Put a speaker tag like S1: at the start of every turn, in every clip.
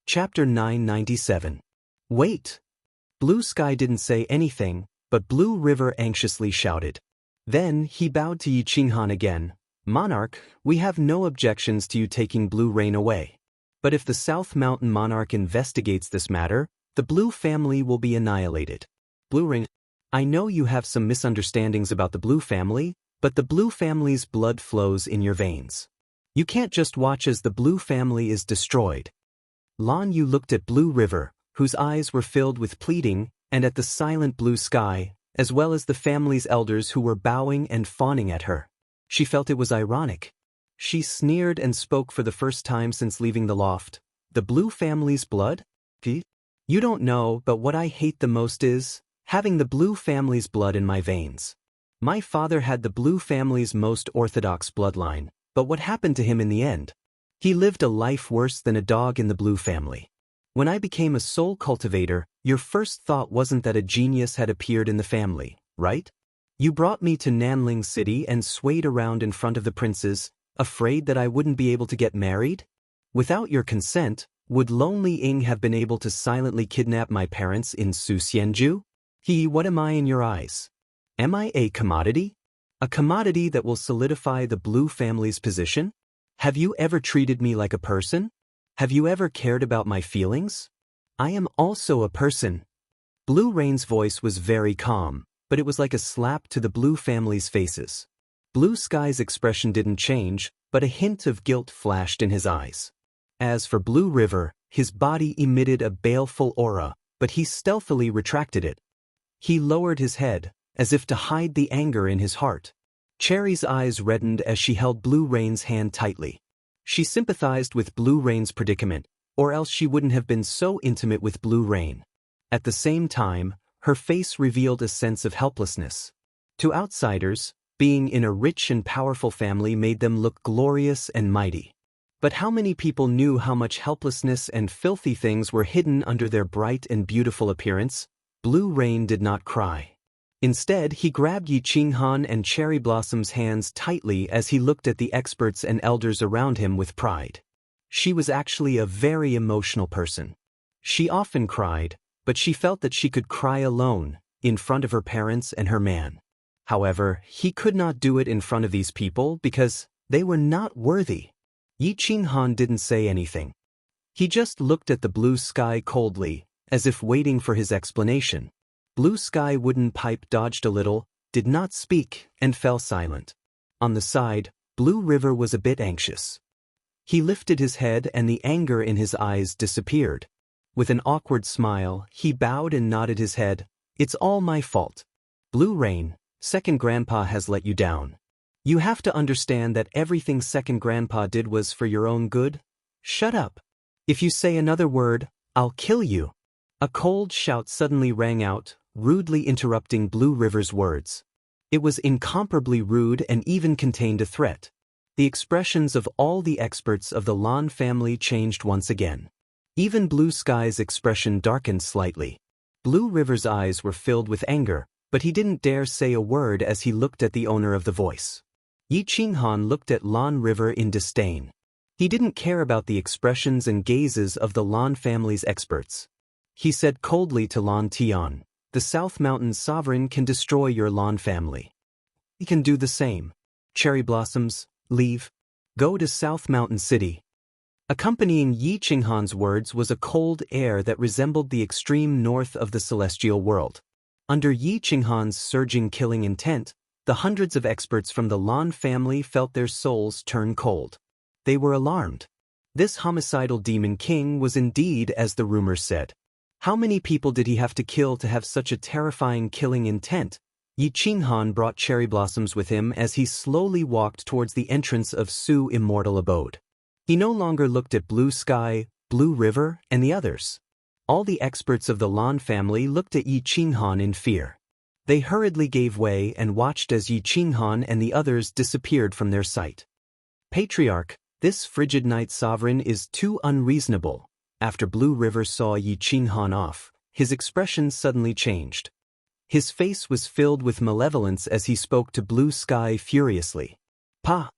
S1: Chapter 997. Wait! Blue Sky didn't say anything, but Blue River anxiously shouted. Then he bowed to Yi Qinghan again. Monarch, we have no objections to you taking Blue Rain away. But if the South Mountain Monarch investigates this matter, the Blue family will be annihilated. Blue Rain, I know you have some misunderstandings about the Blue family, but the Blue family's blood flows in your veins. You can't just watch as the Blue family is destroyed. Lan Yu looked at Blue River, whose eyes were filled with pleading, and at the silent blue sky, as well as the family's elders who were bowing and fawning at her. She felt it was ironic. She sneered and spoke for the first time since leaving the loft. The Blue family's blood? You don't know, but what I hate the most is having the Blue family's blood in my veins. My father had the Blue family's most orthodox bloodline, but what happened to him in the end? He lived a life worse than a dog in the Blue family. When I became a soul cultivator, your first thought wasn't that a genius had appeared in the family, right? You brought me to Nanling City and swayed around in front of the princes, afraid that I wouldn't be able to get married? Without your consent, would Lonely Ying have been able to silently kidnap my parents in Suxianju? What am I in your eyes? Am I a commodity? A commodity that will solidify the Blue family's position? Have you ever treated me like a person? Have you ever cared about my feelings? I am also a person. Blue Rain's voice was very calm, but it was like a slap to the Blue family's faces. Blue Sky's expression didn't change, but a hint of guilt flashed in his eyes. As for Blue River, his body emitted a baleful aura, but he stealthily retracted it. He lowered his head, as if to hide the anger in his heart. Cherry's eyes reddened as she held Blue Rain's hand tightly. She sympathized with Blue Rain's predicament, or else she wouldn't have been so intimate with Blue Rain. At the same time, her face revealed a sense of helplessness. To outsiders, being in a rich and powerful family made them look glorious and mighty. But how many people knew how much helplessness and filthy things were hidden under their bright and beautiful appearance? Blue Rain did not cry. Instead, he grabbed Yi Qinghan and Cherry Blossom's hands tightly as he looked at the experts and elders around him with pride. She was actually a very emotional person. She often cried, but she felt that she could cry alone, in front of her parents and her man. However, he could not do it in front of these people because they were not worthy. Yi Qinghan didn't say anything. He just looked at the Blue Sky coldly, as if waiting for his explanation. Blue Sky Wooden Pipe dodged a little, did not speak, and fell silent. On the side, Blue River was a bit anxious. He lifted his head and the anger in his eyes disappeared. With an awkward smile, he bowed and nodded his head. It's all my fault. Blue Rain, Second Grandpa has let you down. You have to understand that everything Second Grandpa did was for your own good. Shut up. If you say another word, I'll kill you. A cold shout suddenly rang out, rudely interrupting Blue River's words. It was incomparably rude and even contained a threat. The expressions of all the experts of the Lan family changed once again. Even Blue Sky's expression darkened slightly. Blue River's eyes were filled with anger, but he didn't dare say a word as he looked at the owner of the voice. Yi Qinghan looked at Lan River in disdain. He didn't care about the expressions and gazes of the Lan family's experts. He said coldly to Lan Tian, the South Mountain sovereign can destroy your Lan family. He can do the same. Cherry Blossoms, leave. Go to South Mountain City. Accompanying Yi Qinghan's words was a cold air that resembled the extreme north of the celestial world. Under Yi Qinghan's surging killing intent, the hundreds of experts from the Lan family felt their souls turn cold. They were alarmed. This homicidal demon king was indeed as the rumors said. How many people did he have to kill to have such a terrifying killing intent? Yi Qinghan brought Cherry Blossoms with him as he slowly walked towards the entrance of Su's immortal abode. He no longer looked at Blue Sky, Blue River, and the others. All the experts of the Lan family looked at Yi Qinghan in fear. They hurriedly gave way and watched as Yi Qinghan and the others disappeared from their sight. Patriarch, this frigid night sovereign is too unreasonable. After Blue River saw Yi Qinghan off, his expression suddenly changed. His face was filled with malevolence as he spoke to Blue Sky furiously. Pa!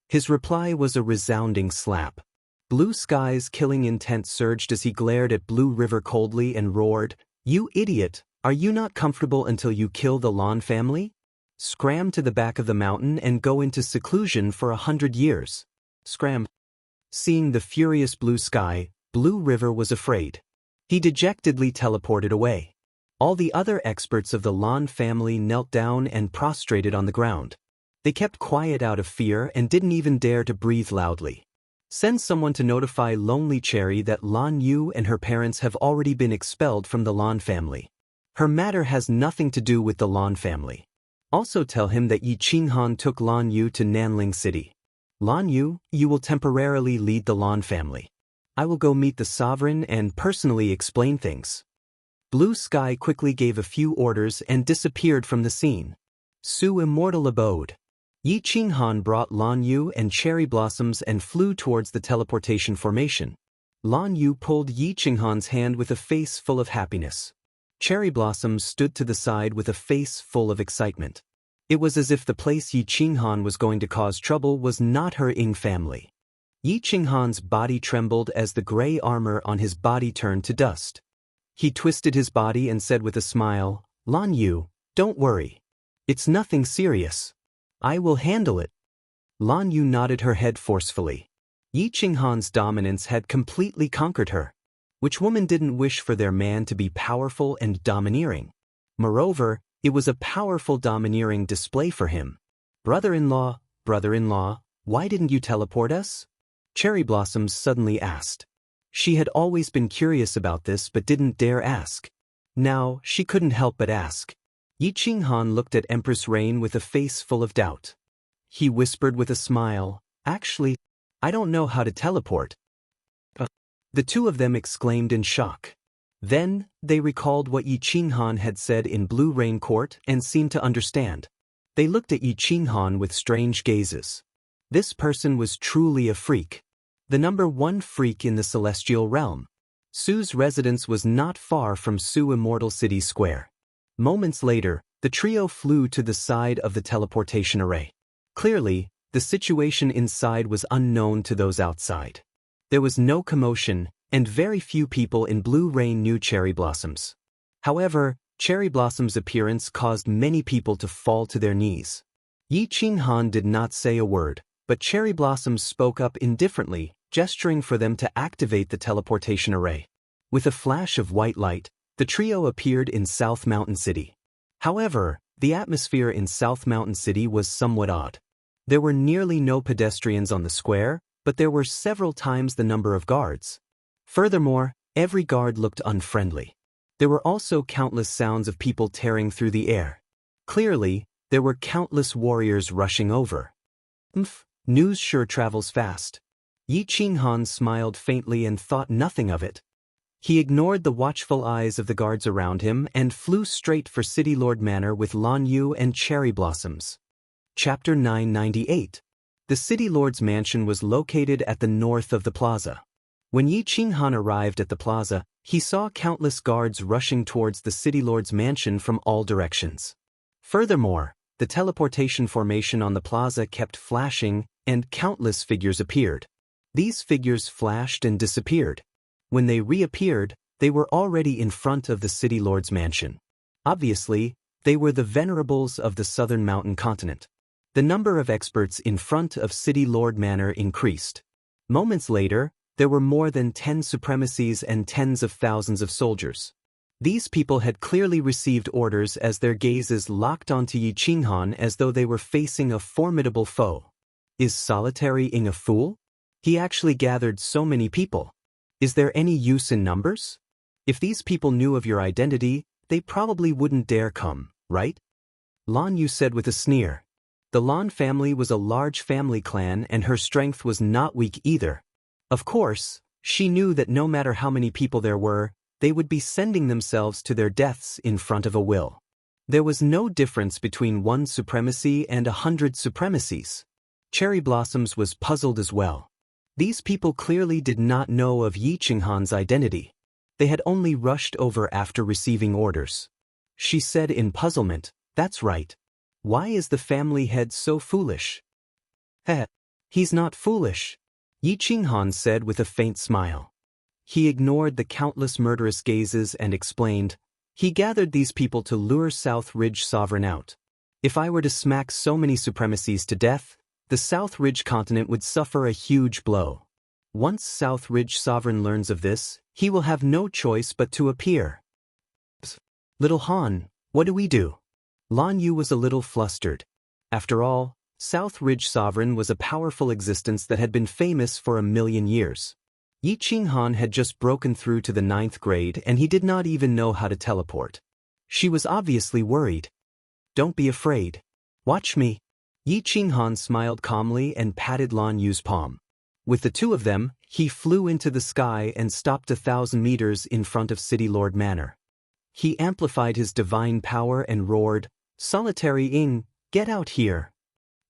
S1: His reply was a resounding slap. Blue Sky's killing intent surged as he glared at Blue River coldly and roared, "You idiot! Are you not comfortable until you kill the Lan family? Scram to the back of the mountain and go into seclusion for 100 years. Scram." Seeing the furious Blue Sky, Blue River was afraid. He dejectedly teleported away. All the other experts of the Lan family knelt down and prostrated on the ground. They kept quiet out of fear and didn't even dare to breathe loudly. Send someone to notify Lonely Cherry that Lan Yu and her parents have already been expelled from the Lan family. Her matter has nothing to do with the Lan family. Also tell him that Yi Qinghan took Lan Yu to Nanling City. Lan Yu, you will temporarily lead the Lan family. I will go meet the sovereign and personally explain things. Blue Sky quickly gave a few orders and disappeared from the scene. Su Immortal abode. Yi Qinghan brought Lan Yu and cherry blossoms and flew towards the teleportation formation. Lan Yu pulled Yi Qinghan's hand with a face full of happiness. Cherry blossoms stood to the side with a face full of excitement. It was as if the place Yi Qinghan was going to cause trouble was not her Ying family. Yi Qinghan's body trembled as the gray armor on his body turned to dust. He twisted his body and said with a smile, "Lan Yu, don't worry. It's nothing serious. I will handle it." Lan Yu nodded her head forcefully. Yi Qinghan's dominance had completely conquered her. Which woman didn't wish for their man to be powerful and domineering? Moreover, it was a powerful domineering display for him. Brother-in-law, why didn't you teleport us?" Cherry Blossoms suddenly asked. She had always been curious about this but didn't dare ask. Now, she couldn't help but ask. Yi Qinghan looked at Empress Rain with a face full of doubt. He whispered with a smile, "Actually, I don't know how to teleport." The two of them exclaimed in shock. Then, they recalled what Yi Qinghan had said in Blue Rain Court and seemed to understand. They looked at Yi Qinghan with strange gazes. This person was truly a freak. The #1 freak in the celestial realm. Su's residence was not far from Su Immortal City Square. Moments later, the trio flew to the side of the teleportation array. Clearly, the situation inside was unknown to those outside. There was no commotion, and very few people in Blue Rain knew Cherry Blossoms. However, Cherry Blossom's appearance caused many people to fall to their knees. Yi Qinghan did not say a word, but Cherry Blossoms spoke up indifferently, gesturing for them to activate the teleportation array. With a flash of white light, the trio appeared in South Mountain City. However, the atmosphere in South Mountain City was somewhat odd. There were nearly no pedestrians on the square, but there were several times the number of guards. Furthermore, every guard looked unfriendly. There were also countless sounds of people tearing through the air. Clearly, there were countless warriors rushing over. News sure travels fast. Yi Qinghan smiled faintly and thought nothing of it. He ignored the watchful eyes of the guards around him and flew straight for City Lord Manor with Lan Yu and Cherry Blossoms. Chapter 998. The City Lord's mansion was located at the north of the plaza. When Yi Qinghan arrived at the plaza, he saw countless guards rushing towards the City Lord's mansion from all directions. Furthermore, the teleportation formation on the plaza kept flashing, and countless figures appeared. These figures flashed and disappeared. When they reappeared, they were already in front of the City Lord's mansion. Obviously, they were the venerables of the southern mountain continent. The number of experts in front of City Lord Manor increased. Moments later, there were more than 10 supremacies and tens of thousands of soldiers. These people had clearly received orders as their gazes locked onto Yi Qinghan as though they were facing a formidable foe. Is Solitary Ying a fool? He actually gathered so many people. Is there any use in numbers? If these people knew of your identity, they probably wouldn't dare come, right? Lan Yu said with a sneer. The Lan family was a large family clan and her strength was not weak either. Of course, she knew that no matter how many people there were, they would be sending themselves to their deaths in front of a will. There was no difference between 1 supremacy and 100 supremacies. Cherry Blossoms was puzzled as well. These people clearly did not know of Yi Qinghan's identity. They had only rushed over after receiving orders. She said in puzzlement, "That's right. Why is the family head so foolish?" He's not foolish. Yi Qinghan said with a faint smile. He ignored the countless murderous gazes and explained, he gathered these people to lure South Ridge Sovereign out. If I were to smack so many supremacies to death, the South Ridge continent would suffer a huge blow. Once South Ridge Sovereign learns of this, he will have no choice but to appear. Little Han, what do we do? Lan Yu was a little flustered. After all, South Ridge Sovereign was a powerful existence that had been famous for 1,000,000 years. Yi Qinghan had just broken through to the 9th grade and he did not even know how to teleport. She was obviously worried. Don't be afraid. Watch me. Yi Qinghan smiled calmly and patted Lan Yu's palm. With the two of them, he flew into the sky and stopped 1,000 meters in front of City Lord Manor. He amplified his divine power and roared, Solitary Ing, get out here.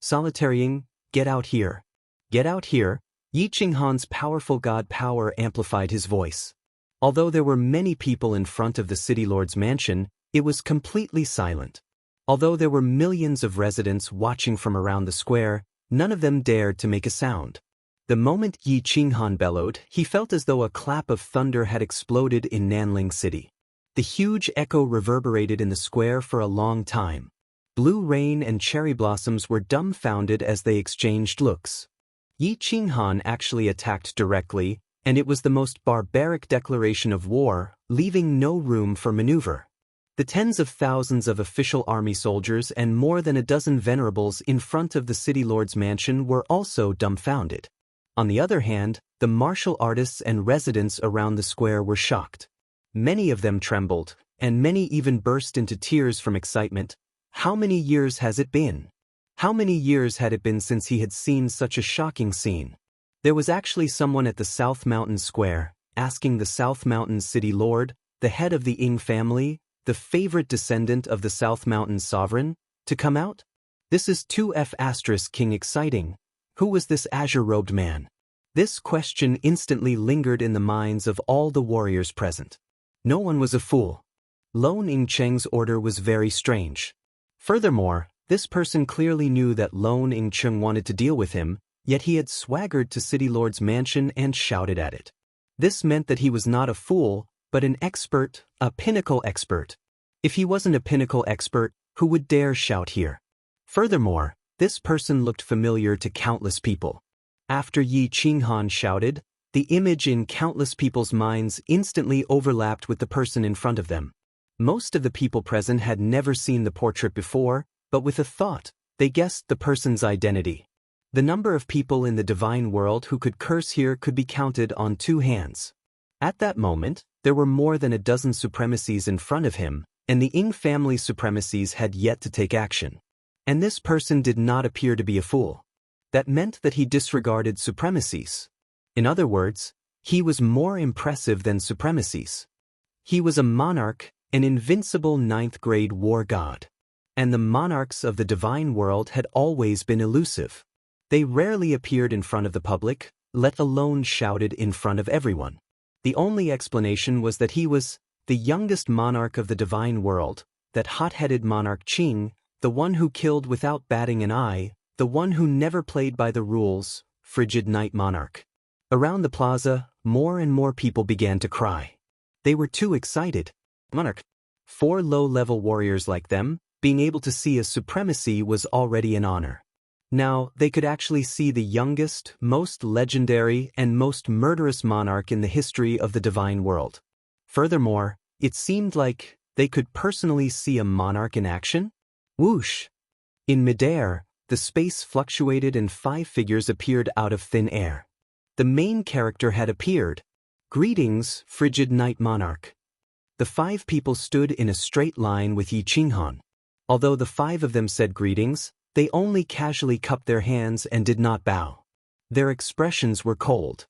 S1: Solitary Ing, get out here. Get out here. Yi Qinghan's powerful god power amplified his voice. Although there were many people in front of the City Lord's mansion, it was completely silent. Although there were millions of residents watching from around the square, none of them dared to make a sound. The moment Yi Qinghan bellowed, he felt as though a clap of thunder had exploded in Nanling City. The huge echo reverberated in the square for a long time. Blue Rain and Cherry Blossoms were dumbfounded as they exchanged looks. Yi Qinghan actually attacked directly, and it was the most barbaric declaration of war, leaving no room for maneuver. The tens of thousands of official army soldiers and more than a dozen venerables in front of the City Lord's mansion were also dumbfounded. On the other hand, the martial artists and residents around the square were shocked. Many of them trembled, and many even burst into tears from excitement. How many years has it been? How many years had it been since he had seen such a shocking scene? There was actually someone at the South Mountain Square, asking the South Mountain City Lord, the head of the Ing family, the favorite descendant of the South Mountain Sovereign, to come out? This is 2F** King exciting. Who was this azure-robed man? This question instantly lingered in the minds of all the warriors present. No one was a fool. Lone Ing Cheng's order was very strange. Furthermore, this person clearly knew that Lone Ing Cheng wanted to deal with him, yet he had swaggered to City Lord's mansion and shouted at it. This meant that he was not a fool, but an expert, a pinnacle expert. If he wasn't a pinnacle expert, who would dare shout here? Furthermore, this person looked familiar to countless people. After Yi Qinghan shouted, the image in countless people's minds instantly overlapped with the person in front of them. Most of the people present had never seen the portrait before, but with a thought, they guessed the person's identity. The number of people in the divine world who could curse here could be counted on 2 hands. At that moment, there were more than a dozen supremacies in front of him, and the Ing family supremacies had yet to take action. And this person did not appear to be a fool. That meant that he disregarded supremacies. In other words, he was more impressive than supremacies. He was a monarch, an invincible 9th grade war god. And the monarchs of the divine world had always been elusive. They rarely appeared in front of the public, let alone shouted in front of everyone. The only explanation was that he was the youngest monarch of the divine world, that hot-headed monarch Qing, the one who killed without batting an eye, the one who never played by the rules, frigid night monarch. Around the plaza, more and more people began to cry. They were too excited. Monarch. 4 low-level warriors like them, being able to see a supremacy was already an honor. Now, they could actually see the youngest, most legendary, and most murderous monarch in the history of the divine world. Furthermore, it seemed like they could personally see a monarch in action. Whoosh! In midair, the space fluctuated and 5 figures appeared out of thin air. The main character had appeared. Greetings, frigid night monarch. The 5 people stood in a straight line with Yi Qinghan. Although the 5 of them said greetings, they only casually cupped their hands and did not bow. Their expressions were cold.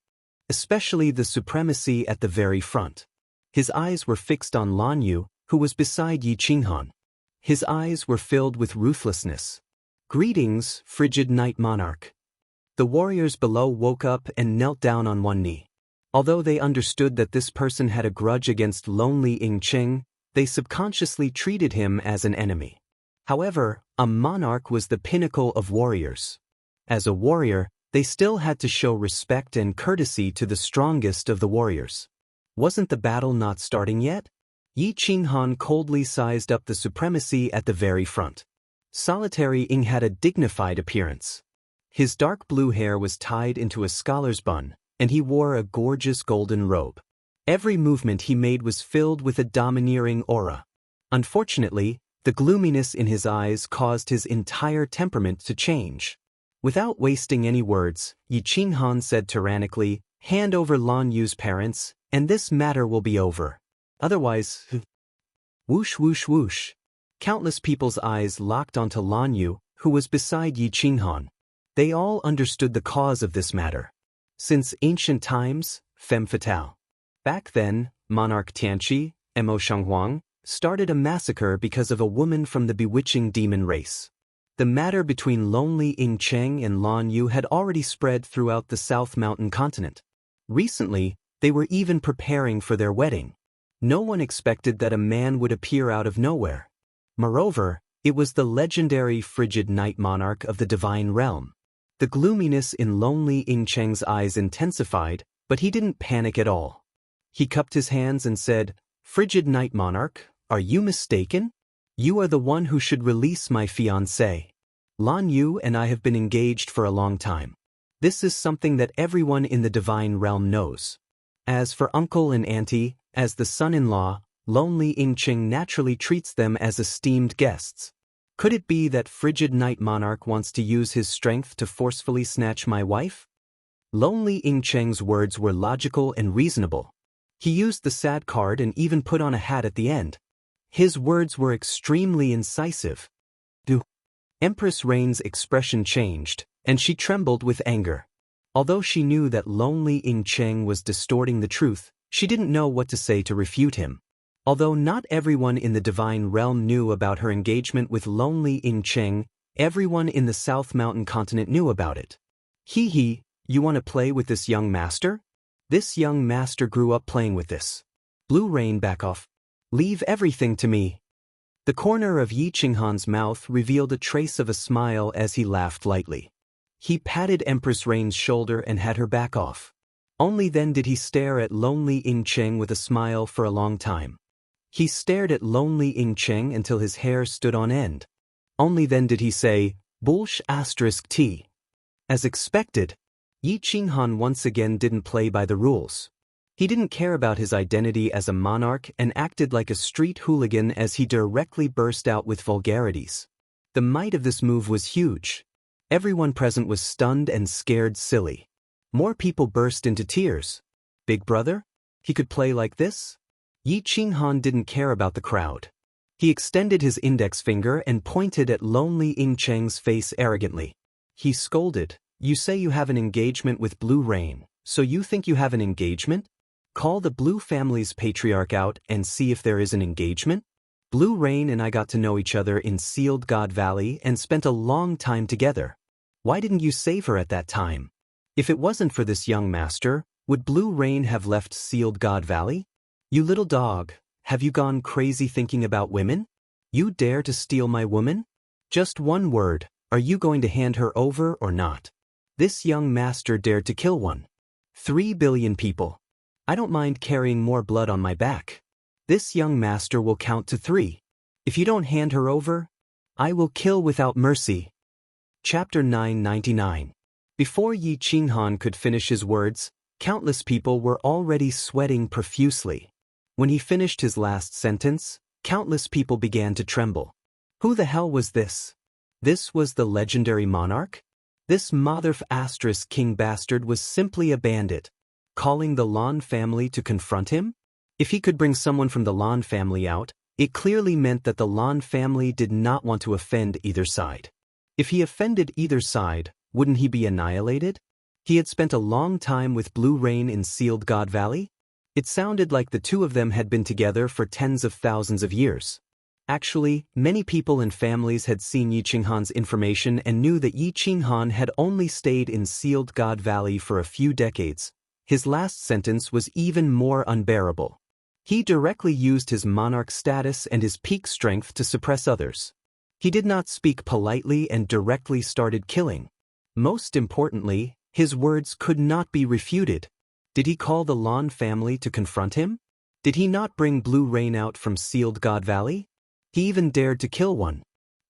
S1: Especially the supremacy at the very front. His eyes were fixed on Lan Yu, who was beside Yi Qinghan. His eyes were filled with ruthlessness. Greetings, frigid night monarch. The warriors below woke up and knelt down on one knee. Although they understood that this person had a grudge against lonely Ing Cheng, they subconsciously treated him as an enemy. However, a monarch was the pinnacle of warriors. As a warrior, they They still had to show respect and courtesy to the strongest of the warriors. Wasn't the battle not starting yet? Yi Qinghan coldly sized up the supremacy at the very front. Solitary Ing had a dignified appearance. His dark blue hair was tied into a scholar's bun, and he wore a gorgeous golden robe. Every movement he made was filled with a domineering aura. Unfortunately, the gloominess in his eyes caused his entire temperament to change. Without wasting any words, Yi Qinghan said tyrannically, "Hand over Lan Yu's parents, and this matter will be over. Otherwise..." Whoosh whoosh whoosh. Countless people's eyes locked onto Lan Yu, who was beside Yi Qinghan. They all understood the cause of this matter. Since ancient times, femme fatale. Back then, monarch Tianqi, Mo Shanghuang, started a massacre because of a woman from the bewitching demon race. The matter between lonely Ing Cheng and Lan Yu had already spread throughout the South Mountain continent. Recently, they were even preparing for their wedding. No one expected that a man would appear out of nowhere. Moreover, it was the legendary frigid night monarch of the divine realm. The gloominess in lonely Ing Cheng's eyes intensified, but he didn't panic at all. He cupped his hands and said, "Frigid night monarch, are you mistaken? You are the one who should release my fiancée. Lan Yu and I have been engaged for a long time. This is something that everyone in the divine realm knows. As for uncle and auntie, as the son-in-law, lonely Ing Cheng naturally treats them as esteemed guests. Could it be that frigid night monarch wants to use his strength to forcefully snatch my wife?" Lonely Ing Cheng's words were logical and reasonable. He used the sad card and even put on a hat at the end. His words were extremely incisive. Empress Rain's expression changed, and she trembled with anger. Although she knew that lonely Ing Cheng was distorting the truth, she didn't know what to say to refute him. Although not everyone in the divine realm knew about her engagement with lonely Ing Cheng, everyone in the South Mountain continent knew about it. "Hee, you want to play with this young master? This young master grew up playing with this. Blue Rain, back off. Leave everything to me." The corner of Yi Qinghan's mouth revealed a trace of a smile as he laughed lightly. He patted Empress Rain's shoulder and had her back off. Only then did he stare at lonely Ing Cheng with a smile for a long time. He stared at lonely Ing Cheng until his hair stood on end. Only then did he say, "Bullsh *T." As expected, Yi Qinghan once again didn't play by the rules. He didn't care about his identity as a monarch and acted like a street hooligan as he directly burst out with vulgarities. The might of this move was huge. Everyone present was stunned and scared silly. More people burst into tears. Big brother? He could play like this? Yi Qinghan didn't care about the crowd. He extended his index finger and pointed at lonely Ing Cheng's face arrogantly. He scolded, "You say you have an engagement with Blue Rain, so you think you have an engagement? Call the Blue family's patriarch out and see if there is an engagement? Blue Rain and I got to know each other in Sealed God Valley and spent a long time together. Why didn't you save her at that time? If it wasn't for this young master, would Blue Rain have left Sealed God Valley? You little dog, have you gone crazy thinking about women? You dare to steal my woman? Just one word, are you going to hand her over or not? This young master dared to kill one. 3 billion people. I don't mind carrying more blood on my back. This young master will count to 3. If you don't hand her over, I will kill without mercy." Chapter 999. Before Yi Qinghan could finish his words, countless people were already sweating profusely. When he finished his last sentence, countless people began to tremble. Who the hell was this? This was the legendary monarch? This *King bastard was simply a bandit, calling the Lan family to confront him? If he could bring someone from the Lan family out, it clearly meant that the Lan family did not want to offend either side. If he offended either side, wouldn't he be annihilated? He had spent a long time with Blue Rain in Sealed God Valley? It sounded like the two of them had been together for tens of thousands of years. Actually, many people and families had seen Yi Qinghan's information and knew that Yi Qinghan had only stayed in Sealed God Valley for a few decades. His last sentence was even more unbearable. He directly used his monarch status and his peak strength to suppress others. He did not speak politely and directly started killing. Most importantly, His words could not be refuted. Did he call the Lan family to confront him? Did he not bring blue rain out from sealed God Valley? He even dared to kill one.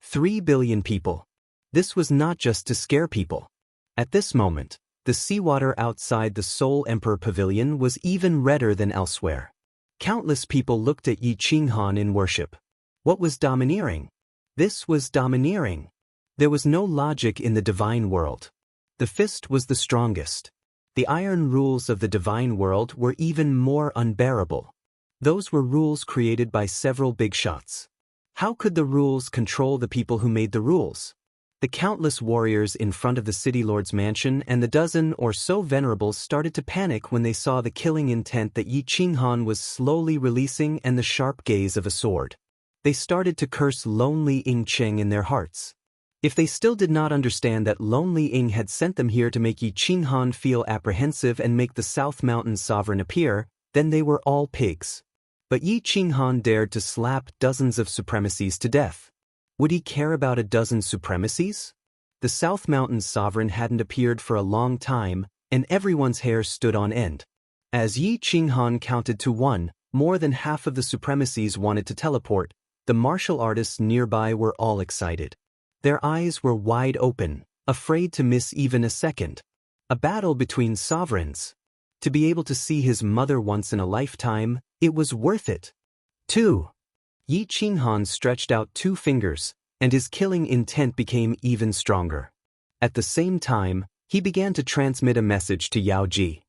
S1: 3 billion people. This was not just to scare people. At this moment, the seawater outside the Soul Emperor Pavilion was even redder than elsewhere. Countless people looked at Yi Qinghan in worship. What was domineering? This was domineering. There was no logic in the divine world. The fist was the strongest. The iron rules of the divine world were even more unbearable. Those were rules created by several big shots. How could the rules control the people who made the rules? The countless warriors in front of the city lord's mansion and the dozen or so venerables started to panic when they saw the killing intent that Yi Qinghan was slowly releasing and the sharp gaze of a sword. They started to curse Lonely Ying Cheng in their hearts. If they still did not understand that Lonely Ying had sent them here to make Yi Qinghan feel apprehensive and make the South Mountain sovereign appear, then they were all pigs. But Yi Qinghan dared to slap dozens of supremacies to death. Would he care about a dozen supremacies? The South Mountain sovereign hadn't appeared for a long time, and everyone's hair stood on end. As Yi Qinghan counted to 1, more than half of the supremacies wanted to teleport. The martial artists nearby were all excited. Their eyes were wide open, afraid to miss even a second. A battle between sovereigns. To be able to see his mother once in a lifetime, it was worth it. 2. Yi Qinghan stretched out 2 fingers, and his killing intent became even stronger. At the same time, he began to transmit a message to Yao Ji.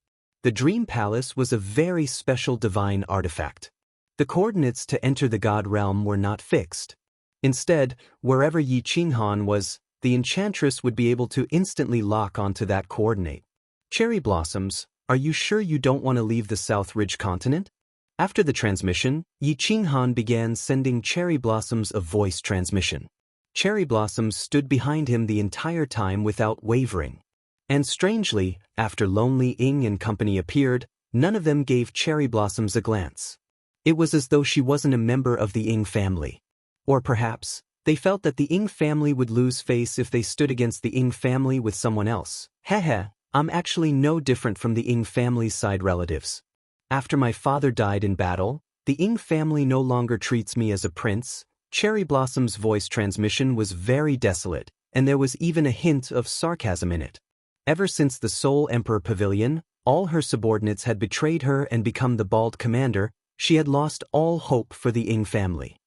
S1: The Dream Palace was a very special divine artifact. The coordinates to enter the God realm were not fixed. Instead, wherever Yi Qinghan was, the enchantress would be able to instantly lock onto that coordinate. Cherry blossoms, are you sure you don't want to leave the South Ridge continent? After the transmission, Yi Qinghan began sending cherry blossoms a voice transmission. Cherry blossoms stood behind him the entire time without wavering. And strangely, after Lonely Ying and company appeared, none of them gave cherry blossoms a glance. It was as though she wasn't a member of the Ying family. Or perhaps, they felt that the Ying family would lose face if they stood against the Ying family with someone else. Heh, I'm actually no different from the Ying family's side relatives. After my father died in battle, the Ying family no longer treats me as a prince. Cherry Blossom's voice transmission was very desolate, and there was even a hint of sarcasm in it. Ever since the Soul Emperor Pavilion, all her subordinates had betrayed her and become the bald commander. She had lost all hope for the Ying family.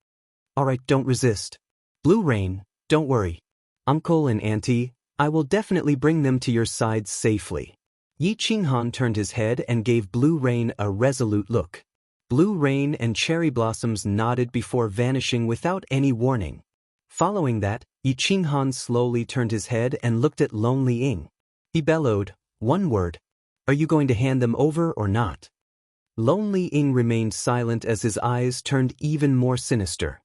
S1: Alright, don't resist. Blue Rain, don't worry. Uncle and Auntie, I will definitely bring them to your side safely. Yi Qinghan turned his head and gave Blue Rain a resolute look. Blue Rain and Cherry Blossoms nodded before vanishing without any warning. Following that, Yi Qinghan slowly turned his head and looked at Lonely Ying. He bellowed, "One word. Are you going to hand them over or not?" Lonely Ying remained silent as his eyes turned even more sinister.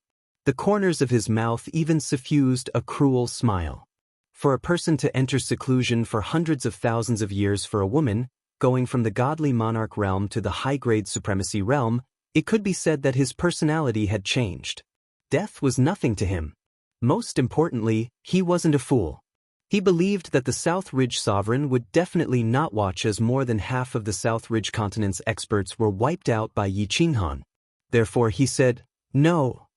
S1: The corners of his mouth even suffused a cruel smile. For a person to enter seclusion for hundreds of thousands of years for a woman, going from the godly monarch realm to the high-grade supremacy realm, it could be said that his personality had changed. Death was nothing to him. Most importantly, he wasn't a fool. He believed that the South Ridge sovereign would definitely not watch as more than half of the South Ridge continent's experts were wiped out by Yi Qinghan. Therefore he said, "No."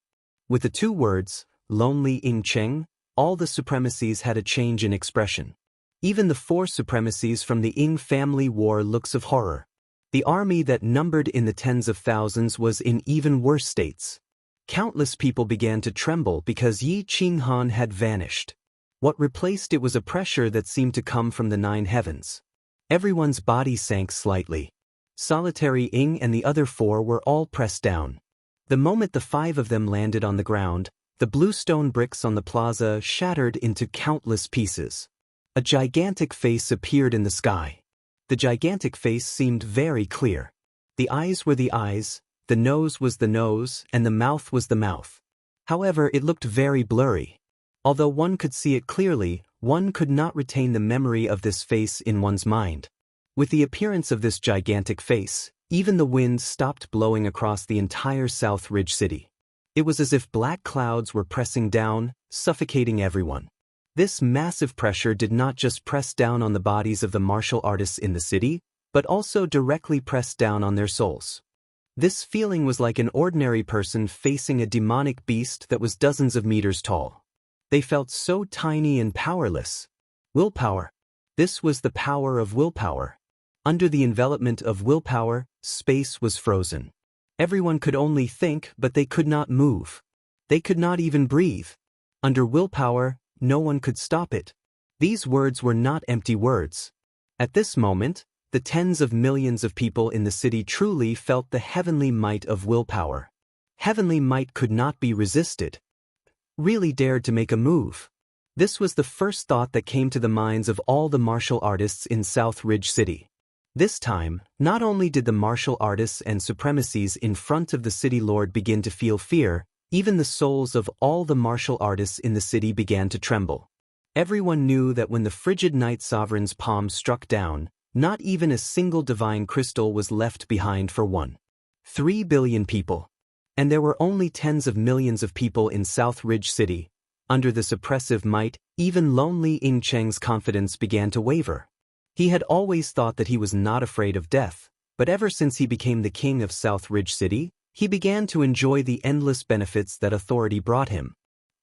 S1: With the 2 words, Lonely Ying Cheng, all the supremacies had a change in expression. Even the 4 supremacies from the Ying family wore looks of horror. The army that numbered in the tens of thousands was in even worse states. Countless people began to tremble because Yi Qinghan had vanished. What replaced it was a pressure that seemed to come from the 9 heavens. Everyone's body sank slightly. Solitary Ying and the other 4 were all pressed down. The moment the 5 of them landed on the ground, the blue stone bricks on the plaza shattered into countless pieces. A gigantic face appeared in the sky. The gigantic face seemed very clear. The eyes were the eyes, the nose was the nose, and the mouth was the mouth. However, it looked very blurry. Although one could see it clearly, one could not retain the memory of this face in one's mind. With the appearance of this gigantic face, even the wind stopped blowing across the entire South Ridge city. It was as if black clouds were pressing down, suffocating everyone. This massive pressure did not just press down on the bodies of the martial artists in the city, but also directly pressed down on their souls. This feeling was like an ordinary person facing a demonic beast that was dozens of meters tall. They felt so tiny and powerless. Willpower. This was the power of willpower. Under the envelopment of willpower, space was frozen. Everyone could only think, but they could not move. They could not even breathe. Under willpower, no one could stop it. These words were not empty words. At this moment, the tens of millions of people in the city truly felt the heavenly might of willpower. Heavenly might could not be resisted. Really dared to make a move. This was the first thought that came to the minds of all the martial artists in South Ridge City. This time, not only did the martial artists and supremacies in front of the city lord begin to feel fear, even the souls of all the martial artists in the city began to tremble. Everyone knew that when the frigid night sovereign's palm struck down, not even a single divine crystal was left behind for 1.3 billion people. And there were only tens of millions of people in South Ridge City. Under the suppressive might, even lonely Ying Cheng's confidence began to waver. He had always thought that he was not afraid of death, but ever since he became the king of South Ridge City, he began to enjoy the endless benefits that authority brought him.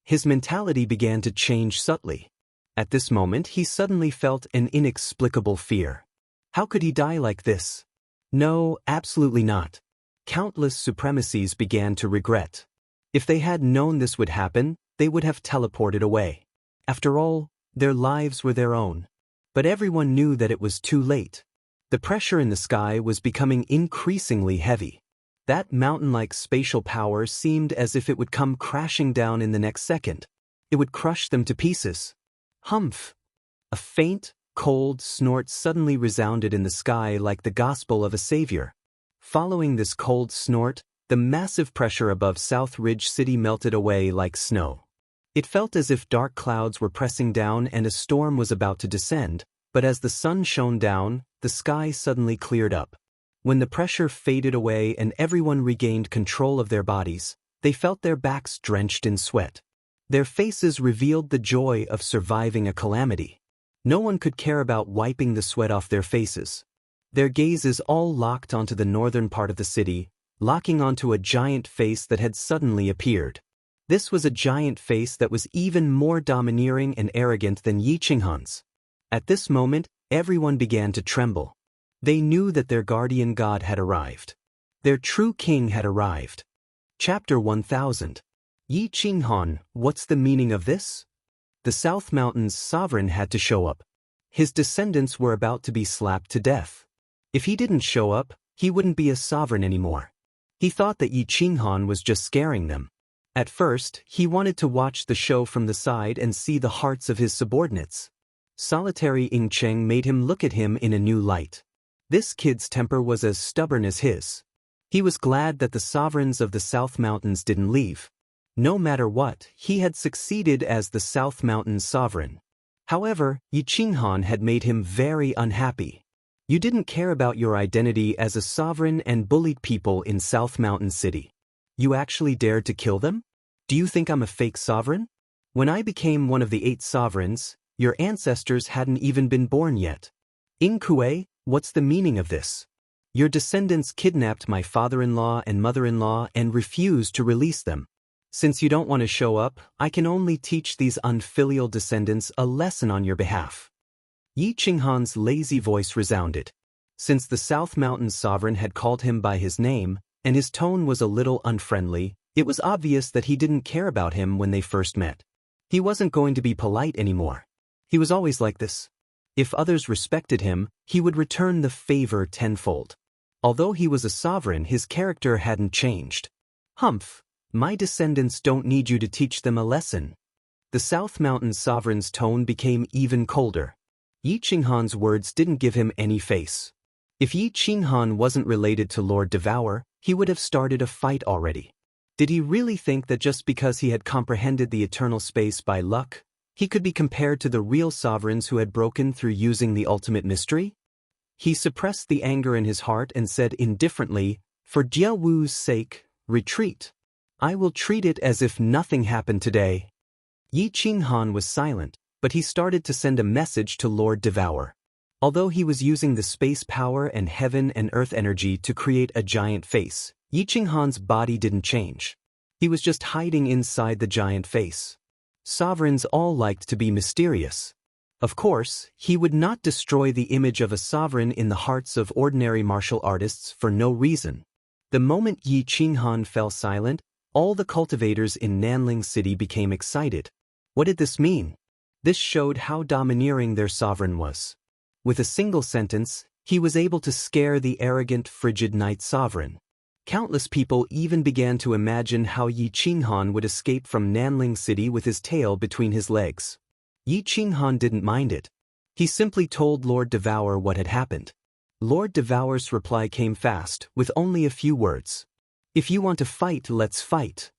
S1: His mentality began to change subtly. At this moment, he suddenly felt an inexplicable fear. How could he die like this? No, absolutely not. Countless supremacies began to regret. If they had known this would happen, they would have teleported away. After all, their lives were their own. But everyone knew that it was too late. The pressure in the sky was becoming increasingly heavy. That mountain-like spatial power seemed as if it would come crashing down in the next second. It would crush them to pieces. Humph! A faint, cold snort suddenly resounded in the sky like the gospel of a savior. Following this cold snort, the massive pressure above South Ridge City melted away like snow. It felt as if dark clouds were pressing down and a storm was about to descend, but as the sun shone down, the sky suddenly cleared up. When the pressure faded away and everyone regained control of their bodies, they felt their backs drenched in sweat. Their faces revealed the joy of surviving a calamity. No one could care about wiping the sweat off their faces. Their gazes all locked onto the northern part of the city, locking onto a giant face that had suddenly appeared. This was a giant face that was even more domineering and arrogant than Yi Qinghan's. At this moment, everyone began to tremble. They knew that their guardian god had arrived. Their true king had arrived. Chapter 1000. Yi Qinghan, what's the meaning of this? The South Mountain's sovereign had to show up. His descendants were about to be slapped to death. If he didn't show up, he wouldn't be a sovereign anymore. He thought that Yi Qinghan was just scaring them. At first, he wanted to watch the show from the side and see the hearts of his subordinates. Solitary Ying Cheng made him look at him in a new light. This kid's temper was as stubborn as his. He was glad that the sovereigns of the South Mountains didn't leave. No matter what, he had succeeded as the South Mountains sovereign. However, Yi Qinghan had made him very unhappy. You didn't care about your identity as a sovereign and bullied people in South Mountain City. You actually dared to kill them? Do you think I'm a fake sovereign? When I became one of the 8 sovereigns, your ancestors hadn't even been born yet. Ying Kuei, what's the meaning of this? Your descendants kidnapped my father-in-law and mother-in-law and refused to release them. Since you don't want to show up, I can only teach these unfilial descendants a lesson on your behalf. Yi Qinghan's lazy voice resounded. Since the South Mountain sovereign had called him by his name, and his tone was a little unfriendly, it was obvious that he didn't care about him when they first met. He wasn't going to be polite anymore. He was always like this. If others respected him, he would return the favor tenfold. Although he was a sovereign, his character hadn't changed. Humph, my descendants don't need you to teach them a lesson. The South Mountain sovereign's tone became even colder. Yi Qinghan's words didn't give him any face. If Yi Qinghan wasn't related to Lord Devour, he would have started a fight already. Did he really think that just because he had comprehended the eternal space by luck, he could be compared to the real sovereigns who had broken through using the ultimate mystery? He suppressed the anger in his heart and said indifferently, "For Jia Wu's sake, retreat. I will treat it as if nothing happened today." Yi Qinghan was silent. but he started to send a message to Lord Devour. Although he was using the space power and heaven and earth energy to create a giant face, Yi Qinghan's body didn't change. He was just hiding inside the giant face. Sovereigns all liked to be mysterious. Of course, he would not destroy the image of a sovereign in the hearts of ordinary martial artists for no reason. The moment Yi Qinghan fell silent, all the cultivators in Nanling City became excited. What did this mean? This showed how domineering their sovereign was. With a single sentence, he was able to scare the arrogant, frigid night sovereign. Countless people even began to imagine how Yi Qinghan would escape from Nanling City with his tail between his legs. Yi Qinghan didn't mind it. He simply told Lord Devour what had happened. Lord Devour's reply came fast, with only a few words. "If you want to fight, let's fight."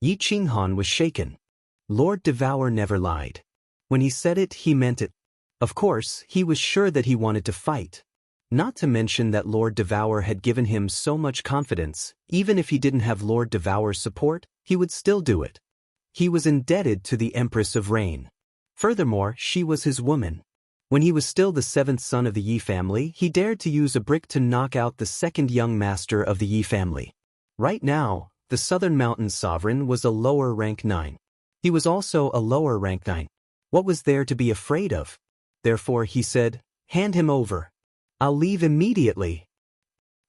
S1: Yi Qinghan was shaken. Lord Devour never lied. When he said it, he meant it. Of course, he was sure that he wanted to fight. Not to mention that Lord Devour had given him so much confidence, even if he didn't have Lord Devour's support, he would still do it. He was indebted to the Empress of Rain. Furthermore, she was his woman. When he was still the seventh son of the Yi family, he dared to use a brick to knock out the second young master of the Yi family. Right now, the Southern Mountain Sovereign was a lower rank 9. He was also a lower rank 9. What was there to be afraid of? Therefore he said, "Hand him over. I'll leave immediately."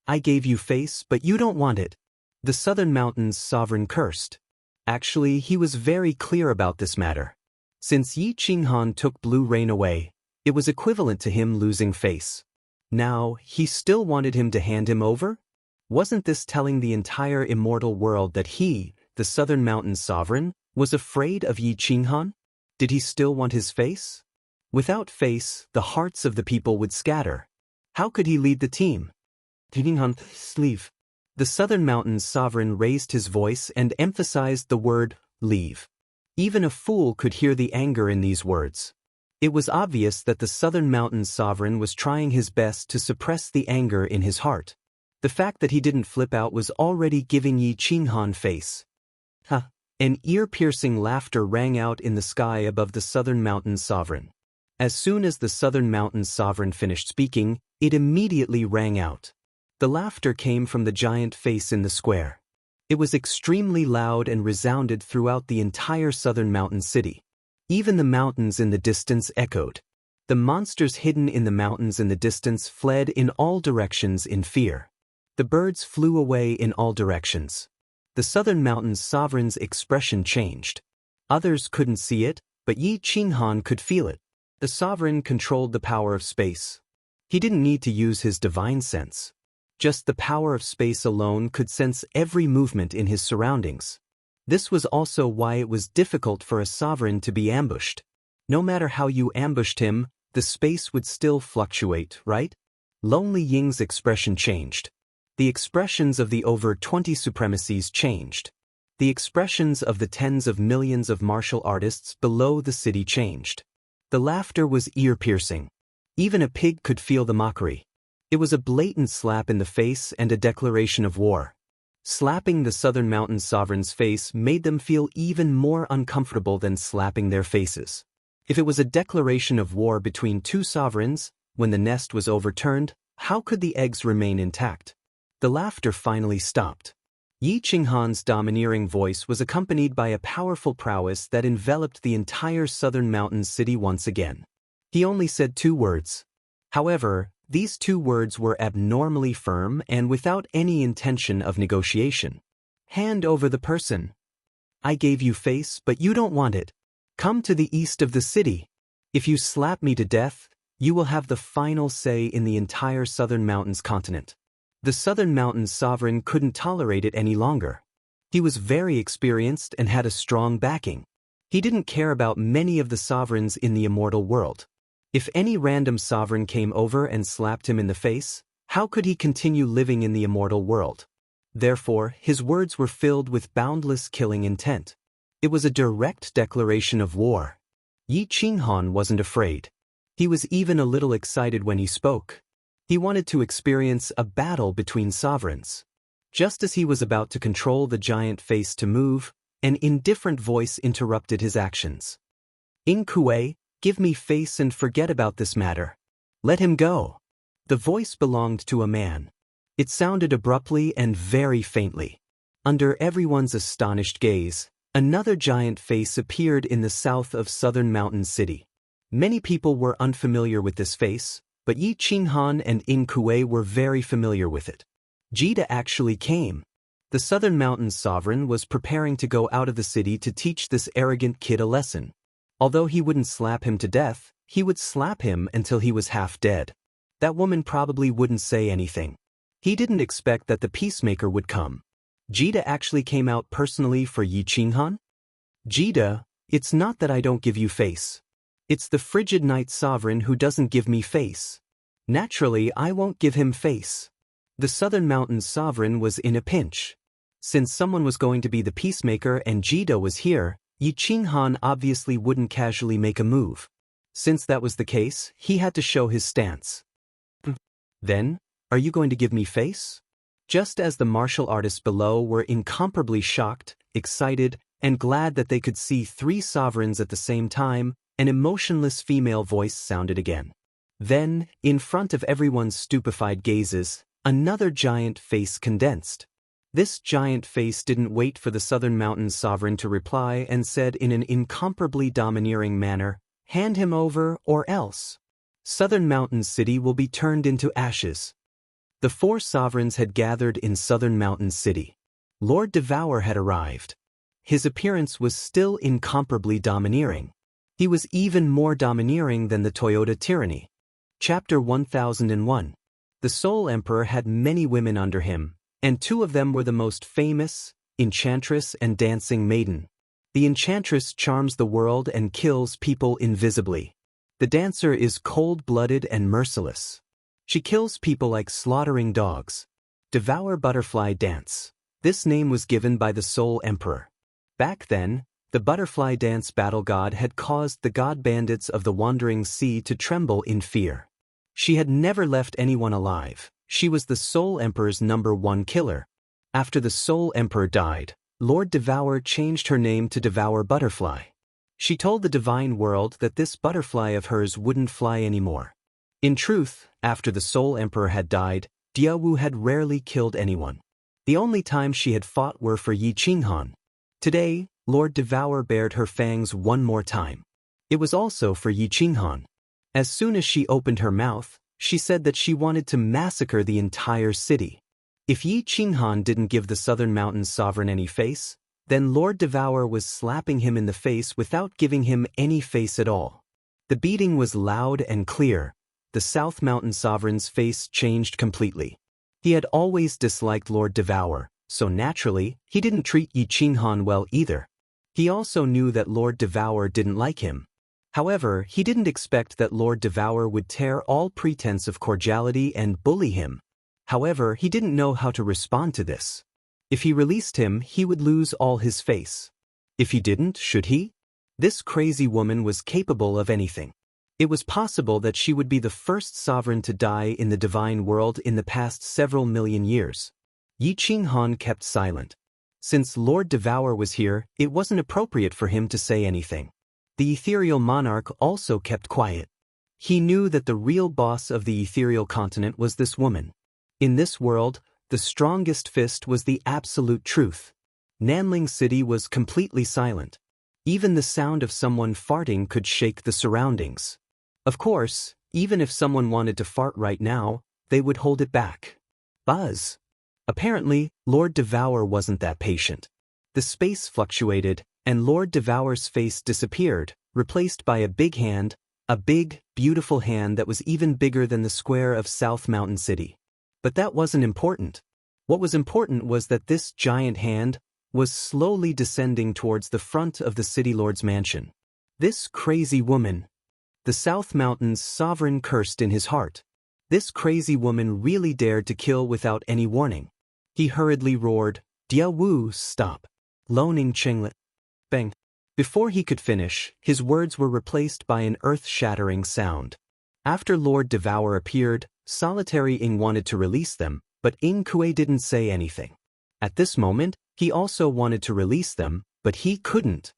S1: "I gave you face, but you don't want it." The Southern Mountains Sovereign cursed. Actually, he was very clear about this matter. Since Yi Qinghan took Blue Rain away, it was equivalent to him losing face. Now, he still wanted him to hand him over? Wasn't this telling the entire immortal world that he, the Southern Mountain Sovereign, was afraid of Yi Qinghan? Did he still want his face? Without face, the hearts of the people would scatter. How could he lead the team? Qinghan, leave. The Southern Mountain Sovereign raised his voice and emphasized the word, leave. Even a fool could hear the anger in these words. It was obvious that the Southern Mountain Sovereign was trying his best to suppress the anger in his heart. The fact that he didn't flip out was already giving Yi Qinghan face. Ha! An ear-piercing laughter rang out in the sky above the Southern Mountain Sovereign. As soon as the Southern Mountain Sovereign finished speaking, it immediately rang out. The laughter came from the giant face in the square. It was extremely loud and resounded throughout the entire Southern Mountain City. Even the mountains in the distance echoed. The monsters hidden in the mountains in the distance fled in all directions in fear. The birds flew away in all directions. The Southern Mountains Sovereign's expression changed. Others couldn't see it, but Yi Qinghan could feel it. The Sovereign controlled the power of space. He didn't need to use his divine sense. Just the power of space alone could sense every movement in his surroundings. This was also why it was difficult for a sovereign to be ambushed. No matter how you ambushed him, the space would still fluctuate, right? Lonely Ying's expression changed. The expressions of the over 20 supremacies changed. The expressions of the tens of millions of martial artists below the city changed. The laughter was ear-piercing. Even a pig could feel the mockery. It was a blatant slap in the face and a declaration of war. Slapping the Southern Mountain Sovereign's face made them feel even more uncomfortable than slapping their faces. If it was a declaration of war between two sovereigns, when the nest was overturned, how could the eggs remain intact? The laughter finally stopped. Yi Qinghan's domineering voice was accompanied by a powerful prowess that enveloped the entire Southern Mountain City once again. He only said 2 words. However, these 2 words were abnormally firm and without any intention of negotiation. "Hand over the person. I gave you face, but you don't want it. Come to the east of the city. If you slap me to death, you will have the final say in the entire Southern Mountains continent." The Southern Mountains Sovereign couldn't tolerate it any longer. He was very experienced and had a strong backing. He didn't care about many of the sovereigns in the immortal world. If any random sovereign came over and slapped him in the face, how could he continue living in the immortal world? Therefore, his words were filled with boundless killing intent. It was a direct declaration of war. Yi Qinghan wasn't afraid. He was even a little excited when he spoke. He wanted to experience a battle between sovereigns. Just as he was about to control the giant face to move, an indifferent voice interrupted his actions. "In Kuwei, Give me face and forget about this matter. Let him go. The voice belonged to a man. It sounded abruptly and very faintly. Under everyone's astonished gaze, another giant face appeared in the south of southern mountain city. Many people were unfamiliar with this face, but Yi Qinghan and In Kuei were very familiar with it. Jida actually came. The southern mountain sovereign was preparing to go out of the city to teach this arrogant kid a lesson. Although he wouldn't slap him to death, he would slap him until he was half dead. That woman probably wouldn't say anything. He didn't expect that the peacemaker would come. Jida actually came out personally for Yi Qinghan? Jida, it's not that I don't give you face. It's the frigid night sovereign who doesn't give me face. Naturally, I won't give him face. The southern mountain sovereign was in a pinch. Since someone was going to be the peacemaker and Jida was here, Yi Qinghan obviously wouldn't casually make a move. Since that was the case, he had to show his stance. Then, are you going to give me face? Just as the martial artists below were incomparably shocked, excited, and glad that they could see three sovereigns at the same time, an emotionless female voice sounded again. Then, in front of everyone's stupefied gazes, another giant face condensed. This giant face didn't wait for the southern mountain sovereign to reply and said in an incomparably domineering manner, "Hand him over or else. Southern mountain city will be turned into ashes." The four sovereigns had gathered in southern mountain city. Lord Devour had arrived. His appearance was still incomparably domineering. He was even more domineering than the Toyota tyranny. Chapter 1001. The Soul Emperor had many women under him, and two of them were the most famous, Enchantress and Dancing Maiden. The Enchantress charms the world and kills people invisibly. The Dancer is cold-blooded and merciless. She kills people like slaughtering dogs. Devour Butterfly Dance. This name was given by the Soul Emperor. Back then, the Butterfly Dance battle god had caused the god bandits of the Wandering Sea to tremble in fear. She had never left anyone alive. She was the Soul Emperor's #1 killer. After the Soul Emperor died, Lord Devour changed her name to Devour Butterfly. She told the divine world that this butterfly of hers wouldn't fly anymore. In truth, after the Soul Emperor had died, Diawu had rarely killed anyone. The only time she had fought were for Yi Qinghan. Today, Lord Devour bared her fangs one more time. It was also for Yi Qinghan. As soon as she opened her mouth, she said that she wanted to massacre the entire city. If Yi Qinghan didn't give the Southern Mountain Sovereign any face, then Lord Devour was slapping him in the face without giving him any face at all. The beating was loud and clear. The South Mountain Sovereign's face changed completely. He had always disliked Lord Devour, so naturally, he didn't treat Yi Qinghan well either. He also knew that Lord Devour didn't like him. However, he didn't expect that Lord Devour would tear all pretense of cordiality and bully him. However, he didn't know how to respond to this. If he released him, he would lose all his face. If he didn't, should he? This crazy woman was capable of anything. It was possible that she would be the first sovereign to die in the divine world in the past several million years. Yi Qinghan kept silent. Since Lord Devour was here, it wasn't appropriate for him to say anything. The ethereal monarch also kept quiet. He knew that the real boss of the ethereal continent was this woman. In this world, the strongest fist was the absolute truth. Nanling City was completely silent. Even the sound of someone farting could shake the surroundings. Of course, even if someone wanted to fart right now, they would hold it back. Buzz. Apparently, Lord Devour wasn't that patient. The space fluctuated, and Lord Devour's face disappeared, replaced by a big hand, a big, beautiful hand that was even bigger than the square of South Mountain City. But that wasn't important. What was important was that this giant hand was slowly descending towards the front of the City Lord's mansion. This crazy woman. The South Mountain's sovereign cursed in his heart. This crazy woman really dared to kill without any warning. He hurriedly roared, "Dia Wu, stop. Loaning Chenglet." Bang. Before he could finish, his words were replaced by an earth-shattering sound. After Lord Devour appeared, Solitary Ing wanted to release them, but Ing Kuei didn't say anything. At this moment, he also wanted to release them, but he couldn't.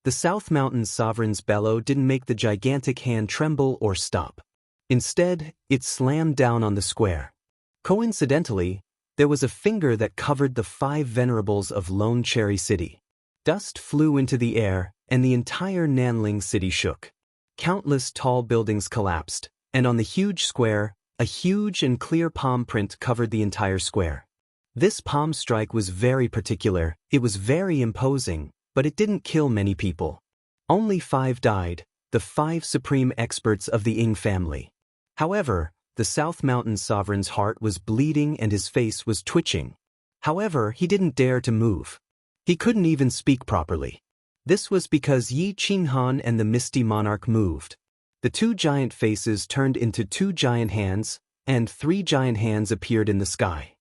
S1: The South Mountain Sovereign's bellow didn't make the gigantic hand tremble or stop. Instead, it slammed down on the square. Coincidentally, there was a finger that covered the 5 venerables of Lone Cherry City. Dust flew into the air, and the entire Nanling city shook. Countless tall buildings collapsed, and on the huge square, a huge and clear palm print covered the entire square. This palm strike was very particular, it was very imposing, but it didn't kill many people. Only 5 died, the 5 supreme experts of the Ying family. However, the South Mountain Sovereign's heart was bleeding and his face was twitching. However, he didn't dare to move. He couldn't even speak properly. This was because Yi Qinghan and the Misty Monarch moved. The 2 giant faces turned into 2 giant hands, and 3 giant hands appeared in the sky.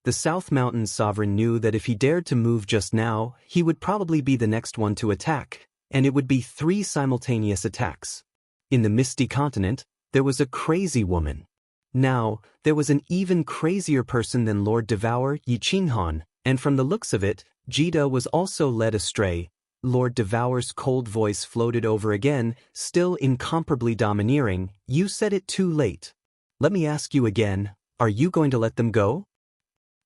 S1: The South Mountain Sovereign knew that if he dared to move just now, he would probably be the next one to attack, and it would be 3 simultaneous attacks. In the Misty Continent, there was a crazy woman. Now, there was an even crazier person than Lord Devour Yi Qinghan, and from the looks of it, Jida was also led astray. Lord Devour's cold voice floated over again, still incomparably domineering. You said it too late. Let me ask you again, are you going to let them go?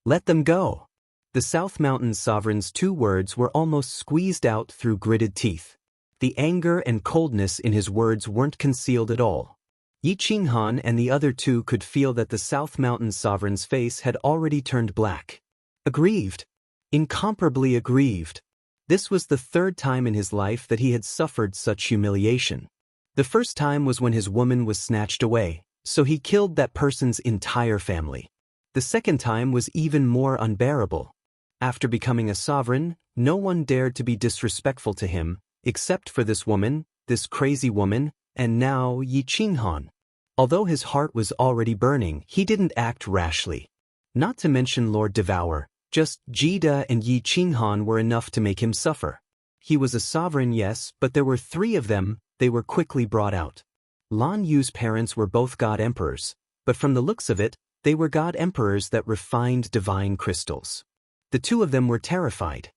S1: Let them go. The South Mountain Sovereign's 2 words were almost squeezed out through gritted teeth. The anger and coldness in his words weren't concealed at all. Yi Qinghan and the other 2 could feel that the South Mountain Sovereign's face had already turned black. Aggrieved. Incomparably aggrieved. This was the 3rd time in his life that he had suffered such humiliation. The first time was when his woman was snatched away, so he killed that person's entire family. The second time was even more unbearable. After becoming a sovereign, no one dared to be disrespectful to him, except for this woman, this crazy woman, and now Yi Qinghan. Although his heart was already burning, he didn't act rashly. Not to mention Lord Devour, just Jida and Yi Qinghan were enough to make him suffer. He was a sovereign, yes, but there were 3 of them. They were quickly brought out. Lan Yu's parents were both god emperors, but from the looks of it, they were god emperors that refined divine crystals. The 2 of them were terrified.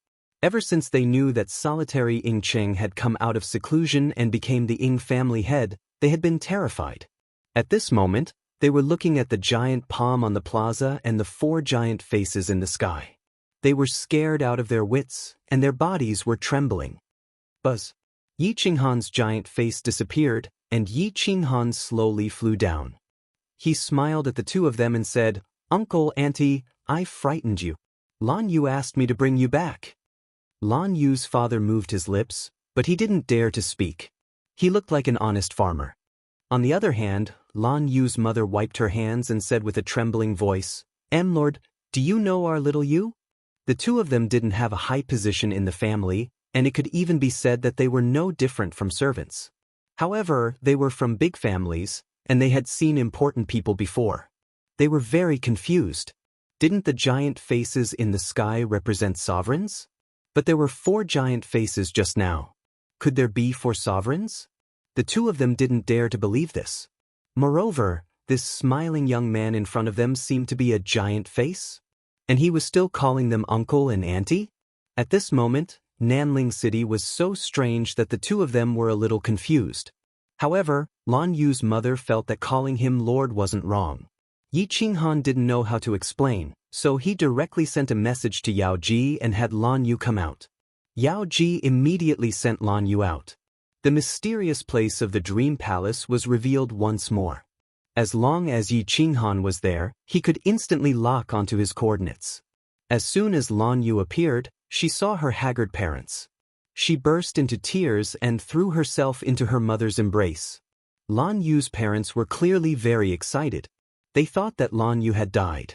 S1: Ever since they knew that solitary Ying Cheng had come out of seclusion and became the Ying family head, they had been terrified. At this moment, they were looking at the giant palm on the plaza and the 4 giant faces in the sky. They were scared out of their wits, and their bodies were trembling. Buzz. Yi Qinghan's giant face disappeared, and Yi Qinghan slowly flew down. He smiled at the 2 of them and said, Uncle, Auntie, I frightened you. Lan Yu asked me to bring you back. Lan Yu's father moved his lips, but he didn't dare to speak. He looked like an honest farmer. On the other hand, Lan Yu's mother wiped her hands and said with a trembling voice, Lord, do you know our little Yu? The 2 of them didn't have a high position in the family, and it could even be said that they were no different from servants. However, they were from big families, and they had seen important people before. They were very confused. Didn't the giant faces in the sky represent sovereigns? But there were 4 giant faces just now. Could there be 4 sovereigns? The 2 of them didn't dare to believe this. Moreover, this smiling young man in front of them seemed to be a giant face? And he was still calling them uncle and auntie? At this moment, Nanling City was so strange that the 2 of them were a little confused. However, Lan Yu's mother felt that calling him Lord wasn't wrong. Yi Qinghan didn't know how to explain, so he directly sent a message to Yao Ji and had Lan Yu come out. Yao Ji immediately sent Lan Yu out. The mysterious place of the Dream Palace was revealed once more. As long as Yi Qinghan was there, he could instantly lock onto his coordinates. As soon as Lan Yu appeared, she saw her haggard parents. She burst into tears and threw herself into her mother's embrace. Lan Yu's parents were clearly very excited. They thought that Lan Yu had died.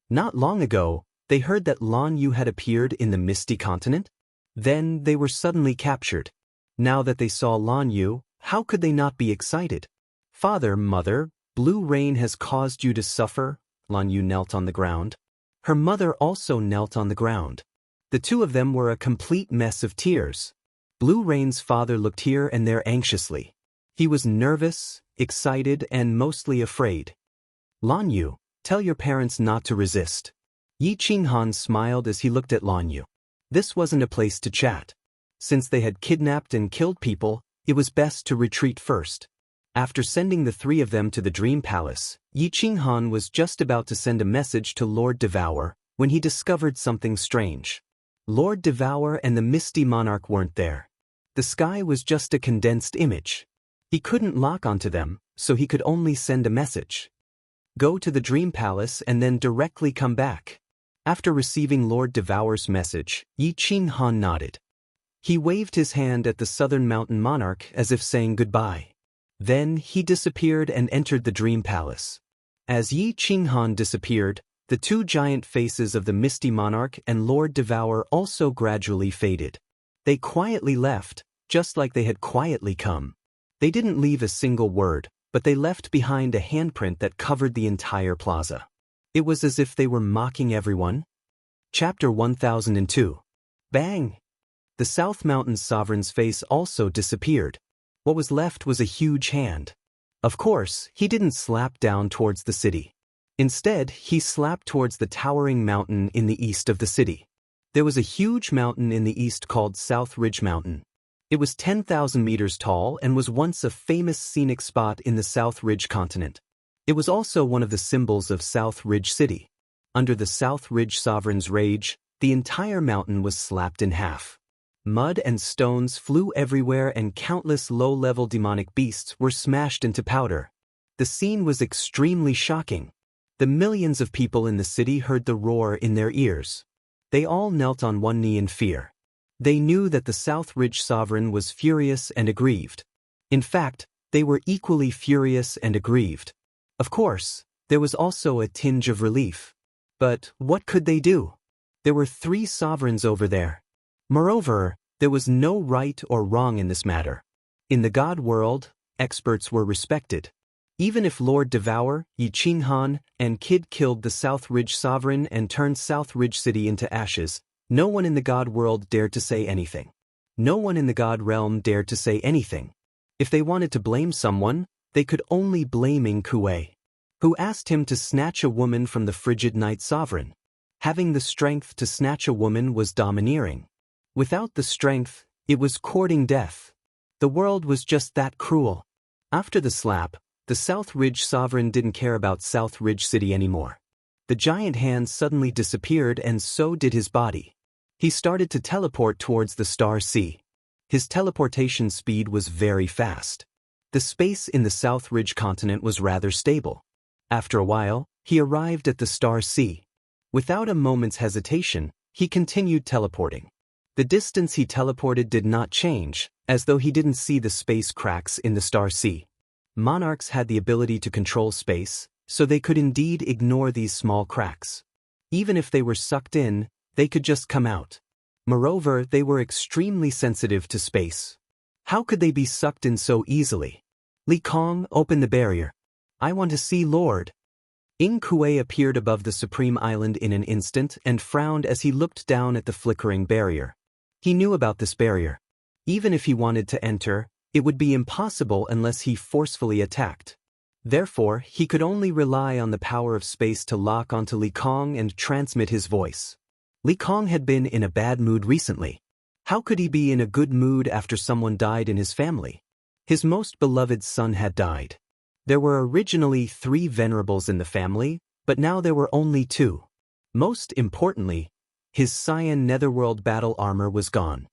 S1: Not long ago, they heard that Lan Yu had appeared in the Misty Continent. Then they were suddenly captured. Now that they saw Lan Yu, how could they not be excited? Father, mother, blue rain has caused you to suffer. Lan Yu knelt on the ground. Her mother also knelt on the ground. The 2 of them were a complete mess of tears. Blue Rain's father looked here and there anxiously. He was nervous, excited, and mostly afraid. Lan Yu, tell your parents not to resist. Yi Qinghan smiled as he looked at Lan Yu. This wasn't a place to chat. Since they had kidnapped and killed people, it was best to retreat first. After sending the three of them to the Dream Palace, Yi Qinghan was just about to send a message to Lord Devour when he discovered something strange. Lord Devour and the Misty Monarch weren't there. The sky was just a condensed image. He couldn't lock onto them, so he could only send a message. Go to the Dream Palace and then directly come back. After receiving Lord Devour's message, Yi Qinghan nodded. He waved his hand at the Southern Mountain Monarch as if saying goodbye. Then he disappeared and entered the Dream Palace. As Yi Qinghan disappeared, the two giant faces of the Misty Monarch and Lord Devour also gradually faded. They quietly left, just like they had quietly come. They didn't leave a single word, but they left behind a handprint that covered the entire plaza. It was as if they were mocking everyone. Chapter 1002. Bang! The South Mountain's sovereign's face also disappeared. What was left was a huge hand. Of course, he didn't slap down towards the city. Instead, he slapped towards the towering mountain in the east of the city. There was a huge mountain in the east called South Ridge Mountain. It was 10,000 meters tall and was once a famous scenic spot in the South Ridge continent. It was also one of the symbols of South Ridge City. Under the South Ridge sovereign's rage, the entire mountain was slapped in half. Mud and stones flew everywhere and countless low-level demonic beasts were smashed into powder. The scene was extremely shocking. The millions of people in the city heard the roar in their ears. They all knelt on one knee in fear. They knew that the South Ridge sovereign was furious and aggrieved. In fact, they were equally furious and aggrieved. Of course, there was also a tinge of relief. But what could they do? There were three sovereigns over there. Moreover, there was no right or wrong in this matter. In the God world, experts were respected. Even if Lord Devour, Yi Qinghan, and Kid killed the South Ridge sovereign and turned South Ridge City into ashes, no one in the God world dared to say anything. No one in the God realm dared to say anything. If they wanted to blame someone, they could only blame Ing Kuei, who asked him to snatch a woman from the frigid night sovereign. Having the strength to snatch a woman was domineering. Without the strength, it was courting death. The world was just that cruel. After the slap, the South Ridge sovereign didn't care about South Ridge City anymore. The giant hand suddenly disappeared and so did his body. He started to teleport towards the Star Sea. His teleportation speed was very fast. The space in the South Ridge continent was rather stable. After a while, he arrived at the Star Sea. Without a moment's hesitation, he continued teleporting. The distance he teleported did not change, as though he didn't see the space cracks in the Star Sea. Monarchs had the ability to control space, so they could indeed ignore these small cracks. Even if they were sucked in, they could just come out. Moreover, they were extremely sensitive to space. How could they be sucked in so easily? Li Kong, open the barrier. I want to see Lord. Ing Kuei appeared above the Supreme Island in an instant and frowned as he looked down at the flickering barrier. He knew about this barrier. Even if he wanted to enter, it would be impossible unless he forcefully attacked. Therefore, he could only rely on the power of space to lock onto Li Kong and transmit his voice. Li Kong had been in a bad mood recently. How could he be in a good mood after someone died in his family? His most beloved son had died. There were originally 3 venerables in the family, but now there were only 2. Most importantly, his cyan netherworld battle armor was gone.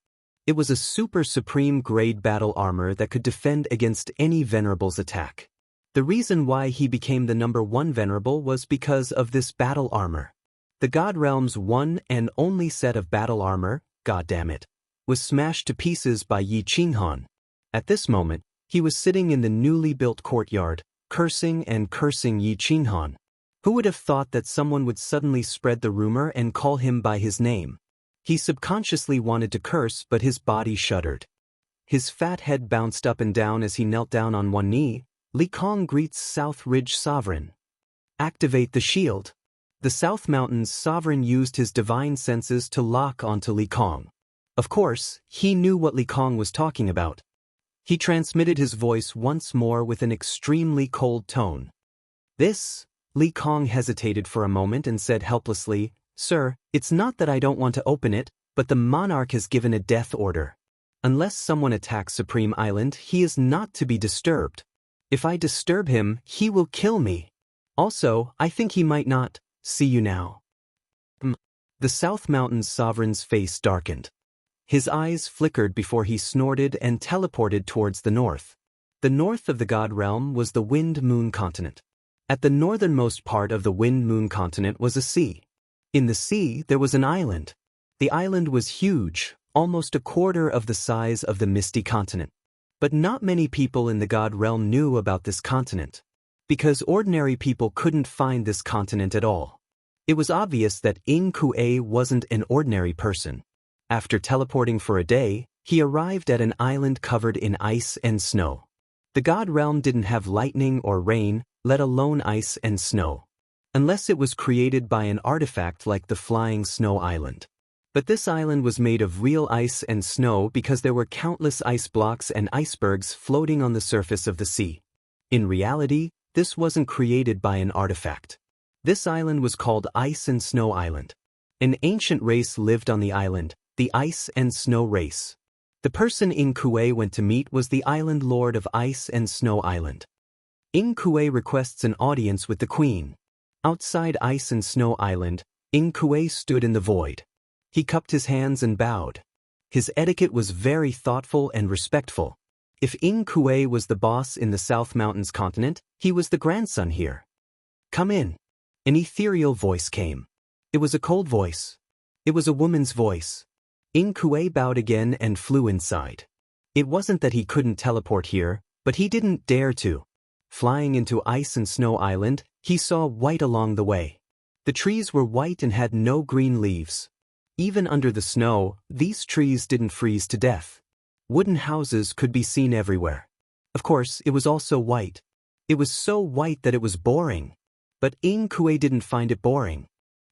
S1: It was a super supreme grade battle armor that could defend against any venerable's attack. The reason why he became the number 1 venerable was because of this battle armor. The God Realm's one and only set of battle armor, goddammit, was smashed to pieces by Yi Qinghan. At this moment, he was sitting in the newly built courtyard, cursing and cursing Yi Qinghan. Who would have thought that someone would suddenly spread the rumor and call him by his name? He subconsciously wanted to curse, but his body shuddered. His fat head bounced up and down as he knelt down on one knee. Li Kong greets South Ridge Sovereign. Activate the shield. The South Mountain's sovereign used his divine senses to lock onto Li Kong. Of course, he knew what Li Kong was talking about. He transmitted his voice once more with an extremely cold tone. This? Li Kong hesitated for a moment and said helplessly, "Sir, it's not that I don't want to open it, but the monarch has given a death order." Unless someone attacks Supreme Island, he is not to be disturbed. If I disturb him, he will kill me. Also, I think he might not see you now. The South Mountain's sovereign's face darkened. His eyes flickered before he snorted and teleported towards the north. The north of the God Realm was the Wind-Moon continent. At the northernmost part of the Wind-Moon continent was a sea. In the sea, there was an island. The island was huge, almost a quarter of the size of the Misty continent. But not many people in the God Realm knew about this continent, because ordinary people couldn't find this continent at all. It was obvious that Ing Kuei wasn't an ordinary person. After teleporting for a day, he arrived at an island covered in ice and snow. The God Realm didn't have lightning or rain, let alone ice and snow. Unless it was created by an artifact like the Flying Snow Island. But this island was made of real ice and snow because there were countless ice blocks and icebergs floating on the surface of the sea. In reality, this wasn't created by an artifact. This island was called Ice and Snow Island. An ancient race lived on the island, the Ice and Snow Race. The person Ing Kuei went to meet was the Island Lord of Ice and Snow Island. Ing Kuei requests an audience with the Queen. Outside Ice and Snow Island, Ing Kuei stood in the void. He cupped his hands and bowed. His etiquette was very thoughtful and respectful. If Ing Kuei was the boss in the South Mountains continent, he was the grandson here. Come in. An ethereal voice came. It was a cold voice. It was a woman's voice. Ing Kuei bowed again and flew inside. It wasn't that he couldn't teleport here, but he didn't dare to. Flying into Ice and Snow Island, he saw white along the way. The trees were white and had no green leaves. Even under the snow, these trees didn't freeze to death. Wooden houses could be seen everywhere. Of course, it was also white. It was so white that it was boring. But Ing Kuei didn't find it boring.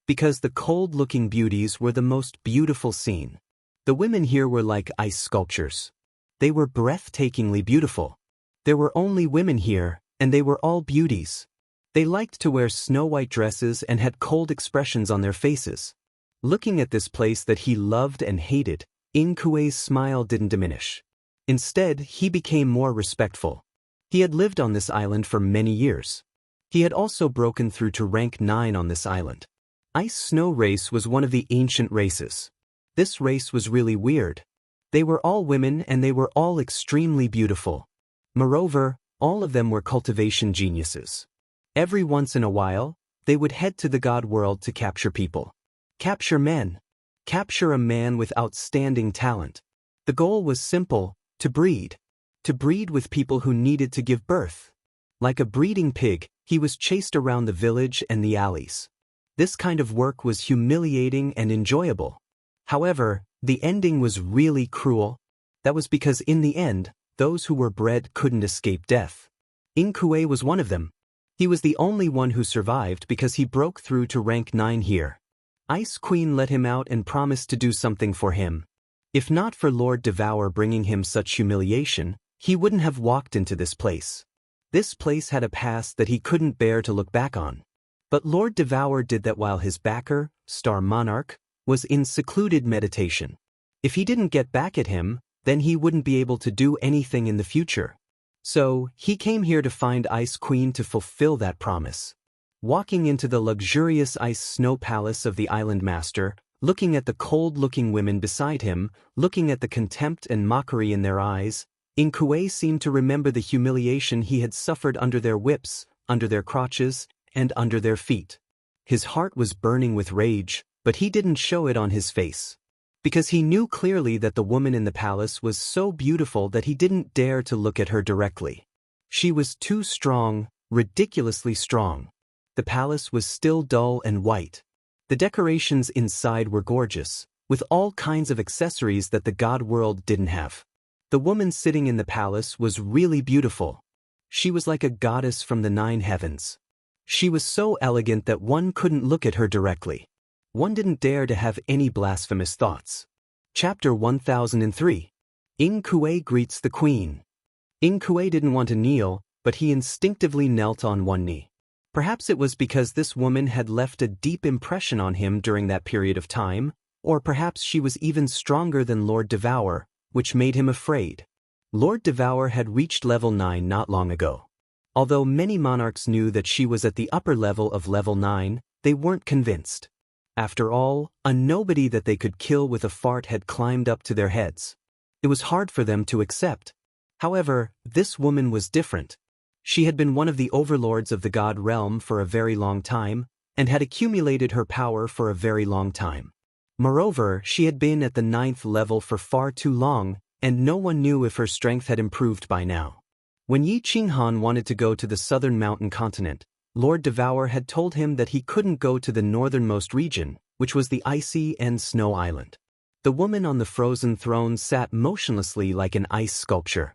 S1: Because the cold-looking beauties were the most beautiful scene. The women here were like ice sculptures. They were breathtakingly beautiful. There were only women here, and they were all beauties. They liked to wear snow-white dresses and had cold expressions on their faces. Looking at this place that he loved and hated, Ing Kuei's smile didn't diminish. Instead, he became more respectful. He had lived on this island for many years. He had also broken through to rank 9 on this island. Ice-Snow Race was one of the ancient races. This race was really weird. They were all women and they were all extremely beautiful. Moreover, all of them were cultivation geniuses. Every once in a while, they would head to the God world to capture people. Capture men. Capture a man with outstanding talent. The goal was simple, to breed. To breed with people who needed to give birth. Like a breeding pig, he was chased around the village and the alleys. This kind of work was humiliating and enjoyable. However, the ending was really cruel. That was because in the end, those who were bred couldn't escape death. Ing Kuei was one of them. He was the only one who survived because he broke through to rank 9 here. Ice Queen let him out and promised to do something for him. If not for Lord Devour bringing him such humiliation, he wouldn't have walked into this place. This place had a past that he couldn't bear to look back on. But Lord Devour did that while his backer, Star Monarch, was in secluded meditation. If he didn't get back at him, then he wouldn't be able to do anything in the future. So, he came here to find Ice Queen to fulfill that promise. Walking into the luxurious ice snow palace of the Island Master, looking at the cold-looking women beside him, looking at the contempt and mockery in their eyes, Ing Kuei seemed to remember the humiliation he had suffered under their whips, under their crotches, and under their feet. His heart was burning with rage, but he didn't show it on his face. Because he knew clearly that the woman in the palace was so beautiful that he didn't dare to look at her directly. She was too strong, ridiculously strong. The palace was still dull and white. The decorations inside were gorgeous, with all kinds of accessories that the God world didn't have. The woman sitting in the palace was really beautiful. She was like a goddess from the 9 heavens. She was so elegant that one couldn't look at her directly. One didn't dare to have any blasphemous thoughts. Chapter 1003. Ing Kuei greets the Queen. Ing Kuei didn't want to kneel, but he instinctively knelt on one knee. Perhaps it was because this woman had left a deep impression on him during that period of time, or perhaps she was even stronger than Lord Devour, which made him afraid. Lord Devour had reached level 9 not long ago. Although many monarchs knew that she was at the upper level of level 9, they weren't convinced. After all, a nobody that they could kill with a fart had climbed up to their heads. It was hard for them to accept. However, this woman was different. She had been one of the overlords of the god realm for a very long time, and had accumulated her power for a very long time. Moreover, she had been at the 9th level for far too long, and no one knew if her strength had improved by now. When Yi Qinghan wanted to go to the southern mountain continent, Lord Devour had told him that he couldn't go to the northernmost region, which was the icy and snow island. The woman on the frozen throne sat motionlessly like an ice sculpture.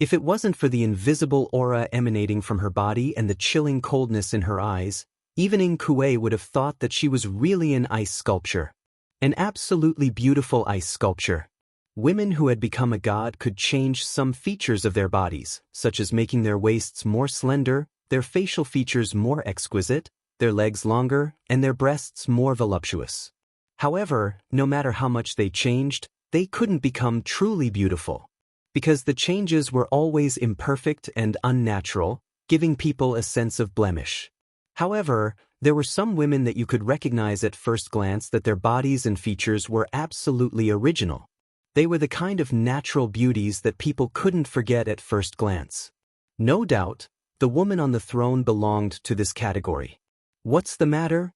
S1: If it wasn't for the invisible aura emanating from her body and the chilling coldness in her eyes, even Ing Kuei would have thought that she was really an ice sculpture. An absolutely beautiful ice sculpture. Women who had become a god could change some features of their bodies, such as making their waists more slender, their facial features more exquisite, their legs longer, and their breasts more voluptuous. However, no matter how much they changed, they couldn't become truly beautiful. Because the changes were always imperfect and unnatural, giving people a sense of blemish. However, there were some women that you could recognize at first glance that their bodies and features were absolutely original. They were the kind of natural beauties that people couldn't forget at first glance. No doubt, the woman on the throne belonged to this category. What's the matter?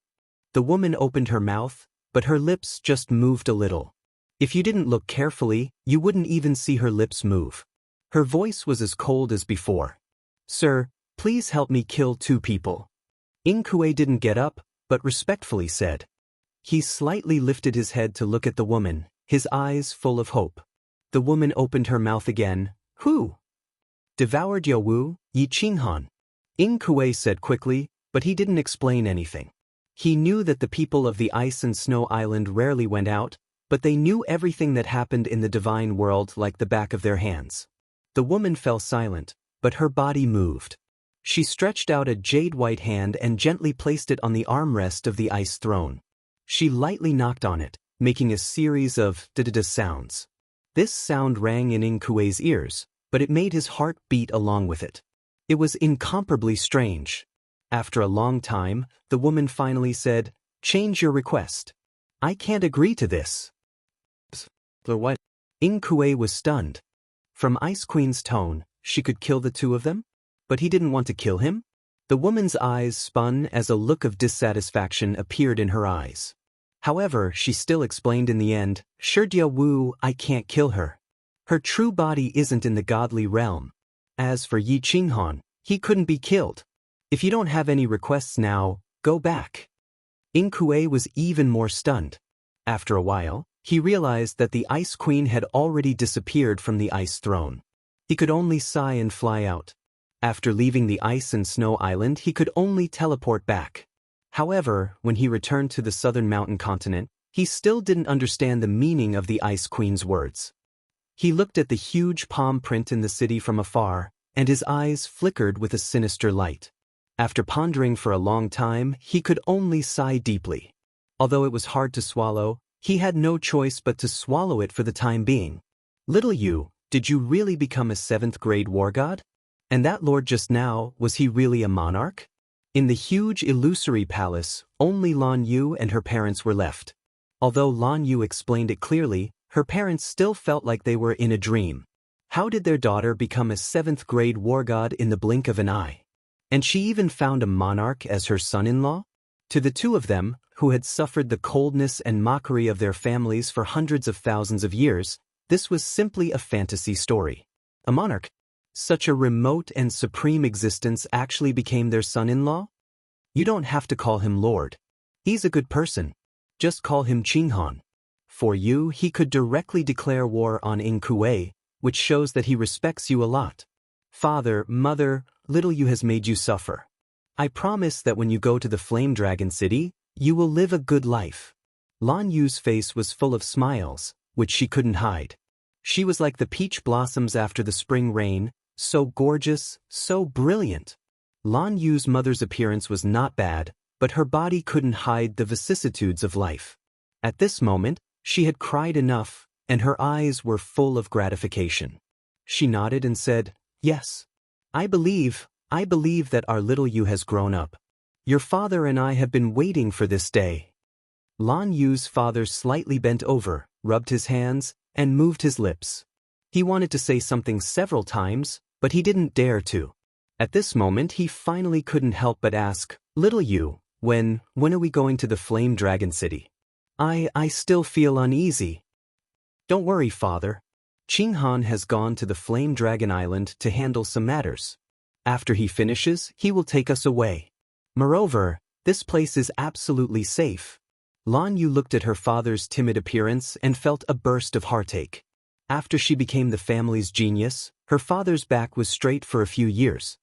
S1: The woman opened her mouth, but her lips just moved a little. If you didn't look carefully, you wouldn't even see her lips move. Her voice was as cold as before. Sir, please help me kill 2 people. Ing Kuei didn't get up, but respectfully said. He slightly lifted his head to look at the woman, his eyes full of hope. The woman opened her mouth again. Who? Devoured Wu, Yi Qinghan. Ing Kuei said quickly, but he didn't explain anything. He knew that the people of the ice and snow island rarely went out, but they knew everything that happened in the divine world like the back of their hands. The woman fell silent, but her body moved. She stretched out a jade-white hand and gently placed it on the armrest of the ice throne. She lightly knocked on it, making a series of da-da-da sounds. This sound rang in Ing Kuei's ears, but it made his heart beat along with it. It was incomparably strange. After a long time, the woman finally said, Change your request. I can't agree to this. For what? Ing Kuei was stunned. From Ice Queen's tone, she could kill the 2 of them? But he didn't want to kill him? The woman's eyes spun as a look of dissatisfaction appeared in her eyes. However, she still explained in the end, Sure Wu, I can't kill her. Her true body isn't in the godly realm. As for Yi Qinghan, he couldn't be killed. If you don't have any requests now, go back. Ing Kuei was even more stunned. After a while, he realized that the Ice Queen had already disappeared from the ice throne. He could only sigh and fly out. After leaving the ice and snow island, he could only teleport back. However, when he returned to the southern mountain continent, he still didn't understand the meaning of the Ice Queen's words. He looked at the huge palm print in the city from afar, and his eyes flickered with a sinister light. After pondering for a long time, he could only sigh deeply. Although it was hard to swallow, he had no choice but to swallow it for the time being. Little you, did you really become a 7th-grade war god? And that lord just now, was he really a monarch? In the huge illusory palace, only Lan Yu and her parents were left. Although Lan Yu explained it clearly, her parents still felt like they were in a dream. How did their daughter become a 7th-grade war god in the blink of an eye? And she even found a monarch as her son-in-law? To the 2 of them, who had suffered the coldness and mockery of their families for hundreds of thousands of years, this was simply a fantasy story. A monarch, such a remote and supreme existence, actually became their son-in-law? You don't have to call him Lord. He's a good person. Just call him Qinghan. For you, he could directly declare war on Ing Kuei, which shows that he respects you a lot. Father, mother, little you has made you suffer. I promise that when you go to the Flame Dragon City, you will live a good life. Lan Yu's face was full of smiles, which she couldn't hide. She was like the peach blossoms after the spring rain, so gorgeous, so brilliant. Lan Yu's mother's appearance was not bad, but her body couldn't hide the vicissitudes of life. At this moment, she had cried enough, and her eyes were full of gratification. She nodded and said, "Yes. I believe that our little Yu has grown up. Your father and I have been waiting for this day." Lan Yu's father slightly bent over, rubbed his hands, and moved his lips. He wanted to say something several times, but he didn't dare to. At this moment he finally couldn't help but ask, "Little Yu, when are we going to the Flame Dragon City? I still feel uneasy." "Don't worry, father. Qinghan has gone to the Flame Dragon Island to handle some matters. After he finishes, he will take us away. Moreover, this place is absolutely safe." Lan Yu looked at her father's timid appearance and felt a burst of heartache. After she became the family's genius, her father's back was straight for a few years.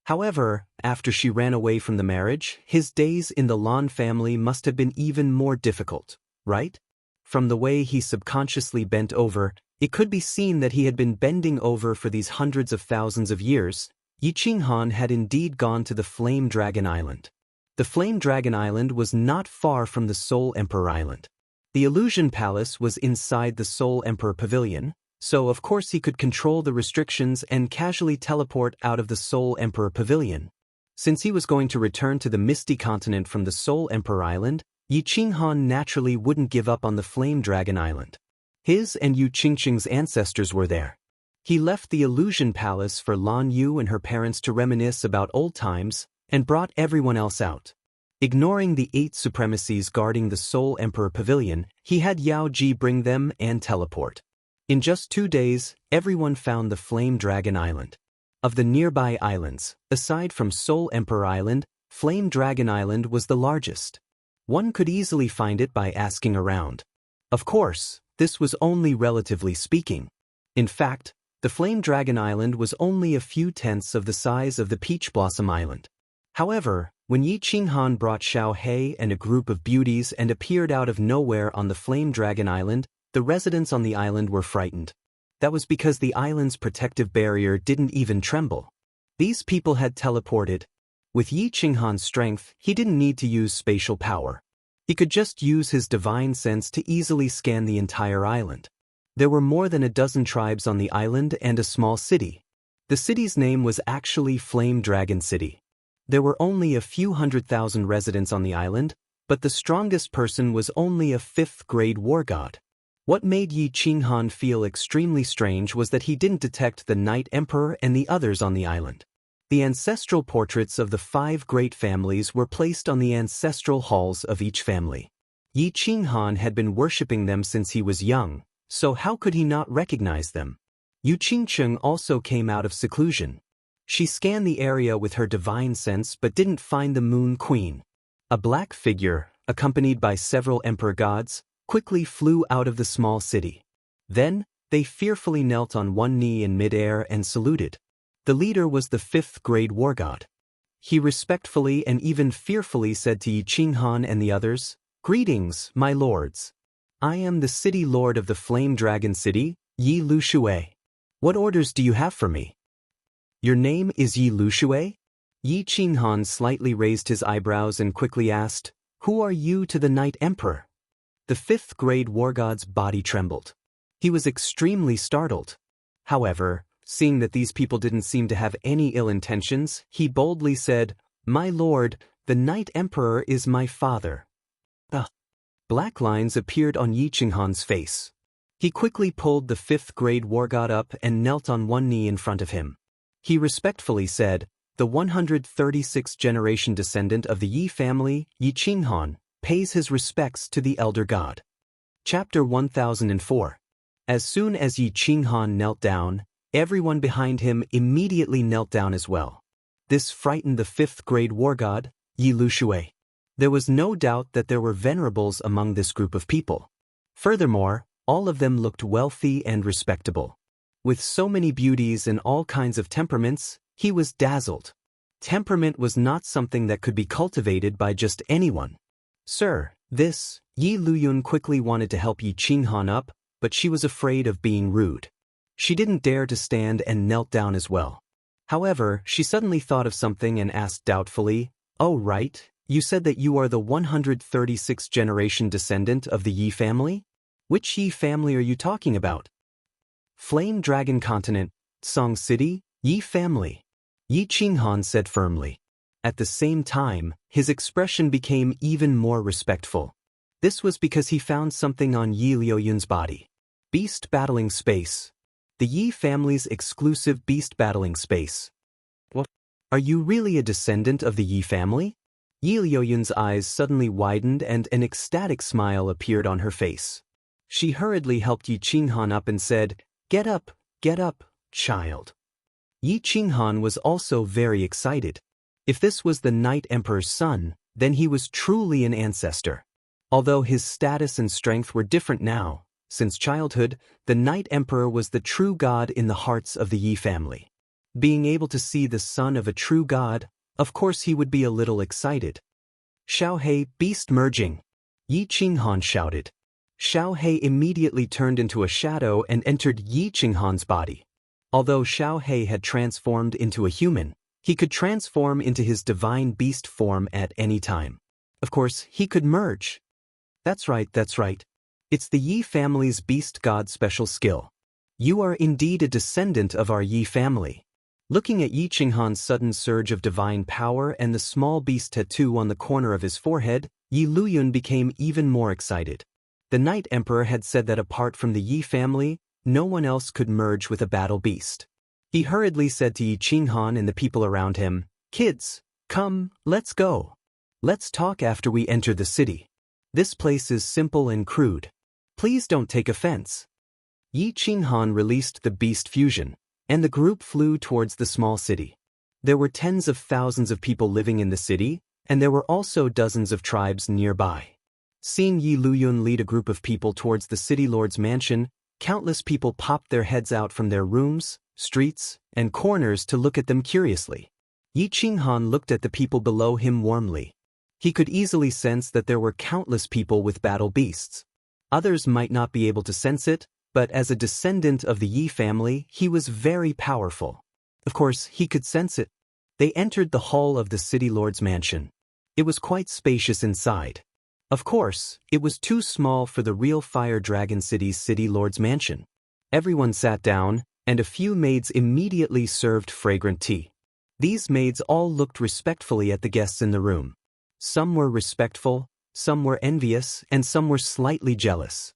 S1: However, after she ran away from the marriage, his days in the Lan family must have been even more difficult, right? From the way he subconsciously bent over, it could be seen that he had been bending over for these hundreds of thousands of years. Yi Qinghan had indeed gone to the Flame Dragon Island. The Flame Dragon Island was not far from the Soul Emperor Island. The Illusion Palace was inside the Soul Emperor Pavilion, so of course he could control the restrictions and casually teleport out of the Soul Emperor Pavilion. Since he was going to return to the Misty Continent from the Soul Emperor Island, Yi Qinghan naturally wouldn't give up on the Flame Dragon Island. His and Yu Qingqing's ancestors were there. He left the Illusion Palace for Lan Yu and her parents to reminisce about old times, and brought everyone else out. Ignoring the 8 supremacies guarding the Soul Emperor Pavilion, he had Yao Ji bring them and teleport. In just 2 days, everyone found the Flame Dragon Island. Of the nearby islands, aside from Soul Emperor Island, Flame Dragon Island was the largest. One could easily find it by asking around. Of course, this was only relatively speaking. In fact, the Flame Dragon Island was only a few tenths of the size of the Peach Blossom Island. However, when Yi Qinghan brought Xiao He and a group of beauties and appeared out of nowhere on the Flame Dragon Island, the residents on the island were frightened. That was because the island's protective barrier didn't even tremble. These people had teleported. With Yi Qinghan's strength, he didn't need to use spatial power. He could just use his divine sense to easily scan the entire island. There were more than a dozen tribes on the island and a small city. The city's name was actually Flame Dragon City. There were only a few 100,000 residents on the island, but the strongest person was only a 5th-grade war god. What made Yi Qinghan feel extremely strange was that he didn't detect the Night Emperor and the others on the island. The ancestral portraits of the 5 great families were placed on the ancestral halls of each family. Yi Qinghan had been worshipping them since he was young, so how could he not recognize them? Yu Qingqing also came out of seclusion. She scanned the area with her divine sense but didn't find the Moon Queen. A black figure, accompanied by several emperor gods, quickly flew out of the small city. Then, they fearfully knelt on one knee in midair and saluted. The leader was the 5th-grade war god. He respectfully and even fearfully said to Yi Qinghan and the others, "Greetings, my lords. I am the city lord of the Flame Dragon City, Yi Lushui. What orders do you have for me?" "Your name is Yi Lushui?" Yi Qinghan slightly raised his eyebrows and quickly asked, "Who are you to the Night Emperor?" The 5th-grade war god's body trembled. He was extremely startled. However, seeing that these people didn't seem to have any ill intentions, he boldly said, "My lord, the Night Emperor is my father." Black lines appeared on Yi Qinghan's face. He quickly pulled the 5th-grade war god up and knelt on one knee in front of him. He respectfully said, "The 136th generation descendant of the Yi family, Yi Qinghan, pays his respects to the elder god." Chapter 1004. As soon as Yi Qinghan knelt down, everyone behind him immediately knelt down as well. This frightened the 5th-grade war god, Yi Lushui. There was no doubt that there were venerables among this group of people. Furthermore, all of them looked wealthy and respectable. With so many beauties and all kinds of temperaments, he was dazzled. Temperament was not something that could be cultivated by just anyone. "Sir, this," Yi Luyun quickly wanted to help Yi Qinghan up, but she was afraid of being rude. She didn't dare to stand and knelt down as well. However, she suddenly thought of something and asked doubtfully, "Oh right, you said that you are the 136th generation descendant of the Yi family?" Which Yi family are you talking about? Flame Dragon Continent, Song City, Yi family. Yi Qinghan said firmly. At the same time, his expression became even more respectful. This was because he found something on Yi Liuyun's body. Beast battling space. The Yi family's exclusive beast battling space. What? Are you really a descendant of the Yi family? Yi Liuyun's eyes suddenly widened and an ecstatic smile appeared on her face. She hurriedly helped Yi Qinghan up and said, get up, child. Yi Qinghan was also very excited. If this was the Night Emperor's son, then he was truly an ancestor. Although his status and strength were different now, since childhood, the Night Emperor was the true god in the hearts of the Yi family. Being able to see the son of a true god, of course he would be a little excited. Xiaohei, beast merging! Yi Qinghan shouted. Xiaohei immediately turned into a shadow and entered Yi Qinghan's body. Although Xiaohei had transformed into a human, he could transform into his divine beast form at any time. Of course, he could merge. That's right. It's the Yi family's beast god special skill. You are indeed a descendant of our Yi family. Looking at Yi Qinghan's sudden surge of divine power and the small beast tattoo on the corner of his forehead, Yi Luyun became even more excited. The Night Emperor had said that apart from the Yi family, no one else could merge with a battle beast. He hurriedly said to Yi Qinghan and the people around him, kids, come, let's go. Let's talk after we enter the city. This place is simple and crude. Please don't take offense. Yi Qinghan released the beast fusion, and the group flew towards the small city. There were tens of thousands of people living in the city, and there were also dozens of tribes nearby. Seeing Yi Luyun lead a group of people towards the city lord's mansion, countless people popped their heads out from their rooms, streets, and corners to look at them curiously. Yi Qinghan looked at the people below him warmly. He could easily sense that there were countless people with battle beasts. Others might not be able to sense it, but as a descendant of the Yi family, he was very powerful. Of course, he could sense it. They entered the hall of the city lord's mansion. It was quite spacious inside. Of course, it was too small for the real Fire Dragon City's city lord's mansion. Everyone sat down, and a few maids immediately served fragrant tea. These maids all looked respectfully at the guests in the room. Some were respectful, some were envious, and some were slightly jealous.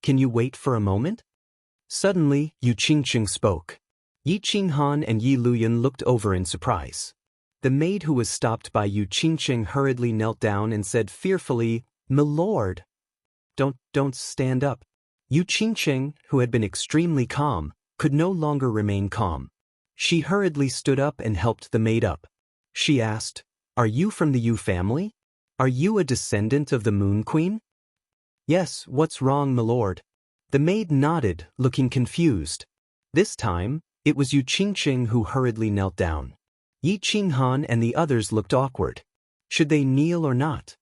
S1: Can you wait for a moment? Suddenly, Yu Qingqing spoke. Yi Qinghan and Yi Luyun looked over in surprise. The maid who was stopped by Yu Qingqing hurriedly knelt down and said fearfully, "My lord." Don't stand up. Yu Qingqing, who had been extremely calm, could no longer remain calm. She hurriedly stood up and helped the maid up. She asked, "Are you from the Yu family? Are you a descendant of the Moon Queen?" "Yes, what's wrong, my lord?" The maid nodded, looking confused. This time, it was Yu Qingqing who hurriedly knelt down. Yi Qinghan and the others looked awkward. Should they kneel or not?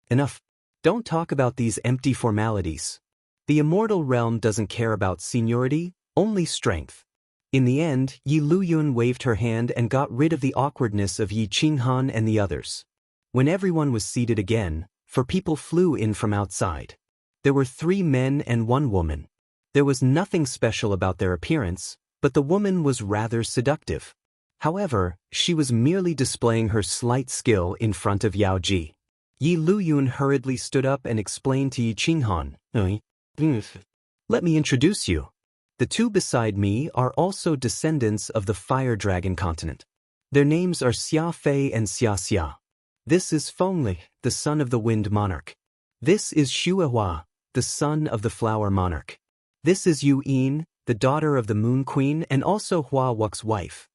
S1: Enough. Don't talk about these empty formalities. The immortal realm doesn't care about seniority, only strength. In the end, Yi Luyun waved her hand and got rid of the awkwardness of Yi Qinghan and the others. When everyone was seated again, for people flew in from outside. There were 3 men and 1 woman. There was nothing special about their appearance, but the woman was rather seductive. However, she was merely displaying her slight skill in front of Yao Ji. Yi Luyun hurriedly stood up and explained to Yi Qinghan, "Let me introduce you. The 2 beside me are also descendants of the Fire Dragon continent. Their names are Xia Fei and Xiaxia. This is Fengli, the son of the Wind Monarch. This is Shuehua, the son of the Flower Monarch. This is Yu Yin, the daughter of the Moon Queen and also Hua Wux's wife.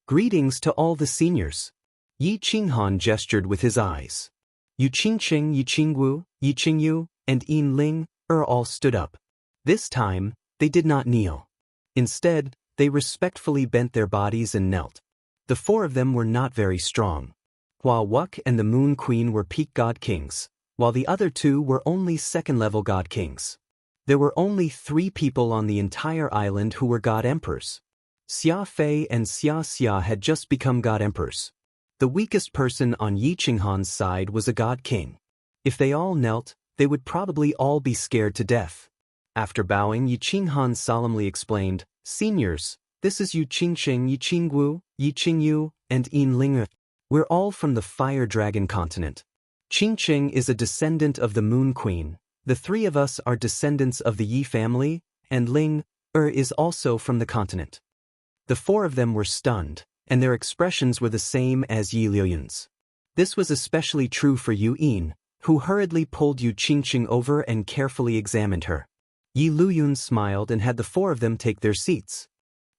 S1: Greetings to all the seniors." Yi Qinghan gestured with his eyes. Yu Qingqing, Yi Qingwu, Yi Qingyu, and Yin Ling all stood up. This time, they did not kneel. Instead, they respectfully bent their bodies and knelt. The 4 of them were not very strong. Hua Wuxi and the Moon Queen were peak god kings, while the other 2 were only second-level god kings. There were only 3 people on the entire island who were god emperors. Xia Fei and Xiaxia had just become god emperors. The weakest person on Yi Qinghan's side was a god king. If they all knelt, they would probably all be scared to death. After bowing, Yi Qinghan solemnly explained, "Seniors, this is Yu Qingxing, Yi Qingwu, Yi Qingyu, and Yin Ling. We're all from the Fire Dragon continent. Qingqing is a descendant of the Moon Queen. The three of us are descendants of the Yi family, and Ling is also from the continent." The four of them were stunned, and their expressions were the same as Yi Liuyun's. This was especially true for Yu Yin, who hurriedly pulled Yu Qingqing over and carefully examined her. Yi Luyun smiled and had the four of them take their seats.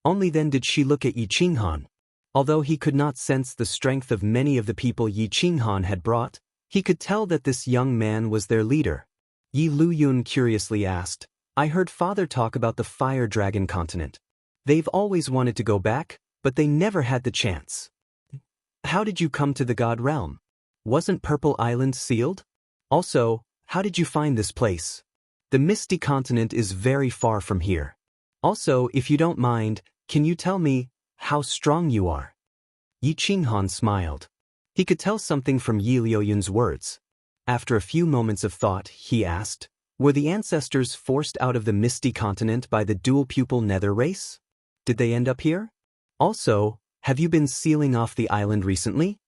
S1: Only then did she look at Yi Qinghan. Although he could not sense the strength of many of the people Yi Qinghan had brought, he could tell that this young man was their leader. Yi Luyun curiously asked, "I heard Father talk about the Fire Dragon continent. They've always wanted to go back, but they never had the chance. How did you come to the God Realm? Wasn't Purple Island sealed? Also, how did you find this place? The Misty Continent is very far from here. Also, if you don't mind, can you tell me how strong you are?" Yi Qinghan smiled. He could tell something from Yi Liuyun's words. After a few moments of thought, he asked, "Were the ancestors forced out of the Misty Continent by the dual-pupil Nether race? Did they end up here? Also, have you been sealing off the island recently?"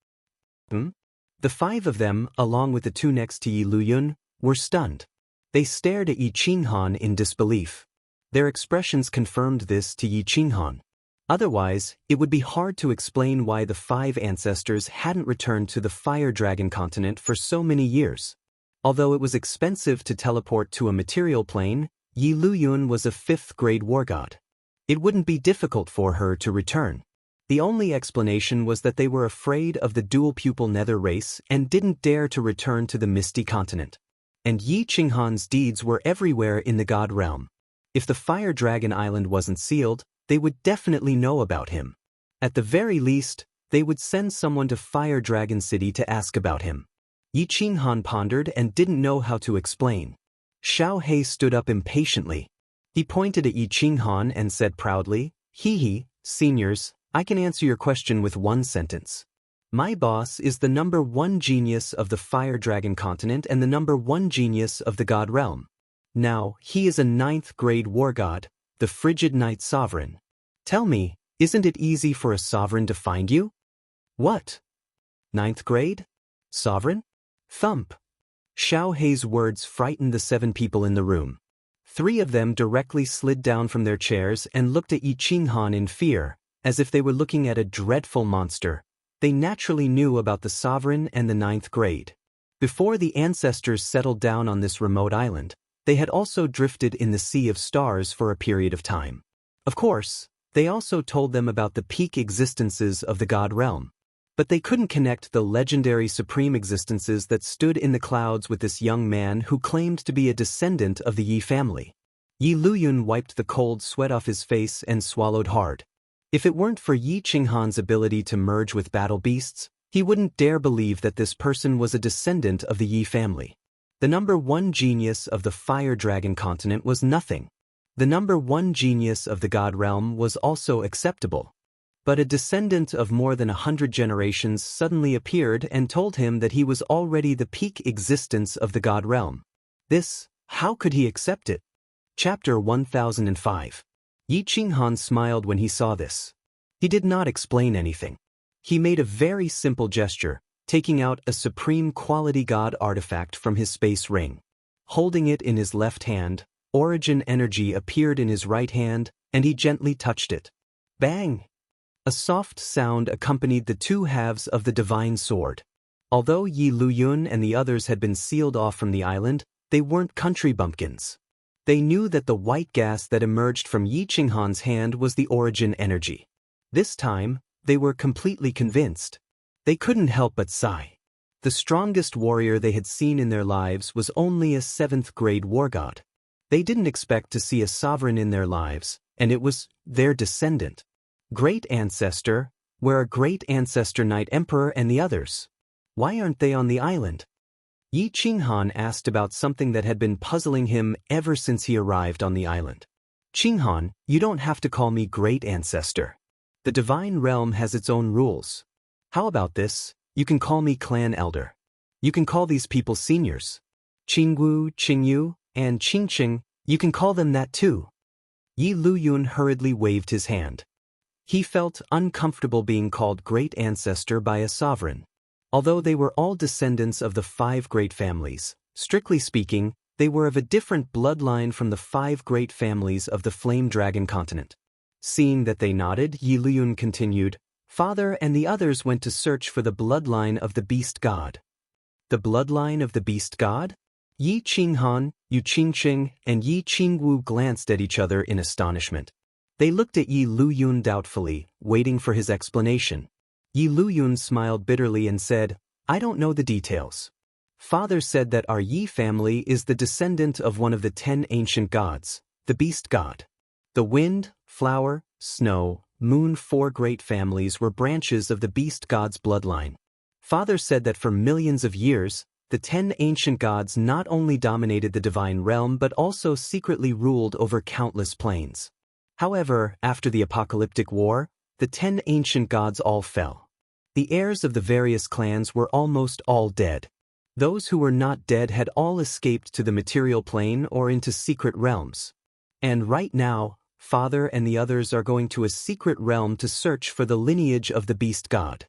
S1: The five of them, along with the two next to Yi Luyun, were stunned. They stared at Yi Qinghan in disbelief. Their expressions confirmed this to Yi Qinghan. Otherwise, it would be hard to explain why the five ancestors hadn't returned to the Fire Dragon continent for so many years. Although it was expensive to teleport to a material plane, Yi Luyun was a 5th-grade war god. It wouldn't be difficult for her to return. The only explanation was that they were afraid of the dual-pupil Nether race and didn't dare to return to the Misty Continent. And Yi Qinghan's deeds were everywhere in the God Realm. If the Fire Dragon Island wasn't sealed, they would definitely know about him. At the very least, they would send someone to Fire Dragon City to ask about him. Yi Qinghan pondered and didn't know how to explain. Xiao He stood up impatiently. He pointed at Yi Qinghan and said proudly, "Hee, seniors, I can answer your question with one sentence. My boss is the #1 genius of the Fire Dragon continent and the #1 genius of the God Realm. Now, he is a 9th-grade war god, the Frigid Night Sovereign. Tell me, isn't it easy for a sovereign to find you?" "What? 9th grade? Sovereign?" Thump. Xiao He's words frightened the 7 people in the room. 3 of them directly slid down from their chairs and looked at Yi Qinghan in fear, as if they were looking at a dreadful monster. They naturally knew about the sovereign and the 9th grade. Before the ancestors settled down on this remote island, they had also drifted in the Sea of Stars for a period of time. Of course, they also told them about the peak existences of the God Realm. But they couldn't connect the legendary supreme existences that stood in the clouds with this young man who claimed to be a descendant of the Yi family. Yi Luyun wiped the cold sweat off his face and swallowed hard. If it weren't for Yi Qinghan's ability to merge with battle beasts, he wouldn't dare believe that this person was a descendant of the Yi family. The #1 genius of the Fire Dragon continent was nothing. The #1 genius of the God Realm was also acceptable. But a descendant of more than 100 generations suddenly appeared and told him that he was already the peak existence of the God Realm. How could he accept it? Chapter 1005. Yi Qinghan smiled when he saw this. He did not explain anything. He made a very simple gesture, taking out a supreme quality god artifact from his space ring. Holding it in his left hand, origin energy appeared in his right hand, and he gently touched it. Bang! A soft sound accompanied the 2 halves of the divine sword. Although Yi Luyun and the others had been sealed off from the island, they weren't country bumpkins. They knew that the white gas that emerged from Yi Qinghan's hand was the origin energy. This time, they were completely convinced. They couldn't help but sigh. The strongest warrior they had seen in their lives was only a 7th-grade war god. They didn't expect to see a sovereign in their lives, and it was their descendant. Great ancestor, where are Great Ancestor Knight Emperor and the others? Why aren't they on the island? Yi Qinghan asked about something that had been puzzling him ever since he arrived on the island. Qinghan, you don't have to call me Great Ancestor. The Divine Realm has its own rules. How about this? You can call me Clan Elder. You can call these people seniors. Qingwu, Qingyu, and Qingqing, you can call them that too. Yi Luyun hurriedly waved his hand. He felt uncomfortable being called great ancestor by a sovereign. Although they were all descendants of the 5 great families, strictly speaking, they were of a different bloodline from the 5 great families of the Flame Dragon continent. Seeing that they nodded, Yi Luyun continued, Father and the others went to search for the bloodline of the beast god. The bloodline of the beast god? Yi Qinghan, Yu Qingqing, and Yi Qingwu glanced at each other in astonishment. They looked at Yi Luyun doubtfully, waiting for his explanation. Yi Luyun smiled bitterly and said, I don't know the details. Father said that our Yi family is the descendant of one of the 10 ancient gods, the beast god. The wind, flower, snow, moon 4 great families were branches of the beast god's bloodline. Father said that for millions of years, the 10 ancient gods not only dominated the divine realm but also secretly ruled over countless planes. However, after the apocalyptic war, the 10 ancient gods all fell. The heirs of the various clans were almost all dead. Those who were not dead had all escaped to the material plane or into secret realms. And right now, Father and the others are going to a secret realm to search for the lineage of the beast god.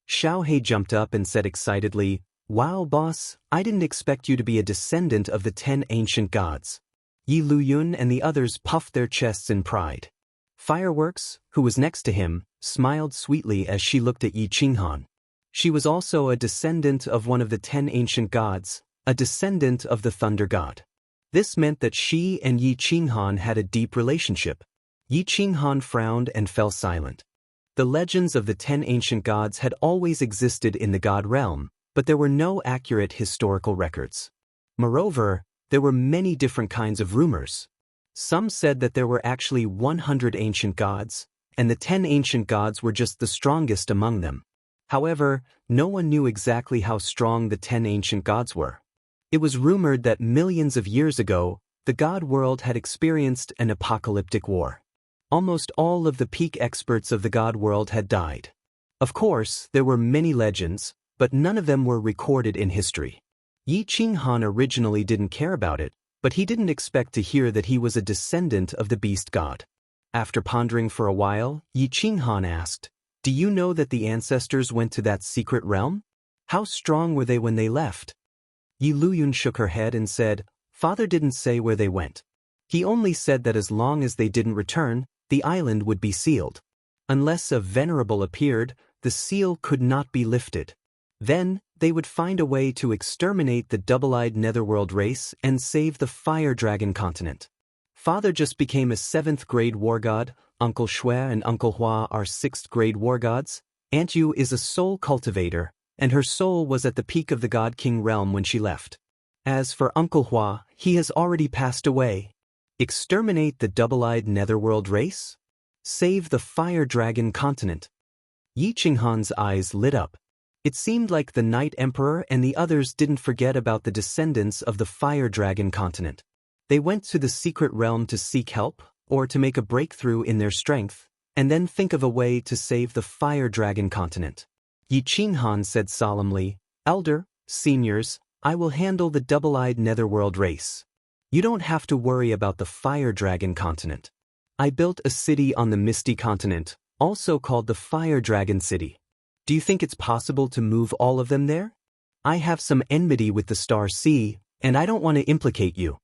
S1: Xiaohei jumped up and said excitedly, Wow, boss, I didn't expect you to be a descendant of the 10 ancient gods. Yi Luyun and the others puffed their chests in pride. Fireworks, who was next to him, smiled sweetly as she looked at Yi Qinghan. She was also a descendant of one of the 10 ancient gods, a descendant of the thunder god. This meant that she and Yi Qinghan had a deep relationship. Yi Qinghan frowned and fell silent. The legends of the 10 ancient gods had always existed in the god realm, but there were no accurate historical records. Moreover, there were many different kinds of rumors. Some said that there were actually 100 ancient gods, and the 10 ancient gods were just the strongest among them. However, no one knew exactly how strong the 10 ancient gods were. It was rumored that millions of years ago, the god world had experienced an apocalyptic war. Almost all of the peak experts of the god world had died. Of course, there were many legends, but none of them were recorded in history. Yi Qinghan originally didn't care about it, but he didn't expect to hear that he was a descendant of the beast god. After pondering for a while, Yi Qinghan asked, Do you know that the ancestors went to that secret realm? How strong were they when they left? Yi Luyun shook her head and said, Father didn't say where they went. He only said that as long as they didn't return, the island would be sealed. Unless a venerable appeared, the seal could not be lifted. Then, they would find a way to exterminate the double-eyed netherworld race and save the fire dragon continent. Father just became a 7th grade war god, Uncle Shui and Uncle Hua are 6th grade war gods, Aunt Yu is a soul cultivator, and her soul was at the peak of the God King realm when she left. As for Uncle Hua, he has already passed away. Exterminate the double-eyed netherworld race? Save the fire dragon continent. Yi Qinghan's eyes lit up. It seemed like the Night Emperor and the others didn't forget about the descendants of the fire dragon continent. They went to the secret realm to seek help, or to make a breakthrough in their strength, and then think of a way to save the fire dragon continent. Yi Qinghan said solemnly, Elder, seniors, I will handle the double-eyed netherworld race. You don't have to worry about the fire dragon continent. I built a city on the misty continent, also called the Fire Dragon City. Do you think it's possible to move all of them there? I have some enmity with the Star Sea, and I don't want to implicate you.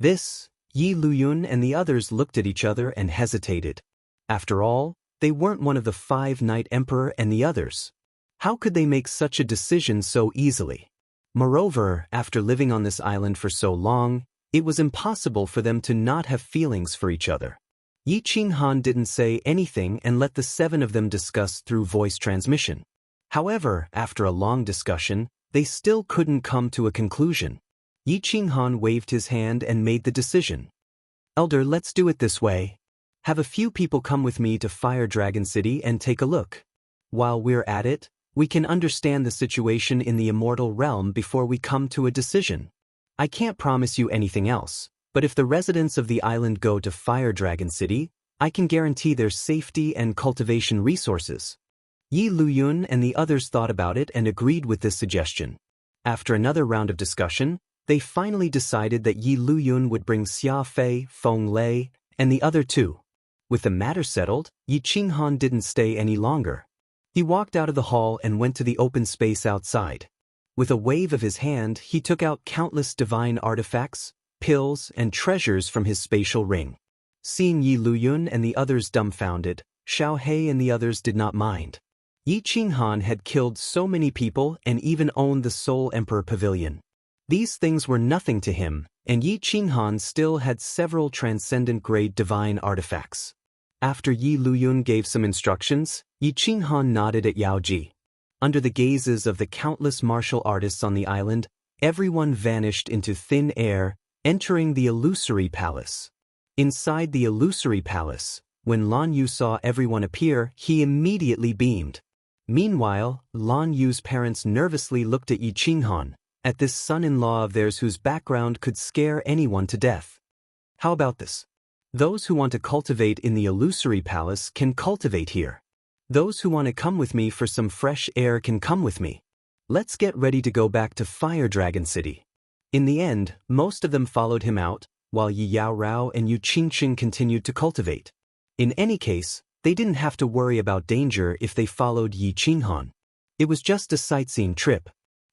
S1: This, Yi Luyun and the others looked at each other and hesitated. After all, they weren't one of the 5 Night Emperor and the others. How could they make such a decision so easily? Moreover, after living on this island for so long, it was impossible for them to not have feelings for each other. Yi Qinghan didn't say anything and let the 7 of them discuss through voice transmission. However, after a long discussion, they still couldn't come to a conclusion. Yi Qinghan waved his hand and made the decision. Elder, let's do it this way. Have a few people come with me to Fire Dragon City and take a look. While we're at it, we can understand the situation in the immortal realm before we come to a decision. I can't promise you anything else, but if the residents of the island go to Fire Dragon City, I can guarantee their safety and cultivation resources. Yi Luyun and the others thought about it and agreed with this suggestion. After another round of discussion, they finally decided that Yi Luyun would bring Xia Fei, Feng Lei, and the other two. With the matter settled, Yi Qinghan didn't stay any longer. He walked out of the hall and went to the open space outside. With a wave of his hand, he took out countless divine artifacts, pills, and treasures from his spatial ring. Seeing Yi Luyun and the others dumbfounded, Xiao He and the others did not mind. Yi Qinghan had killed so many people and even owned the Soul Emperor Pavilion. These things were nothing to him, and Yi Qinghan still had several transcendent-grade divine artifacts. After Yi Luyun gave some instructions, Yi Qinghan nodded at Yao Ji. Under the gazes of the countless martial artists on the island, everyone vanished into thin air, entering the illusory palace. Inside the illusory palace, when Lan Yu saw everyone appear, he immediately beamed. Meanwhile, Lan Yu's parents nervously looked at Yi Qinghan, at this son-in-law of theirs whose background could scare anyone to death. How about this? Those who want to cultivate in the illusory palace can cultivate here. Those who want to come with me for some fresh air can come with me. Let's get ready to go back to Fire Dragon City. In the end, most of them followed him out, while Yi Yaorao and Yu Qingqing continued to cultivate. In any case, they didn't have to worry about danger if they followed Yi Qinghan. It was just a sightseeing trip.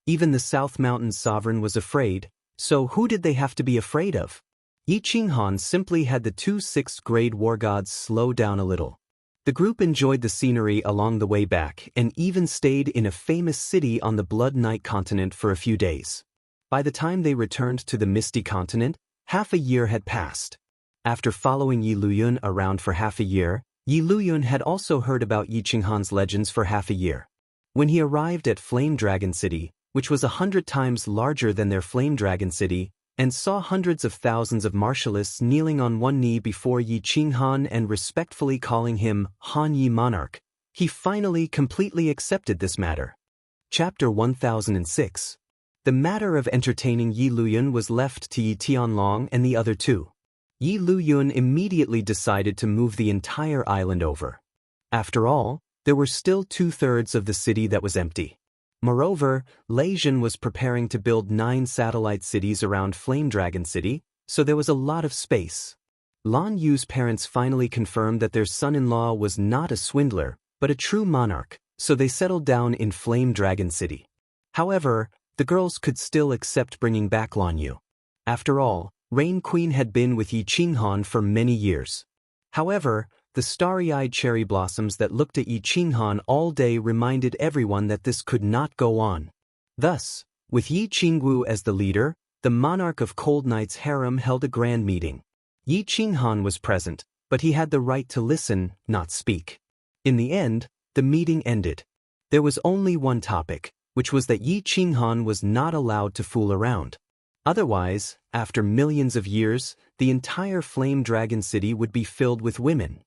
S1: Even the South Mountain Sovereign was afraid, so who did they have to be afraid of? Yi Qinghan simply had the two 6th-grade war gods slow down a little. The group enjoyed the scenery along the way back and even stayed in a famous city on the Blood Knight continent for a few days. By the time they returned to the Misty continent, half a year had passed. After following Yi Luyun around for half a year, Yi Luyun had also heard about Yi Qinghan's legends for half a year. When he arrived at Flame Dragon City, which was 100 times larger than their Flame Dragon City, and saw hundreds of thousands of martialists kneeling on one knee before Yi Qinghan and respectfully calling him Han Yi Monarch, he finally completely accepted this matter. Chapter 1006. The matter of entertaining Yi Luyun was left to Yi Tianlong and the other two. Yi Luyun immediately decided to move the entire island over. After all, there were still 2/3 of the city that was empty. Moreover, Leijin was preparing to build 9 satellite cities around Flame Dragon City, so there was a lot of space. Lan Yu's parents finally confirmed that their son-in-law was not a swindler, but a true monarch, so they settled down in Flame Dragon City. However, the girls could still accept bringing back Lan Yu. After all, Rain Queen had been with Yi Qinghan for many years. However, the starry-eyed cherry blossoms that looked at Yi Qinghan all day reminded everyone that this could not go on. Thus, with Yi Qingwu as the leader, the monarch of Cold Knight's harem held a grand meeting. Yi Qinghan was present, but he had the right to listen, not speak. In the end, the meeting ended. There was only one topic, which was that Yi Qinghan was not allowed to fool around. Otherwise, after millions of years, the entire Flame Dragon City would be filled with women.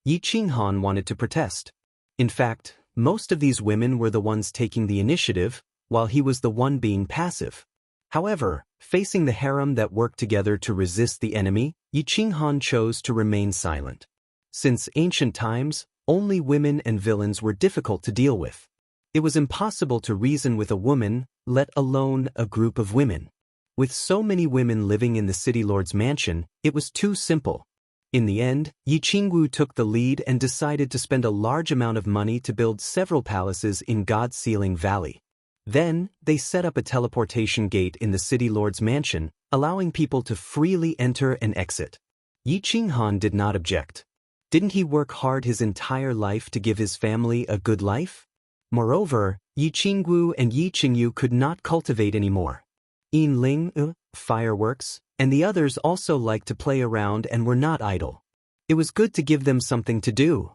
S1: Yi Qinghan wanted to protest. In fact, most of these women were the ones taking the initiative, while he was the one being passive. However, facing the harem that worked together to resist the enemy, Yi Qinghan chose to remain silent. Since ancient times, only women and villains were difficult to deal with. It was impossible to reason with a woman, let alone a group of women. With so many women living in the city lord's mansion, it was too simple. In the end, Yi Qingwu took the lead and decided to spend a large amount of money to build several palaces in God Sealing Valley. Then, they set up a teleportation gate in the city lord's mansion, allowing people to freely enter and exit. Yi Qinghan did not object. Didn't he work hard his entire life to give his family a good life? Moreover, Yi Qingwu and Yi Qingyu could not cultivate anymore. Yin Ling, fireworks, and the others also liked to play around and were not idle. It was good to give them something to do.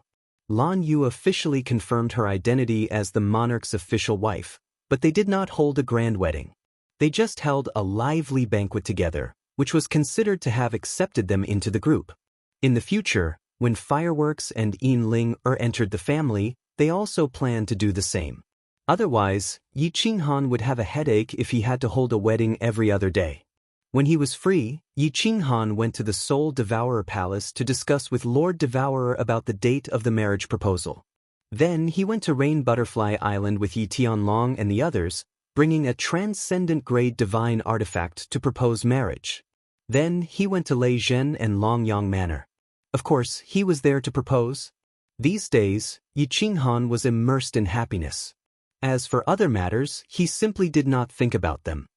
S1: Lan Yu officially confirmed her identity as the monarch's official wife, but they did not hold a grand wedding. They just held a lively banquet together, which was considered to have accepted them into the group. In the future, when fireworks and Yin Ling entered the family, they also planned to do the same. Otherwise, Yi Qinghan would have a headache if he had to hold a wedding every other day. When he was free, Yi Qinghan went to the Soul Devourer Palace to discuss with Lord Devourer about the date of the marriage proposal. Then he went to Rain Butterfly Island with Yi Tianlong and the others, bringing a transcendent-grade divine artifact to propose marriage. Then he went to Lei Zhen and Longyang Manor. Of course, he was there to propose. These days, Yi Qinghan was immersed in happiness. As for other matters, he simply did not think about them.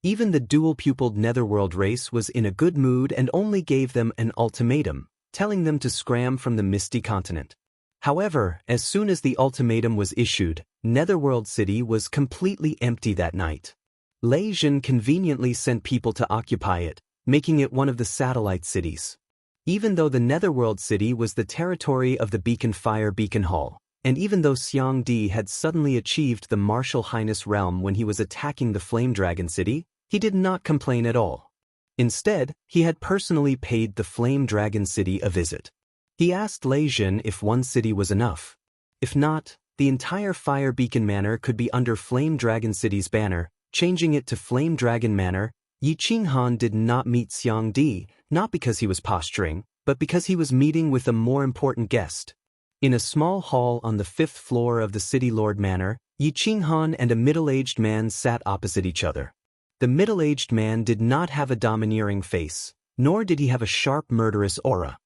S1: Even the dual-pupiled netherworld race was in a good mood and only gave them an ultimatum, telling them to scram from the misty continent. However, as soon as the ultimatum was issued, Netherworld City was completely empty that night. Lei Zhen conveniently sent people to occupy it, making it one of the satellite cities. Even though the Netherworld City was the territory of the Beacon Fire Beacon Hall, and even though Xiang Di had suddenly achieved the Martial Highness realm when he was attacking the Flame Dragon City, he did not complain at all. Instead, he had personally paid the Flame Dragon City a visit. He asked Lei Zhen if one city was enough. If not, the entire Fire Beacon Manor could be under Flame Dragon City's banner, changing it to Flame Dragon Manor. Yi Qinghan did not meet Xiang Di, not because he was posturing, but because he was meeting with a more important guest. In a small hall on the 5th floor of the City Lord Manor, Yi Qinghan and a middle-aged man sat opposite each other. The middle-aged man did not have a domineering face, nor did he have a sharp murderous aura.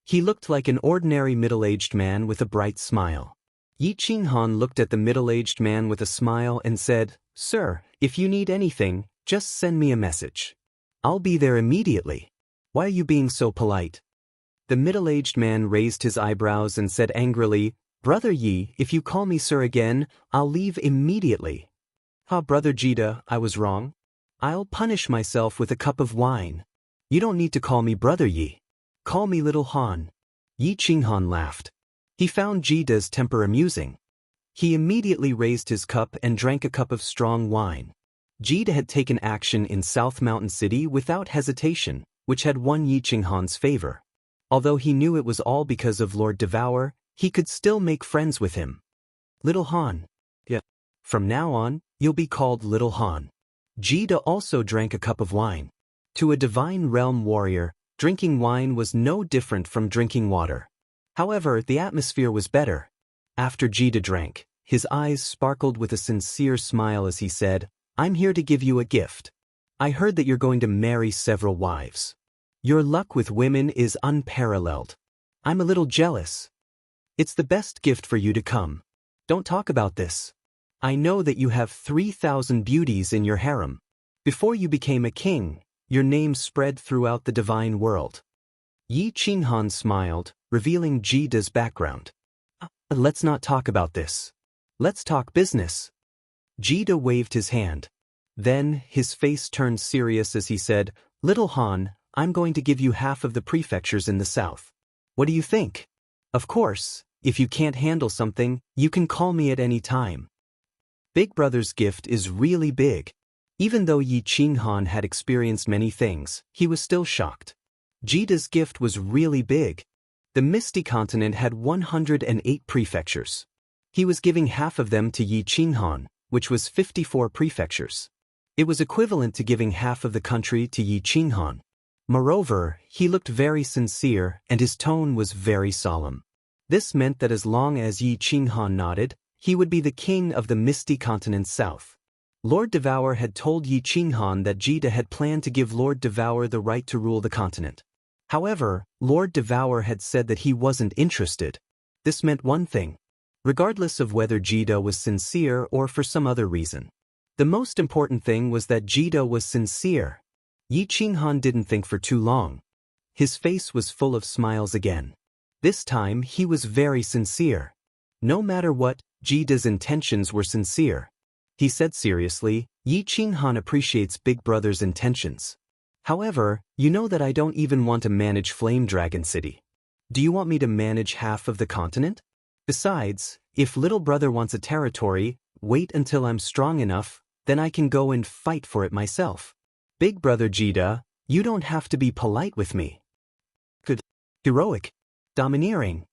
S1: He looked like an ordinary middle-aged man with a bright smile. Yi Qinghan looked at the middle-aged man with a smile and said, "Sir, if you need anything, just send me a message. I'll be there immediately. Why are you being so polite?" The middle-aged man raised his eyebrows and said angrily, "Brother Yi, if you call me sir again, I'll leave immediately." Brother Jida, I was wrong. I'll punish myself with a cup of wine. You don't need to call me Brother Yi. Call me Little Han." Yi Qinghan laughed. He found Jida's temper amusing. He immediately raised his cup and drank a cup of strong wine. Jida had taken action in South Mountain City without hesitation, which had won Yi Qinghan's favor. Although he knew it was all because of Lord Devour, he could still make friends with him. "Little Han." "Yeah. From now on, you'll be called Little Han." Jida also drank a cup of wine. To a divine realm warrior, drinking wine was no different from drinking water. However, the atmosphere was better. After Jida drank, his eyes sparkled with a sincere smile as he said, "I'm here to give you a gift. I heard that you're going to marry several wives. Your luck with women is unparalleled. I'm a little jealous. It's the best gift for you to come. Don't talk about this. I know that you have 3,000 beauties in your harem. Before you became a king, your name spread throughout the divine world." Yi Qinghan smiled, revealing Jida's background. "Let's not talk about this. Let's talk business." Jida waved his hand. Then, his face turned serious as he said, "Little Han, I'm going to give you half of the prefectures in the south. What do you think? Of course, if you can't handle something, you can call me at any time." Big Brother's gift is really big. Even though Yi Qinghan had experienced many things, he was still shocked. Jida's gift was really big. The Misty Continent had 108 prefectures. He was giving half of them to Yi Qinghan, which was 54 prefectures. It was equivalent to giving half of the country to Yi Qinghan. Moreover, he looked very sincere and his tone was very solemn. This meant that as long as Yi Qinghan nodded, he would be the king of the Misty Continent South. Lord Devour had told Yi Qinghan that Jida had planned to give Lord Devour the right to rule the continent. However, Lord Devour had said that he wasn't interested. This meant one thing. Regardless of whether Jida was sincere or for some other reason. The most important thing was that Jida was sincere. Yi Qinghan didn't think for too long. His face was full of smiles again. This time he was very sincere. No matter what, Jida's intentions were sincere. He said seriously, "Yi Qinghan appreciates Big Brother's intentions. However, you know that I don't even want to manage Flame Dragon City. Do you want me to manage half of the continent? Besides, if Little Brother wants a territory, wait until I'm strong enough, then I can go and fight for it myself. Big Brother Jida, you don't have to be polite with me." Good. Heroic. Domineering.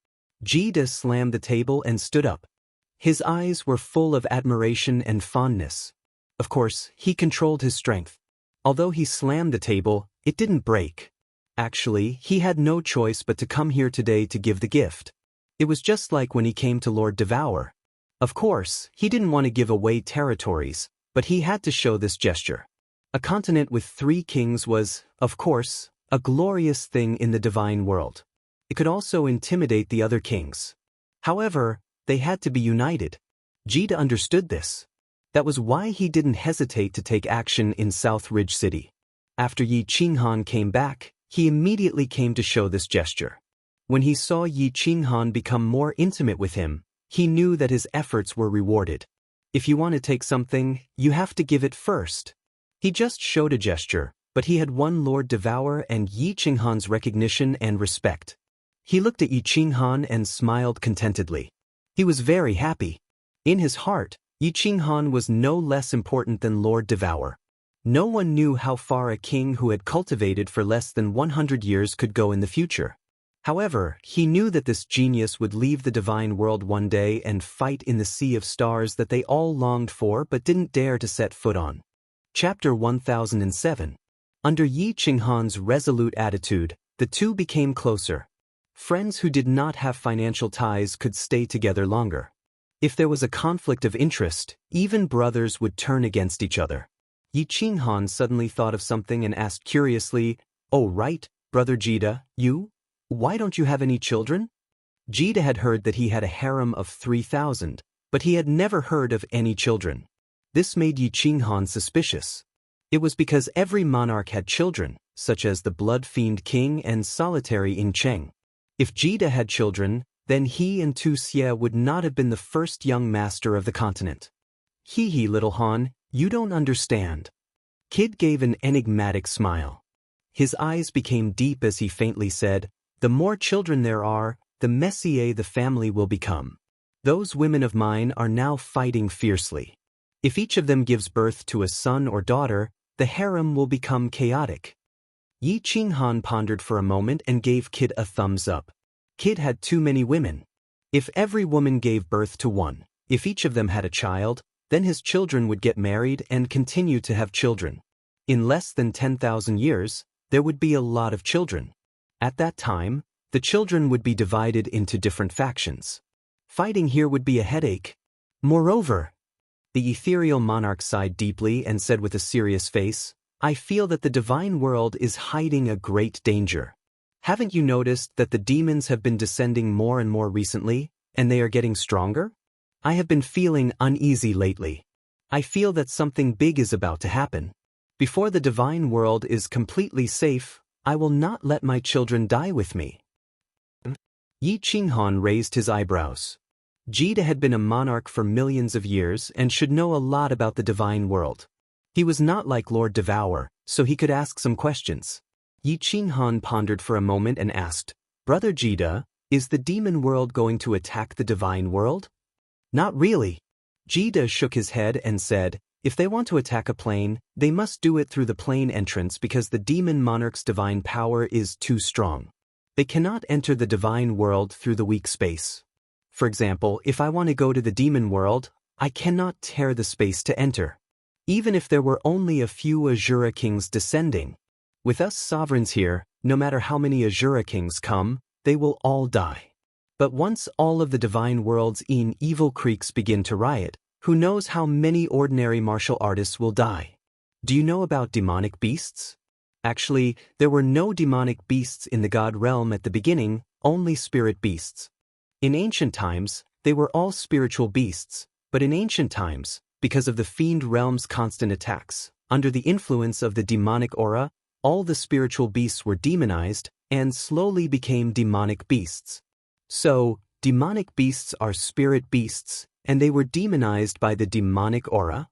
S1: Jida slammed the table and stood up. His eyes were full of admiration and fondness. Of course, he controlled his strength. Although he slammed the table, it didn't break. Actually, he had no choice but to come here today to give the gift. It was just like when he came to Lord Devour. Of course, he didn't want to give away territories, But he had to show this gesture. A continent with 3 kings was, of course, a glorious thing in the divine world. It could also intimidate the other kings. However, they had to be united. Jida understood this. That was why he didn't hesitate to take action in South Ridge City. After Yi Qinghan came back, he immediately came to show this gesture. When he saw Yi Qinghan become more intimate with him, he knew that his efforts were rewarded. If you want to take something, you have to give it first. He just showed a gesture, but he had won Lord Devour and Yi Qinghan's recognition and respect. He looked at Yi Qinghan and smiled contentedly. He was very happy. In his heart, Yi Qinghan was no less important than Lord Devour. No one knew how far a king who had cultivated for less than 100 years could go in the future. However, he knew that this genius would leave the divine world one day and fight in the sea of stars that they all longed for but didn't dare to set foot on. Chapter 1007. Under Yi Qinghan's resolute attitude, the two became closer. Friends who did not have financial ties could stay together longer. If there was a conflict of interest, even brothers would turn against each other. Yi Qinghan suddenly thought of something and asked curiously, "Oh right, Brother Jida, you? Why don't you have any children?" Jida had heard that he had a harem of 3,000, but he had never heard of any children. This made Yi Qinghan suspicious. It was because every monarch had children, such as the Blood Fiend King and Solitary Ing Cheng. If Jida had children, then he and Tu Xie would not have been the first young master of the continent. Hee, little Han, you don't understand. Kid gave an enigmatic smile. His eyes became deep as he faintly said, "The more children there are, the messier the family will become. Those women of mine are now fighting fiercely. If each of them gives birth to a son or daughter, the harem will become chaotic." Yi Qinghan pondered for a moment and gave Kid a thumbs up. Kid had too many women. If every woman gave birth to one, if each of them had a child, then his children would get married and continue to have children. In less than 10,000 years, there would be a lot of children. At that time, the children would be divided into different factions. Fighting here would be a headache. Moreover, the ethereal monarch sighed deeply and said with a serious face, "I feel that the divine world is hiding a great danger. Haven't you noticed that the demons have been descending more and more recently, and they are getting stronger? I have been feeling uneasy lately. I feel that something big is about to happen. Before the divine world is completely safe, I will not let my children die with me." Yi Qinghan raised his eyebrows. Jida had been a monarch for millions of years and should know a lot about the divine world. He was not like Lord Devour, so he could ask some questions. Yi Qinghan pondered for a moment and asked, "Brother Jida, is the demon world going to attack the divine world?" "Not really." Jida shook his head and said, "If they want to attack a plane, they must do it through the plane entrance because the demon monarch's divine power is too strong. They cannot enter the divine world through the weak space. For example, if I want to go to the demon world, I cannot tear the space to enter. Even if there were only a few Azura kings descending. With us sovereigns here, no matter how many Azura kings come, they will all die. But once all of the divine worlds in evil creeks begin to riot, who knows how many ordinary martial artists will die? Do you know about demonic beasts? Actually, there were no demonic beasts in the god realm at the beginning, only spirit beasts. In ancient times, they were all spiritual beasts, but in ancient times, because of the fiend realm's constant attacks, under the influence of the demonic aura, all the spiritual beasts were demonized and slowly became demonic beasts. So, demonic beasts are spirit beasts, and they were demonized by the demonic aura?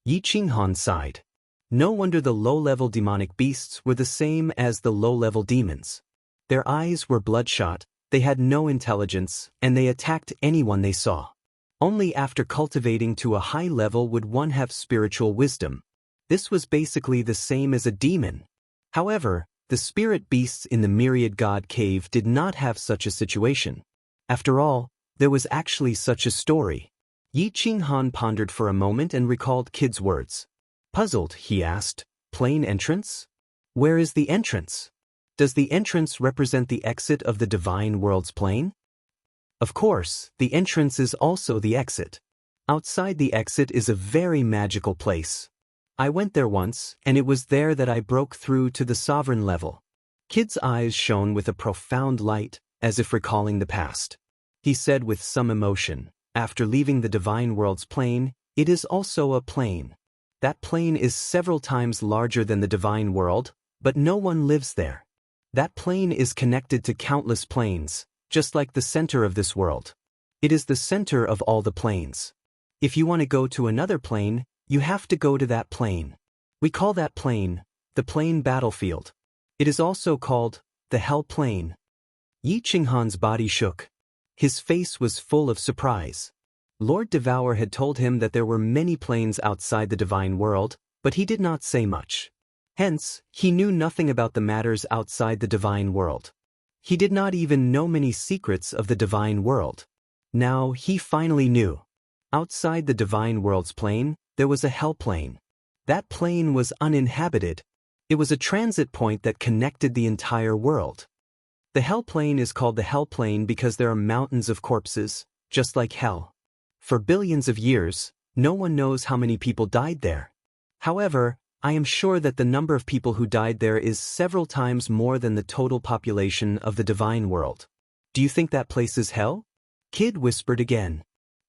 S1: Yi Qinghan sighed. No wonder the low-level demonic beasts were the same as the low-level demons. Their eyes were bloodshot, they had no intelligence, and they attacked anyone they saw. Only after cultivating to a high level would one have spiritual wisdom. This was basically the same as a demon. However, the spirit beasts in the Myriad God Cave did not have such a situation. After all, there was actually such a story. Yi Qinghan pondered for a moment and recalled Kid's words. Puzzled, he asked, "Plane entrance? Where is the entrance? Does the entrance represent the exit of the divine world's plane?" Of course, the entrance is also the exit. Outside the exit is a very magical place. I went there once, and it was there that I broke through to the sovereign level. Kid's eyes shone with a profound light, as if recalling the past. He said with some emotion, after leaving the divine world's plane, it is also a plane. That plane is several times larger than the divine world, but no one lives there. That plane is connected to countless planes, just like the center of this world. It is the center of all the planes. If you want to go to another plane, you have to go to that plane. We call that plane the plane battlefield. It is also called the hell plane. Yi Qinghan's body shook. His face was full of surprise. Lord Devour had told him that there were many planes outside the divine world, but he did not say much. Hence, he knew nothing about the matters outside the divine world. He did not even know many secrets of the divine world. Now he finally knew. Outside the divine world's plane, there was a hell plane. That plane was uninhabited. It was a transit point that connected the entire world. The hell plane is called the hell plane because there are mountains of corpses, just like hell. For billions of years, no one knows how many people died there. However, I am sure that the number of people who died there is several times more than the total population of the divine world. Do you think that place is hell? Kid whispered again.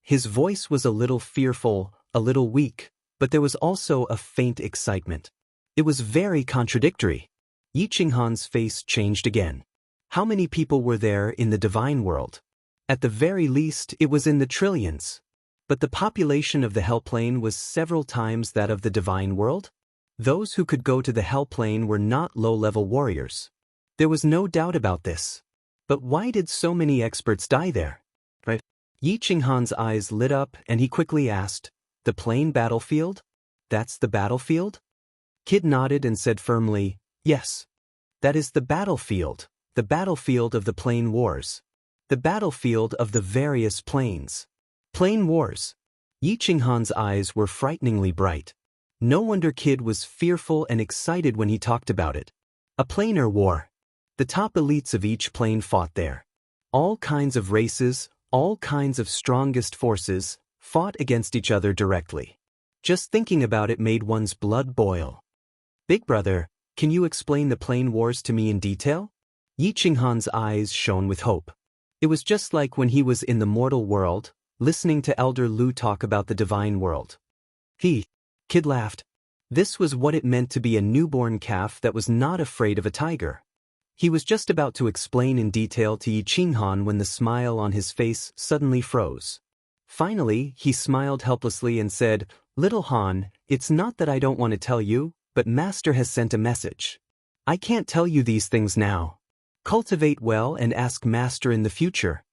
S1: His voice was a little fearful, a little weak, but there was also a faint excitement. It was very contradictory. Yi Qinghan's face changed again. How many people were there in the divine world? At the very least, it was in the trillions. But the population of the hell plane was several times that of the divine world? Those who could go to the hell plane were not low-level warriors. There was no doubt about this. But why did so many experts die there? Right? Yi Qinghan's eyes lit up and he quickly asked, "The plane battlefield? That's the battlefield?" Kid nodded and said firmly, "Yes. That is the battlefield of the plane wars. The battlefield of the various planes. Plane wars." Yi Qinghan's eyes were frighteningly bright. No wonder Kid was fearful and excited when he talked about it. A planar war. The top elites of each plane fought there. All kinds of races, all kinds of strongest forces, fought against each other directly. Just thinking about it made one's blood boil. "Big brother, can you explain the plane wars to me in detail?" Yi Qinghan's eyes shone with hope. It was just like when he was in the mortal world, listening to Elder Lu talk about the divine world. Kid laughed. This was what it meant to be a newborn calf that was not afraid of a tiger. He was just about to explain in detail to Yi Qinghan when the smile on his face suddenly froze. Finally, he smiled helplessly and said, "Little Han, it's not that I don't want to tell you, but Master has sent a message. I can't tell you these things now. Cultivate well and ask Master in the future."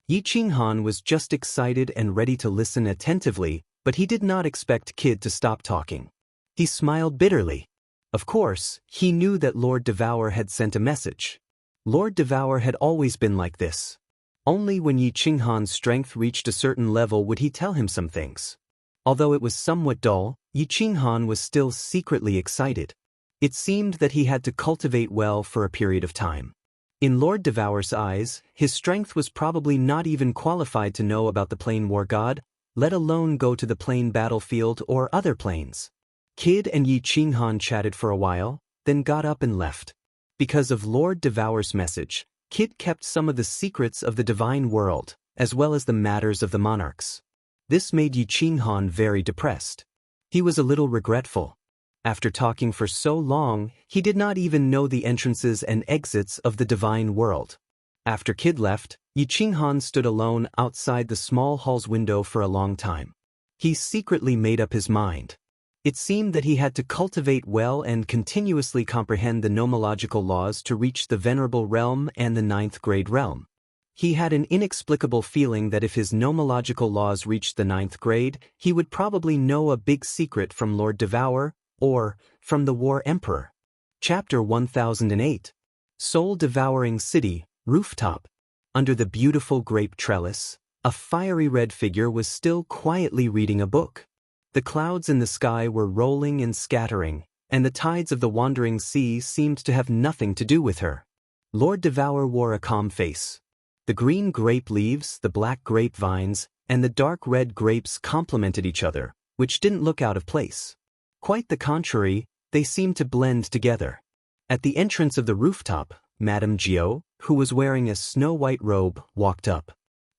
S1: Yi Qinghan was just excited and ready to listen attentively, but he did not expect Kid to stop talking. He smiled bitterly. Of course, he knew that Lord Devour had sent a message. Lord Devour had always been like this. Only when Yi Qinghan's strength reached a certain level would he tell him some things. Although it was somewhat dull, Yi Qinghan was still secretly excited. It seemed that he had to cultivate well for a period of time. In Lord Devour's eyes, his strength was probably not even qualified to know about the plane war god, let alone go to the plane battlefield or other planes. Kid and Yi Qinghan chatted for a while, then got up and left. Because of Lord Devour's message, Kid kept some of the secrets of the divine world, as well as the matters of the monarchs. This made Yi Qinghan very depressed. He was a little regretful. After talking for so long, he did not even know the entrances and exits of the divine world. After Kid left, Yi Qinghan stood alone outside the small hall's window for a long time. He secretly made up his mind. It seemed that he had to cultivate well and continuously comprehend the nomological laws to reach the Venerable Realm and the 9th grade realm. He had an inexplicable feeling that if his nomological laws reached the 9th grade, he would probably know a big secret from Lord Devour, or from the War Emperor. Chapter 1008. Soul-Devouring City, Rooftop. Under the beautiful grape trellis, a fiery red figure was still quietly reading a book. The clouds in the sky were rolling and scattering, and the tides of the wandering sea seemed to have nothing to do with her. Lord Devour wore a calm face. The green grape leaves, the black grape vines, and the dark red grapes complemented each other, which didn't look out of place. Quite the contrary, they seemed to blend together. At the entrance of the rooftop, Madame Jiao, who was wearing a snow-white robe, walked up.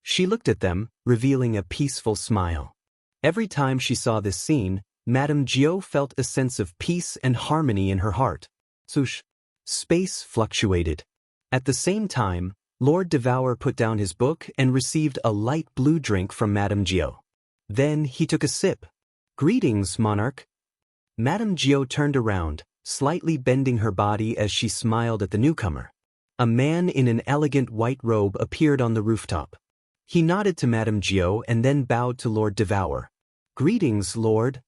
S1: She looked at them, revealing a peaceful smile. Every time she saw this scene, Madame Jiao felt a sense of peace and harmony in her heart. Swoosh. Space fluctuated. At the same time, Lord Devour put down his book and received a light blue drink from Madame Jiao. Then he took a sip. "Greetings, monarch." Madame Jiao turned around, slightly bending her body as she smiled at the newcomer. A man in an elegant white robe appeared on the rooftop. He nodded to Madame Jiao and then bowed to Lord Devour. "Greetings, Lord."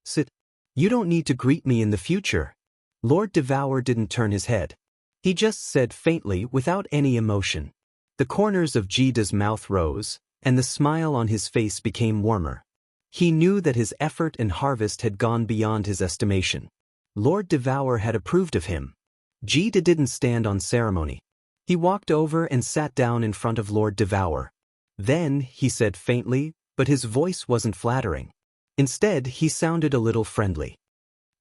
S1: "Sit. You don't need to greet me in the future." Lord Devour didn't turn his head. He just said faintly without any emotion. The corners of Jida's mouth rose, and the smile on his face became warmer. He knew that his effort and harvest had gone beyond his estimation. Lord Devour had approved of him. Jida didn't stand on ceremony. He walked over and sat down in front of Lord Devour. Then, he said faintly, but his voice wasn't flattering. Instead, he sounded a little friendly.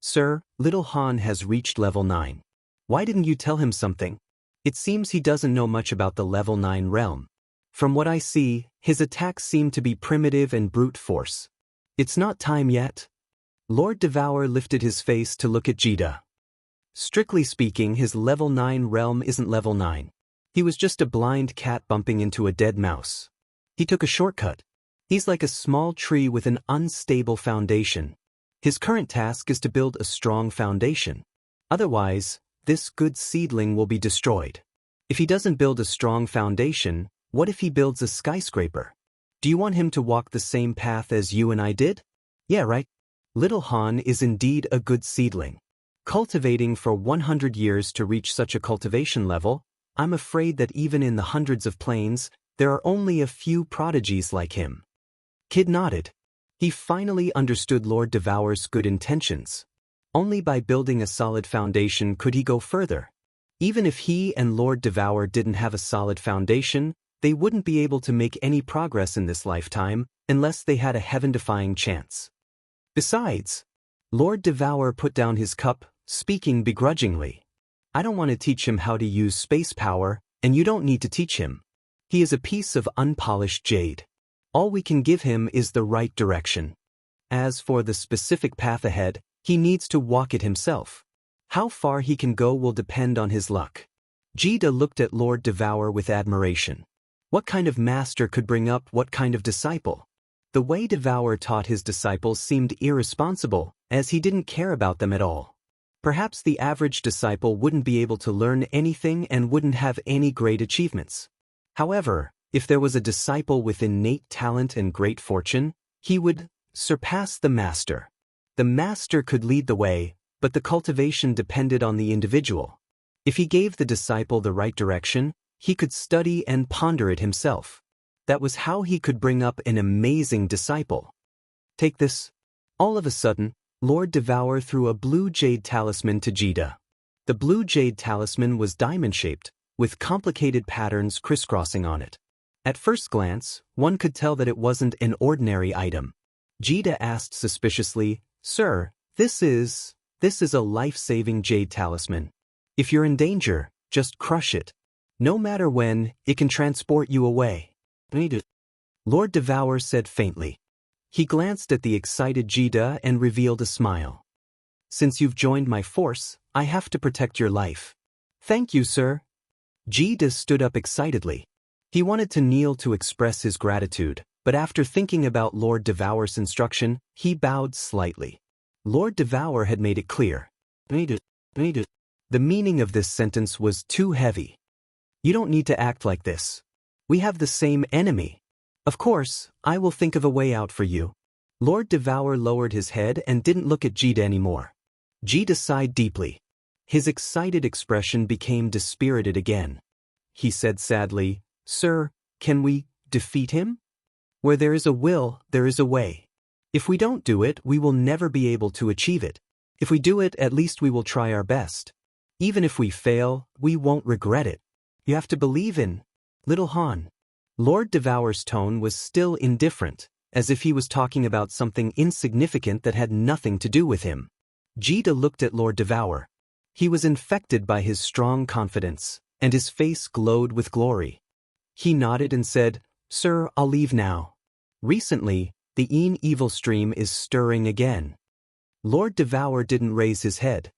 S1: "Sir, little Han has reached level 9. Why didn't you tell him something? It seems he doesn't know much about the level 9 realm. From what I see, his attacks seem to be primitive and brute force. It's not time yet." Lord Devour lifted his face to look at Jida. Strictly speaking, his level 9 realm isn't level 9. He was just a blind cat bumping into a dead mouse. He took a shortcut. He's like a small tree with an unstable foundation. His current task is to build a strong foundation. Otherwise, this good seedling will be destroyed. If he doesn't build a strong foundation, what if he builds a skyscraper? Do you want him to walk the same path as you and I did? Yeah, right. Little Han is indeed a good seedling. Cultivating for 100 years to reach such a cultivation level, I'm afraid that even in the hundreds of planes, there are only a few prodigies like him. Kid nodded. He finally understood Lord Devour's good intentions. Only by building a solid foundation could he go further. Even if he and Lord Devour didn't have a solid foundation, they wouldn't be able to make any progress in this lifetime unless they had a heaven-defying chance. Besides, Lord Devour put down his cup, speaking begrudgingly. "I don't want to teach him how to use space power, and you don't need to teach him. He is a piece of unpolished jade. All we can give him is the right direction. As for the specific path ahead, he needs to walk it himself. How far he can go will depend on his luck." Jida looked at Lord Devour with admiration. What kind of master could bring up what kind of disciple? The way Devour taught his disciples seemed irresponsible, as he didn't care about them at all. Perhaps the average disciple wouldn't be able to learn anything and wouldn't have any great achievements. However, if there was a disciple with innate talent and great fortune, he would surpass the master. The master could lead the way, but the cultivation depended on the individual. If he gave the disciple the right direction, he could study and ponder it himself. That was how he could bring up an amazing disciple. "Take this." All of a sudden, Lord Devour threw a blue jade talisman to Jida. The blue jade talisman was diamond-shaped, with complicated patterns crisscrossing on it. At first glance, one could tell that it wasn't an ordinary item. Jida asked suspiciously, "Sir, this is a life-saving jade talisman. If you're in danger, just crush it. No matter when, it can transport you away." Lord Devour said faintly. He glanced at the excited Jida and revealed a smile. "Since you've joined my force, I have to protect your life." "Thank you, sir." Jida stood up excitedly. He wanted to kneel to express his gratitude, but after thinking about Lord Devour's instruction, he bowed slightly. Lord Devour had made it clear. The meaning of this sentence was too heavy. "You don't need to act like this. We have the same enemy. Of course, I will think of a way out for you." Lord Devour lowered his head and didn't look at Jida anymore. Jida sighed deeply. His excited expression became dispirited again. He said sadly, "Sir, can we defeat him? Where there is a will, there is a way. If we don't do it, we will never be able to achieve it. If we do it, at least we will try our best. Even if we fail, we won't regret it. You have to believe in little Han." Lord Devour's tone was still indifferent, as if he was talking about something insignificant that had nothing to do with him. Jita looked at Lord Devour. He was infected by his strong confidence, and his face glowed with glory. He nodded and said, "Sir, I'll leave now. Recently, the evil stream is stirring again." Lord Devour didn't raise his head.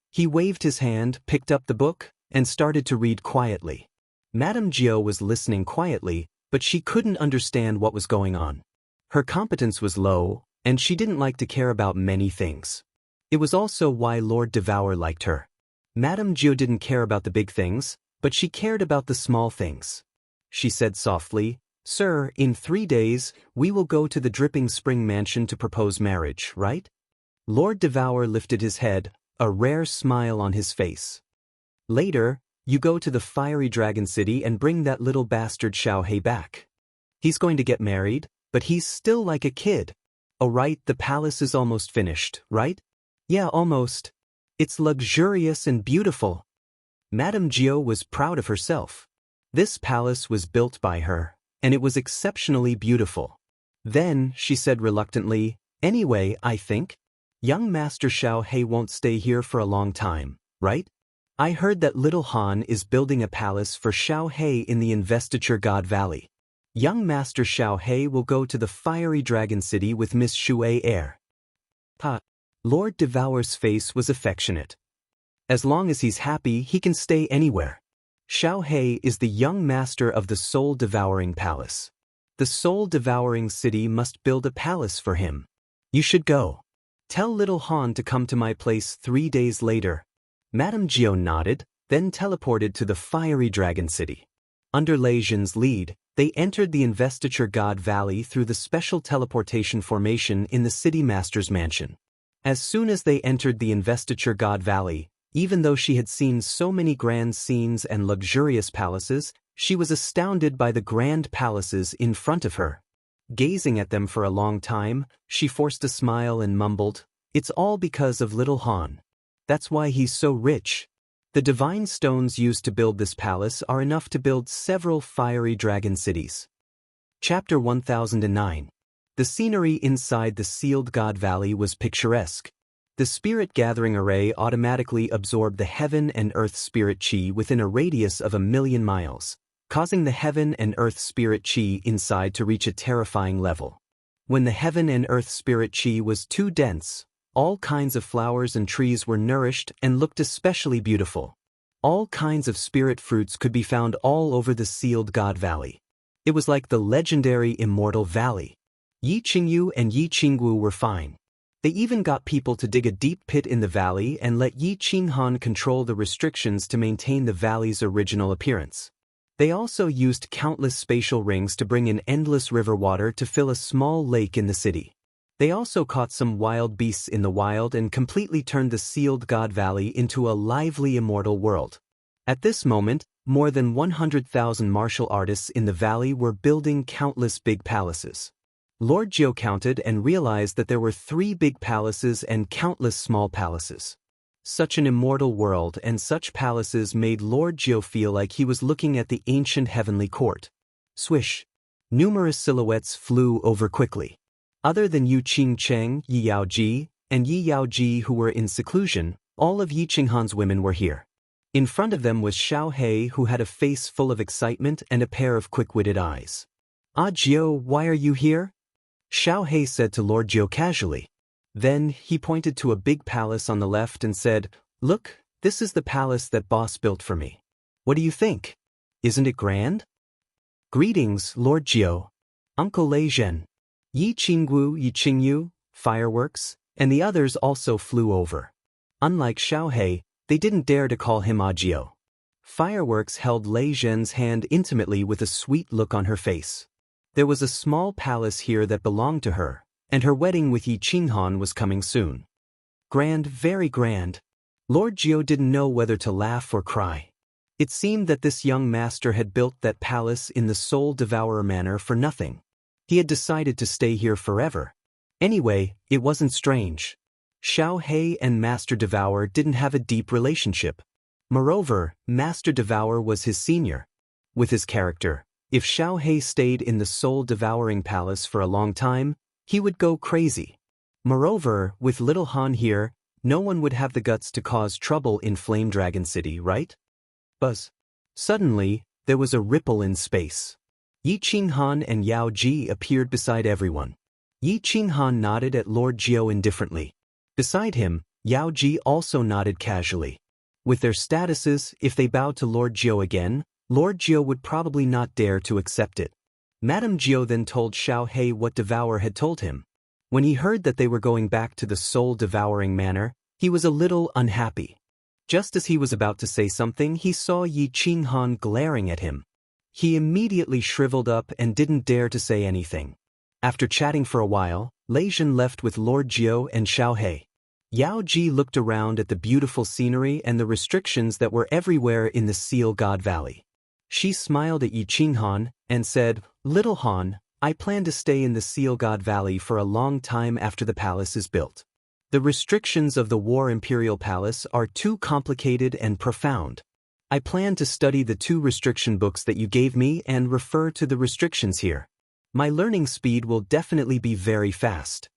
S1: He waved his hand, picked up the book, and started to read quietly. Madame Jiao was listening quietly, but she couldn't understand what was going on. Her competence was low, and she didn't like to care about many things. It was also why Lord Devour liked her. Madame Jiao didn't care about the big things, but she cared about the small things. She said softly, "Sir, in 3 days, we will go to the Dripping Spring Mansion to propose marriage, right?" Lord Devour lifted his head, a rare smile on his face. "Later, you go to the Fiery Dragon City and bring that little bastard Xiaohei back. He's going to get married, but he's still like a kid. Oh right, the palace is almost finished, right?" "Yeah, almost. It's luxurious and beautiful." Madame Jiao was proud of herself. This palace was built by her, and it was exceptionally beautiful. Then, she said reluctantly, "Anyway, I think young Master Xiaohei won't stay here for a long time, right? I heard that little Han is building a palace for Xiaohei in the Investiture God Valley. Young Master Xiaohei will go to the Fiery Dragon City with Miss Shui heir." "Ha." Lord Devour's face was affectionate. "As long as he's happy, he can stay anywhere. Xiaohei is the young master of the soul-devouring palace. The soul-devouring city must build a palace for him. You should go. Tell little Han to come to my place 3 days later." Madame Jiao nodded, then teleported to the Fiery Dragon City. Under Lei Zhen's lead, they entered the Investiture God Valley through the special teleportation formation in the City Master's mansion. As soon as they entered the Investiture God Valley, even though she had seen so many grand scenes and luxurious palaces, she was astounded by the grand palaces in front of her. Gazing at them for a long time, she forced a smile and mumbled, "It's all because of little Han. That's why he's so rich. The divine stones used to build this palace are enough to build several fiery dragon cities." Chapter 1009. The scenery inside the sealed God Valley was picturesque. The spirit gathering array automatically absorbed the heaven and earth spirit chi within a radius of 1,000,000 miles, causing the heaven and earth spirit chi inside to reach a terrifying level. When the heaven and earth spirit chi was too dense, all kinds of flowers and trees were nourished and looked especially beautiful. All kinds of spirit fruits could be found all over the sealed God Valley. It was like the legendary Immortal Valley. Yi Qingyu and Yi Qingwu were fine. They even got people to dig a deep pit in the valley and let Yi Qinghan control the restrictions to maintain the valley's original appearance. They also used countless spatial rings to bring in endless river water to fill a small lake in the city. They also caught some wild beasts in the wild and completely turned the sealed God Valley into a lively immortal world. At this moment, more than 100,000 martial artists in the valley were building countless big palaces. Lord Jiao counted and realized that there were 3 big palaces and countless small palaces. Such an immortal world and such palaces made Lord Jiao feel like he was looking at the ancient heavenly court. Swish! Numerous silhouettes flew over quickly. Other than Yu Qingcheng, Yi Yaoji, and Yi Yaoji who were in seclusion, all of Yi Qinghan's women were here. In front of them was Xiaohei who had a face full of excitement and a pair of quick-witted eyes. "Ah Jiao, why are you here?" Xiaohei said to Lord Jiao casually. Then, he pointed to a big palace on the left and said, "Look, this is the palace that boss built for me. What do you think? Isn't it grand?" "Greetings, Lord Jiao. Uncle Lei Zhen." Yi Qingwu, Yi Qingyu, Fireworks, and the others also flew over. Unlike Xiaohei, they didn't dare to call him Jiao. Fireworks held Lei Zhen's hand intimately with a sweet look on her face. There was a small palace here that belonged to her, and her wedding with Yi Qinghan was coming soon. Grand, very grand. Lord Jiao didn't know whether to laugh or cry. It seemed that this young master had built that palace in the Soul Devourer manner for nothing. He had decided to stay here forever. Anyway, it wasn't strange. Xiaohei and Master Devourer didn't have a deep relationship. Moreover, Master Devourer was his senior. With his character, If Xiaohei stayed in the soul-devouring palace for a long time, he would go crazy. Moreover, with little Han here, no one would have the guts to cause trouble in Flame Dragon City, right? Buzz. Suddenly, there was a ripple in space. Yi Qinghan and Yao Ji appeared beside everyone. Yi Qinghan nodded at Lord Jiao indifferently. Beside him, Yao Ji also nodded casually. With their statuses, if they bowed to Lord Jiao again, Lord Jiao would probably not dare to accept it. Madame Jiao then told Xiaohei what Devour had told him. When he heard that they were going back to the soul-devouring manor, he was a little unhappy. Just as he was about to say something, he saw Yi Qinghan glaring at him. He immediately shriveled up and didn't dare to say anything. After chatting for a while, Lei Zhen left with Lord Jiao and Xiaohei. Yao Ji looked around at the beautiful scenery and the restrictions that were everywhere in the Seal God Valley. She smiled at Yi Qinghan and said, "Little Han, I plan to stay in the Seal God Valley for a long time after the palace is built. The restrictions of the War Imperial Palace are too complicated and profound. I plan to study the 2 restriction books that you gave me and refer to the restrictions here. My learning speed will definitely be very fast."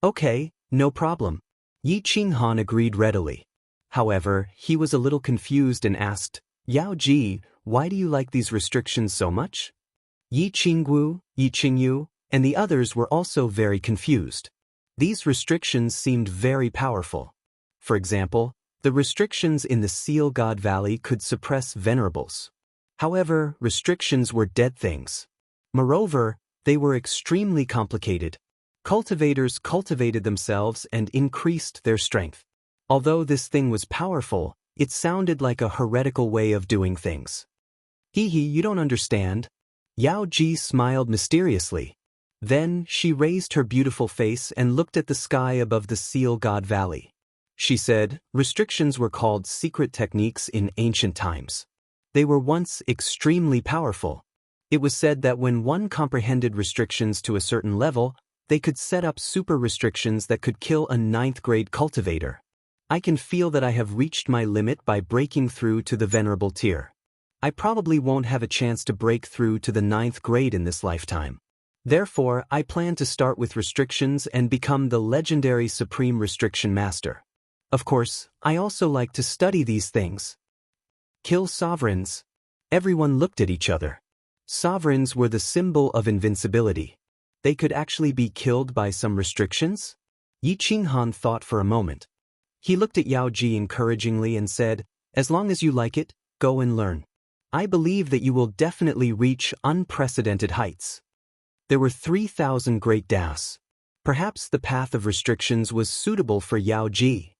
S1: "Okay, no problem." Yi Qinghan agreed readily. However, he was a little confused and asked, "Yao Ji, why do you like these restrictions so much?" Yi Qingwu, Yi Qingyu, and the others were also very confused. These restrictions seemed very powerful. For example, the restrictions in the Seal God Valley could suppress venerables. However, restrictions were dead things. Moreover, they were extremely complicated. Cultivators cultivated themselves and increased their strength. Although this thing was powerful, it sounded like a heretical way of doing things. "Hee hee, you don't understand." Yao Ji smiled mysteriously. Then she raised her beautiful face and looked at the sky above the Seal God Valley. She said, "Restrictions were called secret techniques in ancient times. They were once extremely powerful. It was said that when one comprehended restrictions to a certain level, they could set up super restrictions that could kill a 9th-grade cultivator. I can feel that I have reached my limit by breaking through to the venerable tier. I probably won't have a chance to break through to the 9th grade in this lifetime. Therefore, I plan to start with restrictions and become the legendary Supreme Restriction Master. Of course, I also like to study these things." Kill sovereigns. Everyone looked at each other. Sovereigns were the symbol of invincibility. They could actually be killed by some restrictions? Yi Qinghan thought for a moment. He looked at Yao Ji encouragingly and said, "As long as you like it, go and learn. I believe that you will definitely reach unprecedented heights." There were 3,000 great Das. Perhaps the path of restrictions was suitable for Yao Ji.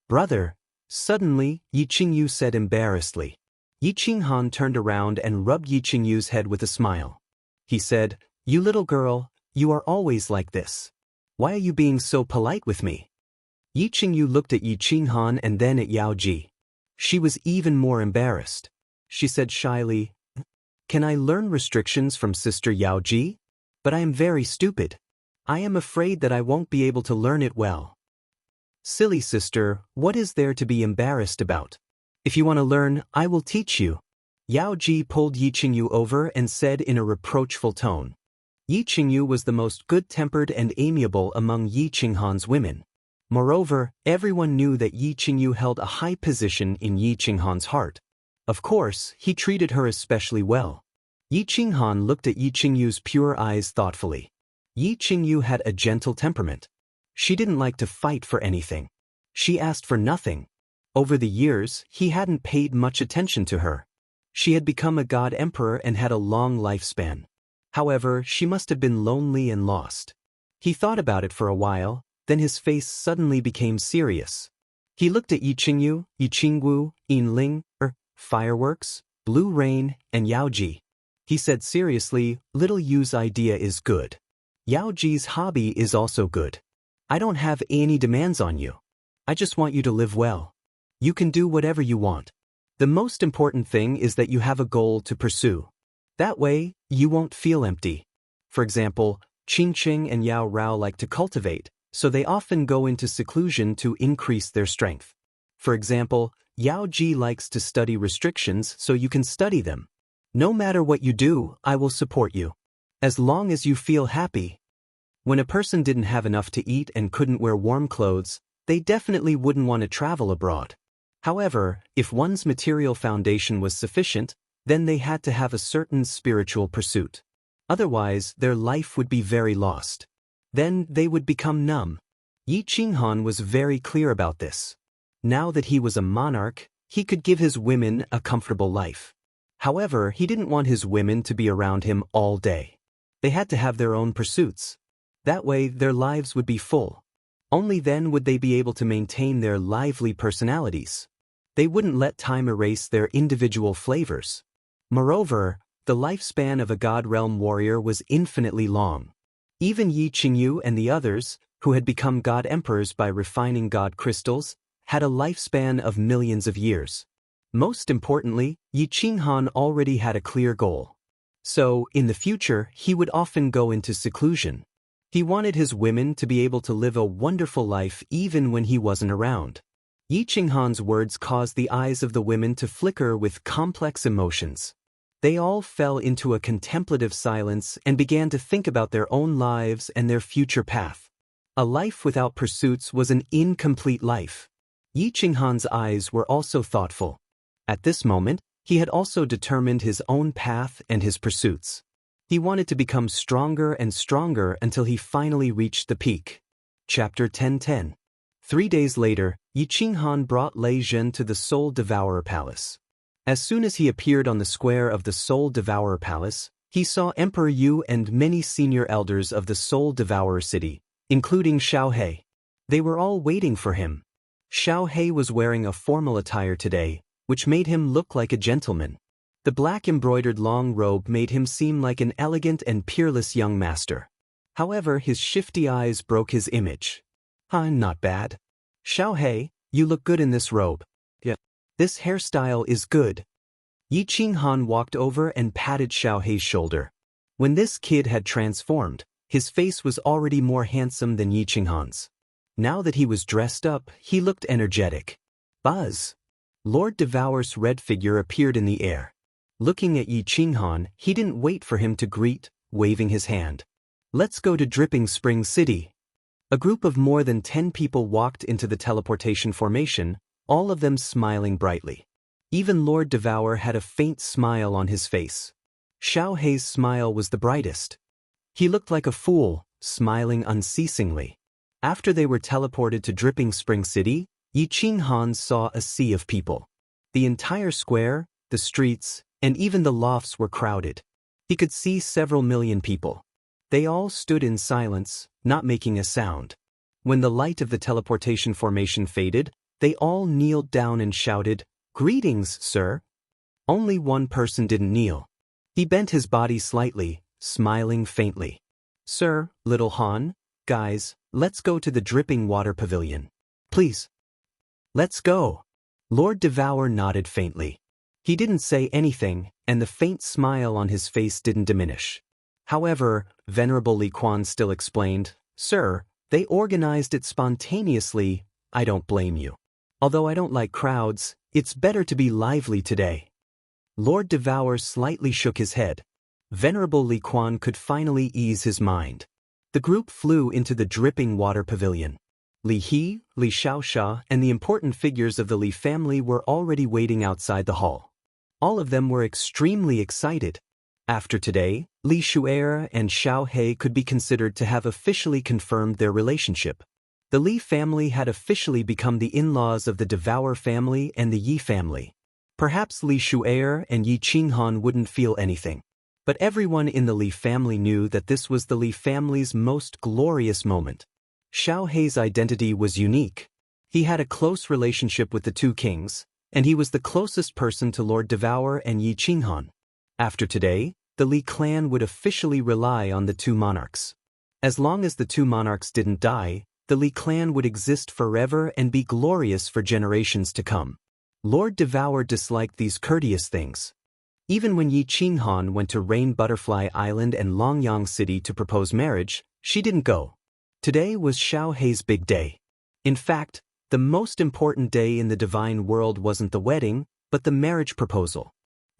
S1: "Brother," suddenly, Yi Qingyu said embarrassedly. Yi Qinghan turned around and rubbed Yi Qingyu's head with a smile. He said, "You little girl, you are always like this. Why are you being so polite with me?" Yi Qingyu looked at Yi Qinghan and then at Yao Ji. She was even more embarrassed. She said shyly, "Can I learn restrictions from Sister Yao Ji? But I am very stupid. I am afraid that I won't be able to learn it well." "Silly sister, what is there to be embarrassed about? If you want to learn, I will teach you." Yao Ji pulled Yi Qingyu over and said in a reproachful tone. Yi Qingyu was the most good-tempered and amiable among Yi Qinghan's women. Moreover, everyone knew that Yi Qingyu held a high position in Yi Qinghan's heart. Of course, he treated her especially well. Yi Qinghan looked at Yi Qingyu's pure eyes thoughtfully. Yi Qingyu had a gentle temperament. She didn't like to fight for anything. She asked for nothing. Over the years, he hadn't paid much attention to her. She had become a god emperor and had a long lifespan. However, she must have been lonely and lost. He thought about it for a while, then his face suddenly became serious. He looked at Yi Qingyu, Yi Qingwu, Yin Fireworks, Blue Rain, and Yao Ji. He said seriously, "Little Yu's idea is good. Yao Ji's hobby is also good. I don't have any demands on you. I just want you to live well. You can do whatever you want. The most important thing is that you have a goal to pursue. That way, you won't feel empty." For example, Qingqing and Yao Rao like to cultivate, so they often go into seclusion to increase their strength. For example, Yao Ji likes to study restrictions so you can study them. No matter what you do, I will support you. As long as you feel happy. When a person didn't have enough to eat and couldn't wear warm clothes, they definitely wouldn't want to travel abroad. However, if one's material foundation was sufficient, then they had to have a certain spiritual pursuit. Otherwise, their life would be very lost. Then they would become numb. Yi Qinghan was very clear about this. Now that he was a monarch, he could give his women a comfortable life. However, he didn't want his women to be around him all day. They had to have their own pursuits. That way, their lives would be full. Only then would they be able to maintain their lively personalities. They wouldn't let time erase their individual flavors. Moreover, the lifespan of a God Realm warrior was infinitely long. Even Yi Qingyu and the others, who had become God Emperors by refining God crystals, had a lifespan of millions of years. Most importantly, Yi Qinghan already had a clear goal. So, in the future, he would often go into seclusion. He wanted his women to be able to live a wonderful life even when he wasn't around. Yi Qinghan's words caused the eyes of the women to flicker with complex emotions. They all fell into a contemplative silence and began to think about their own lives and their future path. A life without pursuits was an incomplete life. Yi Qinghan's eyes were also thoughtful. At this moment, he had also determined his own path and his pursuits. He wanted to become stronger and stronger until he finally reached the peak. Chapter 10:10. 3 days later, Yi Qinghan brought Lei Zhen to the Soul Devourer Palace. As soon as he appeared on the square of the Soul Devourer Palace, he saw Emperor Yu and many senior elders of the Soul Devourer city, including Xiao He. They were all waiting for him. Xiao He was wearing a formal attire today, which made him look like a gentleman. The black embroidered long robe made him seem like an elegant and peerless young master. However, his shifty eyes broke his image. Not bad. Xiao He, you look good in this robe. Yeah. This hairstyle is good. Yi Qinghan walked over and patted Xiao He's shoulder. When this kid had transformed, his face was already more handsome than Yi Qinghan's. Now that he was dressed up, he looked energetic. Buzz! Lord Devour's red figure appeared in the air. Looking at Yi Qinghan, he didn't wait for him to greet, waving his hand. Let's go to Dripping Spring City. A group of more than 10 people walked into the teleportation formation, all of them smiling brightly. Even Lord Devour had a faint smile on his face. Xiao He's smile was the brightest. He looked like a fool, smiling unceasingly. After they were teleported to Dripping Spring City, Yi Qinghan saw a sea of people. The entire square, the streets, and even the lofts were crowded. He could see several million people. They all stood in silence, not making a sound. When the light of the teleportation formation faded, they all kneeled down and shouted, "Greetings, sir." Only one person didn't kneel. He bent his body slightly, smiling faintly. "Sir, little Han, guys, let's go to the Dripping Water Pavilion. Please. Let's go." Lord Devour nodded faintly. He didn't say anything, and the faint smile on his face didn't diminish. However, Venerable Li Quan still explained, "Sir, they organized it spontaneously. I don't blame you. Although I don't like crowds, it's better to be lively today." Lord Devour slightly shook his head. Venerable Li Quan could finally ease his mind. The group flew into the Dripping Water Pavilion. Li He, Li Xiaoxia, and the important figures of the Li family were already waiting outside the hall. All of them were extremely excited. After today, Li Shu'er and Xiao He could be considered to have officially confirmed their relationship. The Li family had officially become the in-laws of the Devour family and the Yi family. Perhaps Li Shu'er and Yi Qinghan wouldn't feel anything. But everyone in the Li family knew that this was the Li family's most glorious moment. Xiao He's identity was unique. He had a close relationship with the two kings, and he was the closest person to Lord Devour and Yi Qinghan. After today, the Li clan would officially rely on the two monarchs. As long as the two monarchs didn't die, the Li clan would exist forever and be glorious for generations to come. Lord Devour disliked these courteous things. Even when Yi Qinghan went to Rain Butterfly Island and Longyang City to propose marriage, she didn't go. Today was Xiao He's big day. In fact, the most important day in the divine world wasn't the wedding, but the marriage proposal.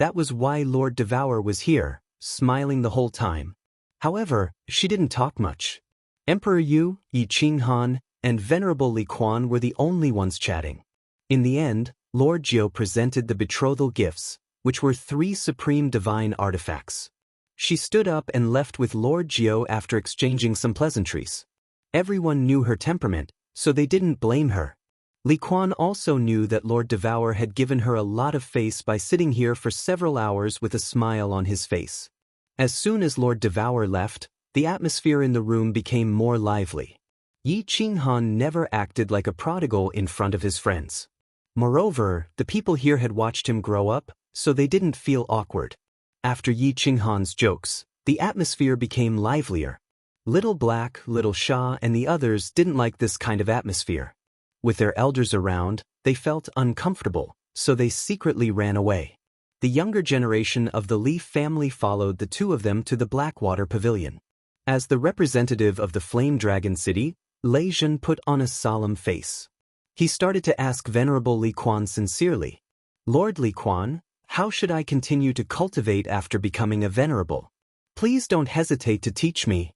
S1: That was why Lord Devour was here, smiling the whole time. However, she didn't talk much. Emperor Yu, Yi Qinghan, and Venerable Li Quan were the only ones chatting. In the end, Lord Jiu presented the betrothal gifts, which were 3 supreme divine artifacts. She stood up and left with Lord Jiu after exchanging some pleasantries. Everyone knew her temperament, so they didn't blame her. Li Quan also knew that Lord Devour had given her a lot of face by sitting here for several hours with a smile on his face. As soon as Lord Devour left, the atmosphere in the room became more lively. Yi Qinghan never acted like a prodigal in front of his friends. Moreover, the people here had watched him grow up, so they didn't feel awkward. After Yi Qinghan's jokes, the atmosphere became livelier. Little Black, Little Sha, and the others didn't like this kind of atmosphere. With their elders around, they felt uncomfortable, so they secretly ran away. The younger generation of the Li family followed the 2 of them to the Blackwater Pavilion. As the representative of the Flame Dragon City, Lei Zhen put on a solemn face. He started to ask Venerable Li Quan sincerely, "Lord Li Quan, how should I continue to cultivate after becoming a venerable? Please don't hesitate to teach me."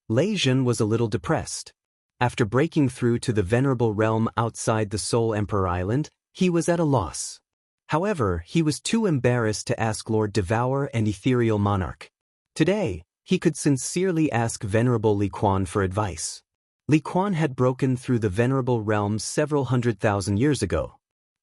S1: Lei Zhen was a little depressed. After breaking through to the venerable realm outside the Soul Emperor Island, he was at a loss. However, he was too embarrassed to ask Lord Devour and Ethereal Monarch. Today, he could sincerely ask Venerable Li Quan for advice. Li Quan had broken through the venerable realm several 100,000 years ago.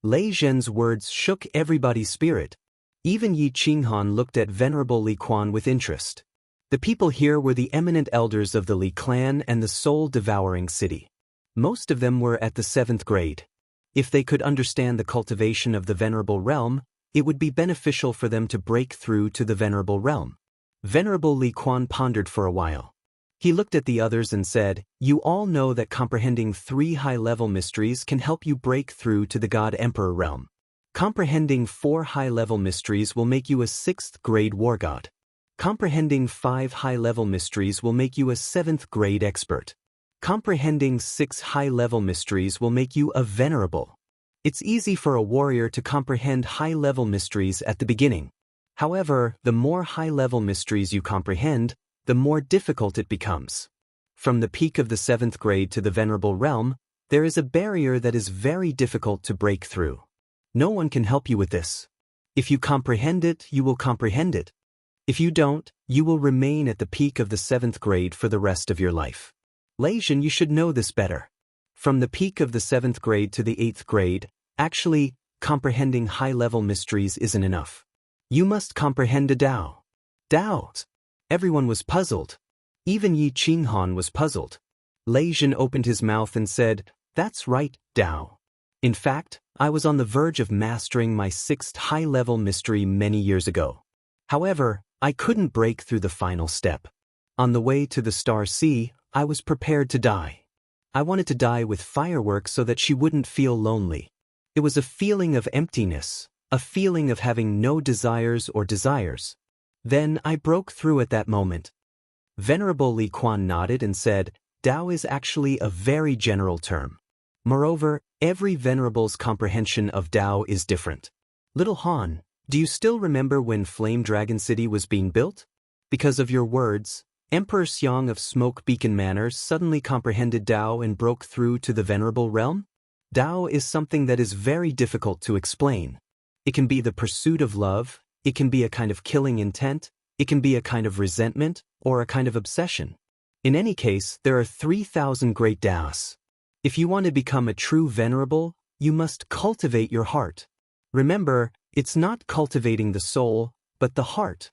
S1: Lei Zhen's words shook everybody's spirit. Even Yi Qinghan looked at Venerable Li Quan with interest. The people here were the eminent elders of the Li clan and the soul-devouring city. Most of them were at the 7th grade. If they could understand the cultivation of the venerable realm, it would be beneficial for them to break through to the venerable realm. Venerable Li Quan pondered for a while. He looked at the others and said, "You all know that comprehending 3 high-level mysteries can help you break through to the God Emperor realm. Comprehending 4 high-level mysteries will make you a 6th-grade war god. Comprehending 5 high-level mysteries will make you a 7th-grade expert. Comprehending 6 high-level mysteries will make you a venerable. It's easy for a warrior to comprehend high-level mysteries at the beginning. However, the more high-level mysteries you comprehend, the more difficult it becomes. From the peak of the 7th grade to the venerable realm, there is a barrier that is very difficult to break through. No one can help you with this. If you comprehend it, you will comprehend it. If you don't, you will remain at the peak of the 7th grade for the rest of your life. Lei Zhen, you should know this better. From the peak of the 7th grade to the 8th grade, actually, comprehending high-level mysteries isn't enough. You must comprehend a Dao. Daoist. Everyone was puzzled. Even Yi Qinghan was puzzled. Lei Zhen opened his mouth and said, "That's right, Dao. In fact, I was on the verge of mastering my 6th high-level mystery many years ago. However, I couldn't break through the final step. On the way to the Star Sea, I was prepared to die. I wanted to die with fireworks so that she wouldn't feel lonely. It was a feeling of emptiness, a feeling of having no desires or desires. Then I broke through at that moment." Venerable Li Quan nodded and said, "Dao is actually a very general term. Moreover, every venerable's comprehension of Dao is different. Little Han, do you still remember when Flame Dragon City was being built? Because of your words, Emperor Xiang of Smoke Beacon Manor suddenly comprehended Dao and broke through to the venerable realm? Dao is something that is very difficult to explain. It can be the pursuit of love, it can be a kind of killing intent, it can be a kind of resentment, or a kind of obsession. In any case, there are 3,000 great Daoists. If you want to become a true venerable, you must cultivate your heart. Remember, it's not cultivating the soul, but the heart."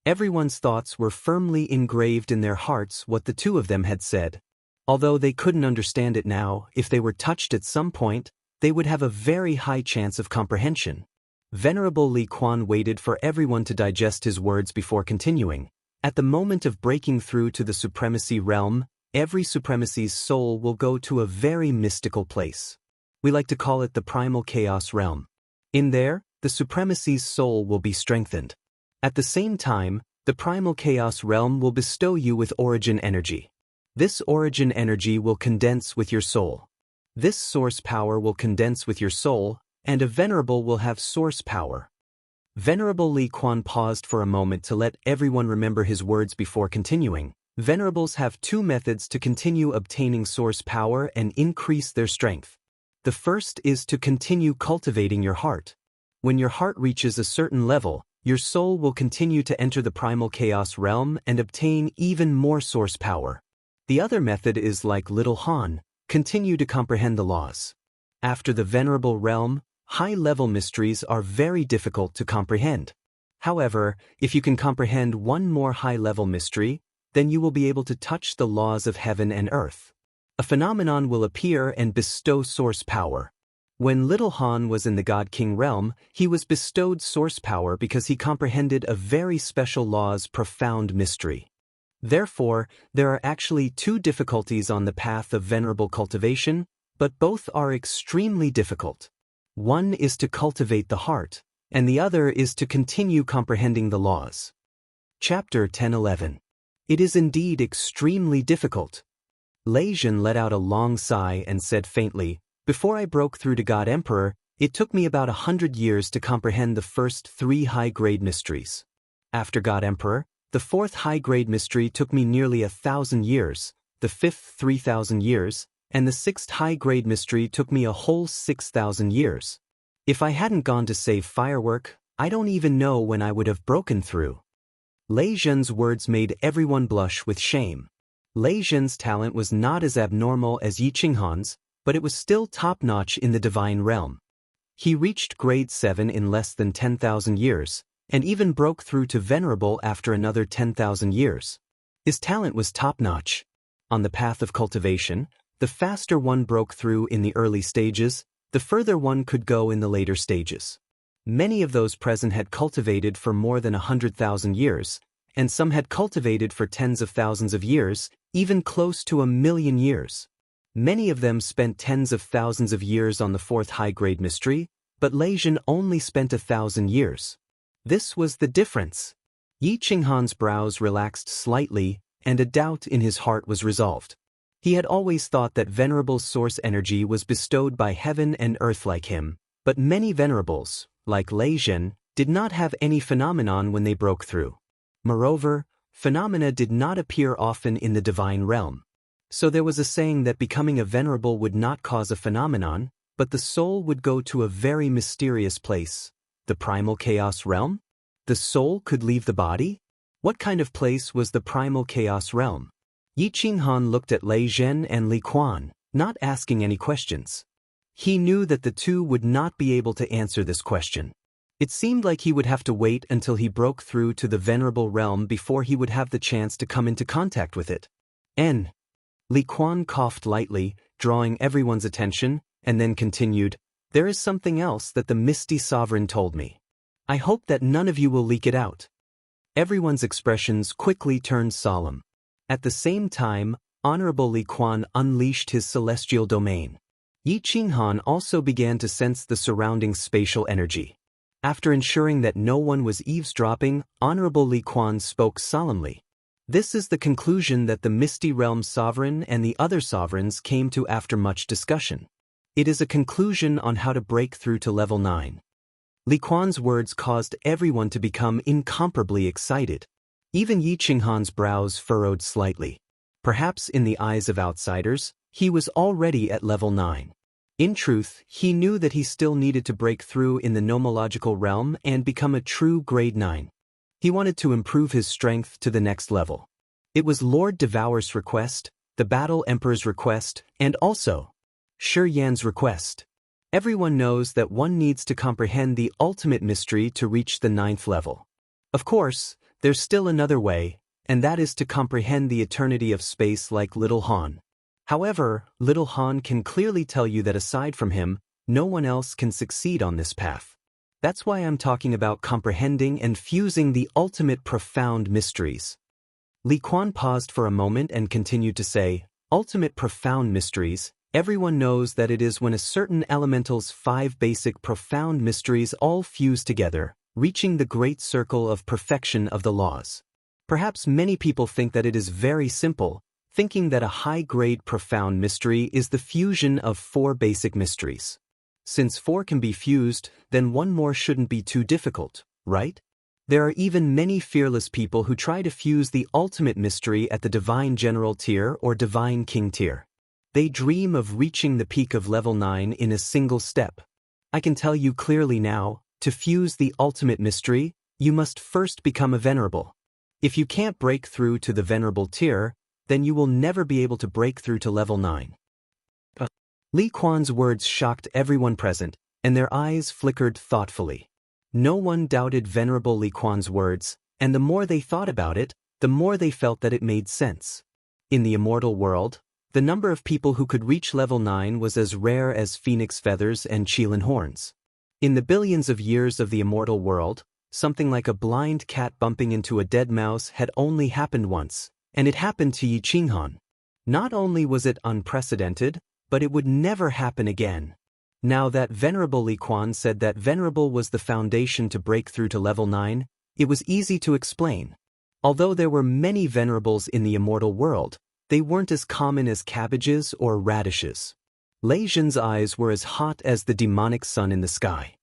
S1: Everyone's thoughts were firmly engraved in their hearts what the 2 of them had said. Although they couldn't understand it now, if they were touched at some point, they would have a very high chance of comprehension. Venerable Li Quan waited for everyone to digest his words before continuing. At the moment of breaking through to the supremacy realm, every supremacy's soul will go to a very mystical place. We like to call it the primal chaos realm. In there, the supremacy's soul will be strengthened. At the same time, the primal chaos realm will bestow you with origin energy. This origin energy will condense with your soul. This source power will condense with your soul, and a venerable will have source power. Venerable Li Quan paused for a moment to let everyone remember his words before continuing. Venerables have two methods to continue obtaining source power and increase their strength. The first is to continue cultivating your heart. When your heart reaches a certain level, your soul will continue to enter the primal chaos realm and obtain even more source power. The other method is like Little Han, continue to comprehend the laws. After the venerable realm, high-level mysteries are very difficult to comprehend. However, if you can comprehend one more high-level mystery, then you will be able to touch the laws of heaven and earth. A phenomenon will appear and bestow source power. When Little Han was in the God King realm, he was bestowed source power because he comprehended a very special law's profound mystery. Therefore, there are actually two difficulties on the path of venerable cultivation, but both are extremely difficult. One is to cultivate the heart, and the other is to continue comprehending the laws. Chapter 10:11. It is indeed extremely difficult. Lei Zhen let out a long sigh and said faintly, "Before I broke through to God Emperor, it took me about 100 years to comprehend the first 3 high-grade mysteries. After God Emperor, the 4th high-grade mystery took me nearly 1,000 years, the 5th 3,000 years, and the 6th high-grade mystery took me a whole 6,000 years. If I hadn't gone to save Firework, I don't even know when I would have broken through." Lei Zhen's words made everyone blush with shame. Lei Zhen's talent was not as abnormal as Yi Qinghan's, but it was still top-notch in the divine realm. He reached grade 7 in less than 10,000 years, and even broke through to venerable after another 10,000 years. His talent was top-notch. On the path of cultivation, the faster one broke through in the early stages, the further one could go in the later stages. Many of those present had cultivated for more than 100,000 years, and some had cultivated for tens of thousands of years, even close to 1,000,000 years. Many of them spent tens of thousands of years on the 4th high-grade mystery, but Lei Zhen only spent 1,000 years. This was the difference. Yi Qinghan's brows relaxed slightly, and a doubt in his heart was resolved. He had always thought that venerable source energy was bestowed by heaven and earth like him, but many venerables, like Lei Zhen, did not have any phenomenon when they broke through. Moreover, phenomena did not appear often in the divine realm. So there was a saying that becoming a venerable would not cause a phenomenon, but the soul would go to a very mysterious place. The primal chaos realm? The soul could leave the body? What kind of place was the primal chaos realm? Yi Qinghan looked at Lei Zhen and Li Quan, not asking any questions. He knew that the two would not be able to answer this question. It seemed like he would have to wait until he broke through to the venerable realm before he would have the chance to come into contact with it. Li Quan coughed lightly, drawing everyone's attention, and then continued, "There is something else that the Misty Sovereign told me. I hope that none of you will leak it out." Everyone's expressions quickly turned solemn. At the same time, Honorable Li Quan unleashed his celestial domain. Yi Qinghan also began to sense the surrounding spatial energy. After ensuring that no one was eavesdropping, Honorable Li Quan spoke solemnly. "This is the conclusion that the Misty Realm Sovereign and the other sovereigns came to after much discussion. It is a conclusion on how to break through to level 9. Li Quan's words caused everyone to become incomparably excited. Even Yi Qinghan's brows furrowed slightly. Perhaps in the eyes of outsiders, he was already at level 9. In truth, he knew that he still needed to break through in the nomological realm and become a true grade 9. He wanted to improve his strength to the next level. It was Lord Devour's request, the Battle Emperor's request, and also Shi Yan's request. Everyone knows that one needs to comprehend the ultimate mystery to reach the 9th level. Of course, there's still another way, and that is to comprehend the eternity of space like Little Han. However, Little Han can clearly tell you that aside from him, no one else can succeed on this path. That's why I'm talking about comprehending and fusing the ultimate profound mysteries. Li Quan paused for a moment and continued to say, "Ultimate profound mysteries, everyone knows that it is when a certain elemental's 5 basic profound mysteries all fuse together, reaching the great circle of perfection of the laws. Perhaps many people think that it is very simple, thinking that a high-grade profound mystery is the fusion of 4 basic mysteries. Since 4 can be fused, then one more shouldn't be too difficult, right? There are even many fearless people who try to fuse the ultimate mystery at the Divine General tier or Divine King tier. They dream of reaching the peak of level 9 in a single step. I can tell you clearly now, to fuse the ultimate mystery, you must first become a venerable. If you can't break through to the venerable tier, then you will never be able to break through to level 9. Li Kuan's words shocked everyone present, and their eyes flickered thoughtfully. No one doubted Venerable Li Kuan's words, and the more they thought about it, the more they felt that it made sense. In the immortal world, the number of people who could reach level 9 was as rare as phoenix feathers and qilin horns. In the billions of years of the immortal world, something like a blind cat bumping into a dead mouse had only happened once, and it happened to Yi Qinghan. Not only was it unprecedented, but it would never happen again. Now that Venerable Li Kuan said that Venerable was the foundation to break through to level 9, it was easy to explain. Although there were many venerables in the immortal world, they weren't as common as cabbages or radishes. Lei Zhen's eyes were as hot as the demonic sun in the sky.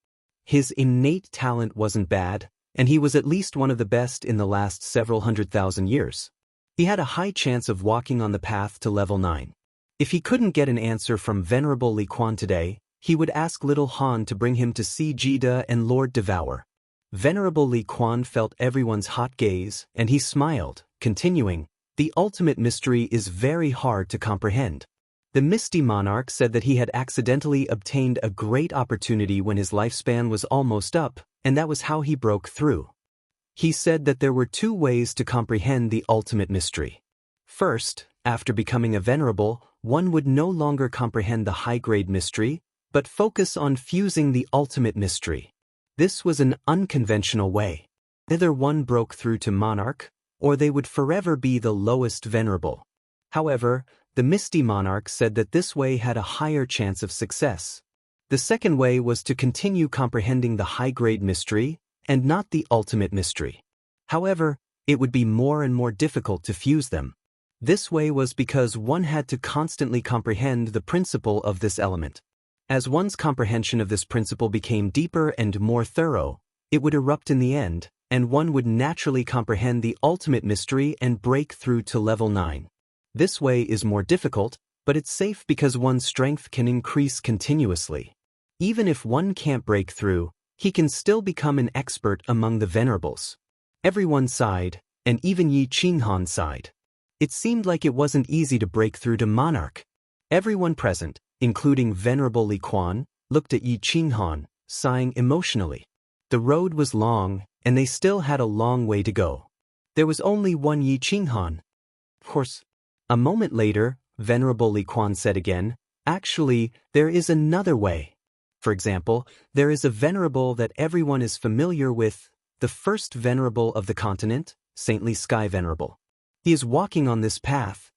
S1: His innate talent wasn't bad, and he was at least one of the best in the last several 100,000 years. He had a high chance of walking on the path to level 9. If he couldn't get an answer from Venerable Li Kuan today, he would ask Little Han to bring him to see Jida and Lord Devour. Venerable Li Kuan felt everyone's hot gaze, and he smiled, continuing, "The ultimate mystery is very hard to comprehend." The Misty Monarch said that he had accidentally obtained a great opportunity when his lifespan was almost up, and that was how he broke through. He said that there were two ways to comprehend the ultimate mystery. First, after becoming a venerable, one would no longer comprehend the high-grade mystery, but focus on fusing the ultimate mystery. This was an unconventional way. Either one broke through to monarch, or they would forever be the lowest venerable. However, the Misty Monarch said that this way had a higher chance of success. The second way was to continue comprehending the high-grade mystery, and not the ultimate mystery. However, it would be more and more difficult to fuse them. This way was because one had to constantly comprehend the principle of this element. As one's comprehension of this principle became deeper and more thorough, it would erupt in the end, and one would naturally comprehend the ultimate mystery and break through to level 9. This way is more difficult, but it's safe because one's strength can increase continuously. Even if one can't break through, he can still become an expert among the venerables. Everyone sighed, and even Yi Qinghan sighed. It seemed like it wasn't easy to break through to monarch. Everyone present, including Venerable Li Kuan, looked at Yi Qinghan, sighing emotionally. The road was long, and they still had a long way to go. There was only one Yi Qinghan. Of course. A moment later, Venerable Li Kuan said again, "Actually, there is another way. For example, there is a venerable that everyone is familiar with, the first venerable of the continent, Saintly Sky Venerable. He is walking on this path."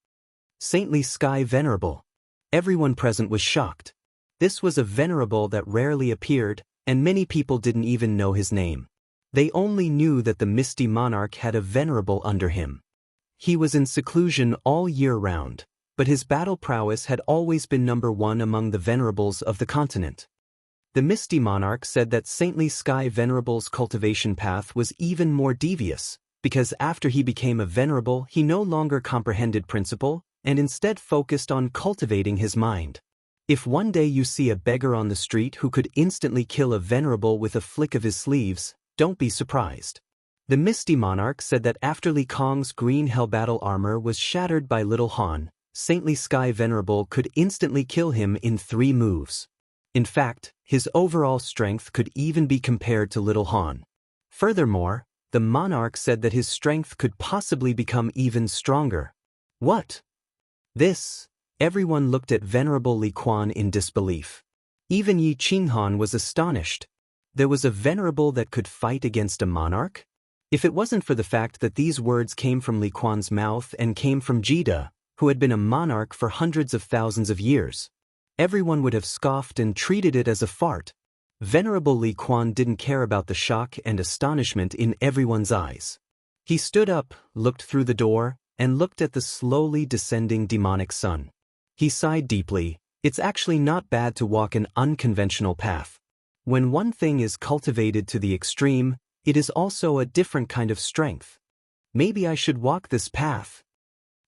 S1: Saintly Sky Venerable. Everyone present was shocked. This was a venerable that rarely appeared, and many people didn't even know his name. They only knew that the Misty Monarch had a venerable under him. He was in seclusion all year round, but his battle prowess had always been number one among the venerables of the continent. The Misty Monarch said that Saintly Sky Venerable's cultivation path was even more devious, because after he became a venerable he no longer comprehended principle, and instead focused on cultivating his mind. If one day you see a beggar on the street who could instantly kill a venerable with a flick of his sleeves, don't be surprised. The Misty Monarch said that after Li Kong's green hell battle armor was shattered by Little Han, Saintly Sky Venerable could instantly kill him in 3 moves. In fact, his overall strength could even be compared to Little Han. Furthermore, the monarch said that his strength could possibly become even stronger. What? This? Everyone looked at Venerable Li Kuan in disbelief. Even Yi Qinghan was astonished. There was a venerable that could fight against a monarch? If it wasn't for the fact that these words came from Li Kuan's mouth and came from Jida, who had been a monarch for hundreds of thousands of years, everyone would have scoffed and treated it as a fart. Venerable Li Kuan didn't care about the shock and astonishment in everyone's eyes. He stood up, looked through the door, and looked at the slowly descending demonic sun. He sighed deeply. It's actually not bad to walk an unconventional path. When one thing is cultivated to the extreme, it is also a different kind of strength. Maybe I should walk this path.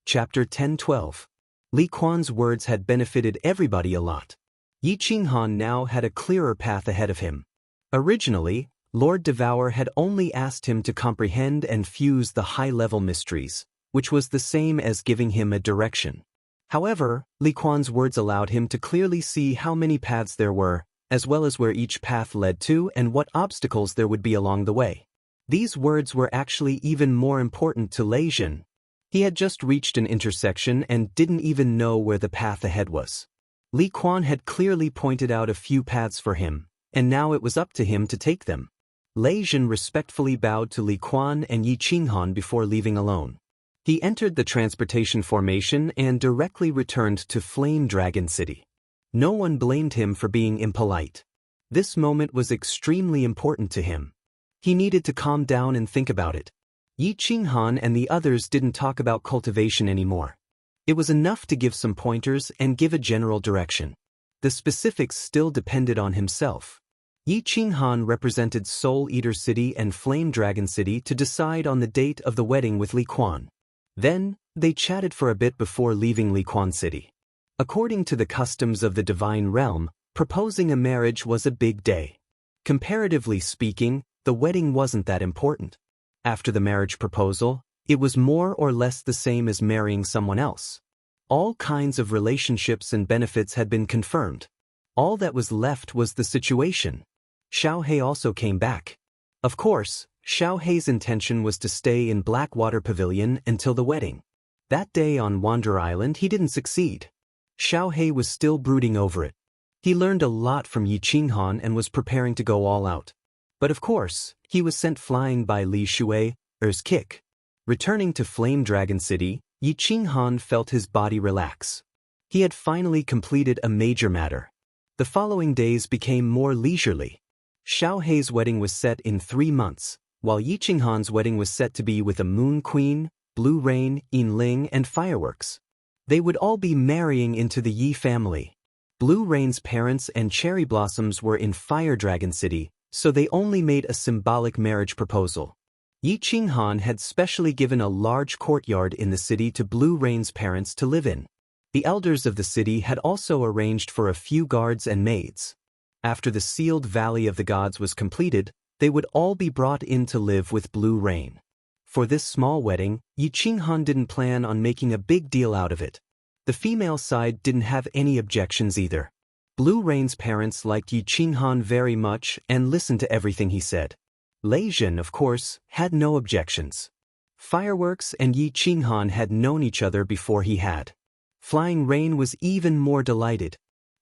S1: Chapter 10:12. Li Kuan's words had benefited everybody a lot. Yi Qinghan now had a clearer path ahead of him. Originally, Lord Devour had only asked him to comprehend and fuse the high-level mysteries, which was the same as giving him a direction. However, Li Kuan's words allowed him to clearly see how many paths there were, as well as where each path led to and what obstacles there would be along the way. These words were actually even more important to Lei Jin. He had just reached an intersection and didn't even know where the path ahead was. Li Kuan had clearly pointed out a few paths for him, and now it was up to him to take them. Lei Jin respectfully bowed to Li Kuan and Yi Qinghan before leaving alone. He entered the transportation formation and directly returned to Flame Dragon City. No one blamed him for being impolite. This moment was extremely important to him. He needed to calm down and think about it. Yi Qinghan and the others didn't talk about cultivation anymore. It was enough to give some pointers and give a general direction. The specifics still depended on himself. Yi Qinghan represented Soul Eater City and Flame Dragon City to decide on the date of the wedding with Li Kuan. Then, they chatted for a bit before leaving Li Kuan City. According to the customs of the Divine Realm, proposing a marriage was a big day. Comparatively speaking, the wedding wasn't that important. After the marriage proposal, it was more or less the same as marrying someone else. All kinds of relationships and benefits had been confirmed. All that was left was the situation. Xiaohei also came back. Of course, Xiaohei's intention was to stay in Blackwater Pavilion until the wedding. That day on Wander Island he didn't succeed. Xiaohei was still brooding over it. He learned a lot from Yi Qinghan and was preparing to go all out. But of course, he was sent flying by Li Shui's kick. Returning to Flame Dragon City, Yi Qinghan felt his body relax. He had finally completed a major matter. The following days became more leisurely. Xiaohei's wedding was set in 3 months, while Yi Qinghan's wedding was set to be with a Moon Queen, Blue Rain, Yinling, and fireworks. They would all be marrying into the Yi family. Blue Rain's parents and Cherry Blossoms were in Fire Dragon City, so they only made a symbolic marriage proposal. Yi Qinghan had specially given a large courtyard in the city to Blue Rain's parents to live in. The elders of the city had also arranged for a few guards and maids. After the sealed Valley of the Gods was completed, they would all be brought in to live with Blue Rain. For this small wedding, Yi Qinghan didn't plan on making a big deal out of it. The female side didn't have any objections either. Blue Rain's parents liked Yi Qinghan very much and listened to everything he said. Lei Jin, of course, had no objections. Fireworks and Yi Qinghan had known each other before he had. Flying Rain was even more delighted.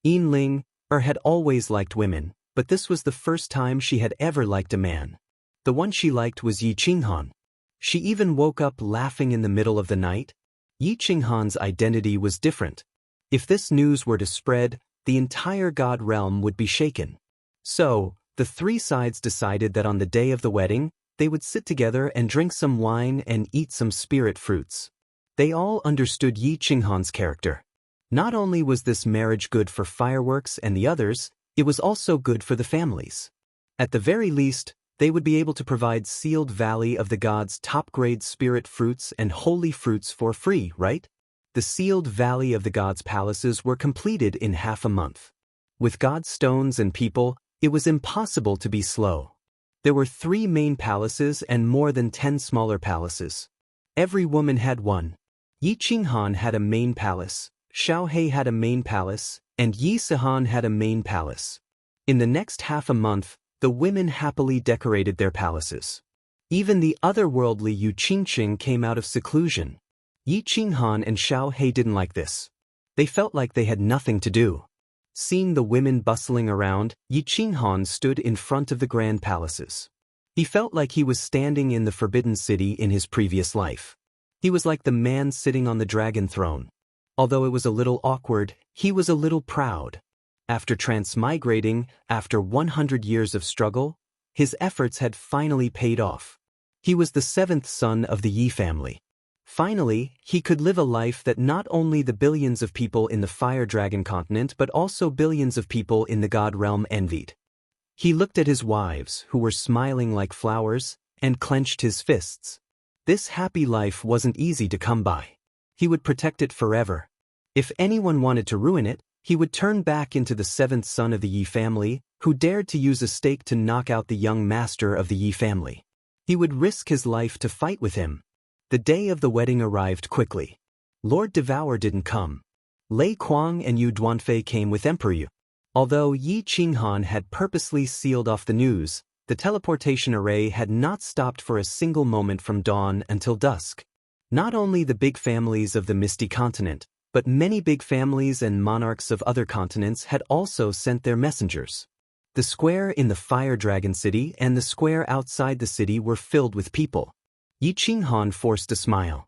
S1: Yinling had always liked women, but this was the first time she had ever liked a man. The one she liked was Yi Qinghan. She even woke up laughing in the middle of the night. Yi Qinghan's identity was different. If this news were to spread, the entire God realm would be shaken. So, the three sides decided that on the day of the wedding, they would sit together and drink some wine and eat some spirit fruits. They all understood Yi Qinghan's character. Not only was this marriage good for fireworks and the others, it was also good for the families. At the very least, they would be able to provide sealed Valley of the Gods top-grade spirit fruits and holy fruits for free, right? The sealed Valley of the Gods palaces were completed in half a month. With God stones and people, it was impossible to be slow. There were 3 main palaces and more than 10 smaller palaces. Every woman had one. Yi Qinghan had a main palace, Xiaohei had a main palace, and Yi Sihan had a main palace. In the next half a month, the women happily decorated their palaces. Even the otherworldly Yu Qingqing came out of seclusion. Yi Qinghan and Xiaohei didn't like this. They felt like they had nothing to do. Seeing the women bustling around, Yi Qinghan stood in front of the grand palaces. He felt like he was standing in the Forbidden City in his previous life. He was like the man sitting on the dragon throne. Although it was a little awkward, he was a little proud. After transmigrating, after 100 years of struggle, his efforts had finally paid off. He was the 7th son of the Yi family. Finally, he could live a life that not only the billions of people in the Fire Dragon continent but also billions of people in the God realm envied. He looked at his wives, who were smiling like flowers, and clenched his fists. This happy life wasn't easy to come by. He would protect it forever. If anyone wanted to ruin it, he would turn back into the seventh son of the Yi family, who dared to use a stake to knock out the young master of the Yi family. He would risk his life to fight with him. The day of the wedding arrived quickly. Lord Devour didn't come. Lei Kuang and Yu Duanfei came with Emperor Yu. Although Yi Qinghan had purposely sealed off the news, the teleportation array had not stopped for a single moment from dawn until dusk. Not only the big families of the Misty Continent, but many big families and monarchs of other continents had also sent their messengers. The square in the Fire Dragon City and the square outside the city were filled with people. Yi Qinghan forced a smile.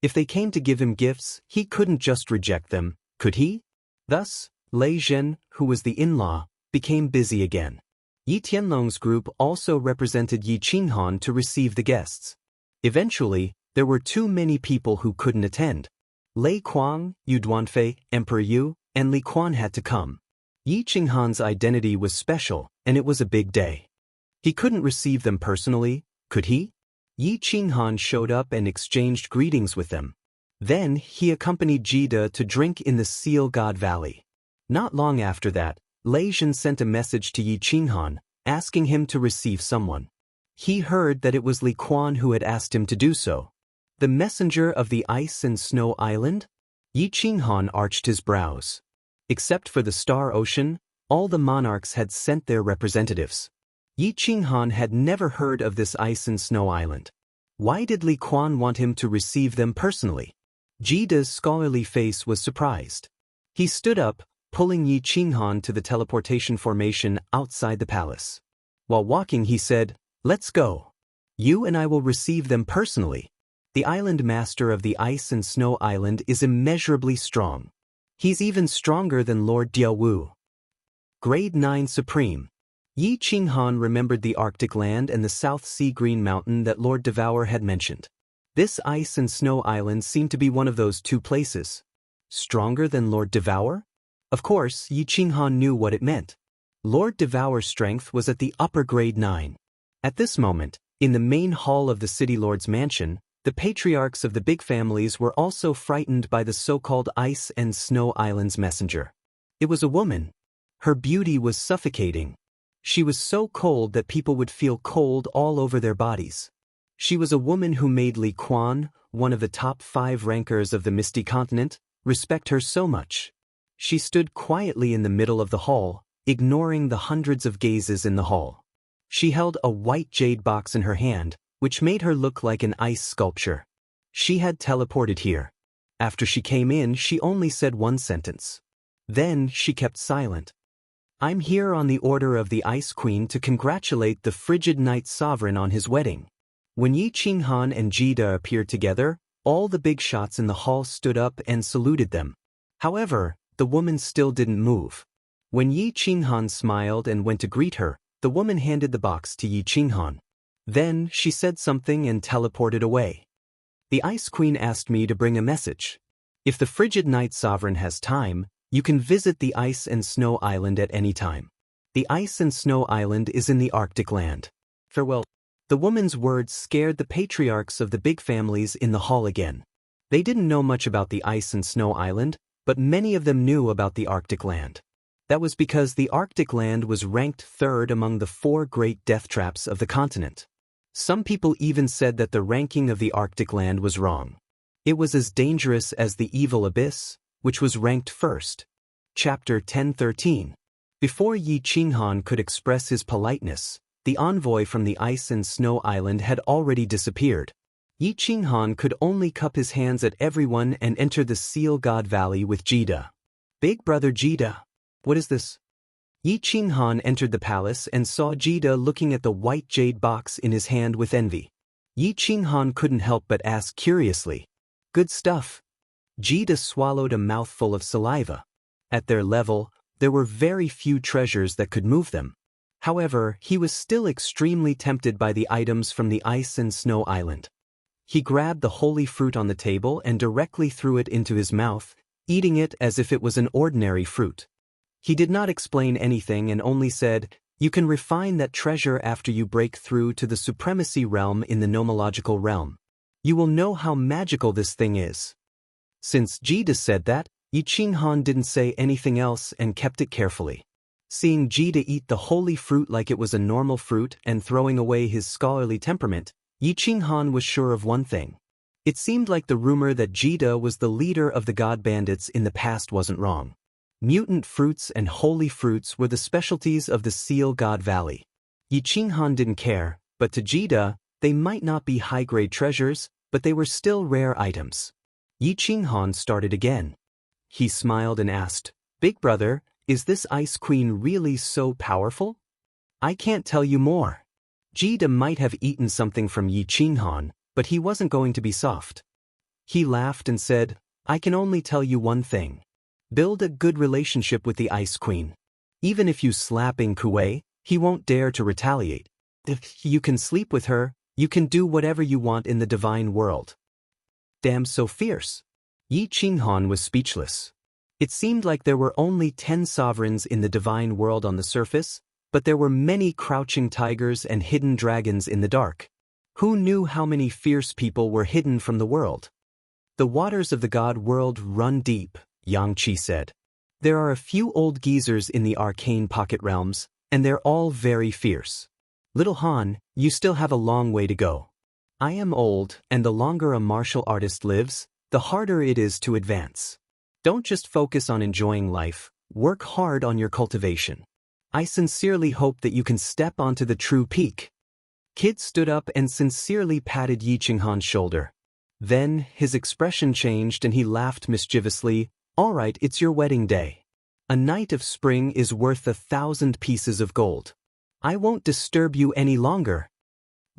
S1: If they came to give him gifts, he couldn't just reject them, could he? Thus, Lei Zhen, who was the in-law, became busy again. Yi Tianlong's group also represented Yi Qinghan to receive the guests. Eventually, there were too many people who couldn't attend. Lei Kuang, Yu Duanfei, Emperor Yu, and Li Quan had to come. Yi Qinghan's identity was special, and it was a big day. He couldn't receive them personally, could he? Yi Qinghan showed up and exchanged greetings with them. Then he accompanied Jida to drink in the Seal God Valley. Not long after that, Lei Zhen sent a message to Yi Qinghan, asking him to receive someone. He heard that it was Li Quan who had asked him to do so. The messenger of the Ice and Snow Island? Yi Qinghan arched his brows. Except for the Star Ocean, all the monarchs had sent their representatives. Yi Qinghan had never heard of this Ice and Snow Island. Why did Li Quan want him to receive them personally? Jida's scholarly face was surprised. He stood up, pulling Yi Qinghan to the teleportation formation outside the palace. While walking, he said, "Let's go. You and I will receive them personally." The island master of the Ice and Snow Island is immeasurably strong. He's even stronger than Lord Diaowu. Grade 9 Supreme. Yi Qinghan remembered the Arctic land and the South Sea Green Mountain that Lord Devour had mentioned. This Ice and Snow Island seemed to be one of those two places. Stronger than Lord Devour? Of course, Yi Qinghan knew what it meant. Lord Devour's strength was at the upper grade 9. At this moment, in the main hall of the City Lord's mansion, the patriarchs of the big families were also frightened by the so-called Ice and Snow Island's messenger. It was a woman. Her beauty was suffocating. She was so cold that people would feel cold all over their bodies. She was a woman who made Li Quan, one of the top 5 rankers of the Misty Continent, respect her so much. She stood quietly in the middle of the hall, ignoring the hundreds of gazes in the hall. She held a white jade box in her hand, which made her look like an ice sculpture. She had teleported here. After she came in, she only said one sentence. Then she kept silent. "I'm here on the order of the Ice Queen to congratulate the frigid Night Sovereign on his wedding." When Yi Qinghan and Jida appeared together, all the big shots in the hall stood up and saluted them. However, the woman still didn't move. When Yi Qinghan smiled and went to greet her, the woman handed the box to Yi Qinghan. Then she said something and teleported away. "The Ice Queen asked me to bring a message. If the frigid Night Sovereign has time, you can visit the Ice and Snow Island at any time. The Ice and Snow Island is in the Arctic land. Farewell." The woman's words scared the patriarchs of the big families in the hall again. They didn't know much about the Ice and Snow Island, but many of them knew about the Arctic land. That was because the Arctic land was ranked 3rd among the 4 great death traps of the continent. Some people even said that the ranking of the Arctic land was wrong. It was as dangerous as the Evil Abyss, which was ranked 1st. Chapter 1013. Before Yi Qinghan could express his politeness, the envoy from the Ice and Snow Island had already disappeared. Yi Qinghan could only cup his hands at everyone and enter the Seal God Valley with Jida. "Big brother Jida, what is this?" Yi Qinghan entered the palace and saw Jida looking at the white jade box in his hand with envy. Yi Qinghan couldn't help but ask curiously, "Good stuff." Jida swallowed a mouthful of saliva. At their level, there were very few treasures that could move them. However, he was still extremely tempted by the items from the Ice and Snow Island. He grabbed the holy fruit on the table and directly threw it into his mouth, eating it as if it was an ordinary fruit. He did not explain anything and only said, You can refine that treasure after you break through to the supremacy realm in the nomological realm. You will know how magical this thing is. Since Jida said that, Yi Qinghan didn't say anything else and kept it carefully. Seeing Jida eat the holy fruit like it was a normal fruit and throwing away his scholarly temperament, Yi Qinghan was sure of one thing. It seemed like the rumor that Jida was the leader of the god bandits in the past wasn't wrong. Mutant fruits and holy fruits were the specialties of the Seal God Valley. Yi Qinghan didn't care, but to Jida, they might not be high-grade treasures, but they were still rare items. Yi Qinghan started again. He smiled and asked, "Big brother, is this Ice Queen really so powerful?" "I can't tell you more." Jida might have eaten something from Yi Qinghan, but he wasn't going to be soft. He laughed and said, "I can only tell you one thing. Build a good relationship with the Ice Queen. Even if you slap Ing Kuei, he won't dare to retaliate. If you can sleep with her, you can do whatever you want in the divine world." Damn, so fierce. Yi Qinghan was speechless. It seemed like there were only 10 sovereigns in the divine world on the surface, but there were many crouching tigers and hidden dragons in the dark. Who knew how many fierce people were hidden from the world? "The waters of the god world run deep," Yang Qi said. "There are a few old geezers in the arcane pocket realms, and they're all very fierce. Little Han, you still have a long way to go. I am old, and the longer a martial artist lives, the harder it is to advance. Don't just focus on enjoying life, work hard on your cultivation. I sincerely hope that you can step onto the true peak." Kid stood up and sincerely patted Yi Qinghan's shoulder. Then, his expression changed and he laughed mischievously. "All right, it's your wedding day. A night of spring is worth 1,000 pieces of gold. I won't disturb you any longer."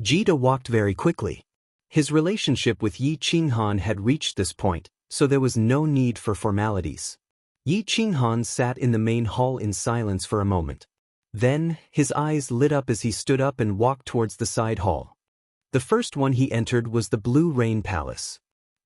S1: Jida walked very quickly. His relationship with Yi Qinghan had reached this point, so there was no need for formalities. Yi Qinghan sat in the main hall in silence for a moment. Then, his eyes lit up as he stood up and walked towards the side hall. The first one he entered was the Blue Rain Palace.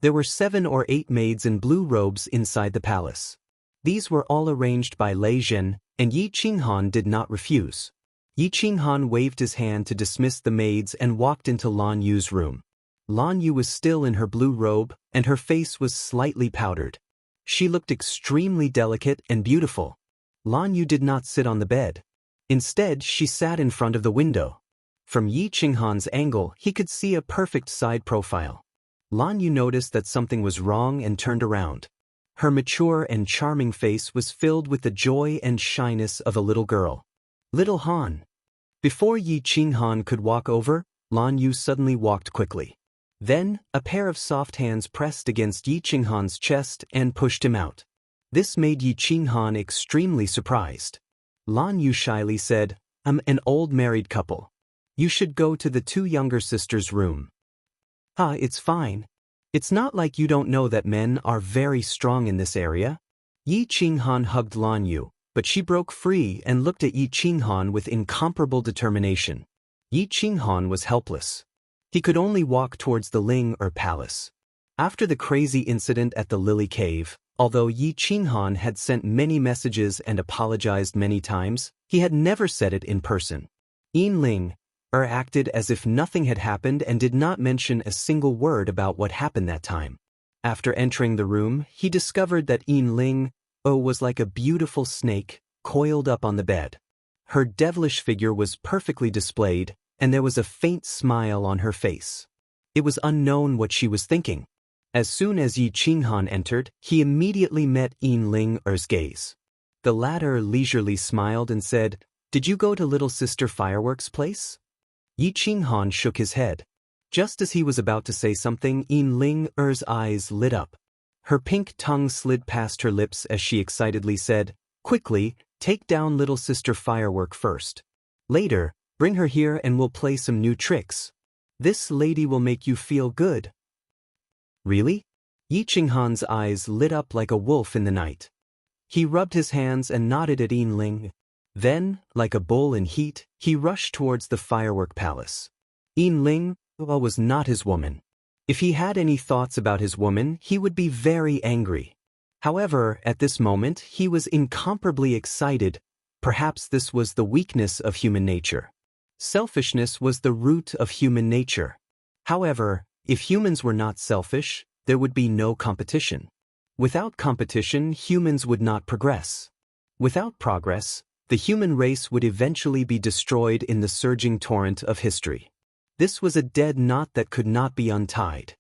S1: There were 7 or 8 maids in blue robes inside the palace. These were all arranged by Lei Zhen, and Yi Qinghan did not refuse. Yi Qinghan waved his hand to dismiss the maids and walked into Lan Yu's room. Lan Yu was still in her blue robe, and her face was slightly powdered. She looked extremely delicate and beautiful. Lan Yu did not sit on the bed. Instead, she sat in front of the window. From Yi Qinghan's angle, he could see a perfect side profile. Lan Yu noticed that something was wrong and turned around. Her mature and charming face was filled with the joy and shyness of a little girl. "Little Han." Before Yi Qinghan could walk over, Lan Yu suddenly walked quickly. Then, a pair of soft hands pressed against Yi Qinghan's chest and pushed him out. This made Yi Qinghan extremely surprised. Lan Yu shyly said, "I'm an old married couple. You should go to the 2 younger sisters' room." "Ah, it's fine. It's not like you don't know that men are very strong in this area." Yi Qinghan hugged Lan Yu, but she broke free and looked at Yi Qinghan with incomparable determination. Yi Qinghan was helpless. He could only walk towards the Ling Palace. After the crazy incident at the Lily Cave, although Yi Qinghan had sent many messages and apologized many times, he had never said it in person. Ling acted as if nothing had happened and did not mention a single word about what happened that time. After entering the room, he discovered that Ling was like a beautiful snake, coiled up on the bed. Her devilish figure was perfectly displayed, and there was a faint smile on her face. It was unknown what she was thinking. As soon as Yi Qinghan entered, he immediately met Ling's gaze. The latter leisurely smiled and said, "Did you go to Little Sister Fireworks' place?" Yi Qinghan shook his head. Just as he was about to say something, Ling's eyes lit up. Her pink tongue slid past her lips as she excitedly said, "Quickly, take down Little Sister Firework first. Later, bring her here and we'll play some new tricks. This lady will make you feel good." "Really?" Yi Qinghan's eyes lit up like a wolf in the night. He rubbed his hands and nodded at Ling. Then, like a bull in heat, he rushed towards the firework palace. Ling was not his woman. If he had any thoughts about his woman, he would be very angry. However, at this moment, he was incomparably excited, Perhaps this was the weakness of human nature. Selfishness was the root of human nature. However, if humans were not selfish, there would be no competition. Without competition, humans would not progress. Without progress, the human race would eventually be destroyed in the surging torrent of history. This was a dead knot that could not be untied.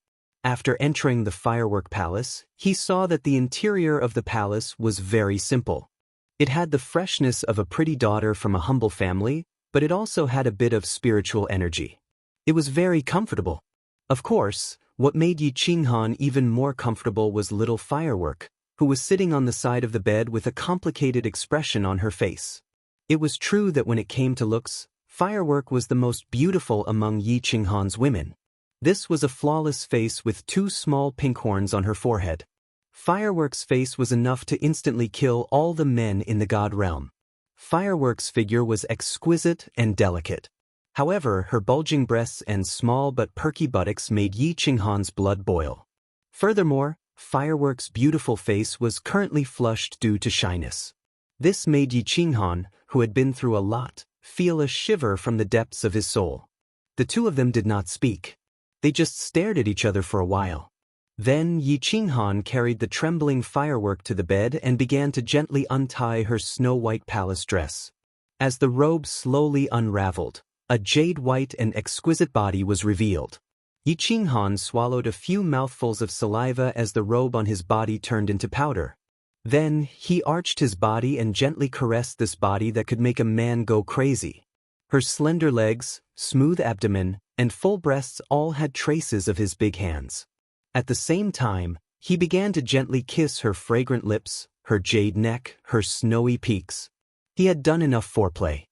S1: After entering the firework palace, he saw that the interior of the palace was very simple. It had the freshness of a pretty daughter from a humble family, but it also had a bit of spiritual energy. It was very comfortable. Of course, what made Yi Qinghan even more comfortable was little Firework, who was sitting on the side of the bed with a complicated expression on her face. It was true that when it came to looks, Firework was the most beautiful among Yi Qinghan's women. This was a flawless face with 2 small pink horns on her forehead. Firework's face was enough to instantly kill all the men in the god realm. Firework's figure was exquisite and delicate. However, her bulging breasts and small but perky buttocks made Yi Qinghan's blood boil. Furthermore, Firework's beautiful face was currently flushed due to shyness. This made Yi Qinghan, who had been through a lot, feel a shiver from the depths of his soul. The two of them did not speak. They just stared at each other for a while. Then Yi Qinghan carried the trembling Firework to the bed and began to gently untie her snow-white palace dress. As the robe slowly unraveled, a jade-white and exquisite body was revealed. Yi Qinghan swallowed a few mouthfuls of saliva as the robe on his body turned into powder. Then, he arched his body and gently caressed this body that could make a man go crazy. Her slender legs, smooth abdomen, and full breasts all had traces of his big hands. At the same time, he began to gently kiss her fragrant lips, her jade neck, her snowy peaks. He had done enough foreplay.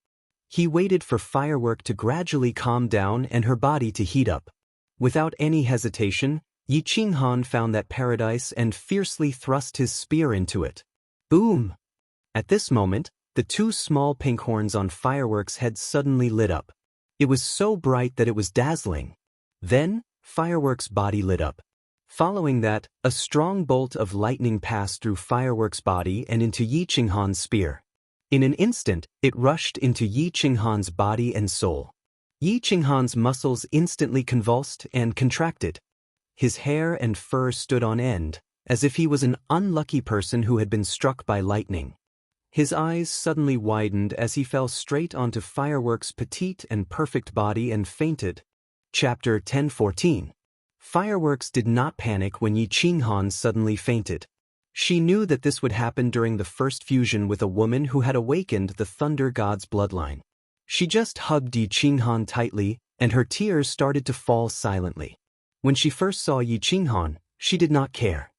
S1: He waited for Firework to gradually calm down and her body to heat up. Without any hesitation, Yi Qinghan found that paradise and fiercely thrust his spear into it. Boom! At this moment, the 2 small pink horns on Firework's head suddenly lit up. It was so bright that it was dazzling. Then, Firework's body lit up. Following that, a strong bolt of lightning passed through Firework's body and into Yi Qinghan's spear. In an instant, it rushed into Yi Qinghan's body and soul. Yi Qinghan's muscles instantly convulsed and contracted. His hair and fur stood on end, as if he was an unlucky person who had been struck by lightning. His eyes suddenly widened as he fell straight onto Firework's petite and perfect body and fainted. Chapter 10:14. Fireworks did not panic when Yi Qinghan suddenly fainted. She knew that this would happen during the first fusion with a woman who had awakened the Thunder God's bloodline. She just hugged Yi Qinghan tightly, and her tears started to fall silently. When she first saw Yi Qinghan, she did not care.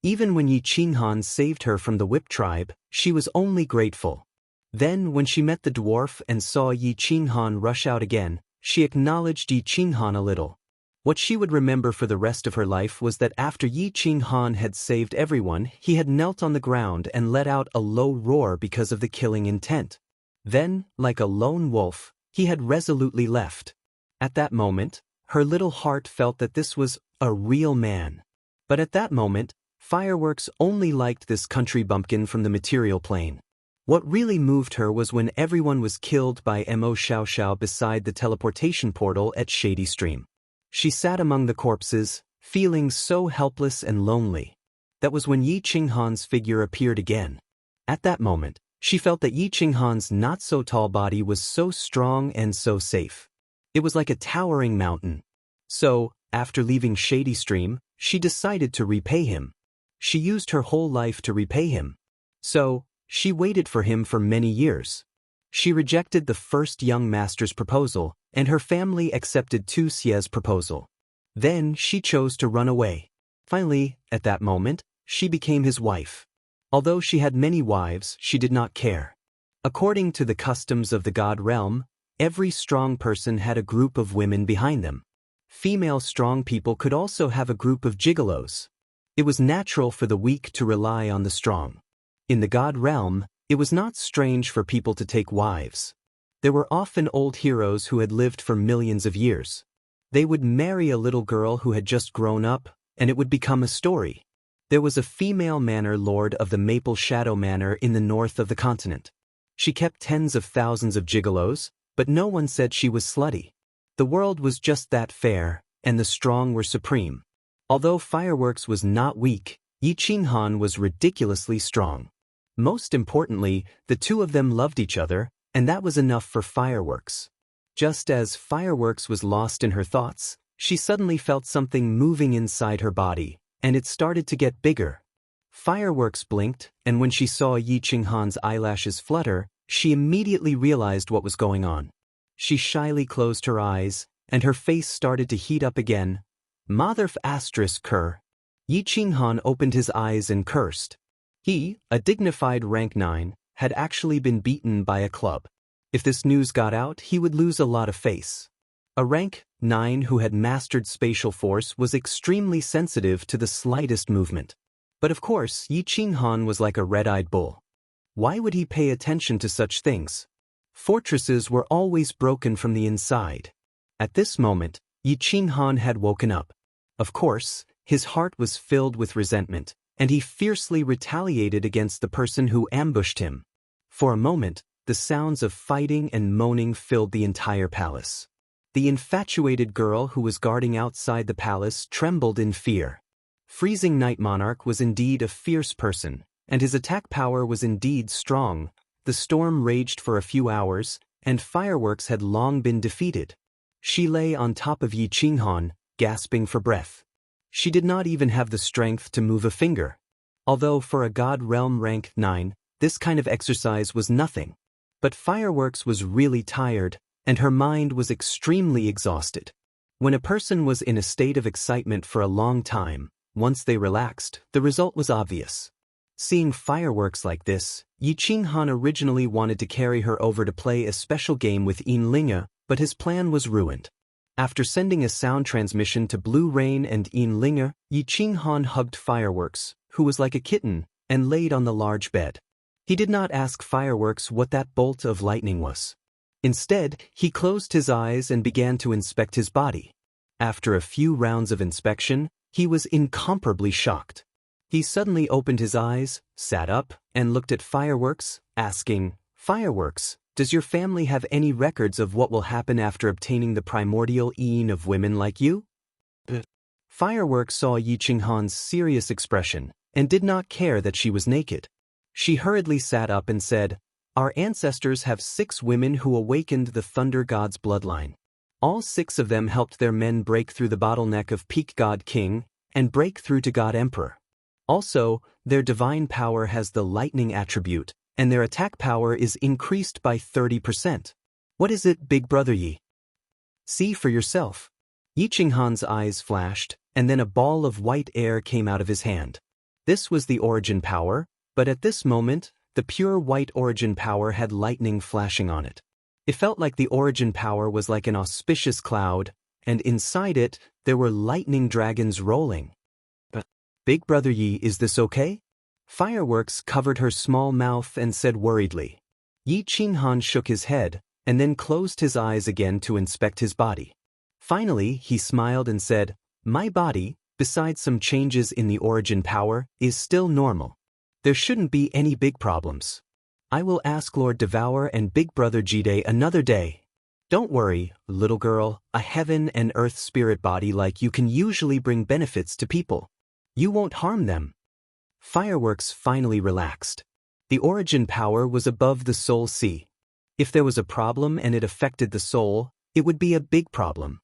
S1: Even when Yi Qinghan saved her from the Whip tribe, she was only grateful. Then, when she met the dwarf and saw Yi Qinghan rush out again, she acknowledged Yi Qinghan a little. What she would remember for the rest of her life was that after Yi Qinghan had saved everyone, he had knelt on the ground and let out a low roar because of the killing intent. Then, like a lone wolf, he had resolutely left. At that moment, her little heart felt that this was a real man. But at that moment, Fireworks only liked this country bumpkin from the material plane. What really moved her was when everyone was killed by Mo Xiaoxiao beside the teleportation portal at Shady Stream. She sat among the corpses, feeling so helpless and lonely. That was when Yi Qinghan's figure appeared again. At that moment, she felt that Yi Qinghan's not-so-tall body was so strong and so safe. It was like a towering mountain. So, after leaving Shady Stream, she decided to repay him. She used her whole life to repay him. So, she waited for him for many years. She rejected the first young master's proposal, and her family accepted Tu Xie's proposal. Then she chose to run away. Finally, at that moment, she became his wife. Although she had many wives, she did not care. According to the customs of the god realm, every strong person had a group of women behind them. Female strong people could also have a group of gigolos. It was natural for the weak to rely on the strong. In the god realm, it was not strange for people to take wives. There were often old heroes who had lived for millions of years. They would marry a little girl who had just grown up, and it would become a story. There was a female manor lord of the Maple Shadow Manor in the north of the continent. She kept tens of thousands of gigolos, but no one said she was slutty. The world was just that fair, and the strong were supreme. Although Fireworks was not weak, Yi Qinghan was ridiculously strong. Most importantly, the two of them loved each other, and that was enough for Fireworks. Just as Fireworks was lost in her thoughts, she suddenly felt something moving inside her body, and it started to get bigger. Fireworks blinked, and when she saw Yi Qinghan's eyelashes flutter, she immediately realized what was going on. She shyly closed her eyes, and her face started to heat up again. Motherf asterisk cur. Yi Qinghan opened his eyes and cursed. He, a dignified rank 9, had actually been beaten by a club. If this news got out, he would lose a lot of face. A rank 9 who had mastered spatial force was extremely sensitive to the slightest movement. But of course, Yi Qinghan was like a red-eyed bull. Why would he pay attention to such things? Fortresses were always broken from the inside. At this moment, Yi Qinghan had woken up. Of course, his heart was filled with resentment, and he fiercely retaliated against the person who ambushed him. For a moment, the sounds of fighting and moaning filled the entire palace. The infatuated girl who was guarding outside the palace trembled in fear. Freezing Night Monarch was indeed a fierce person, and his attack power was indeed strong. The storm raged for a few hours, and Fireworks had long been defeated. She lay on top of Yi Qinghan, gasping for breath. She did not even have the strength to move a finger. Although for a God Realm rank 9, this kind of exercise was nothing. But Fireworks was really tired, and her mind was extremely exhausted. When a person was in a state of excitement for a long time, once they relaxed, the result was obvious. Seeing Fireworks like this, Yi Qinghan originally wanted to carry her over to play a special game with Linge, but his plan was ruined. After sending a sound transmission to Blue Rain and Linge, Yi Qinghan hugged Fireworks, who was like a kitten, and laid on the large bed. He did not ask Fireworks what that bolt of lightning was. Instead, he closed his eyes and began to inspect his body. After a few rounds of inspection, he was incomparably shocked. He suddenly opened his eyes, sat up, and looked at Fireworks, asking, "Fireworks, does your family have any records of what will happen after obtaining the primordial een of women like you?" Fireworks saw Yi Qinghan's serious expression, and did not care that she was naked. She hurriedly sat up and said, "Our ancestors have 6 women who awakened the Thunder God's bloodline. All 6 of them helped their men break through the bottleneck of Peak God King, and break through to God Emperor. Also, their divine power has the lightning attribute, and their attack power is increased by 30%. What is it, Big Brother Yi? See for yourself." Yi Qinghan's eyes flashed, and then a ball of white air came out of his hand. This was the origin power, but at this moment, the pure white origin power had lightning flashing on it. It felt like the origin power was like an auspicious cloud, and inside it, there were lightning dragons rolling. "Big Brother Yi, is this okay?" Fireworks covered her small mouth and said worriedly. Yi Qinghan shook his head, and then closed his eyes again to inspect his body. Finally, he smiled and said, "My body, besides some changes in the origin power, is still normal. There shouldn't be any big problems. I will ask Lord Devour and Big Brother Jide another day. Don't worry, little girl, a heaven and earth spirit body like you can usually bring benefits to people. You won't harm them." Fireworks finally relaxed. The origin power was above the soul sea. If there was a problem and it affected the soul, it would be a big problem.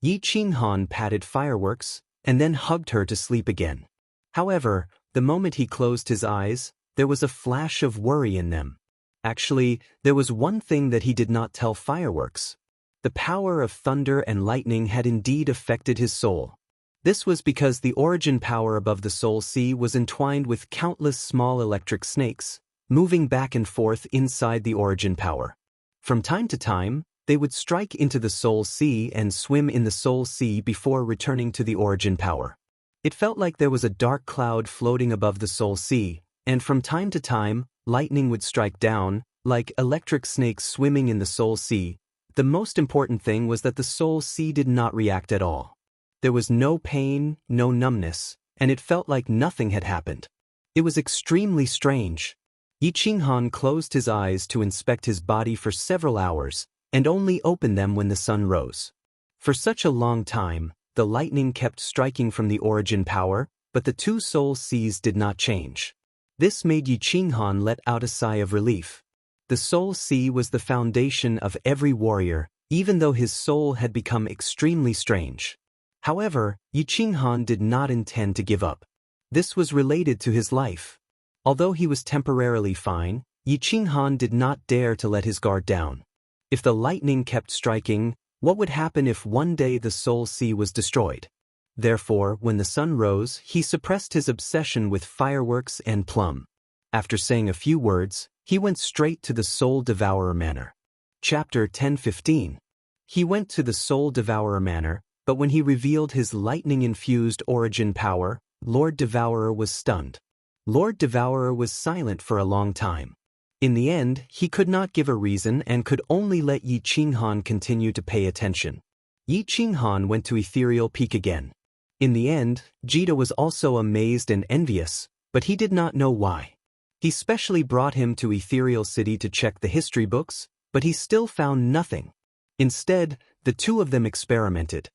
S1: Yi Qinghan patted Fireworks, and then hugged her to sleep again. However, the moment he closed his eyes, there was a flash of worry in them. Actually, there was one thing that he did not tell Fireworks. The power of thunder and lightning had indeed affected his soul. This was because the origin power above the soul sea was entwined with countless small electric snakes, moving back and forth inside the origin power. From time to time, they would strike into the soul sea and swim in the soul sea before returning to the origin power. It felt like there was a dark cloud floating above the soul sea, and from time to time, lightning would strike down, like electric snakes swimming in the soul sea. The most important thing was that the soul sea did not react at all. There was no pain, no numbness, and it felt like nothing had happened. It was extremely strange. Yi Qinghan closed his eyes to inspect his body for several hours, and only opened them when the sun rose. For such a long time, the lightning kept striking from the origin power, but the two soul seas did not change. This made Yi Qinghan let out a sigh of relief. The soul sea was the foundation of every warrior, even though his soul had become extremely strange. However, Yi Qinghan did not intend to give up. This was related to his life. Although he was temporarily fine, Yi Qinghan did not dare to let his guard down. If the lightning kept striking, what would happen if one day the soul sea was destroyed? Therefore, when the sun rose, he suppressed his obsession with fireworks and plum. After saying a few words, he went straight to the Soul Devourer Manor. Chapter 10:15. He went to the Soul Devourer Manor, but when he revealed his lightning-infused origin power, Lord Devourer was stunned. Lord Devourer was silent for a long time. In the end, he could not give a reason and could only let Yi Qinghan continue to pay attention. Yi Qinghan went to Ethereal Peak again. In the end, Jita was also amazed and envious, but he did not know why. He specially brought him to Ethereal City to check the history books, but he still found nothing. Instead, the two of them experimented.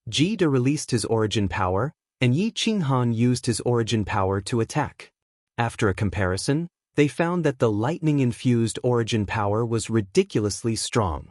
S1: Jita released his origin power, and Yi Qinghan used his origin power to attack. After a comparison, they found that the lightning-infused origin power was ridiculously strong.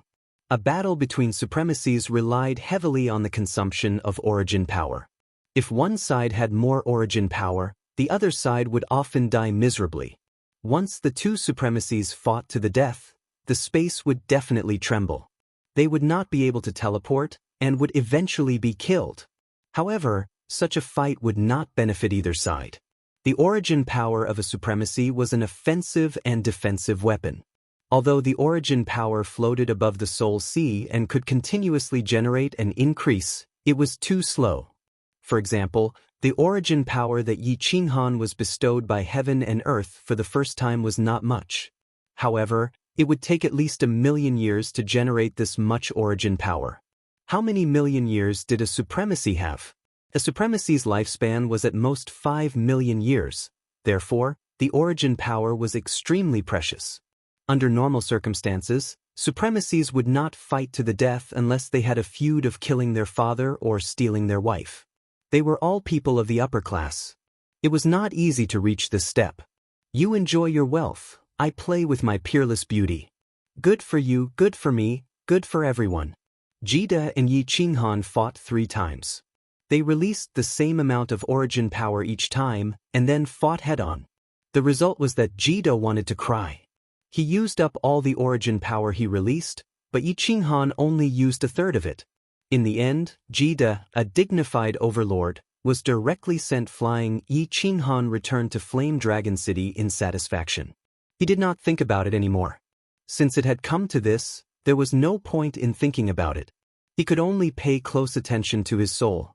S1: A battle between supremacies relied heavily on the consumption of origin power. If one side had more origin power, the other side would often die miserably. Once the two supremacies fought to the death, the space would definitely tremble. They would not be able to teleport, and would eventually be killed. However, such a fight would not benefit either side. The origin power of a supremacy was an offensive and defensive weapon. Although the origin power floated above the soul sea and could continuously generate and increase, it was too slow. For example, the origin power that Yi Qinghan was bestowed by heaven and earth for the first time was not much. However, it would take at least 1,000,000 years to generate this much origin power. How many million years did a supremacy have? A supremacy's lifespan was at most 5 million years. Therefore, the origin power was extremely precious. Under normal circumstances, supremacies would not fight to the death unless they had a feud of killing their father or stealing their wife. They were all people of the upper class. It was not easy to reach this step. You enjoy your wealth, I play with my peerless beauty. Good for you, good for me, good for everyone. Jita and Yi Qinghan fought 3 times. They released the same amount of origin power each time, and then fought head-on. The result was that Jita wanted to cry. He used up all the origin power he released, but Yi Qinghan only used 1/3 of it. In the end, Jita, a dignified overlord, was directly sent flying. Yi Qinghan returned to Flame Dragon City in satisfaction. He did not think about it anymore. Since it had come to this, there was no point in thinking about it. He could only pay close attention to his soul.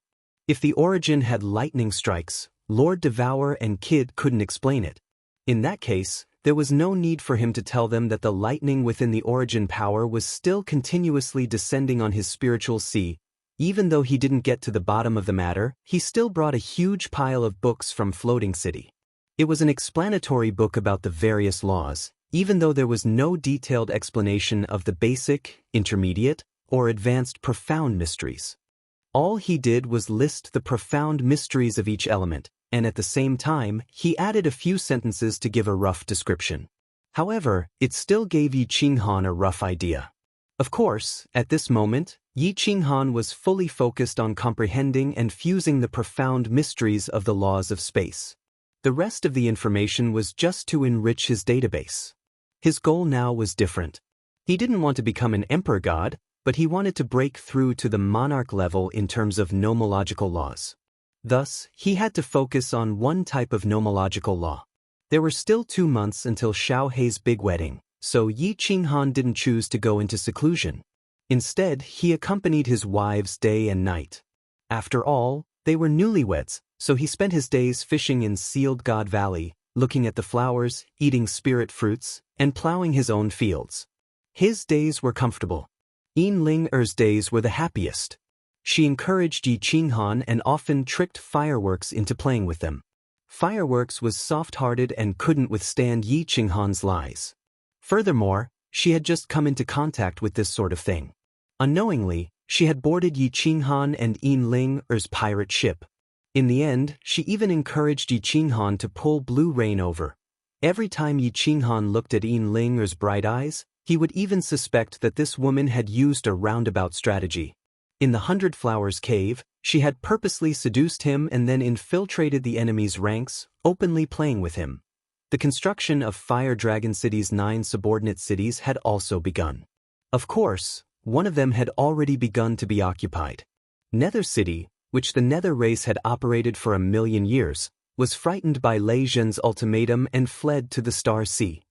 S1: If the origin had lightning strikes, Lord Devourer and Kid couldn't explain it. In that case, there was no need for him to tell them that the lightning within the origin power was still continuously descending on his spiritual sea. Even though he didn't get to the bottom of the matter, he still brought a huge pile of books from Floating City. It was an explanatory book about the various laws, even though there was no detailed explanation of the basic, intermediate, or advanced profound mysteries. All he did was list the profound mysteries of each element, and at the same time, he added a few sentences to give a rough description. However, it still gave Yi Qinghan a rough idea. Of course, at this moment, Yi Qinghan was fully focused on comprehending and fusing the profound mysteries of the laws of space. The rest of the information was just to enrich his database. His goal now was different. He didn't want to become an emperor god, but he wanted to break through to the monarch level in terms of nomological laws. Thus, he had to focus on one type of nomological law. There were still 2 months until Xiao Hei's big wedding, so Yi Qinghan didn't choose to go into seclusion. Instead, he accompanied his wives day and night. After all, they were newlyweds, so he spent his days fishing in Sealed God Valley, looking at the flowers, eating spirit fruits, and plowing his own fields. His days were comfortable. Yin Ling Er's days were the happiest. She encouraged Yi Qinghan and often tricked fireworks into playing with them. Fireworks was soft-hearted and couldn't withstand Yi Qinghan's lies. Furthermore, she had just come into contact with this sort of thing. Unknowingly, she had boarded Yi Qinghan and Yin Ling's pirate ship. In the end, she even encouraged Yi Qinghan to pull Blue Rain over. Every time Yi Qinghan looked at Yin Ling's bright eyes, he would even suspect that this woman had used a roundabout strategy. In the 100 Flowers Cave, she had purposely seduced him and then infiltrated the enemy's ranks, openly playing with him. The construction of Fire Dragon City's 9 subordinate cities had also begun. Of course, one of them had already begun to be occupied. Nether City, which the Nether race had operated for 1,000,000 years, was frightened by Lei Zhen's ultimatum and fled to the Star Sea.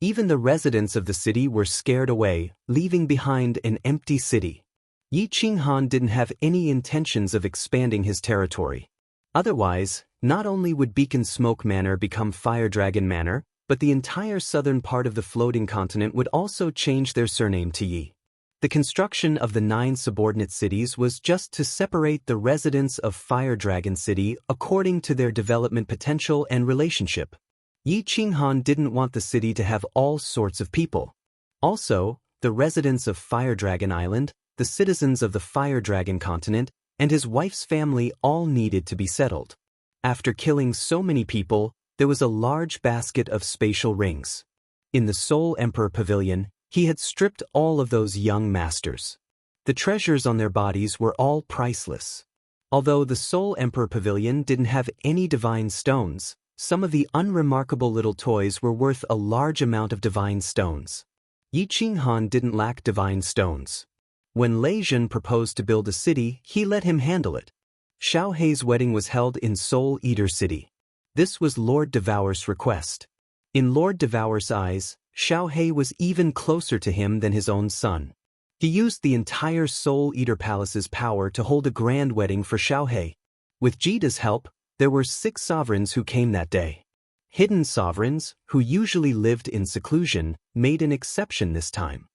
S1: Even the residents of the city were scared away, leaving behind an empty city. Yi Qinghan didn't have any intentions of expanding his territory. Otherwise, not only would Beacon Smoke Manor become Fire Dragon Manor, but the entire southern part of the floating continent would also change their surname to Yi. The construction of the 9 subordinate cities was just to separate the residents of Fire Dragon City according to their development potential and relationship. Yi Qinghan didn't want the city to have all sorts of people. Also, the residents of Fire Dragon Island, the citizens of the Fire Dragon continent, and his wife's family all needed to be settled. After killing so many people, there was a large basket of spatial rings. In the Soul Emperor Pavilion, he had stripped all of those young masters. The treasures on their bodies were all priceless. Although the Soul Emperor Pavilion didn't have any divine stones, some of the unremarkable little toys were worth a large amount of divine stones. Yi Qinghan didn't lack divine stones. When Lei Zhen proposed to build a city, he let him handle it. Xiaohei's wedding was held in Soul Eater City. This was Lord Devour's request. In Lord Devour's eyes, Xiaohei was even closer to him than his own son. He used the entire Soul Eater Palace's power to hold a grand wedding for Xiaohei. With Jida's help, there were 6 sovereigns who came that day. Hidden sovereigns, who usually lived in seclusion, made an exception this time.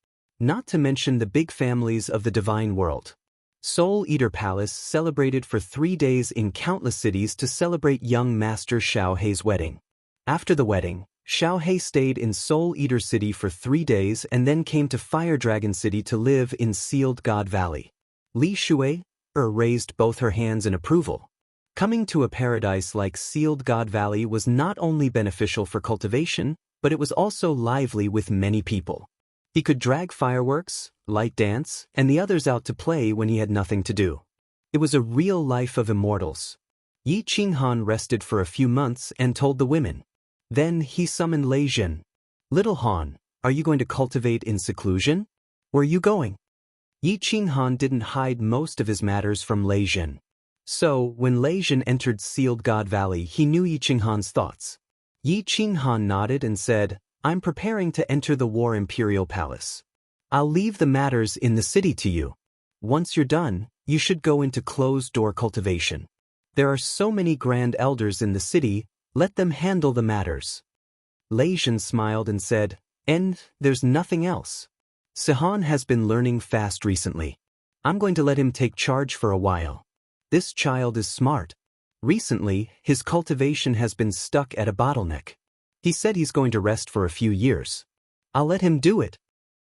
S1: Not to mention the big families of the divine world. Soul Eater Palace celebrated for 3 days in countless cities to celebrate young Master Xiaohei's wedding. After the wedding, Xiaohei stayed in Soul Eater City for 3 days and then came to Fire Dragon City to live in Sealed God Valley. Li Shui raised both her hands in approval. Coming to a paradise like Sealed God Valley was not only beneficial for cultivation, but it was also lively with many people. He could drag fireworks, light dance, and the others out to play when he had nothing to do. It was a real life of immortals. Yi Qinghan rested for a few months and told the women. Then he summoned Lei Zhen. "Little Han, are you going to cultivate in seclusion? Where are you going?" Yi Qinghan didn't hide most of his matters from Lei Zhen. So, when Lei Zhen entered Sealed God Valley, he knew Yi Qinghan's thoughts. Yi Qinghan nodded and said, "I'm preparing to enter the War Imperial Palace. I'll leave the matters in the city to you. Once you're done, you should go into closed-door cultivation. There are so many grand elders in the city, let them handle the matters." Lei Zhen smiled and said, "And there's nothing else. Sihan has been learning fast recently. I'm going to let him take charge for a while. This child is smart. Recently, his cultivation has been stuck at a bottleneck. He said he's going to rest for a few years. I'll let him do it."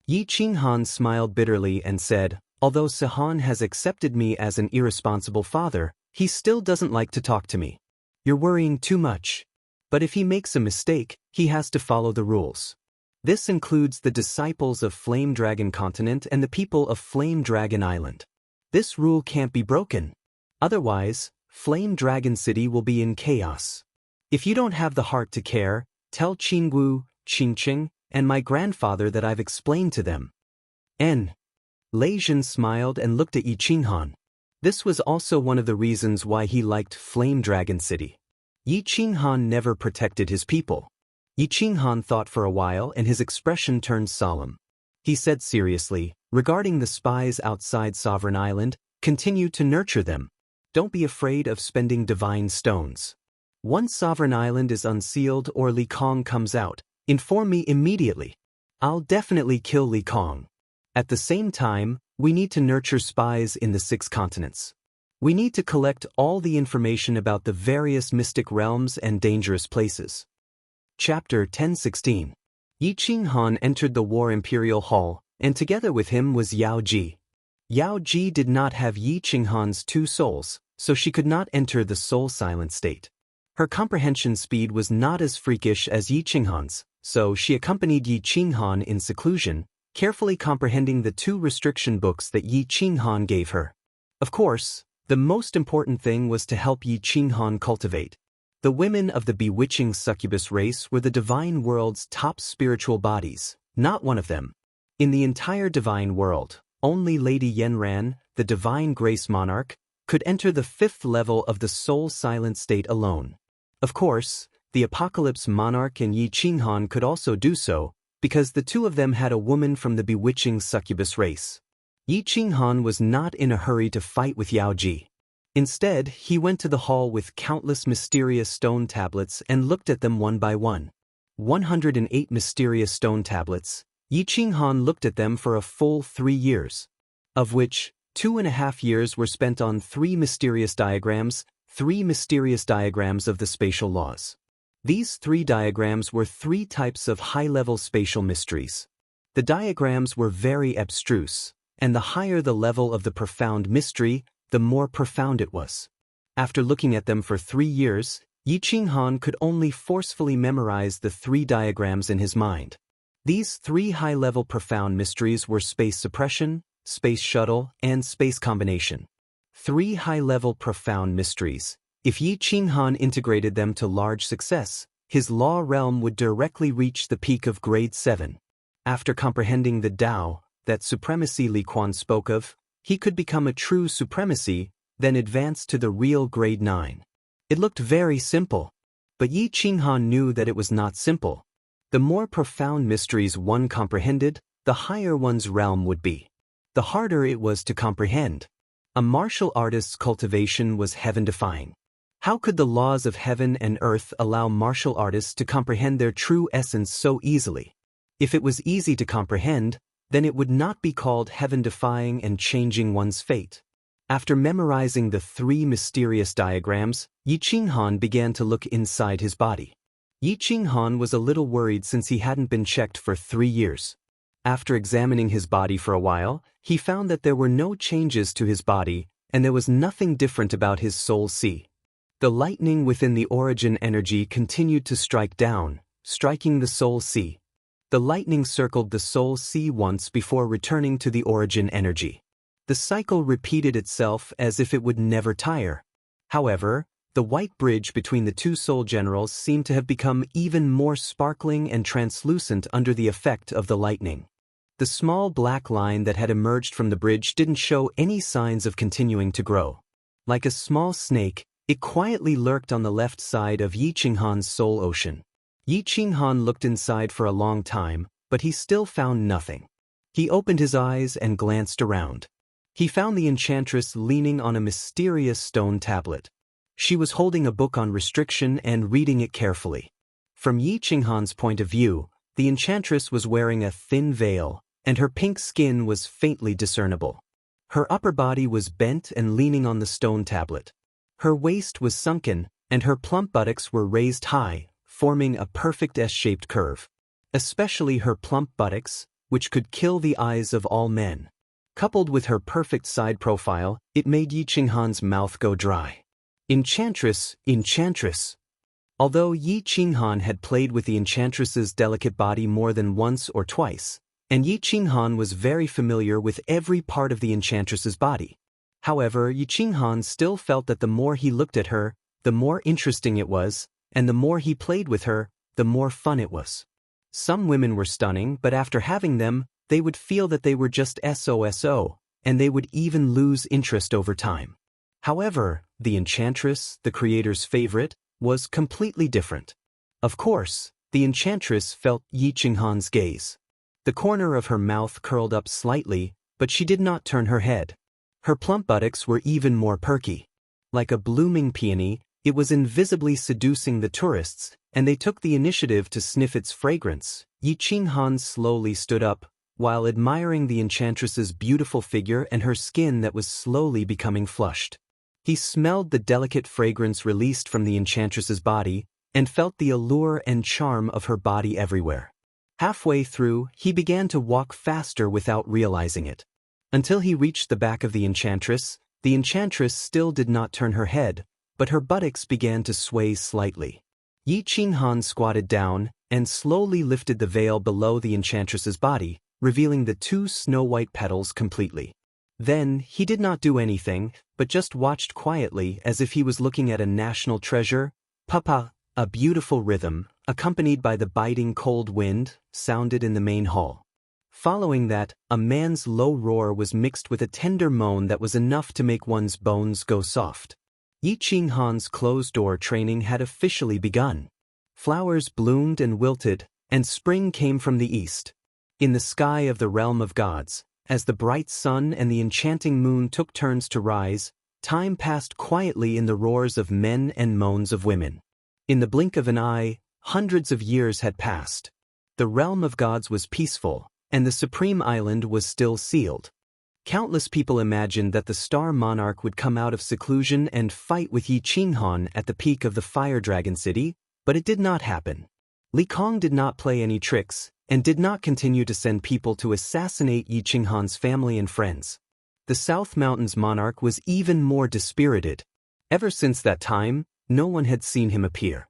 S1: Yi Qinghan smiled bitterly and said, "Although Sihan has accepted me as an irresponsible father, he still doesn't like to talk to me. You're worrying too much. But if he makes a mistake, he has to follow the rules. This includes the disciples of Flame Dragon Continent and the people of Flame Dragon Island. This rule can't be broken. Otherwise, Flame Dragon City will be in chaos. If you don't have the heart to care, tell Qingwu, Qingqing, and my grandfather that I've explained to them." Lei Zhen smiled and looked at Yi Qinghan. This was also one of the reasons why he liked Flame Dragon City. Yi Qinghan never protected his people. Yi Qinghan thought for a while and his expression turned solemn. He said seriously, "Regarding the spies outside Sovereign Island, continue to nurture them. Don't be afraid of spending divine stones. Once Sovereign Island is unsealed or Li Kong comes out, inform me immediately. I'll definitely kill Li Kong. At the same time, we need to nurture spies in the 6 continents. We need to collect all the information about the various mystic realms and dangerous places. Chapter 1016. Yi Qinghan entered the War Imperial Hall, and together with him was Yao Ji. Yao Ji did not have Yi Qinghan's 2 souls, so she could not enter the soul-silent state. Her comprehension speed was not as freakish as Yi Qinghan's, so she accompanied Yi Qinghan in seclusion, carefully comprehending the 2 restriction books that Yi Qinghan gave her. Of course, the most important thing was to help Yi Qinghan cultivate. The women of the bewitching succubus race were the divine world's top spiritual bodies, not one of them. In the entire divine world, only Lady Yanran, the divine grace monarch, could enter the 5th level of the soul-silent state alone. Of course, the apocalypse monarch and Yi Qinghan could also do so, because the 2 of them had a woman from the bewitching succubus race. Yi Qinghan was not in a hurry to fight with Yao Ji. Instead, he went to the hall with countless mysterious stone tablets and looked at them one by one. 108 mysterious stone tablets. Yi Qinghan looked at them for a full 3 years, of which 2.5 years were spent on 3 mysterious diagrams of the spatial laws. These 3 diagrams were 3 types of high-level spatial mysteries. The diagrams were very abstruse, and the higher the level of the profound mystery, the more profound it was. After looking at them for 3 years, Yi Qinghan could only forcefully memorize the 3 diagrams in his mind. These 3 high-level profound mysteries were space suppression, space shuttle, and space combination. 3 high-level profound mysteries. If Yi Qinghan integrated them to large success, his law realm would directly reach the peak of grade 7. After comprehending the Tao, that supremacy Li Quan spoke of, he could become a true supremacy, then advance to the real grade 9. It looked very simple. But Yi Qinghan knew that it was not simple. The more profound mysteries one comprehended, the higher one's realm would be. The harder it was to comprehend. A martial artist's cultivation was heaven-defying. How could the laws of heaven and earth allow martial artists to comprehend their true essence so easily? If it was easy to comprehend, then it would not be called heaven-defying and changing one's fate. After memorizing the 3 mysterious diagrams, Yi Qinghan began to look inside his body. Yi Qinghan was a little worried since he hadn't been checked for 3 years. After examining his body for a while, he found that there were no changes to his body, and there was nothing different about his soul C. The lightning within the origin energy continued to strike down, striking the soul C. The lightning circled the soul C once before returning to the origin energy. The cycle repeated itself as if it would never tire. However, the white bridge between the 2 soul generals seemed to have become even more sparkling and translucent under the effect of the lightning. The small black line that had emerged from the bridge didn't show any signs of continuing to grow. Like a small snake, it quietly lurked on the left side of Yi Qinghan's soul ocean. Yi Qinghan looked inside for a long time, but he still found nothing. He opened his eyes and glanced around. He found the enchantress leaning on a mysterious stone tablet. She was holding a book on restriction and reading it carefully. From Yi Qinghan's point of view, the enchantress was wearing a thin veil, and her pink skin was faintly discernible. Her upper body was bent and leaning on the stone tablet. Her waist was sunken, and her plump buttocks were raised high, forming a perfect S-shaped curve. Especially her plump buttocks, which could kill the eyes of all men. Coupled with her perfect side profile, it made Yi Qinghan's mouth go dry. Enchantress, enchantress. Although Yi Qinghan had played with the enchantress's delicate body more than once or twice, and Yi Qinghan was very familiar with every part of the enchantress's body. However, Yi Qinghan still felt that the more he looked at her, the more interesting it was, and the more he played with her, the more fun it was. Some women were stunning, but after having them, they would feel that they were just SOSO, and they would even lose interest over time. However, the enchantress, the creator's favorite, was completely different. Of course, the enchantress felt Yi Qinghan's gaze. The corner of her mouth curled up slightly, but she did not turn her head. Her plump buttocks were even more perky. Like a blooming peony, it was invisibly seducing the tourists, and they took the initiative to sniff its fragrance. Yi Qinghan slowly stood up, while admiring the enchantress's beautiful figure and her skin that was slowly becoming flushed. He smelled the delicate fragrance released from the enchantress's body, and felt the allure and charm of her body everywhere. Halfway through, he began to walk faster without realizing it. Until he reached the back of the enchantress still did not turn her head, but her buttocks began to sway slightly. Yi Qinghan squatted down and slowly lifted the veil below the enchantress's body, revealing the two snow-white petals completely. Then, he did not do anything, but just watched quietly as if he was looking at a national treasure. Papa, a beautiful rhythm, accompanied by the biting cold wind, sounded in the main hall. Following that, a man's low roar was mixed with a tender moan that was enough to make one's bones go soft. Yi Qinghan's closed-door training had officially begun. Flowers bloomed and wilted, and spring came from the east. In the sky of the realm of gods, as the bright sun and the enchanting moon took turns to rise, time passed quietly in the roars of men and moans of women. In the blink of an eye, hundreds of years had passed. The realm of gods was peaceful, and the supreme island was still sealed. Countless people imagined that the star monarch would come out of seclusion and fight with Yi Qinghan at the peak of the fire dragon city, but it did not happen. Li Kong did not play any tricks, and did not continue to send people to assassinate Yi Qinghan's family and friends. The South Mountains monarch was even more dispirited. Ever since that time, no one had seen him appear.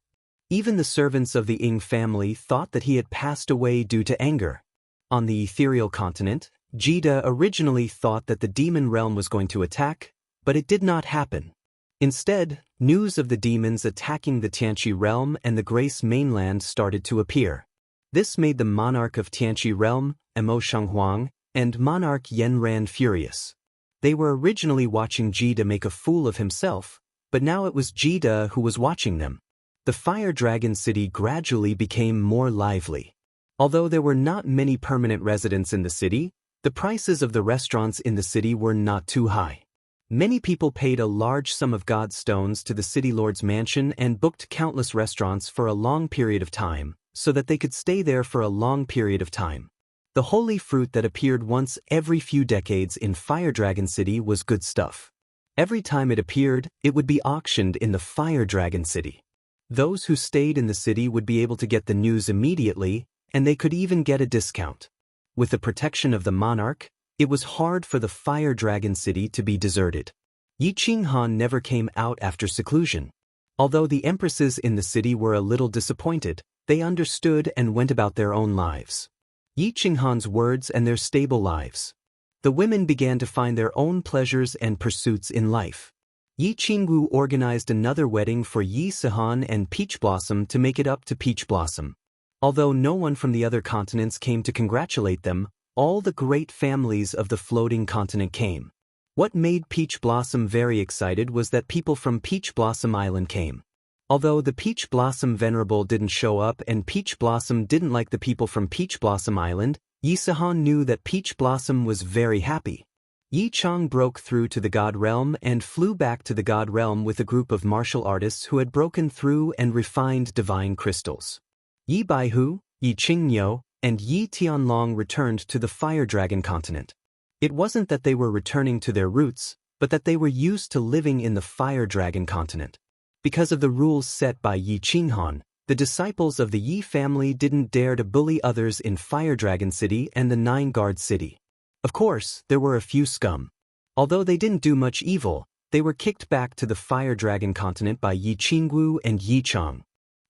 S1: Even the servants of the Ying family thought that he had passed away due to anger. On the ethereal continent, Jida originally thought that the demon realm was going to attack, but it did not happen. Instead, news of the demons attacking the Tianqi realm and the Grace mainland started to appear. This made the monarch of Tianqi realm, Mo Shanghuang, and monarch Yanran furious. They were originally watching Jida make a fool of himself, but now it was Jida who was watching them. The Fire Dragon City gradually became more lively. Although there were not many permanent residents in the city, the prices of the restaurants in the city were not too high. Many people paid a large sum of god stones to the city lord's mansion and booked countless restaurants for a long period of time, so that they could stay there for a long period of time. The holy fruit that appeared once every few decades in Fire Dragon City was good stuff. Every time it appeared, it would be auctioned in the Fire Dragon City. Those who stayed in the city would be able to get the news immediately, and they could even get a discount. With the protection of the monarch, it was hard for the Fire Dragon City to be deserted. Yi Qinghan never came out after seclusion. Although the empresses in the city were a little disappointed, they understood and went about their own lives. Yi Qinghan's words and their stable lives. The women began to find their own pleasures and pursuits in life. Yi Qingwu organized another wedding for Yi Sihan and Peach Blossom to make it up to Peach Blossom. Although no one from the other continents came to congratulate them, all the great families of the floating continent came. What made Peach Blossom very excited was that people from Peach Blossom Island came. Although the Peach Blossom Venerable didn't show up and Peach Blossom didn't like the people from Peach Blossom Island, Yi Sihan knew that Peach Blossom was very happy. Yi Chang broke through to the God Realm and flew back to the God Realm with a group of martial artists who had broken through and refined divine crystals. Yi Baihu, Yi Qingniu, and Yi Tianlong returned to the Fire Dragon continent. It wasn't that they were returning to their roots, but that they were used to living in the Fire Dragon continent. Because of the rules set by Yi Qinghan, the disciples of the Yi family didn't dare to bully others in Fire Dragon City and the Nine Guard City. Of course, there were a few scum. Although they didn't do much evil, they were kicked back to the Fire Dragon continent by Yi Qingwu and Yi Chang.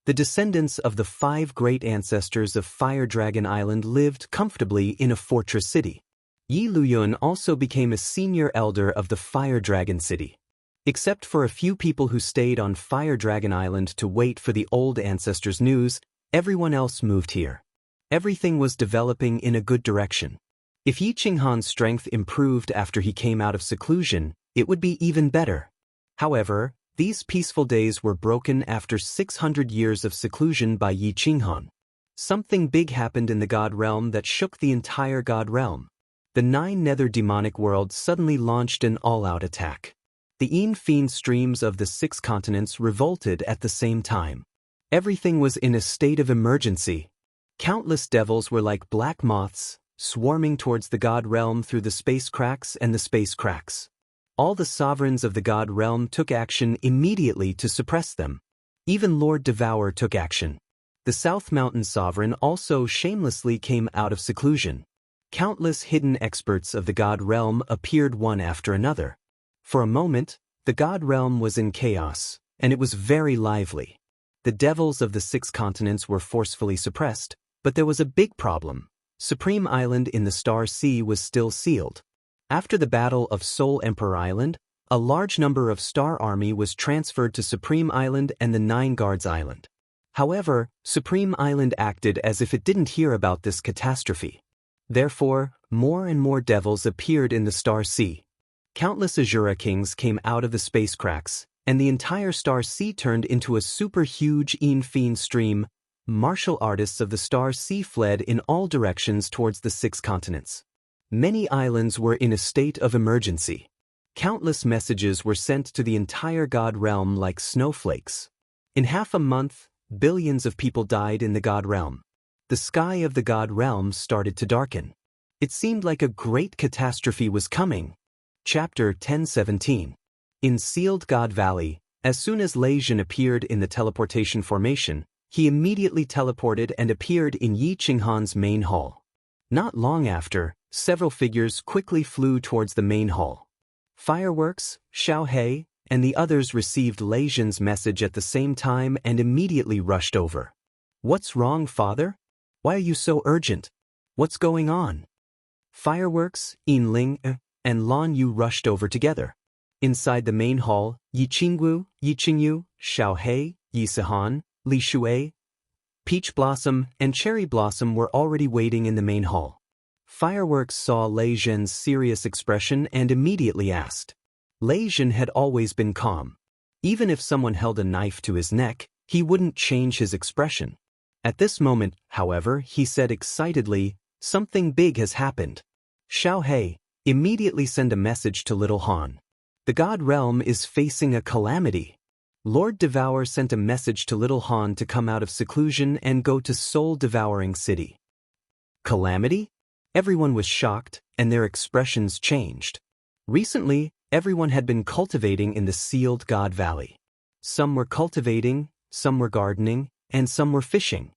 S1: The descendants of the 5 great ancestors of Fire Dragon Island lived comfortably in a fortress city. Yi Luyun also became a senior elder of the Fire Dragon City. Except for a few people who stayed on Fire Dragon Island to wait for the old ancestors' news, everyone else moved here. Everything was developing in a good direction. If Yi Qinghan's strength improved after he came out of seclusion, it would be even better. However, these peaceful days were broken after 600 years of seclusion by Yi Qinghan. Something big happened in the God Realm that shook the entire God Realm. The 9 nether demonic worlds suddenly launched an all-out attack. The Fiend streams of the 6 continents revolted at the same time. Everything was in a state of emergency. Countless devils were like black moths, swarming towards the God Realm through the space cracks and the space cracks. All the sovereigns of the god realm took action immediately to suppress them. Even Lord Devour took action. The South Mountain sovereign also shamelessly came out of seclusion. Countless hidden experts of the god realm appeared one after another. For a moment, the god realm was in chaos, and it was very lively. The devils of the 6 continents were forcefully suppressed, but there was a big problem. Supreme Island in the Star Sea was still sealed. After the Battle of Soul Emperor Island, a large number of Star Army was transferred to Supreme Island and the 9 Guards Island. However, Supreme Island acted as if it didn't hear about this catastrophe. Therefore, more and more devils appeared in the Star Sea. Countless Azura kings came out of the space cracks, and the entire Star Sea turned into a super huge fiend stream. Martial artists of the Star Sea fled in all directions towards the 6 continents. Many islands were in a state of emergency. Countless messages were sent to the entire god realm like snowflakes. In half a month, billions of people died in the god realm. The sky of the god realm started to darken. It seemed like a great catastrophe was coming. Chapter 10:17. In Sealed God Valley, as soon as Lei Jin appeared in the teleportation formation, he immediately teleported and appeared in Yi Qinghan's main hall. Not long after, several figures quickly flew towards the main hall. Fireworks, Xiao He, and the others received Lei Jin's message at the same time and immediately rushed over. "What's wrong, father? Why are you so urgent? What's going on?" Fireworks, Yin Ling, and Lan Yu rushed over together. Inside the main hall, Yi Qinggu, Yi Qingyu, Xiao He, Yi Sihan, Li Shui, Peach Blossom, and Cherry Blossom were already waiting in the main hall. Fireworks saw Lei Jin's serious expression and immediately asked. Lei Jin had always been calm. Even if someone held a knife to his neck, he wouldn't change his expression. At this moment, however, he said excitedly, "Something big has happened." Xiao He, immediately send a message to Little Han. The god realm is facing a calamity. Lord Devour sent a message to Little Han to come out of seclusion and go to soul-devouring city. Calamity? Everyone was shocked, and their expressions changed. Recently, everyone had been cultivating in the Sealed God Valley. Some were cultivating, some were gardening, and some were fishing.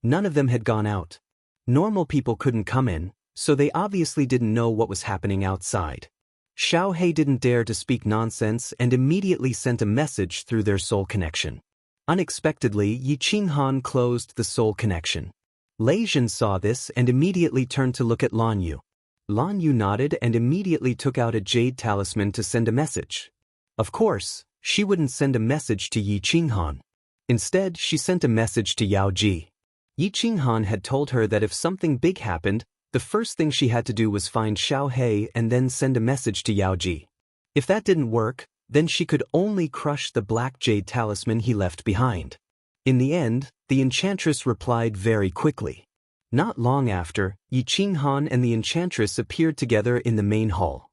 S1: None of them had gone out. Normal people couldn't come in, so they obviously didn't know what was happening outside. Xiao He didn't dare to speak nonsense and immediately sent a message through their soul connection. Unexpectedly, Yi Qinghan closed the soul connection. Lei Jin saw this and immediately turned to look at Lan Yu. Lan Yu nodded and immediately took out a jade talisman to send a message. Of course, she wouldn't send a message to Yi Qinghan. Instead, she sent a message to Yao Ji. Yi Qinghan had told her that if something big happened, the first thing she had to do was find Xiao He and then send a message to Yao Ji. If that didn't work, then she could only crush the black jade talisman he left behind. In the end, the enchantress replied very quickly. Not long after, Yi Qinghan and the enchantress appeared together in the main hall.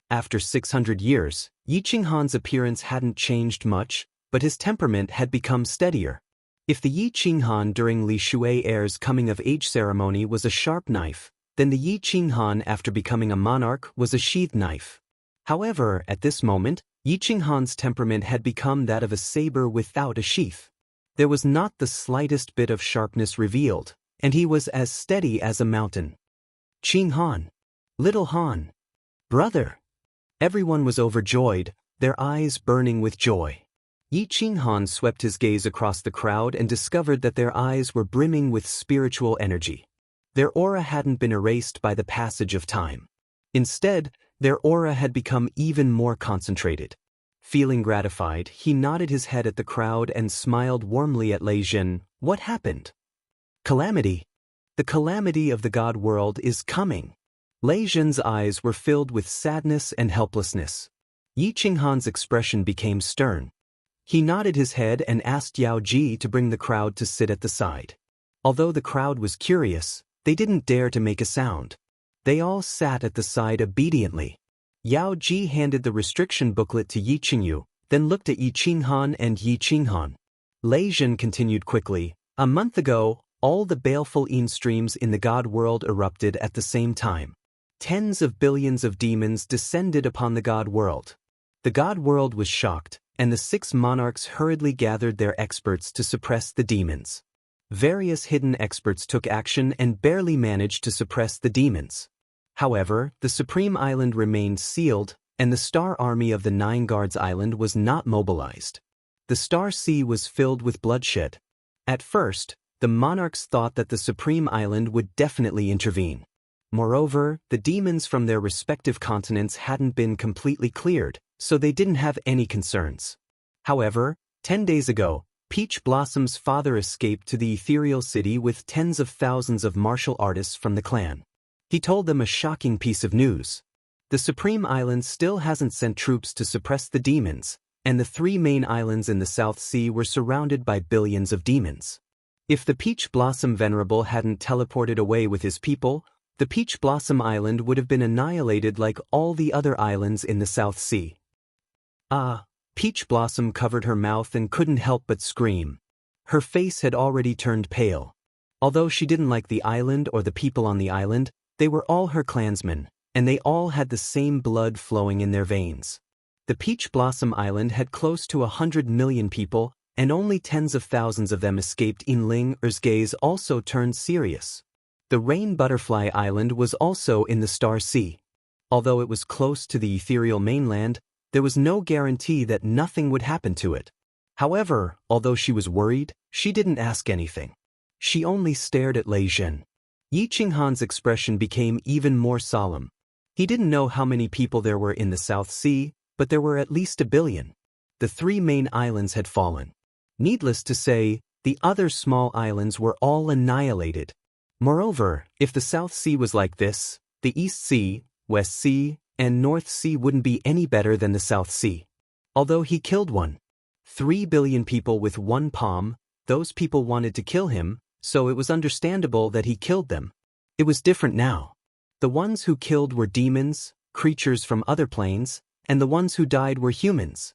S1: After 600 years, Yi Qinghan's appearance hadn't changed much, but his temperament had become steadier. If the Yi Qinghan during Li Shui heir's coming-of-age ceremony was a sharp knife, then the Yi Qinghan after becoming a monarch was a sheath knife. However, at this moment, Yi Qinghan's temperament had become that of a saber without a sheath. There was not the slightest bit of sharpness revealed, and he was as steady as a mountain. "Qinghan! Little Han! Brother!" Everyone was overjoyed, their eyes burning with joy. Yi Qinghan swept his gaze across the crowd and discovered that their eyes were brimming with spiritual energy. Their aura hadn't been erased by the passage of time. Instead, their aura had become even more concentrated. Feeling gratified, he nodded his head at the crowd and smiled warmly at Lei Jin. "What happened?" "Calamity. The calamity of the god world is coming." Lei Jin's eyes were filled with sadness and helplessness. Yi Qinghan's expression became stern. He nodded his head and asked Yao Ji to bring the crowd to sit at the side. Although the crowd was curious, they didn't dare to make a sound. They all sat at the side obediently. Yao Ji handed the restriction booklet to Yi Qingyu, then looked at Yi Qinghan and Yi Qinghan. Lei Jin continued quickly. "A month ago, all the baleful streams in the god world erupted at the same time. Tens of billions of demons descended upon the god world. The god world was shocked, and the 6 monarchs hurriedly gathered their experts to suppress the demons. Various hidden experts took action and barely managed to suppress the demons. However, the Supreme Island remained sealed, and the Star Army of the 9 Guards Island was not mobilized. The Star Sea was filled with bloodshed. At first, the monarchs thought that the Supreme Island would definitely intervene. Moreover, the demons from their respective continents hadn't been completely cleared, so they didn't have any concerns. However, 10 days ago, Peach Blossom's father escaped to the ethereal city with tens of thousands of martial artists from the clan. He told them a shocking piece of news. The Supreme Island still hasn't sent troops to suppress the demons, and the 3 main islands in the South Sea were surrounded by billions of demons. If the Peach Blossom Venerable hadn't teleported away with his people, the Peach Blossom Island would have been annihilated like all the other islands in the South Sea. Peach Blossom covered her mouth and couldn't help but scream. Her face had already turned pale. Although she didn't like the island or the people on the island, they were all her clansmen, and they all had the same blood flowing in their veins. The Peach Blossom Island had close to 100 million people, and only tens of thousands of them escaped. Er's gaze also turned serious. The Rain Butterfly Island was also in the Star Sea. Although it was close to the ethereal mainland, there was no guarantee that nothing would happen to it. However, although she was worried, she didn't ask anything. She only stared at Lei Zhen. Yi Qinghan's expression became even more solemn. He didn't know how many people there were in the South Sea, but there were at least 1 billion. The 3 main islands had fallen. Needless to say, the other small islands were all annihilated. Moreover, if the South Sea was like this, the East Sea, West Sea, and North Sea wouldn't be any better than the South Sea. Although he killed 3 billion people with 1 palm, those people wanted to kill him, so it was understandable that he killed them. It was different now. The ones who killed were demons, creatures from other planes, and the ones who died were humans.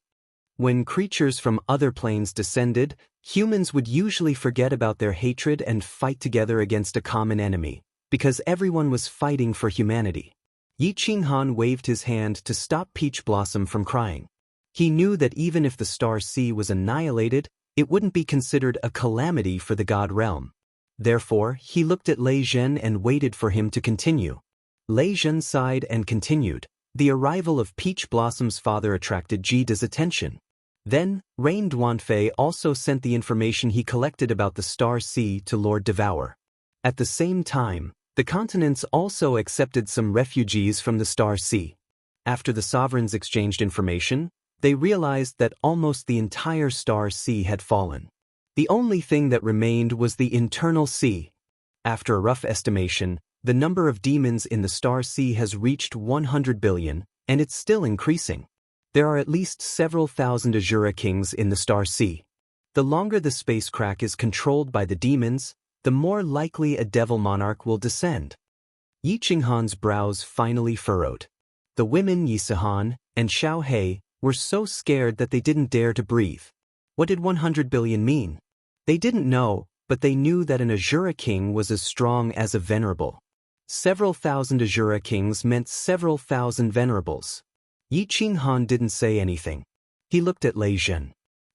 S1: When creatures from other planes descended, humans would usually forget about their hatred and fight together against a common enemy, because everyone was fighting for humanity. Yi Qinghan waved his hand to stop Peach Blossom from crying. He knew that even if the Star Sea was annihilated, it wouldn't be considered a calamity for the God realm. Therefore, he looked at Lei Zhen and waited for him to continue. Lei Zhen sighed and continued. The arrival of Peach Blossom's father attracted Jida's attention. Then, Rain Duanfei also sent the information he collected about the Star Sea to Lord Devour. At the same time, the continents also accepted some refugees from the Star Sea. After the sovereigns exchanged information, they realized that almost the entire Star Sea had fallen. The only thing that remained was the internal sea. After a rough estimation, the number of demons in the Star Sea has reached 100 billion, and it's still increasing. There are at least several thousand Azura kings in the Star Sea. The longer the space crack is controlled by the demons, the more likely a devil monarch will descend. Yi Qinghan's brows finally furrowed. The women Yi Sihan and Xiao He were so scared that they didn't dare to breathe. What did 100 billion mean? They didn't know, but they knew that an Azura king was as strong as a venerable. Several thousand Azura kings meant several thousand venerables. Yi Qinghan didn't say anything. He looked at Lei Zhen.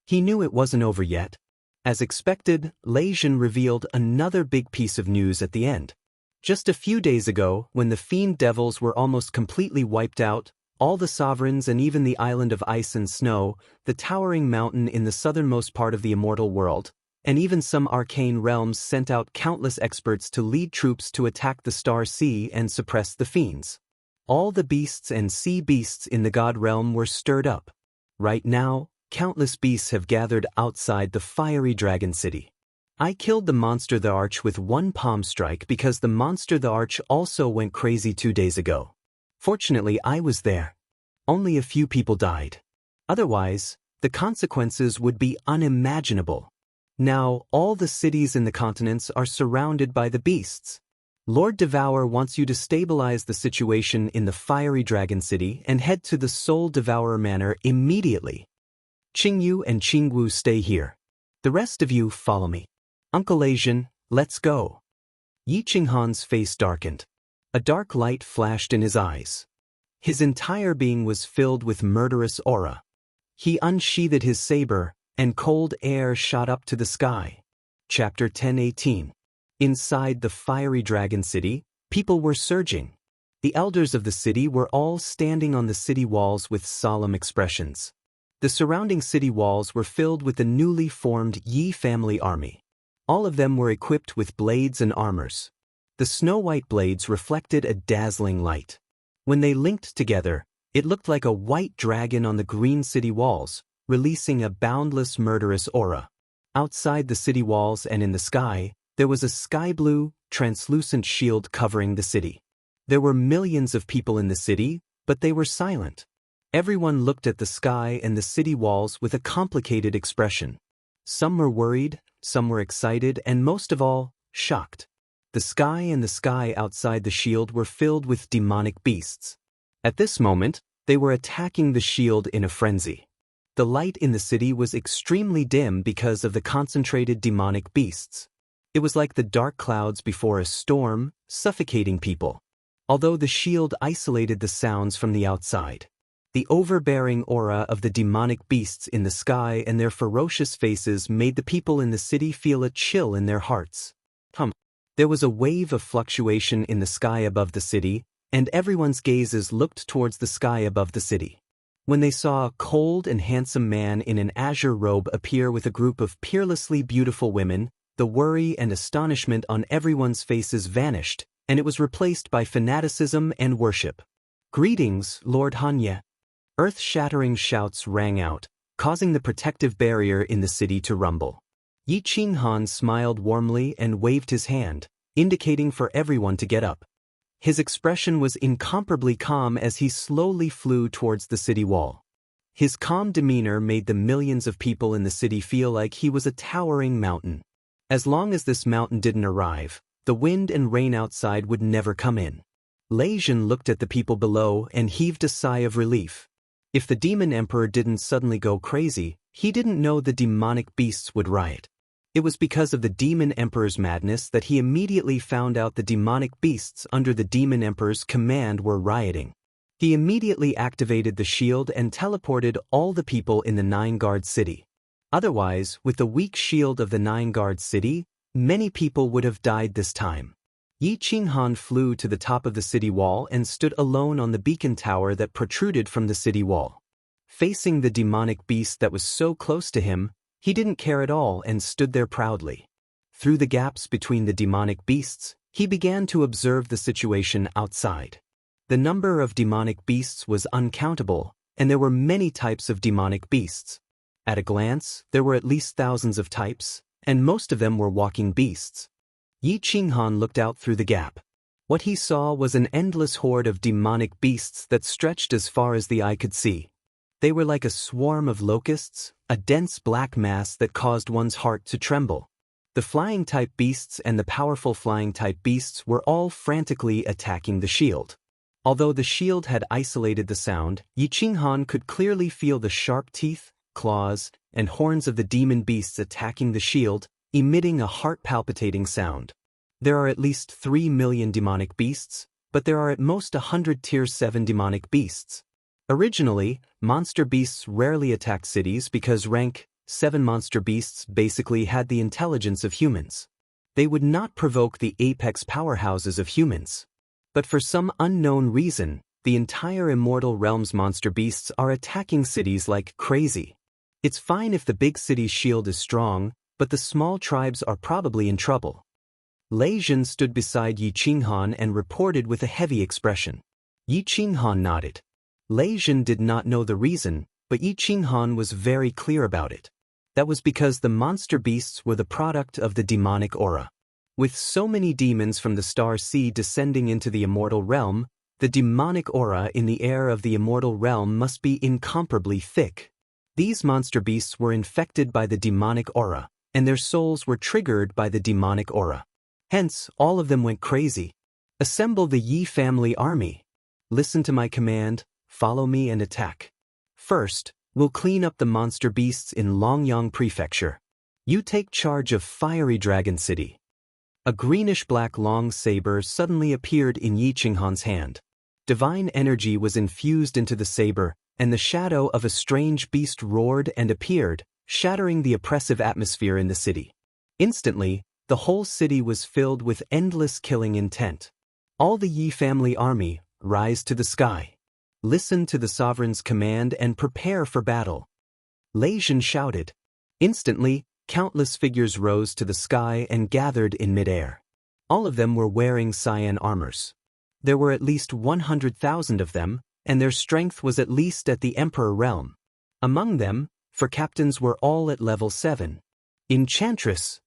S1: He knew it wasn't over yet. As expected, Lei Zhen revealed another big piece of news at the end. Just a few days ago, when the fiend devils were almost completely wiped out, all the sovereigns and even the island of ice and snow, the towering mountain in the southernmost part of the immortal world, and even some arcane realms sent out countless experts to lead troops to attack the Star Sea and suppress the fiends. All the beasts and sea beasts in the god realm were stirred up. Right now, countless beasts have gathered outside the fiery dragon city. I killed the monster the Arch with 1 palm strike because the monster the Arch also went crazy 2 days ago. Fortunately, I was there. Only a few people died. Otherwise, the consequences would be unimaginable. Now, all the cities in the continents are surrounded by the beasts. Lord Devour wants you to stabilize the situation in the fiery dragon city and head to the Soul Devourer Manor immediately. Qingyu and Qingwu stay here. The rest of you follow me. Uncle Lei Zhen, let's go. Yi Qinghan's face darkened. A dark light flashed in his eyes. His entire being was filled with murderous aura. He unsheathed his saber, and cold air shot up to the sky. Chapter 10:18. Inside the fiery dragon city, people were surging. The elders of the city were all standing on the city walls with solemn expressions. The surrounding city walls were filled with the newly formed Yi family army. All of them were equipped with blades and armors. The snow-white blades reflected a dazzling light. When they linked together, it looked like a white dragon on the green city walls, releasing a boundless murderous aura. Outside the city walls and in the sky, there was a sky-blue, translucent shield covering the city. There were millions of people in the city, but they were silent. Everyone looked at the sky and the city walls with a complicated expression. Some were worried, some were excited, and most of all, shocked. The sky and the sky outside the shield were filled with demonic beasts. At this moment, they were attacking the shield in a frenzy. The light in the city was extremely dim because of the concentrated demonic beasts. It was like the dark clouds before a storm, suffocating people. Although the shield isolated the sounds from the outside, the overbearing aura of the demonic beasts in the sky and their ferocious faces made the people in the city feel a chill in their hearts. There was a wave of fluctuation in the sky above the city, and everyone's gazes looked towards the sky above the city. When they saw a cold and handsome man in an azure robe appear with a group of peerlessly beautiful women, the worry and astonishment on everyone's faces vanished, and it was replaced by fanaticism and worship. "Greetings, Lord Hanya." Earth-shattering shouts rang out, causing the protective barrier in the city to rumble. Yi Qinghan smiled warmly and waved his hand, indicating for everyone to get up. His expression was incomparably calm as he slowly flew towards the city wall. His calm demeanor made the millions of people in the city feel like he was a towering mountain. As long as this mountain didn't arrive, the wind and rain outside would never come in. Lei Jun looked at the people below and heaved a sigh of relief. If the demon emperor didn't suddenly go crazy, he didn't know the demonic beasts would riot. It was because of the demon emperor's madness that he immediately found out the demonic beasts under the demon emperor's command were rioting. He immediately activated the shield and teleported all the people in the Nine-Guard city. Otherwise, with the weak shield of the Nine-Guard city, many people would have died this time. Yi Qinghan flew to the top of the city wall and stood alone on the beacon tower that protruded from the city wall. Facing the demonic beast that was so close to him, he didn't care at all and stood there proudly. Through the gaps between the demonic beasts, he began to observe the situation outside. The number of demonic beasts was uncountable, and there were many types of demonic beasts. At a glance, there were at least thousands of types, and most of them were walking beasts. Yi Qinghan looked out through the gap. What he saw was an endless horde of demonic beasts that stretched as far as the eye could see. They were like a swarm of locusts, a dense black mass that caused one's heart to tremble. The flying-type beasts and the powerful flying-type beasts were all frantically attacking the shield. Although the shield had isolated the sound, Yi Qinghan could clearly feel the sharp teeth, claws, and horns of the demon beasts attacking the shield, emitting a heart-palpitating sound. There are at least 3 million demonic beasts, but there are at most 100 Tier 7 demonic beasts. Originally, monster beasts rarely attacked cities because rank 7 monster beasts basically had the intelligence of humans. They would not provoke the apex powerhouses of humans. But for some unknown reason, the entire Immortal Realm's monster beasts are attacking cities like crazy. It's fine if the big city's shield is strong, but the small tribes are probably in trouble. Lei Jun stood beside Yi Qinghan and reported with a heavy expression. Yi Qinghan nodded. Lei Jun did not know the reason, but Yi Qinghan was very clear about it. That was because the monster beasts were the product of the demonic aura. With so many demons from the Star Sea descending into the Immortal Realm, the demonic aura in the air of the Immortal Realm must be incomparably thick. These monster beasts were infected by the demonic aura, and their souls were triggered by the demonic aura. Hence, all of them went crazy. Assemble the Yi family army. Listen to my command, follow me and attack. First, we'll clean up the monster beasts in Longyang Prefecture. You take charge of Fiery Dragon City. A greenish-black long saber suddenly appeared in Yi Qinghan's hand. Divine energy was infused into the saber, and the shadow of a strange beast roared and appeared, shattering the oppressive atmosphere in the city. Instantly, the whole city was filled with endless killing intent. All the Yi family army, rise to the sky. Listen to the sovereign's command and prepare for battle. Lei Zhen shouted. Instantly, countless figures rose to the sky and gathered in midair. All of them were wearing cyan armors. There were at least 100,000 of them, and their strength was at least at the Emperor realm. Among them, for captains were all at level 7. Enchantress!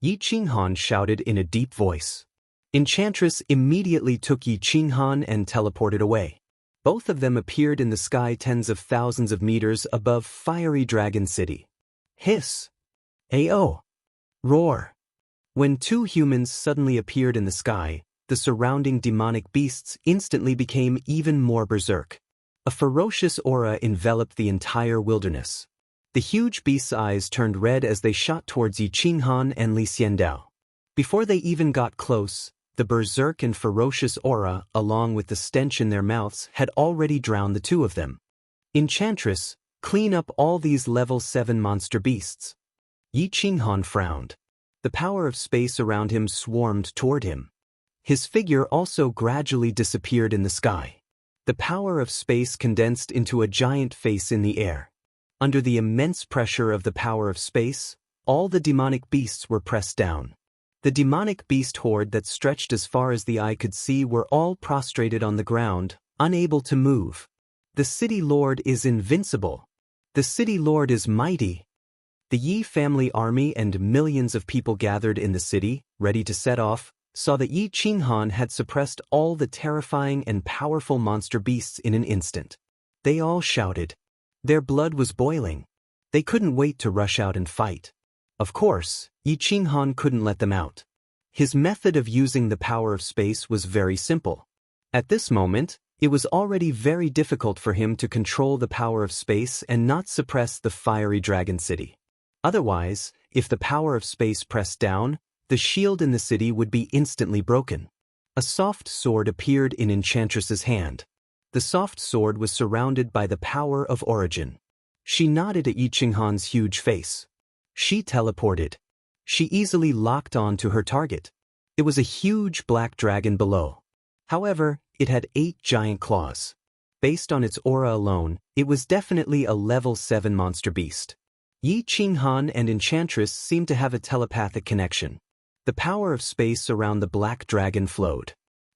S1: Yi Qinghan shouted in a deep voice. Enchantress immediately took Yi Qinghan and teleported away. Both of them appeared in the sky tens of thousands of meters above Fiery Dragon City. Hiss! Ao! Roar! When two humans suddenly appeared in the sky, the surrounding demonic beasts instantly became even more berserk. A ferocious aura enveloped the entire wilderness. The huge beasts' eyes turned red as they shot towards Yi Qinghan and Li Xiandao. Before they even got close, the berserk and ferocious aura, along with the stench in their mouths, had already drowned the two of them. Enchantress, clean up all these level 7 monster beasts. Yi Qinghan frowned. The power of space around him swarmed toward him. His figure also gradually disappeared in the sky. The power of space condensed into a giant face in the air. Under the immense pressure of the power of space, all the demonic beasts were pressed down. The demonic beast horde that stretched as far as the eye could see were all prostrated on the ground, unable to move. The city lord is invincible. The city lord is mighty. The Yi family army and millions of people gathered in the city, ready to set off, saw that Yi Qinghan had suppressed all the terrifying and powerful monster beasts in an instant. They all shouted. Their blood was boiling. They couldn't wait to rush out and fight. Of course, Yi Qinghan couldn't let them out. His method of using the power of space was very simple. At this moment, it was already very difficult for him to control the power of space and not suppress the Fiery Dragon City. Otherwise, if the power of space pressed down, the shield in the city would be instantly broken. A soft sword appeared in Enchantress's hand. The soft sword was surrounded by the power of origin. She nodded at Yi Qinghan's huge face. She teleported. She easily locked on to her target. It was a huge black dragon below. However, it had 8 giant claws. Based on its aura alone, it was definitely a level 7 monster beast. Yi Qinghan and Enchantress seemed to have a telepathic connection. The power of space around the black dragon flowed.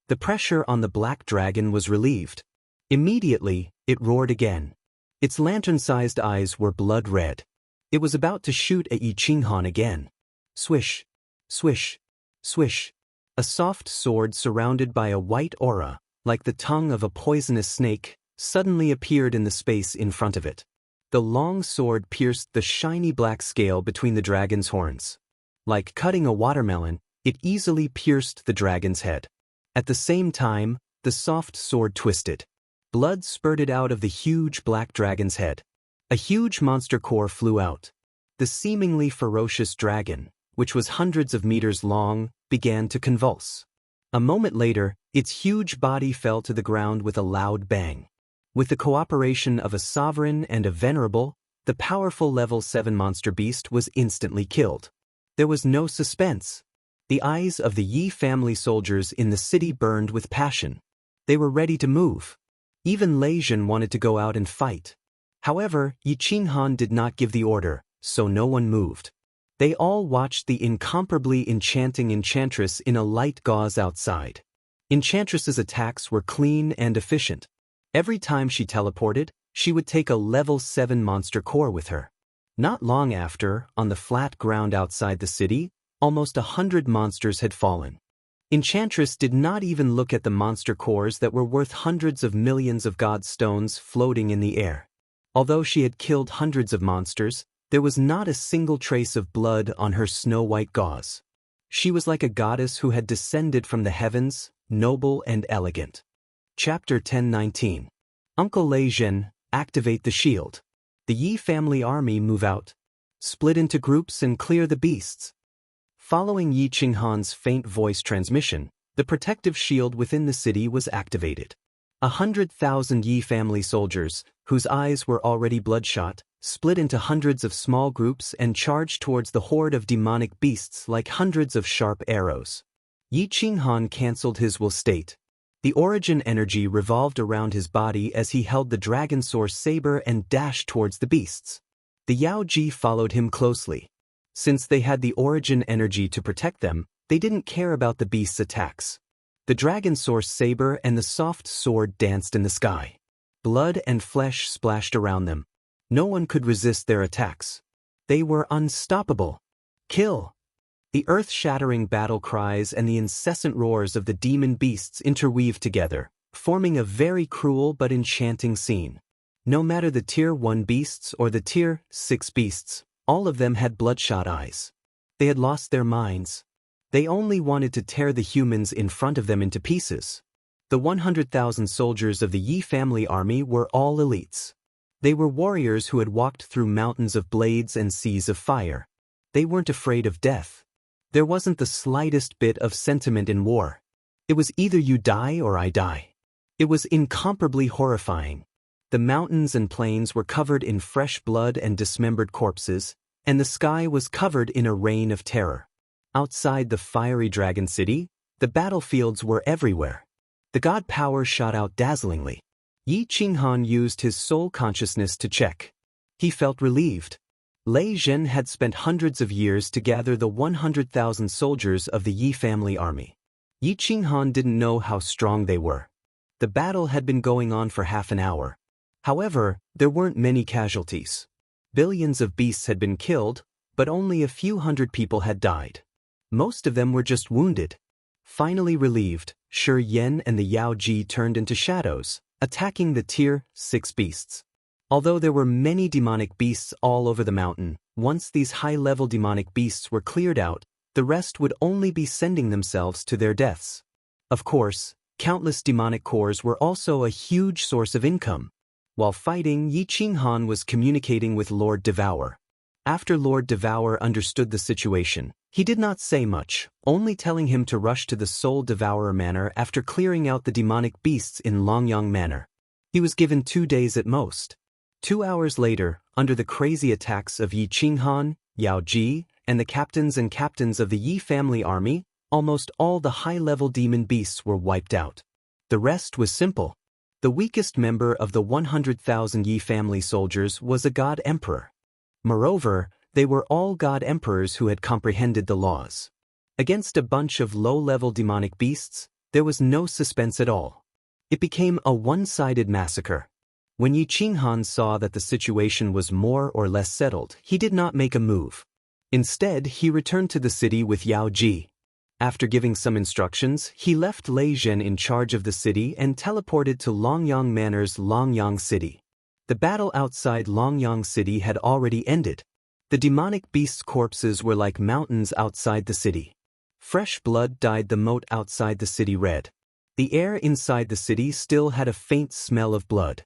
S1: The pressure on the black dragon was relieved. Immediately, it roared again. Its lantern-sized eyes were blood red. It was about to shoot at Yi Qinghan again. Swish, swish, swish. A soft sword surrounded by a white aura, like the tongue of a poisonous snake, suddenly appeared in the space in front of it. The long sword pierced the shiny black scale between the dragon's horns. Like cutting a watermelon, it easily pierced the dragon's head. At the same time, the soft sword twisted. Blood spurted out of the huge black dragon's head. A huge monster core flew out. The seemingly ferocious dragon, which was hundreds of meters long, began to convulse. A moment later, its huge body fell to the ground with a loud bang. With the cooperation of a sovereign and a venerable, the powerful level 7 monster beast was instantly killed. There was no suspense. The eyes of the Yi family soldiers in the city burned with passion. They were ready to move. Even Lei Zhen wanted to go out and fight. However, Yi Qinghan did not give the order, so no one moved. They all watched the incomparably enchanting Enchantress in a light gauze outside. Enchantress's attacks were clean and efficient. Every time she teleported, she would take a level 7 monster core with her. Not long after, on the flat ground outside the city, almost 100 monsters had fallen. Enchantress did not even look at the monster cores that were worth hundreds of millions of god stones floating in the air. Although she had killed hundreds of monsters, there was not a single trace of blood on her snow-white gauze. She was like a goddess who had descended from the heavens, noble and elegant. Chapter 1019. Uncle Lei Zhen, activate the shield. The Yi family army move out. Split into groups and clear the beasts. Following Yi Qinghan's faint voice transmission, the protective shield within the city was activated. 100,000 Yi family soldiers, whose eyes were already bloodshot, split into hundreds of small groups and charged towards the horde of demonic beasts like hundreds of sharp arrows. Yi Qinghan cancelled his will state. The origin energy revolved around his body as he held the dragon source saber and dashed towards the beasts. The Yao Ji followed him closely. Since they had the origin energy to protect them, they didn't care about the beasts' attacks. The dragon source saber and the soft sword danced in the sky. Blood and flesh splashed around them. No one could resist their attacks. They were unstoppable. Kill! The earth-shattering battle cries and the incessant roars of the demon beasts interweaved together, forming a very cruel but enchanting scene. No matter the Tier 1 beasts or the Tier 6 beasts, all of them had bloodshot eyes. They had lost their minds. They only wanted to tear the humans in front of them into pieces. The 100,000 soldiers of the Yi family army were all elites. They were warriors who had walked through mountains of blades and seas of fire. They weren't afraid of death. There wasn't the slightest bit of sentiment in war. It was either you die or I die. It was incomparably horrifying. The mountains and plains were covered in fresh blood and dismembered corpses, and the sky was covered in a rain of terror. Outside the fiery dragon city, the battlefields were everywhere. The god power shot out dazzlingly. Yi Qinghan used his soul consciousness to check. He felt relieved. Lei Zhen had spent hundreds of years to gather the 100,000 soldiers of the Yi family army. Yi Qinghan didn't know how strong they were. The battle had been going on for half an hour. However, there weren't many casualties. Billions of beasts had been killed, but only a few hundred people had died. Most of them were just wounded. Finally relieved, Shi Yan and the Yao Ji turned into shadows, attacking the Tier 6 beasts. Although there were many demonic beasts all over the mountain, once these high-level demonic beasts were cleared out, the rest would only be sending themselves to their deaths. Of course, countless demonic cores were also a huge source of income. While fighting, Yi Qinghan was communicating with Lord Devour. After Lord Devour understood the situation, he did not say much, only telling him to rush to the Soul Devourer Manor after clearing out the demonic beasts in Longyang Manor. He was given 2 days at most. 2 hours later, under the crazy attacks of Yi Qinghan, Yao Ji, and the captains of the Yi family army, almost all the high-level demon beasts were wiped out. The rest was simple. The weakest member of the 100,000 Yi family soldiers was a god emperor. Moreover, they were all god emperors who had comprehended the laws. Against a bunch of low-level demonic beasts, there was no suspense at all. It became a one-sided massacre. When Yi Qinghan saw that the situation was more or less settled, he did not make a move. Instead, he returned to the city with Yao Ji. After giving some instructions, he left Lei Zhen in charge of the city and teleported to Longyang Manor's Longyang City. The battle outside Longyang City had already ended. The demonic beasts' corpses were like mountains outside the city. Fresh blood dyed the moat outside the city red. The air inside the city still had a faint smell of blood.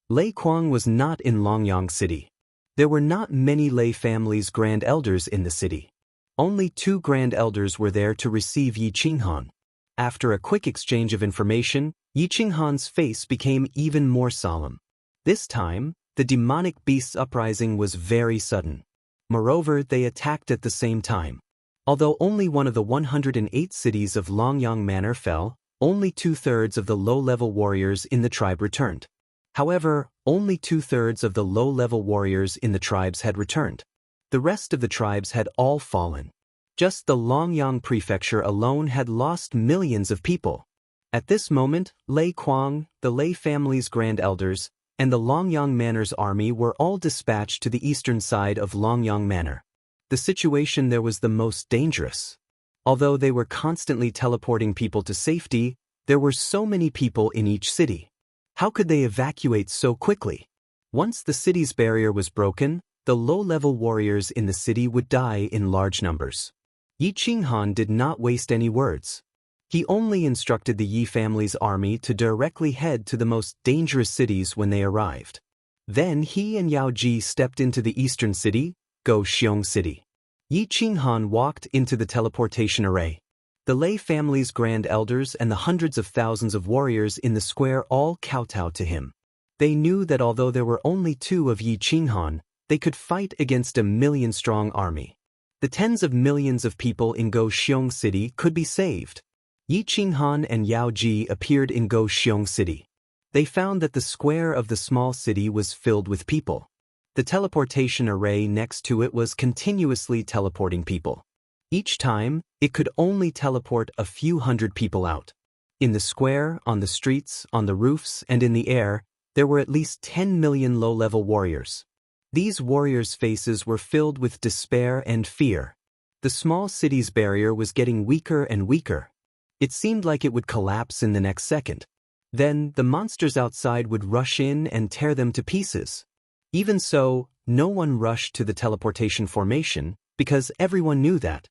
S1: Lei Kuang was not in Longyang City. There were not many Lei family's grand elders in the city. Only 2 grand elders were there to receive Yi Qinghan. After a quick exchange of information, Yi Qinghan's face became even more solemn. This time, the demonic beasts' uprising was very sudden. Moreover, they attacked at the same time. Although only one of the 108 cities of Longyang Manor fell, only 2/3 of the low-level warriors in the tribe returned. However, only 2/3 of the low-level warriors in the tribes had returned. The rest of the tribes had all fallen. Just the Longyang prefecture alone had lost millions of people. At this moment, Lei Kuang, the Lei family's grand elders, and the Longyang Manor's army were all dispatched to the eastern side of Longyang Manor. The situation there was the most dangerous. Although they were constantly teleporting people to safety, there were so many people in each city. How could they evacuate so quickly? Once the city's barrier was broken, the low-level warriors in the city would die in large numbers. Yi Qinghan did not waste any words. He only instructed the Yi family's army to directly head to the most dangerous cities when they arrived. Then he and Yao Ji stepped into the eastern city, Go Xiong City. Yi Qinghan walked into the teleportation array. The Lei family's grand elders and the hundreds of thousands of warriors in the square all kowtowed to him. They knew that although there were only 2 of Yi Qinghan, they could fight against a million-strong army. The tens of millions of people in Goxiong City could be saved. Yi Qinghan and Yao Ji appeared in Goxiong City. They found that the square of the small city was filled with people. The teleportation array next to it was continuously teleporting people. Each time, it could only teleport a few hundred people out. In the square, on the streets, on the roofs, and in the air, there were at least 10 million low-level warriors. These warriors' faces were filled with despair and fear. The small city's barrier was getting weaker and weaker. It seemed like it would collapse in the next second. Then, the monsters outside would rush in and tear them to pieces. Even so, no one rushed to the teleportation formation, because everyone knew that.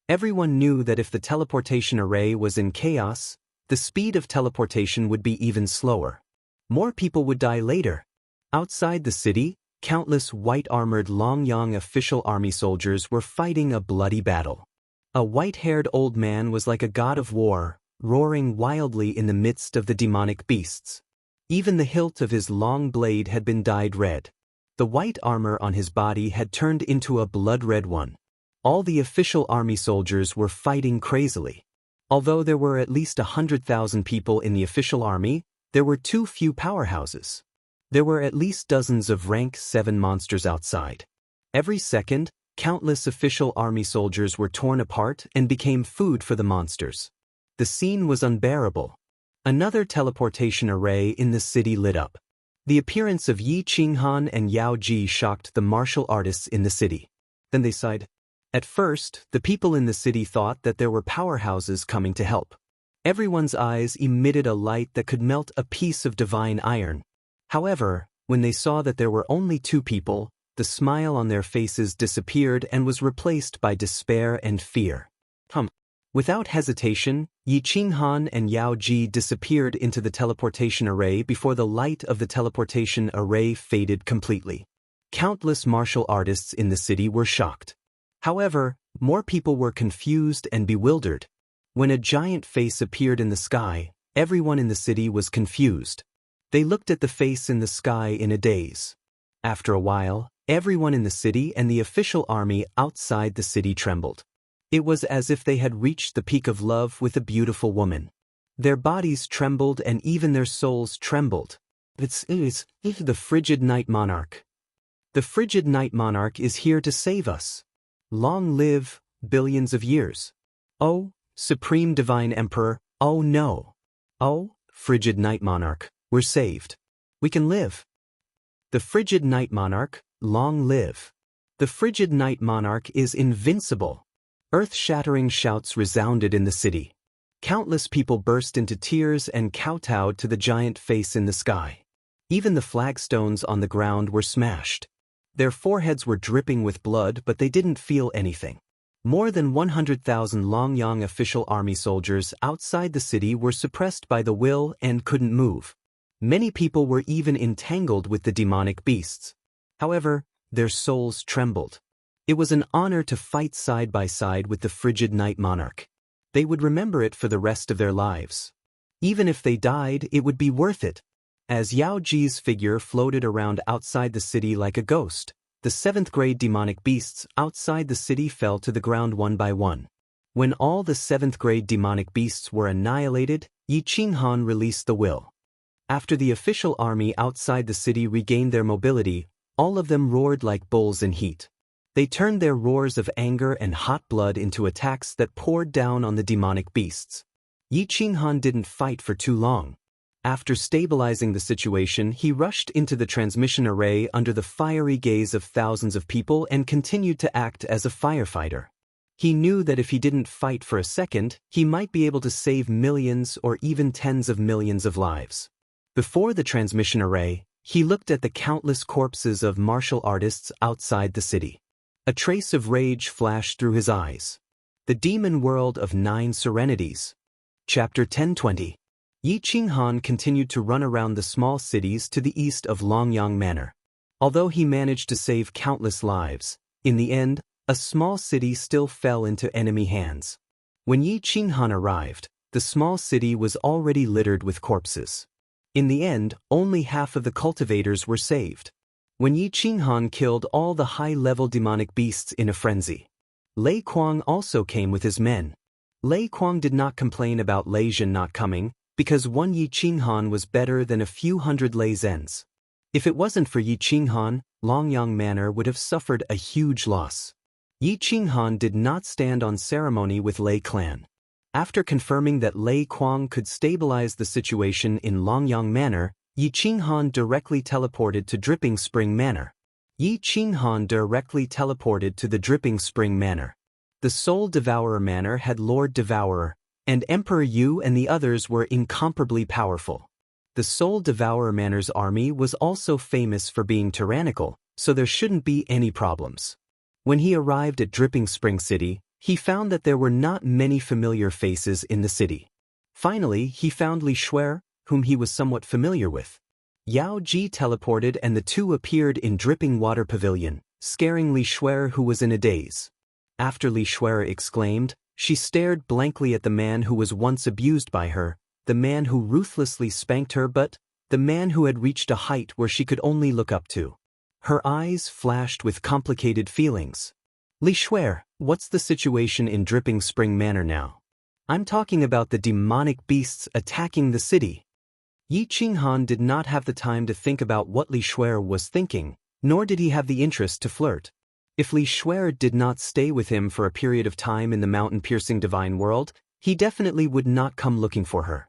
S1: Everyone knew that if the teleportation array was in chaos, the speed of teleportation would be even slower. More people would die later. Outside the city, countless white-armored Longyang official army soldiers were fighting a bloody battle. A white-haired old man was like a god of war, roaring wildly in the midst of the demonic beasts. Even the hilt of his long blade had been dyed red. The white armor on his body had turned into a blood-red one. All the official army soldiers were fighting crazily. Although there were at least 100,000 people in the official army, there were too few powerhouses. There were at least dozens of rank 7 monsters outside. Every second, countless official army soldiers were torn apart and became food for the monsters. The scene was unbearable. Another teleportation array in the city lit up. The appearance of Yi Qinghan and Yao Ji shocked the martial artists in the city. Then they sighed. At first, the people in the city thought that there were powerhouses coming to help. Everyone's eyes emitted a light that could melt a piece of divine iron. However, when they saw that there were only 2 people, the smile on their faces disappeared and was replaced by despair and fear. Without hesitation, Yi Qinghan and Yao Ji disappeared into the teleportation array before the light of the teleportation array faded completely. Countless martial artists in the city were shocked. However, more people were confused and bewildered. When a giant face appeared in the sky, everyone in the city was confused. They looked at the face in the sky in a daze. After a while, everyone in the city and the official army outside the city trembled. It was as if they had reached the peak of love with a beautiful woman. Their bodies trembled and even their souls trembled. It's the frigid night monarch. The frigid night monarch is here to save us. Long live, billions of years. Oh, supreme divine emperor, oh no. Oh, frigid night monarch, we're saved. We can live. The frigid night monarch, long live. The frigid night monarch is invincible. Earth-shattering shouts resounded in the city. Countless people burst into tears and kowtowed to the giant face in the sky. Even the flagstones on the ground were smashed. Their foreheads were dripping with blood, but they didn't feel anything. More than 100,000 Longyang official army soldiers outside the city were suppressed by the will and couldn't move. Many people were even entangled with the demonic beasts. However, their souls trembled. It was an honor to fight side by side with the frigid night monarch. They would remember it for the rest of their lives. Even if they died, it would be worth it. As Yao Ji's figure floated around outside the city like a ghost, the 7th-grade demonic beasts outside the city fell to the ground one by one. When all the 7th-grade demonic beasts were annihilated, Yi Qinghan released the will. After the official army outside the city regained their mobility, all of them roared like bulls in heat. They turned their roars of anger and hot blood into attacks that poured down on the demonic beasts. Yi Qinghan didn't fight for too long. After stabilizing the situation, he rushed into the transmission array under the fiery gaze of thousands of people and continued to act as a firefighter. He knew that if he didn't fight for a second, he might be able to save millions or even tens of millions of lives. Before the transmission array, he looked at the countless corpses of martial artists outside the city. A trace of rage flashed through his eyes. The Demon World of 9 Serenities. Chapter 1020. Yi Qinghan continued to run around the small cities to the east of Longyang Manor. Although he managed to save countless lives, in the end, a small city still fell into enemy hands. When Yi Qinghan arrived, the small city was already littered with corpses. In the end, only half of the cultivators were saved. When Yi Qinghan killed all the high-level demonic beasts in a frenzy. Lei Kuang also came with his men. Lei Kuang did not complain about Lei Zhen not coming, because one Yi Qinghan was better than a few hundred Lei Zhens. If it wasn't for Yi Qinghan, Longyang Manor would have suffered a huge loss. Yi Qinghan did not stand on ceremony with Lei clan. After confirming that Lei Kuang could stabilize the situation in Longyang Manor, Yi Qinghan directly teleported to Dripping Spring Manor. Yi Qinghan directly teleported to the Dripping Spring Manor. The Soul Devourer Manor had Lord Devourer, and Emperor Yu and the others were incomparably powerful. The Soul Devourer Manor's army was also famous for being tyrannical, so there shouldn't be any problems. When he arrived at Dripping Spring City, he found that there were not many familiar faces in the city. Finally, he found Li Shuer, whom he was somewhat familiar with. Yao Ji teleported and the two appeared in Dripping Water Pavilion, scaring Li Shuer, who was in a daze. After Li Shuer exclaimed, she stared blankly at the man who was once abused by her, the man who ruthlessly spanked her, but the man who had reached a height where she could only look up to. Her eyes flashed with complicated feelings. Li Shuer, what's the situation in Dripping Spring Manor now? I'm talking about the demonic beasts attacking the city. Yi Qinghan did not have the time to think about what Li Shuer was thinking, nor did he have the interest to flirt. If Li Shuer did not stay with him for a period of time in the mountain-piercing divine world, he definitely would not come looking for her.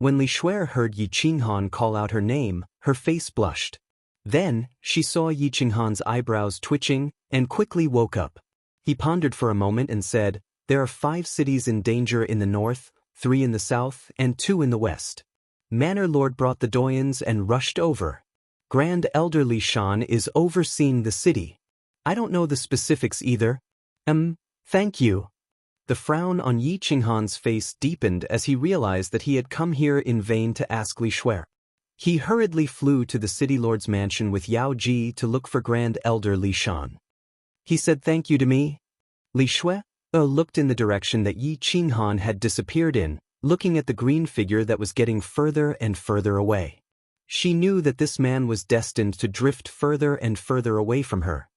S1: When Li Shuer heard Yi Qinghan call out her name, her face blushed. Then, she saw Yi Qinghan's eyebrows twitching, and quickly woke up. He pondered for a moment and said, "There are 5 cities in danger in the north, 3 in the south, and 2 in the west." Manor Lord brought the doyens and rushed over. Grand Elder Li Shan is overseeing the city. I don't know the specifics either. Thank you. The frown on Yi Qinghan's face deepened as he realized that he had come here in vain to ask Li Shuer. He hurriedly flew to the city lord's mansion with Yao Ji to look for Grand Elder Li Shan. He said thank you to me. Li Shuer looked in the direction that Yi Qinghan had disappeared in, looking at the green figure that was getting further and further away. She knew that this man was destined to drift further and further away from her.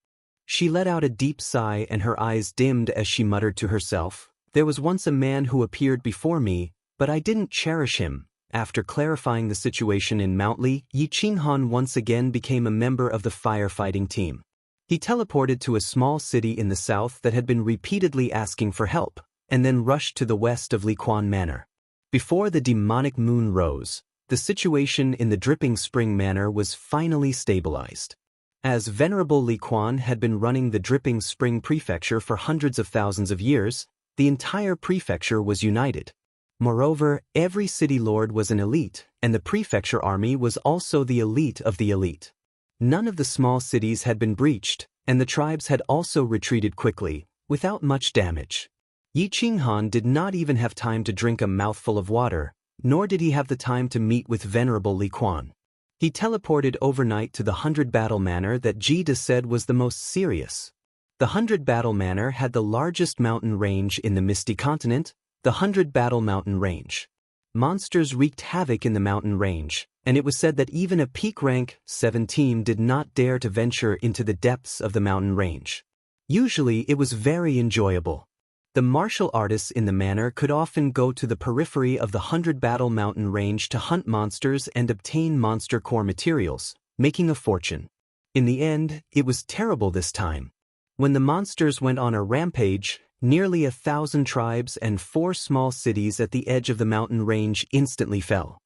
S1: She let out a deep sigh and her eyes dimmed as she muttered to herself, "There was once a man who appeared before me, but I didn't cherish him." After clarifying the situation in Mount Li, Yi Qinghan once again became a member of the firefighting team. He teleported to a small city in the south that had been repeatedly asking for help, and then rushed to the west of Liquan Manor. Before the demonic moon rose, the situation in the Dripping Spring Manor was finally stabilized. As Venerable Liquan had been running the Dripping Spring Prefecture for hundreds of thousands of years, the entire prefecture was united. Moreover, every city lord was an elite, and the prefecture army was also the elite of the elite. None of the small cities had been breached, and the tribes had also retreated quickly, without much damage. Yi Qinghan did not even have time to drink a mouthful of water, nor did he have the time to meet with Venerable Liquan. He teleported overnight to the 100 Battle Manor that Jida said was the most serious. The 100 Battle Manor had the largest mountain range in the Misty Continent, the 100 Battle Mountain Range. Monsters wreaked havoc in the mountain range, and it was said that even a peak rank 7 team did not dare to venture into the depths of the mountain range. Usually it was very enjoyable. The martial artists in the manor could often go to the periphery of the 100 Battle Mountain Range to hunt monsters and obtain monster core materials, making a fortune. In the end, it was terrible this time. When the monsters went on a rampage, nearly 1,000 tribes and 4 small cities at the edge of the mountain range instantly fell.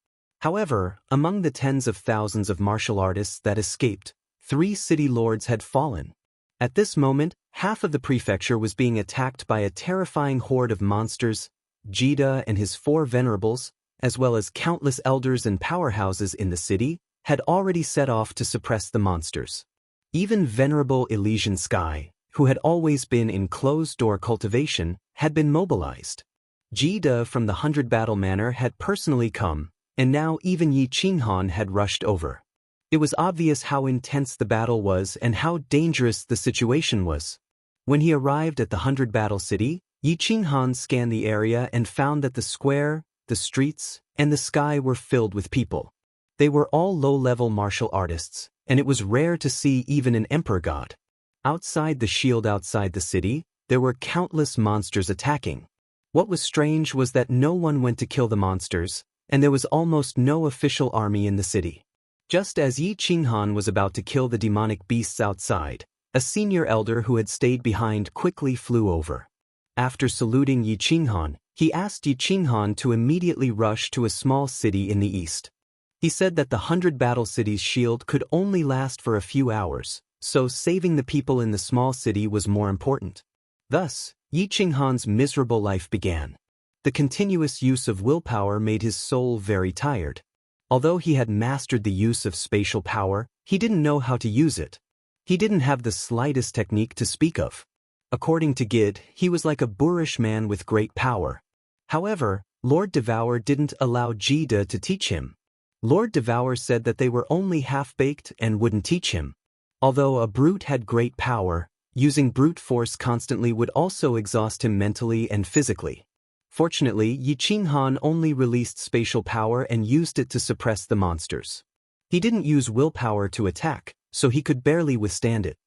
S1: However, among the tens of thousands of martial artists that escaped, 3 city lords had fallen. At this moment, half of the prefecture was being attacked by a terrifying horde of monsters. Jida and his 4 venerables, as well as countless elders and powerhouses in the city, had already set off to suppress the monsters. Even Venerable Elysian Sky, who had always been in closed-door cultivation, had been mobilized. Jida from the 100 Battle Manor had personally come, and now even Yi Qinghan had rushed over. It was obvious how intense the battle was and how dangerous the situation was. When he arrived at the 100 Battle City, Yi Qinghan scanned the area and found that the square, the streets, and the sky were filled with people. They were all low-level martial artists, and it was rare to see even an emperor god. Outside the shield outside the city, there were countless monsters attacking. What was strange was that no one went to kill the monsters, and there was almost no official army in the city. Just as Yi Qinghan was about to kill the demonic beasts outside, a senior elder who had stayed behind quickly flew over. After saluting Yi Qinghan, he asked Yi Qinghan to immediately rush to a small city in the east. He said that the 100 Battle City's shield could only last for a few hours, so saving the people in the small city was more important. Thus, Yi Qinghan's miserable life began. The continuous use of willpower made his soul very tired. Although he had mastered the use of spatial power, he didn't know how to use it. He didn't have the slightest technique to speak of. According to Gid, he was like a boorish man with great power. However, Lord Devour didn't allow Jida to teach him. Lord Devour said that they were only half-baked and wouldn't teach him. Although a brute had great power, using brute force constantly would also exhaust him mentally and physically. Fortunately, Yi Qinghan only released spatial power and used it to suppress the monsters. He didn't use willpower to attack, so he could barely withstand it.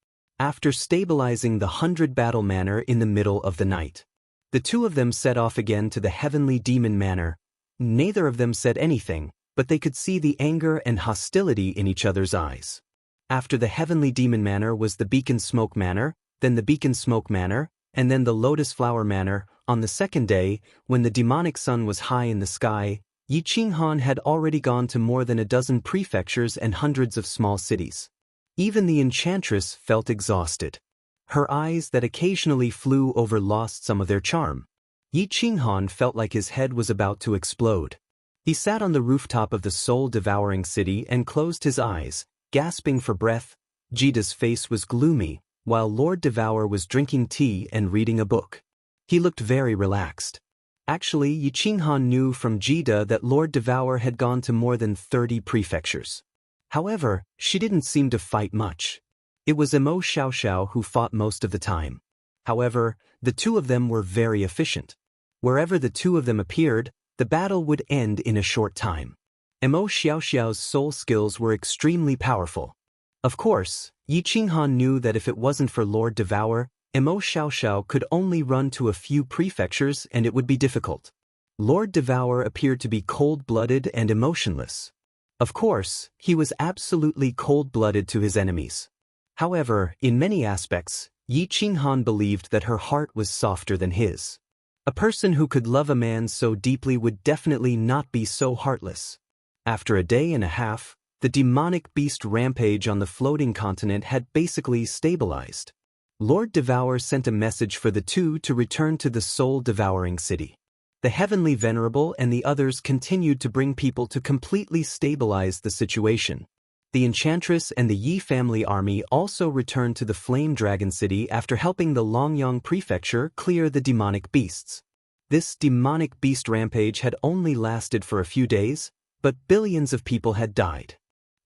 S1: After stabilizing the 100 Battle Manor in the middle of the night, the two of them set off again to the Heavenly Demon Manor. Neither of them said anything, but they could see the anger and hostility in each other's eyes. After the Heavenly Demon Manor was the Beacon Smoke Manor, then the Beacon Smoke Manor, and then the Lotus Flower Manor. On the second day, when the demonic sun was high in the sky, Yi Qinghan had already gone to more than a dozen prefectures and hundreds of small cities. Even the enchantress felt exhausted. Her eyes that occasionally flew over lost some of their charm. Yi Qinghan felt like his head was about to explode. He sat on the rooftop of the soul-devouring city and closed his eyes, gasping for breath. Jida's face was gloomy, while Lord Devour was drinking tea and reading a book. He looked very relaxed. Actually, Yi Qinghan knew from Jida that Lord Devour had gone to more than 30 prefectures. However, she didn't seem to fight much. It was Imo Xiaoxiao who fought most of the time. However, the two of them were very efficient. Wherever the two of them appeared, the battle would end in a short time. Imo Xiaoxiao's soul skills were extremely powerful. Of course, Yi Qinghan knew that if it wasn't for Lord Devour, Imo Xiaoxiao could only run to a few prefectures and it would be difficult. Lord Devour appeared to be cold-blooded and emotionless. Of course, he was absolutely cold-blooded to his enemies. However, in many aspects, Yi Qinghan believed that her heart was softer than his. A person who could love a man so deeply would definitely not be so heartless. After a day and a half, the demonic beast rampage on the floating continent had basically stabilized. Lord Devour sent a message for the two to return to the soul-devouring city. The Heavenly Venerable and the others continued to bring people to completely stabilize the situation. The Enchantress and the Yi family army also returned to the Flame Dragon City after helping the Longyang Prefecture clear the demonic beasts. This demonic beast rampage had only lasted for a few days, but billions of people had died.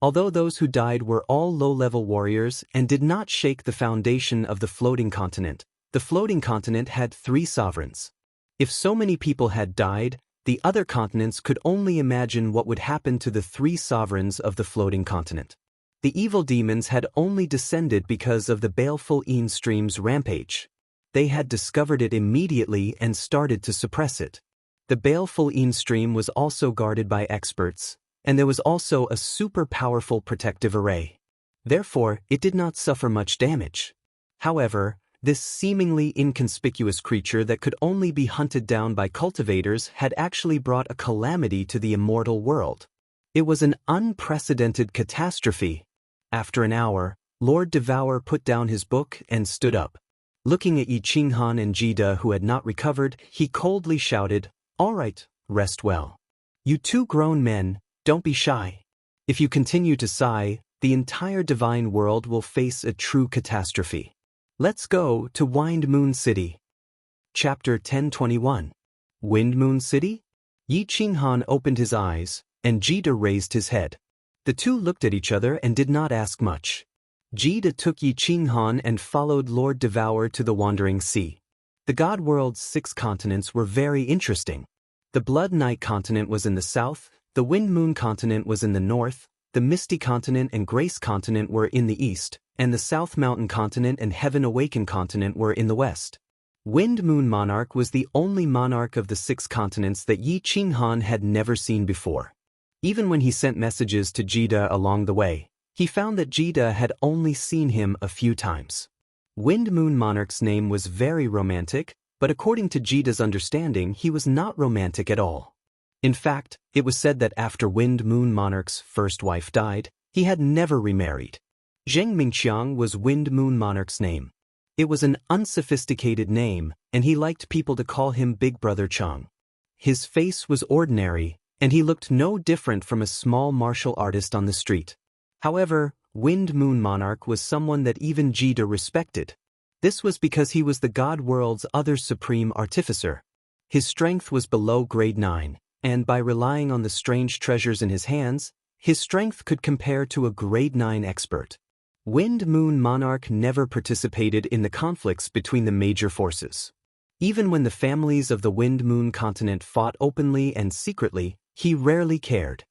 S1: Although those who died were all low-level warriors and did not shake the foundation of the floating continent, the floating continent had 3 sovereigns. If so many people had died, the other continents could only imagine what would happen to the 3 sovereigns of the floating continent. The evil demons had only descended because of the baleful Yin stream's rampage. They had discovered it immediately and started to suppress it. The baleful Yin stream was also guarded by experts, and there was also a super powerful protective array. Therefore, it did not suffer much damage. However, this seemingly inconspicuous creature that could only be hunted down by cultivators had actually brought a calamity to the immortal world. It was an unprecedented catastrophe. After an hour, Lord Devour put down his book and stood up. Looking at Yi Qinghan and Jida who had not recovered, he coldly shouted, "All right, rest well. You 2 grown men, don't be shy. If you continue to sigh, the entire divine world will face a true catastrophe. Let's go to Wind Moon City." Chapter 1021. Wind Moon City? Yi Qinghan opened his eyes, and Jida raised his head. The two looked at each other and did not ask much. Jida took Yi Qinghan and followed Lord Devour to the Wandering Sea. The God world's 6 continents were very interesting. The Blood Night continent was in the south, the Wind Moon continent was in the north, the Misty continent and Grace continent were in the east, and the South Mountain continent and Heaven Awakened continent were in the west. Wind Moon Monarch was the only monarch of the 6 continents that Yi Qinghan had never seen before. Even when he sent messages to Jida along the way, he found that Jida had only seen him a few times. Wind Moon Monarch's name was very romantic, but according to Jida's understanding, he was not romantic at all. In fact, it was said that after Wind Moon Monarch's first wife died, he had never remarried. Zheng Mingqiang was Wind Moon Monarch's name. It was an unsophisticated name, and he liked people to call him Big Brother Chang. His face was ordinary, and he looked no different from a small martial artist on the street. However, Wind Moon Monarch was someone that even Jida respected. This was because he was the God world's other supreme artificer. His strength was below grade 9, and by relying on the strange treasures in his hands, his strength could compare to a grade 9 expert. Wind Moon Monarch never participated in the conflicts between the major forces. Even when the families of the Wind Moon continent fought openly and secretly, he rarely cared.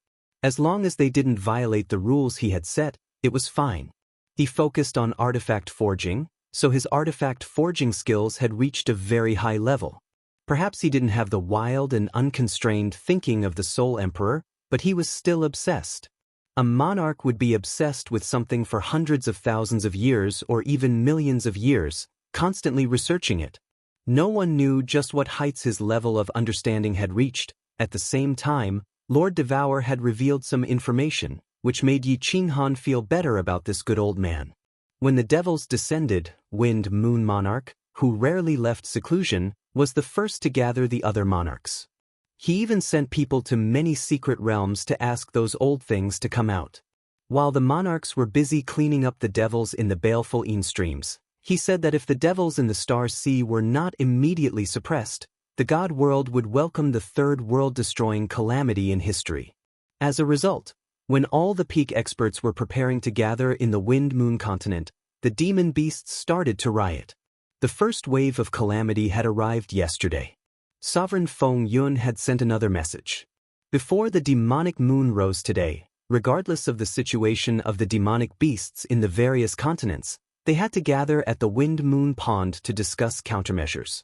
S1: As long as they didn't violate the rules he had set, it was fine. He focused on artifact forging, so his artifact forging skills had reached a very high level. Perhaps he didn't have the wild and unconstrained thinking of the Soul Emperor, but he was still obsessed. A monarch would be obsessed with something for hundreds of thousands of years or even millions of years, constantly researching it. No one knew just what heights his level of understanding had reached. At the same time, Lord Devour had revealed some information, which made Yi Qinghan feel better about this good old man. When the devils descended, Wind Moon Monarch, who rarely left seclusion, was the first to gather the other monarchs. He even sent people to many secret realms to ask those old things to come out. While the monarchs were busy cleaning up the devils in the baleful Een streams, he said that if the devils in the Star Sea were not immediately suppressed, the God world would welcome the third world-destroying calamity in history. As a result, when all the peak experts were preparing to gather in the Wind Moon continent, the demon beasts started to riot. The first wave of calamity had arrived yesterday. Sovereign Feng Yun had sent another message. Before the demonic moon rose today, regardless of the situation of the demonic beasts in the various continents, they had to gather at the Wind Moon Pond to discuss countermeasures.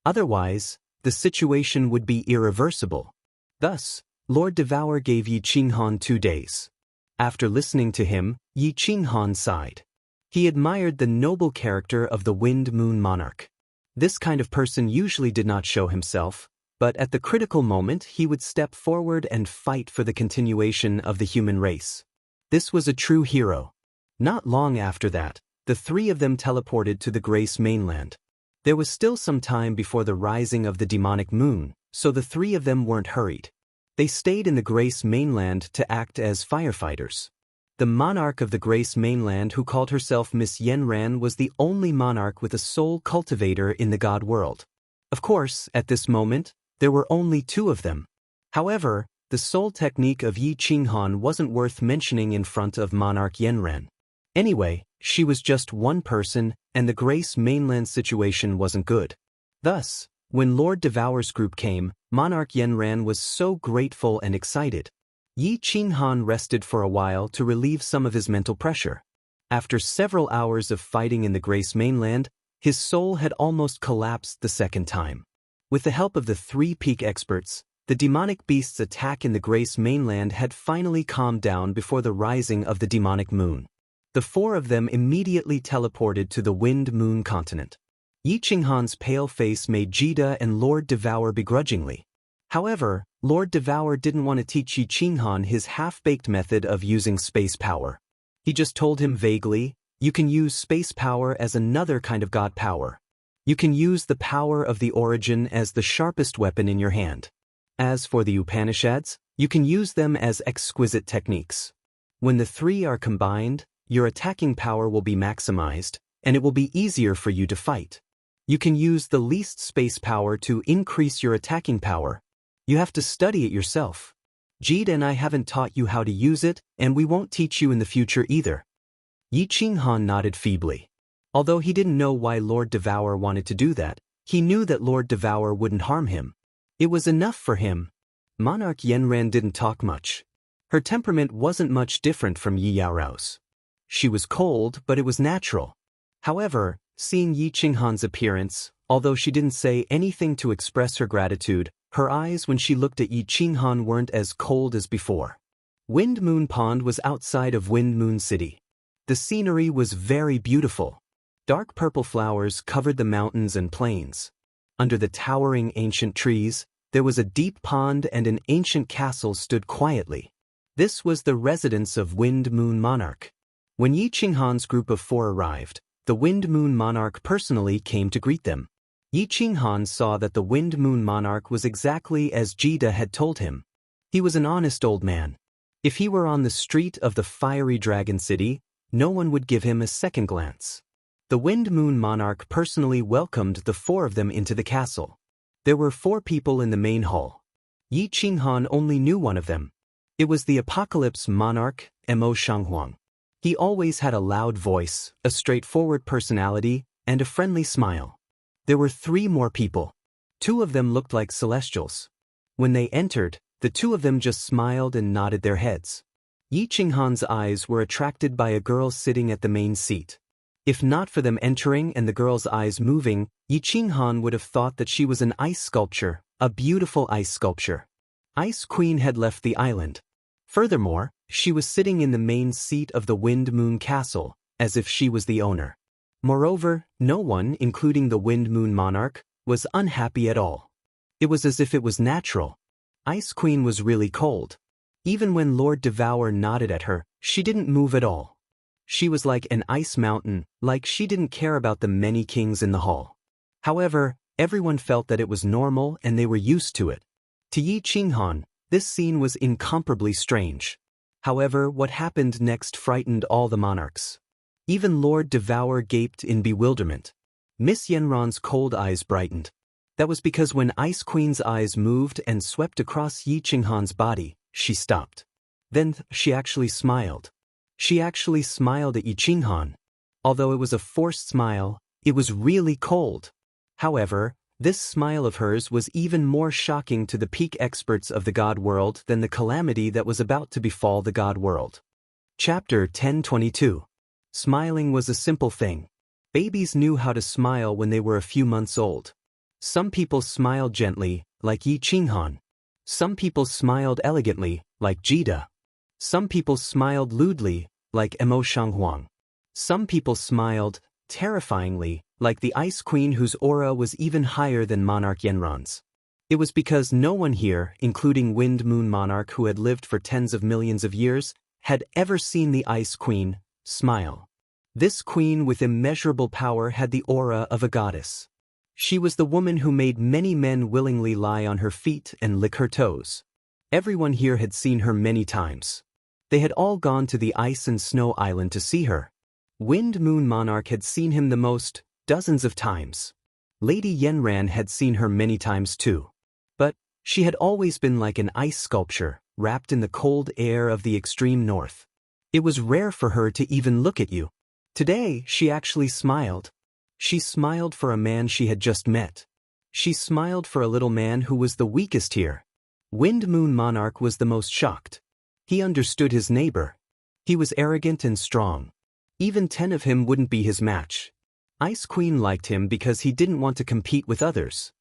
S1: Otherwise, the situation would be irreversible. Thus, Lord Devour gave Yi Qinghan 2 days. After listening to him, Yi Qinghan sighed. He admired the noble character of the Wind Moon Monarch. This kind of person usually did not show himself, but at the critical moment he would step forward and fight for the continuation of the human race. This was a true hero. Not long after that, the 3 of them teleported to the Grace mainland. There was still some time before the rising of the demonic moon, so the 3 of them weren't hurried. They stayed in the Grace mainland to act as firefighters. The monarch of the Grace mainland, who called herself Miss Yenran, was the only monarch with a soul cultivator in the God world. Of course, at this moment, there were only 2 of them. However, the soul technique of Yi Qinghan wasn't worth mentioning in front of Monarch Yenran. Anyway, she was just one person, and the Grace mainland situation wasn't good. Thus, when Lord Devour's group came, Monarch Yenran was so grateful and excited. Yi Qinghan rested for a while to relieve some of his mental pressure. After several hours of fighting in the Grace mainland, his soul had almost collapsed the second time. With the help of the 3 peak experts, the demonic beast's attack in the Grace mainland had finally calmed down before the rising of the demonic moon. The 4 of them immediately teleported to the Wind Moon continent. Yi Qinghan's pale face made Jida and Lord Devour begrudgingly. However, Lord Devour didn't want to teach Yi Qinghan his half-baked method of using space power. He just told him vaguely, you can use space power as another kind of god power. You can use the power of the origin as the sharpest weapon in your hand. As for the Upanishads, you can use them as exquisite techniques. When the 3 are combined, your attacking power will be maximized, and it will be easier for you to fight. You can use the least space power to increase your attacking power. You have to study it yourself. Jida and I haven't taught you how to use it, and we won't teach you in the future either. Yi Qinghan nodded feebly. Although he didn't know why Lord Devour wanted to do that, He knew that Lord Devour wouldn't harm him. It was enough for him. Monarch Yanran didn't talk much. Her temperament wasn't much different from Yi Yaorao's. She was cold, but it was natural. However, seeing Yi Qinghan's appearance, although she didn't say anything to express her gratitude, her eyes when she looked at Yi Qinghan weren't as cold as before. Wind Moon Pond was outside of Wind Moon City. The scenery was very beautiful. Dark purple flowers covered the mountains and plains. Under the towering ancient trees, there was a deep pond and an ancient castle stood quietly. This was the residence of Wind Moon Monarch. When Yi Qinghan's group of 4 arrived, the Wind Moon Monarch personally came to greet them. Yi Qinghan saw that the Wind Moon Monarch was exactly as Jida had told him. He was an honest old man. If he were on the street of the fiery dragon city, no one would give him a second glance. The Wind Moon Monarch personally welcomed the 4 of them into the castle. There were 4 people in the main hall. Yi Qinghan only knew one of them. It was the Apocalypse Monarch, Mo Shanghuang. He always had a loud voice, a straightforward personality, and a friendly smile. There were 3 more people. 2 of them looked like celestials. When they entered, the 2 of them just smiled and nodded their heads. Yi Qinghan's eyes were attracted by a girl sitting at the main seat. If not for them entering and the girl's eyes moving, Yi Qinghan would have thought that she was an ice sculpture, a beautiful ice sculpture. Ice Queen had left the island. Furthermore, she was sitting in the main seat of the Wind Moon Castle, as if she was the owner. Moreover, no one, including the Wind Moon Monarch, was unhappy at all. It was as if it was natural. Ice Queen was really cold. Even when Lord Devour nodded at her, she didn't move at all. She was like an ice mountain, like she didn't care about the many kings in the hall. However, everyone felt that it was normal and they were used to it. To Yi Qinghan, this scene was incomparably strange. However, what happened next frightened all the monarchs. Even Lord Devour gaped in bewilderment. Miss Yanran's cold eyes brightened. That was because when Ice Queen's eyes moved and swept across Yi Qinghan's body, she stopped. Then she actually smiled. She actually smiled at Yi Qinghan. Although it was a forced smile, it was really cold. However, this smile of hers was even more shocking to the peak experts of the God world than the calamity that was about to befall the God world. Chapter 1022. Smiling was a simple thing. Babies knew how to smile when they were a few months old. Some people smiled gently, like Yi Qinghan. Some people smiled elegantly, like Jida. Some people smiled lewdly, like Mo Shanghuang. Some people smiled, terrifyingly, like the Ice Queen whose aura was even higher than Monarch Yanran's. It was because no one here, including Wind Moon Monarch who had lived for tens of millions of years, had ever seen the Ice Queen smile. This queen with immeasurable power had the aura of a goddess. She was the woman who made many men willingly lie on her feet and lick her toes. Everyone here had seen her many times. They had all gone to the ice and snow island to see her. Wind Moon Monarch had seen him the most, dozens of times. Lady Yanran had seen her many times too. But she had always been like an ice sculpture, wrapped in the cold air of the extreme north. It was rare for her to even look at you. Today, she actually smiled. She smiled for a man she had just met. She smiled for a little man who was the weakest here. Wind Moon Monarch was the most shocked. He understood his neighbor. He was arrogant and strong. Even 10 of him wouldn't be his match. Ice Queen liked him because he didn't want to compete with others.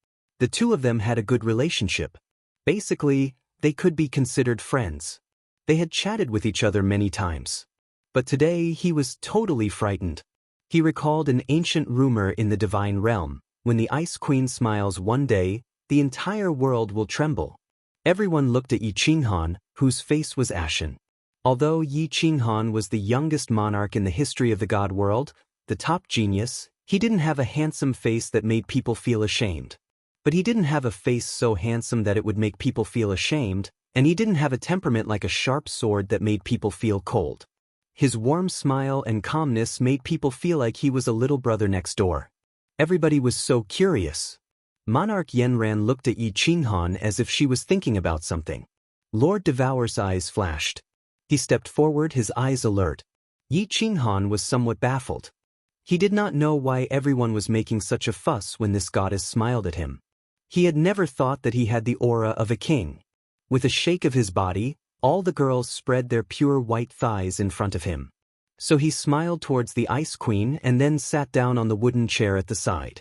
S1: The 2 of them had a good relationship. Basically, they could be considered friends. They had chatted with each other many times. But today he was totally frightened. He recalled an ancient rumor in the divine realm. When the Ice Queen smiles one day, the entire world will tremble. Everyone looked at Yi Qinghan, whose face was ashen. Although Yi Qinghan was the youngest monarch in the history of the God world, the top genius, he didn't have a handsome face that made people feel ashamed. But he didn't have a face so handsome that it would make people feel ashamed, and he didn't have a temperament like a sharp sword that made people feel cold. His warm smile and calmness made people feel like he was a little brother next door. Everybody was so curious. Monarch Yanran looked at Yi Qinghan as if she was thinking about something. Lord Devour's eyes flashed. He stepped forward, his eyes alert. Yi Qinghan was somewhat baffled. He did not know why everyone was making such a fuss when this goddess smiled at him. He had never thought that he had the aura of a king. With a shake of his body, all the girls spread their pure white thighs in front of him. So he smiled towards the Ice Queen and then sat down on the wooden chair at the side.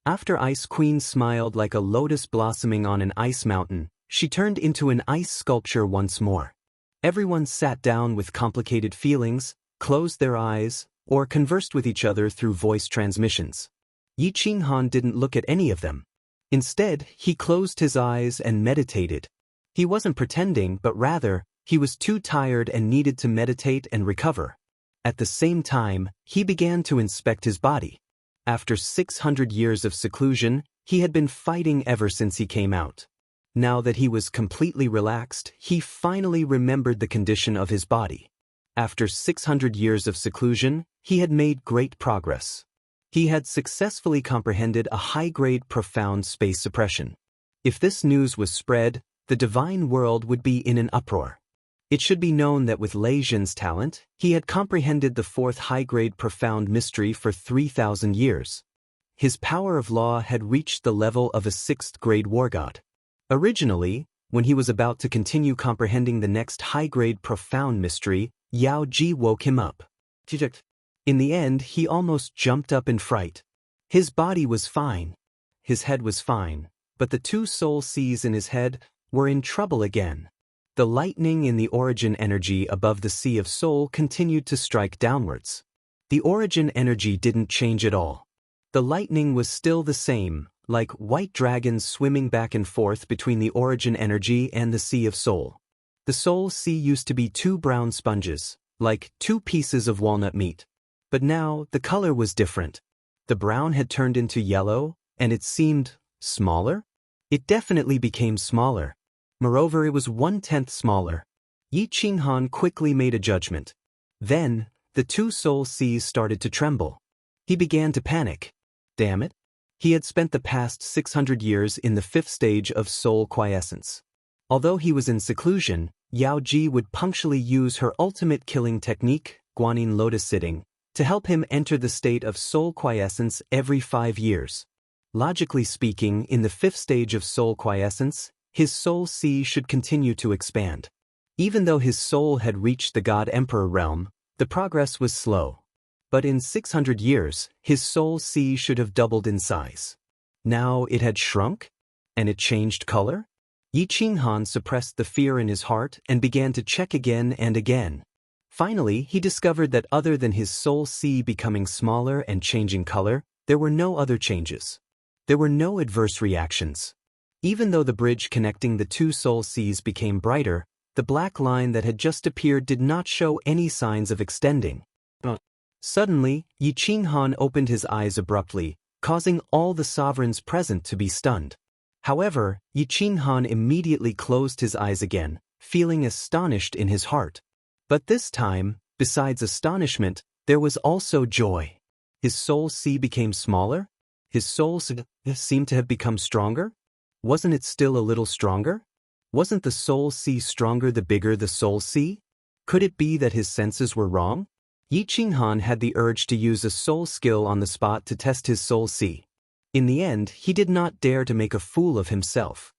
S1: After Ice Queen smiled like a lotus blossoming on an ice mountain, she turned into an ice sculpture once more. Everyone sat down with complicated feelings, closed their eyes, or conversed with each other through voice transmissions. Yi Qinghan didn't look at any of them. Instead, he closed his eyes and meditated. He wasn't pretending, but rather, he was too tired and needed to meditate and recover. At the same time, he began to inspect his body. After 600 years of seclusion, he had been fighting ever since he came out. Now that he was completely relaxed, he finally remembered the condition of his body. After 600 years of seclusion, he had made great progress. He had successfully comprehended a high-grade profound space suppression. If this news was spread, the divine world would be in an uproar. It should be known that with Lei Zhen's talent, he had comprehended the fourth high-grade profound mystery for 3,000 years. His power of law had reached the level of a sixth-grade war god. Originally, when he was about to continue comprehending the next high-grade profound mystery, Yao Ji woke him up. In the end, he almost jumped up in fright. His body was fine. His head was fine, but the two soul seas in his head were in trouble again. The lightning in the origin energy above the sea of soul continued to strike downwards. The origin energy didn't change at all. The lightning was still the same, like white dragons swimming back and forth between the origin energy and the sea of soul. The soul sea used to be two brown sponges, like two pieces of walnut meat. But now, the color was different. The brown had turned into yellow, and it seemed smaller? It definitely became smaller. Moreover, it was 1/10 smaller. Yi Qinghan quickly made a judgment. Then, the two soul seas started to tremble. He began to panic. Damn it. He had spent the past 600 years in the fifth stage of soul quiescence. Although he was in seclusion, Yao Ji would punctually use her ultimate killing technique, Guanyin lotus sitting, to help him enter the state of soul quiescence every 5 years. Logically speaking, in the fifth stage of soul quiescence, his soul sea should continue to expand. Even though his soul had reached the God-Emperor realm, the progress was slow. But in 600 years, his soul sea should have doubled in size. Now it had shrunk? And it changed color? Yi Qinghan suppressed the fear in his heart and began to check again and again. Finally, he discovered that other than his soul sea becoming smaller and changing color, there were no other changes. There were no adverse reactions. Even though the bridge connecting the two soul seas became brighter, the black line that had just appeared did not show any signs of extending. Suddenly, Yi Qinghan opened his eyes abruptly, causing all the sovereigns present to be stunned. However, Yi Qinghan immediately closed his eyes again, feeling astonished in his heart. But this time, besides astonishment, there was also joy. His soul sea became smaller? His soul seemed to have become stronger? Wasn't it still a little stronger? Wasn't the soul sea stronger the bigger the soul sea? Could it be that his senses were wrong? Yi Qinghan had the urge to use a soul skill on the spot to test his soul sea. In the end, he did not dare to make a fool of himself.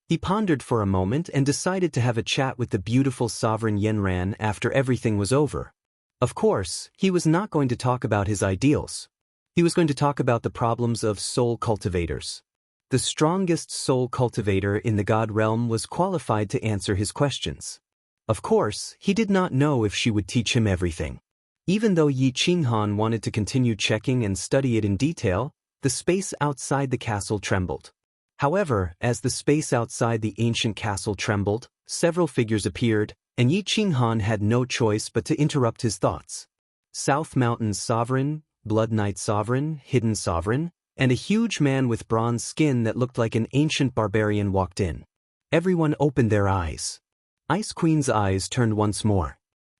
S1: He pondered for a moment and decided to have a chat with the beautiful sovereign Yanran after everything was over. Of course, he was not going to talk about his ideals. He was going to talk about the problems of soul cultivators. The strongest soul cultivator in the God realm was qualified to answer his questions. Of course, he did not know if she would teach him everything. Even though Yi Qinghan wanted to continue checking and study it in detail, the space outside the castle trembled. However, as the space outside the ancient castle trembled, several figures appeared, and Yi Qinghan had no choice but to interrupt his thoughts. South Mountain's sovereign, Blood Knight sovereign, Hidden sovereign, and a huge man with bronze skin that looked like an ancient barbarian walked in. Everyone opened their eyes. Ice Queen's eyes turned once more.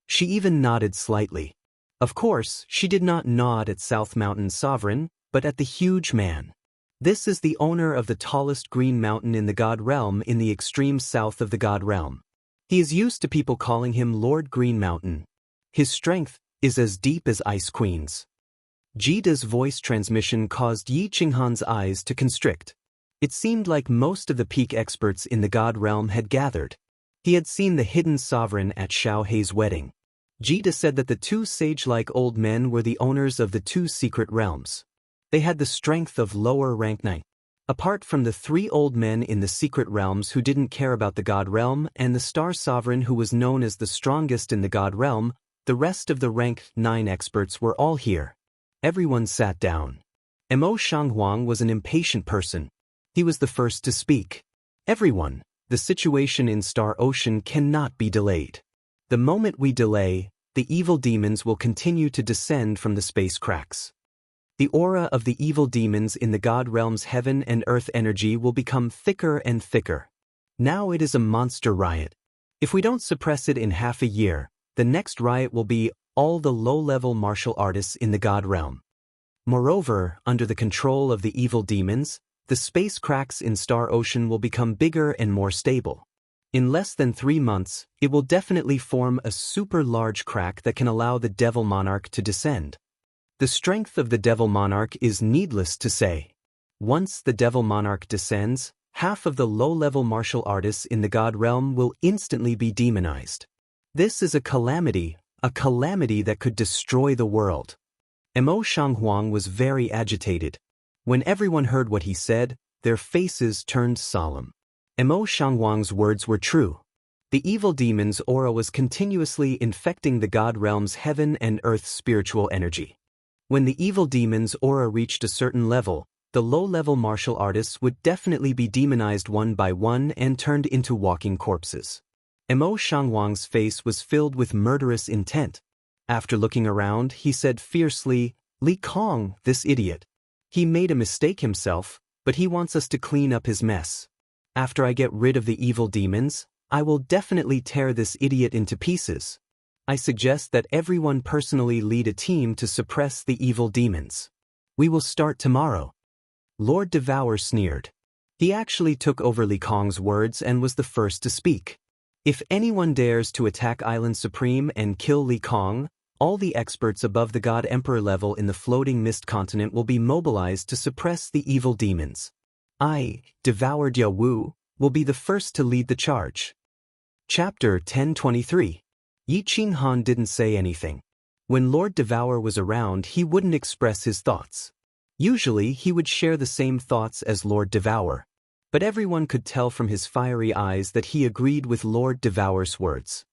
S1: She even nodded slightly. Of course, she did not nod at South Mountain's sovereign, but at the huge man. This is the owner of the tallest green mountain in the God realm in the extreme south of the God realm. He is used to people calling him Lord Green Mountain. His strength is as deep as Ice Queen's. Jida's voice transmission caused Yi Qinghan's eyes to constrict. It seemed like most of the peak experts in the God realm had gathered. He had seen the hidden sovereign at Xiao Hei's wedding. Jida said that the two sage-like old men were the owners of the two secret realms. They had the strength of lower rank 9. Apart from the three old men in the secret realms who didn't care about the God realm and the star sovereign who was known as the strongest in the God realm, the rest of the rank 9 experts were all here. Everyone sat down. Mo Shanghuang was an impatient person. He was the first to speak. Everyone, the situation in Star Ocean cannot be delayed. The moment we delay, the evil demons will continue to descend from the space cracks. The aura of the evil demons in the God realm's heaven and earth energy will become thicker and thicker. Now it is a monster riot. If we don't suppress it in half a year, the next riot will be all the low-level martial artists in the God realm. Moreover, under the control of the evil demons, the space cracks in Star Ocean will become bigger and more stable. In less than 3 months, it will definitely form a super large crack that can allow the Devil Monarch to descend. The strength of the Devil Monarch is needless to say. Once the Devil Monarch descends, half of the low-level martial artists in the God realm will instantly be demonized. This is a calamity that could destroy the world. Mo Shanghuang was very agitated. When everyone heard what he said, their faces turned solemn. Mo Shanghuang's words were true. The evil demon's aura was continuously infecting the God realm's heaven and earth spiritual energy. When the evil demon's aura reached a certain level, the low-level martial artists would definitely be demonized one by one and turned into walking corpses. Mo Shanghuang's face was filled with murderous intent. After looking around, he said fiercely, "Li Kong, this idiot. He made a mistake himself, but he wants us to clean up his mess. After I get rid of the evil demons, I will definitely tear this idiot into pieces. I suggest that everyone personally lead a team to suppress the evil demons. We will start tomorrow." Lord Devour sneered. He actually took over Li Kong's words and was the first to speak. If anyone dares to attack Island Supreme and kill Li Kong, all the experts above the God Emperor level in the floating mist continent will be mobilized to suppress the evil demons. I, Devour Diawu, will be the first to lead the charge. Chapter 1023. Yi Qinghan didn't say anything. When Lord Devour was around, he wouldn't express his thoughts. Usually, he would share the same thoughts as Lord Devour. But everyone could tell from his fiery eyes that he agreed with Lord Devour's words.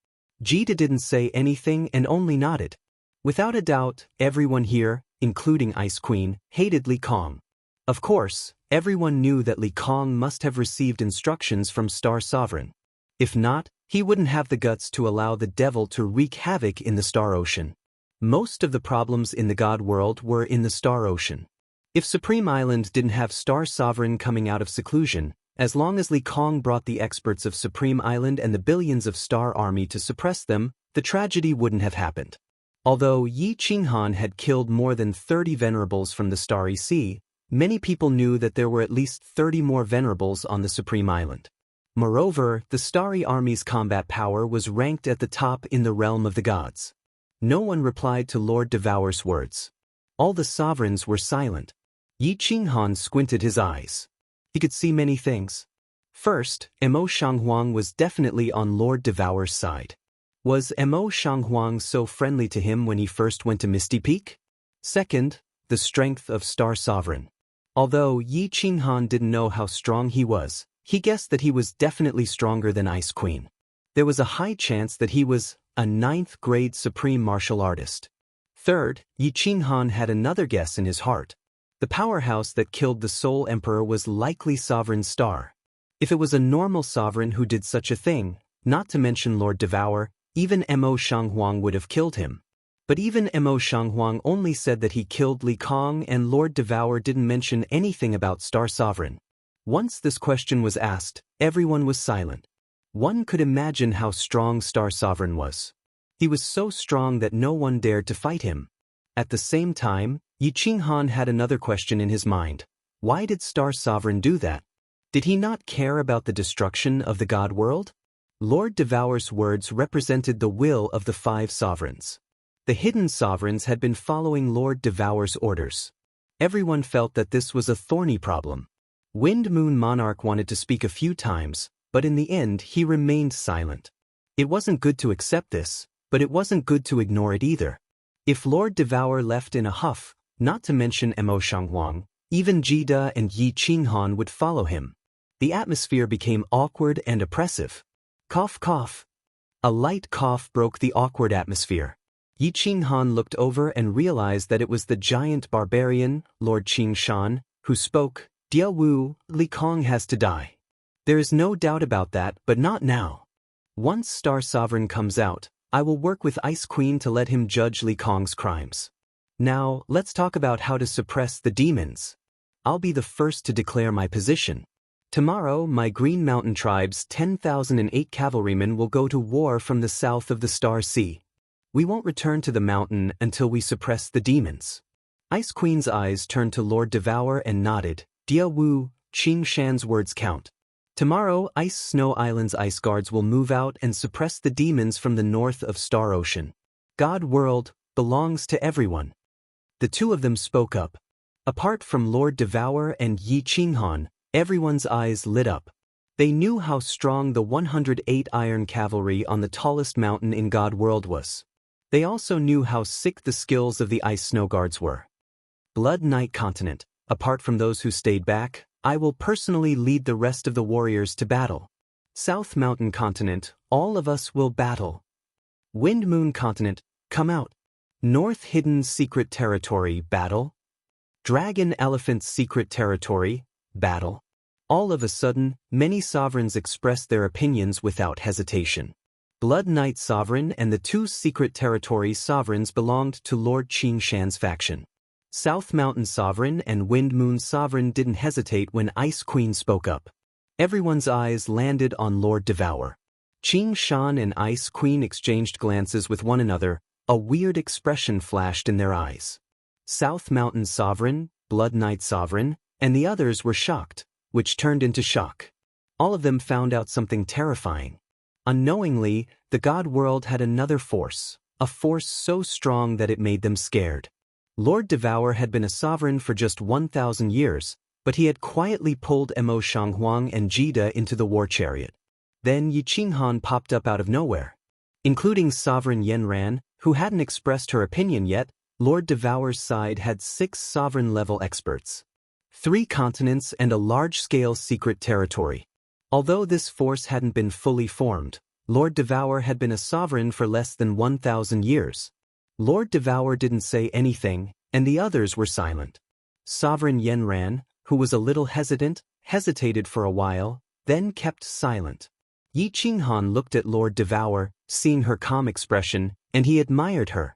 S1: Jida didn't say anything and only nodded. Without a doubt, everyone here, including Ice Queen, hated Li Kong. Of course, everyone knew that Li Kong must have received instructions from Star Sovereign. If not, he wouldn't have the guts to allow the devil to wreak havoc in the Star Ocean. Most of the problems in the God world were in the Star Ocean. If Supreme Island didn't have Star Sovereign coming out of seclusion, as long as Li Kong brought the experts of Supreme Island and the billions of Star Army to suppress them, the tragedy wouldn't have happened. Although Yi Qinghan had killed more than 30 venerables from the Starry Sea, many people knew that there were at least 30 more venerables on the Supreme Island. Moreover, the Starry Army's combat power was ranked at the top in the realm of the gods. No one replied to Lord Devour's words. All the sovereigns were silent. Yi Qinghan squinted his eyes. He could see many things. First, Mo Shanghuang was definitely on Lord Devour's side. Was Mo Shanghuang so friendly to him when he first went to Misty Peak? Second, the strength of Star Sovereign. Although Yi Qinghan didn't know how strong he was, he guessed that he was definitely stronger than Ice Queen. There was a high chance that he was a 9th-grade supreme martial artist. Third, Yi Qinghan had another guess in his heart. The powerhouse that killed the Soul Emperor was likely Sovereign Star. If it was a normal sovereign who did such a thing, not to mention Lord Devour, even Mo Shanghuang would have killed him. But even Mo Shanghuang only said that he killed Li Kong and Lord Devour didn't mention anything about Star Sovereign. Once this question was asked, everyone was silent. One could imagine how strong Star Sovereign was. He was so strong that no one dared to fight him. At the same time, Yi Qinghan had another question in his mind. Why did Star Sovereign do that? Did he not care about the destruction of the God world? Lord Devour's words represented the will of the 5 sovereigns. The hidden sovereigns had been following Lord Devour's orders. Everyone felt that this was a thorny problem. Wind Moon Monarch wanted to speak a few times, but in the end he remained silent. It wasn't good to accept this, but it wasn't good to ignore it either. If Lord Devour left in a huff, not to mention Mo Shanghuang, even Jida and Yi Qinghan would follow him. The atmosphere became awkward and oppressive. Cough cough. A light cough broke the awkward atmosphere. Yi Qinghan looked over and realized that it was the giant barbarian, Lord Qingshan, who spoke. Dia Wu, Li Kong has to die. There is no doubt about that, but not now. Once Star Sovereign comes out, I will work with Ice Queen to let him judge Li Kong's crimes. Now, let's talk about how to suppress the demons. I'll be the first to declare my position. Tomorrow, my Green Mountain Tribe's 10,008 cavalrymen will go to war from the south of the Star Sea. We won't return to the mountain until we suppress the demons. Ice Queen's eyes turned to Lord Devour and nodded. Dia Wu, Qingshan's words count. Tomorrow, Ice Snow Island's ice guards will move out and suppress the demons from the north of Star Ocean. God World belongs to everyone. The two of them spoke up. Apart from Lord Devour and Yi Qinghan, everyone's eyes lit up. They knew how strong the 108 Iron Cavalry on the tallest mountain in God World was. They also knew how sick the skills of the Ice Snow Guards were. Blood Knight Continent. Apart from those who stayed back, I will personally lead the rest of the warriors to battle. South Mountain Continent, all of us will battle. Wind Moon Continent, come out. North Hidden Secret Territory, battle. Dragon Elephant Secret Territory, battle. All of a sudden, many sovereigns expressed their opinions without hesitation. Blood Knight Sovereign and the two Secret Territory sovereigns belonged to Lord Qingshan's faction. South Mountain Sovereign and Wind Moon Sovereign didn't hesitate when Ice Queen spoke up. Everyone's eyes landed on Lord Devour. Qingshan and Ice Queen exchanged glances with one another. A weird expression flashed in their eyes. South Mountain Sovereign, Blood Knight Sovereign, and the others were shocked, which turned into shock. All of them found out something terrifying. Unknowingly, the God World had another force, a force so strong that it made them scared. Lord Devour had been a sovereign for just 1,000 years, but he had quietly pulled Mo Shanghuang and Jida into the war chariot. Then Yi Qinghan popped up out of nowhere. Including Sovereign Yanran, who hadn't expressed her opinion yet, Lord Devour's side had 6 sovereign-level experts. 3 continents and a large-scale secret territory. Although this force hadn't been fully formed, Lord Devour had been a sovereign for less than 1,000 years. Lord Devour didn't say anything, and the others were silent. Sovereign Yanran, who was a little hesitated for a while, then kept silent. Yi Qinghan looked at Lord Devour, seeing her calm expression, and he admired her.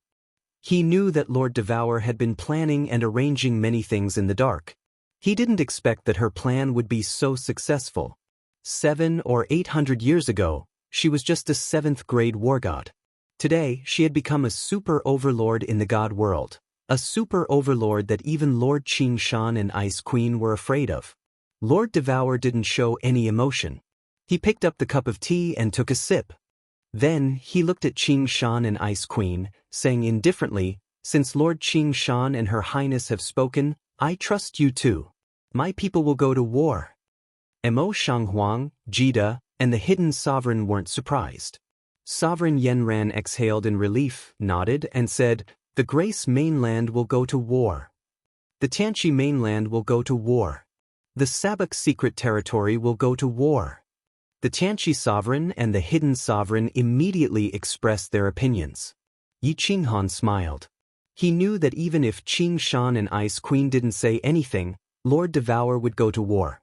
S1: He knew that Lord Devour had been planning and arranging many things in the dark. He didn't expect that her plan would be so successful. 700 or 800 years ago, she was just a 7th-grade war god. Today, she had become a super overlord in the God World, a super overlord that even Lord Qingshan and Ice Queen were afraid of. Lord Devour didn't show any emotion. He picked up the cup of tea and took a sip. Then, he looked at Qingshan and Ice Queen, saying indifferently, "Since Lord Qingshan and Her Highness have spoken, I trust you too. My people will go to war." Mo Shanghuang, Jida, and the hidden sovereign weren't surprised. Sovereign Yanran exhaled in relief, nodded, and said, "The Grace mainland will go to war. The Tianqi mainland will go to war. The Sabak secret territory will go to war." The Tianqi sovereign and the hidden sovereign immediately expressed their opinions. Yi Qinghan smiled. He knew that even if Qingshan and Ice Queen didn't say anything, Lord Devour would go to war.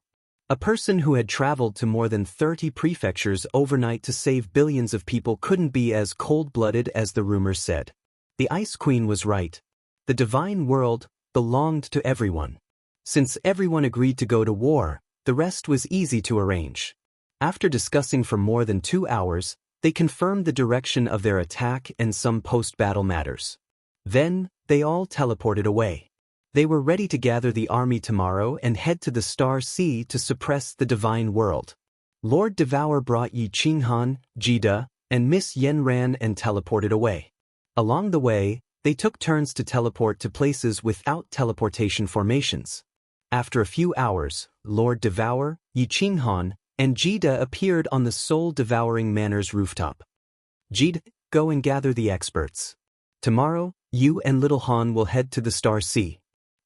S1: A person who had traveled to more than 30 prefectures overnight to save billions of people couldn't be as cold-blooded as the rumors said. The Ice Queen was right. The divine world belonged to everyone. Since everyone agreed to go to war, the rest was easy to arrange. After discussing for more than 2 hours, they confirmed the direction of their attack and some post-battle matters. Then, they all teleported away. They were ready to gather the army tomorrow and head to the Star Sea to suppress the divine world. Lord Devour brought Yi Qinghan, Jida, and Miss Yanran and teleported away. Along the way, they took turns to teleport to places without teleportation formations. After a few hours, Lord Devour, Yi Qinghan, and Jida appeared on the soul-devouring manor's rooftop. Jida, go and gather the experts. Tomorrow, you and Little Han will head to the Star Sea.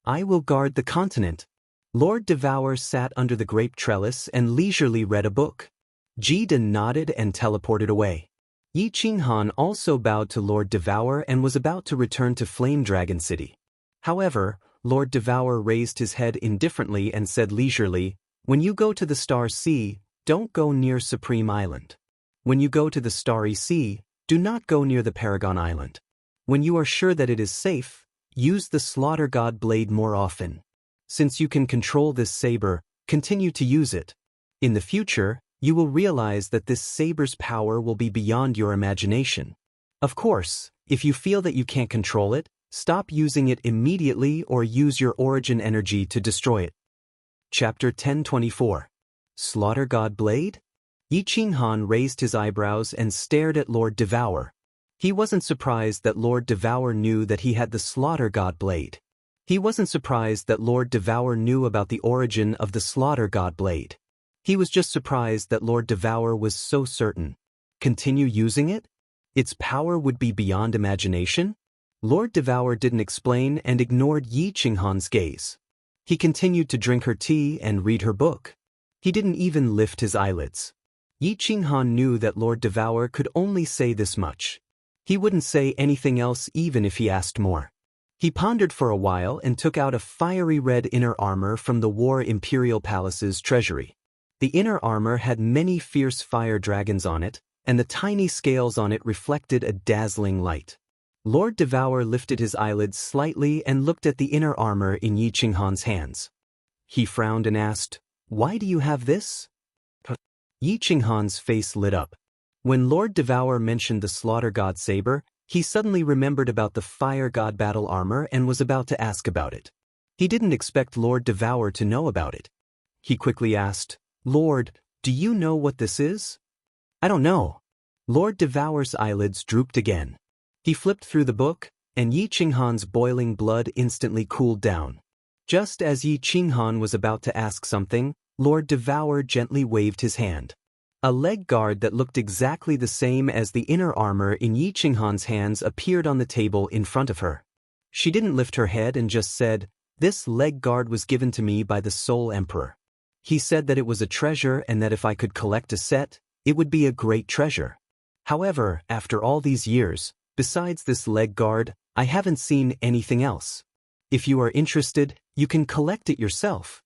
S1: I will guard the continent. Lord Devour sat under the grape trellis and leisurely read a book. Jida nodded and teleported away. Yi Qinghan also bowed to Lord Devour and was about to return to Flame Dragon City. However, Lord Devour raised his head indifferently and said leisurely, "When you go to the Star Sea, don't go near Supreme Island. When you go to the Starry Sea, do not go near the Paragon Island. When you are sure that it is safe, use the Slaughter God blade more often. Since you can control this saber, continue to use it. In the future, you will realize that this saber's power will be beyond your imagination. Of course, if you feel that you can't control it, stop using it immediately or use your origin energy to destroy it." Chapter 1024. Slaughter God Blade? Yi Qinghan raised his eyebrows and stared at Lord Devour. He wasn't surprised that Lord Devour knew that he had the Slaughter God Blade. He wasn't surprised that Lord Devour knew about the origin of the Slaughter God Blade. He was just surprised that Lord Devour was so certain. Continue using it? Its power would be beyond imagination? Lord Devour didn't explain and ignored Yi Qinghan's gaze. He continued to drink her tea and read her book. He didn't even lift his eyelids. Yi Qinghan knew that Lord Devour could only say this much. He wouldn't say anything else even if he asked more. He pondered for a while and took out a fiery red inner armor from the War Imperial Palace's treasury. The inner armor had many fierce fire dragons on it, and the tiny scales on it reflected a dazzling light. Lord Devour lifted his eyelids slightly and looked at the inner armor in Yi Qinghan's hands. He frowned and asked, "Why do you have this?" Yi Qinghan's face lit up. When Lord Devour mentioned the Slaughter God saber, he suddenly remembered about the Fire God battle armor and was about to ask about it. He didn't expect Lord Devour to know about it. He quickly asked, "Lord, do you know what this is?" "I don't know." Lord Devour's eyelids drooped again. He flipped through the book, and Yi Qinghan's boiling blood instantly cooled down. Just as Yi Qinghan was about to ask something, Lord Devour gently waved his hand. A leg guard that looked exactly the same as the inner armor in Yi Qinghan's hands appeared on the table in front of her. She didn't lift her head and just said, "This leg guard was given to me by the Soul Emperor. He said that it was a treasure and that if I could collect a set, it would be a great treasure. However, after all these years, besides this leg guard, I haven't seen anything else. If you are interested, you can collect it yourself."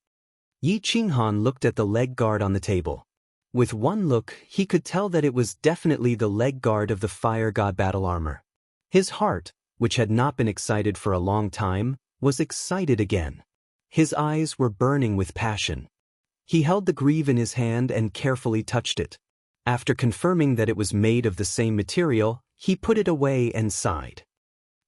S1: Yi Qinghan looked at the leg guard on the table. With one look, he could tell that it was definitely the leg guard of the Fire God battle armor. His heart, which had not been excited for a long time, was excited again. His eyes were burning with passion. He held the greave in his hand and carefully touched it. After confirming that it was made of the same material, he put it away and sighed.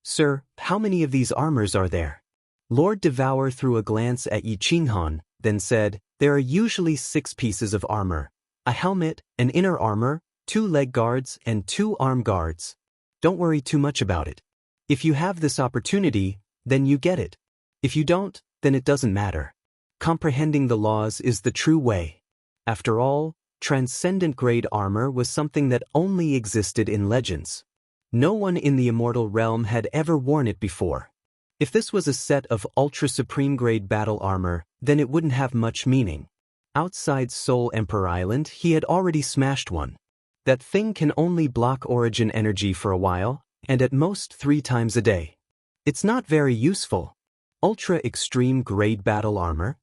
S1: "Sir, how many of these armors are there?" Lord Devour threw a glance at Yi Qinghan, then said, "There are usually 6 pieces of armor. A helmet, an inner armor, 2 leg guards, and 2 arm guards. Don't worry too much about it. If you have this opportunity, then you get it. If you don't, then it doesn't matter. Comprehending the laws is the true way. After all, transcendent grade armor was something that only existed in legends. No one in the immortal realm had ever worn it before. If this was a set of ultra-supreme grade battle armor, then it wouldn't have much meaning. Outside Soul Emperor Island, he had already smashed one. That thing can only block origin energy for a while, and at most 3 times a day. It's not very useful. Ultra-extreme grade battle armor?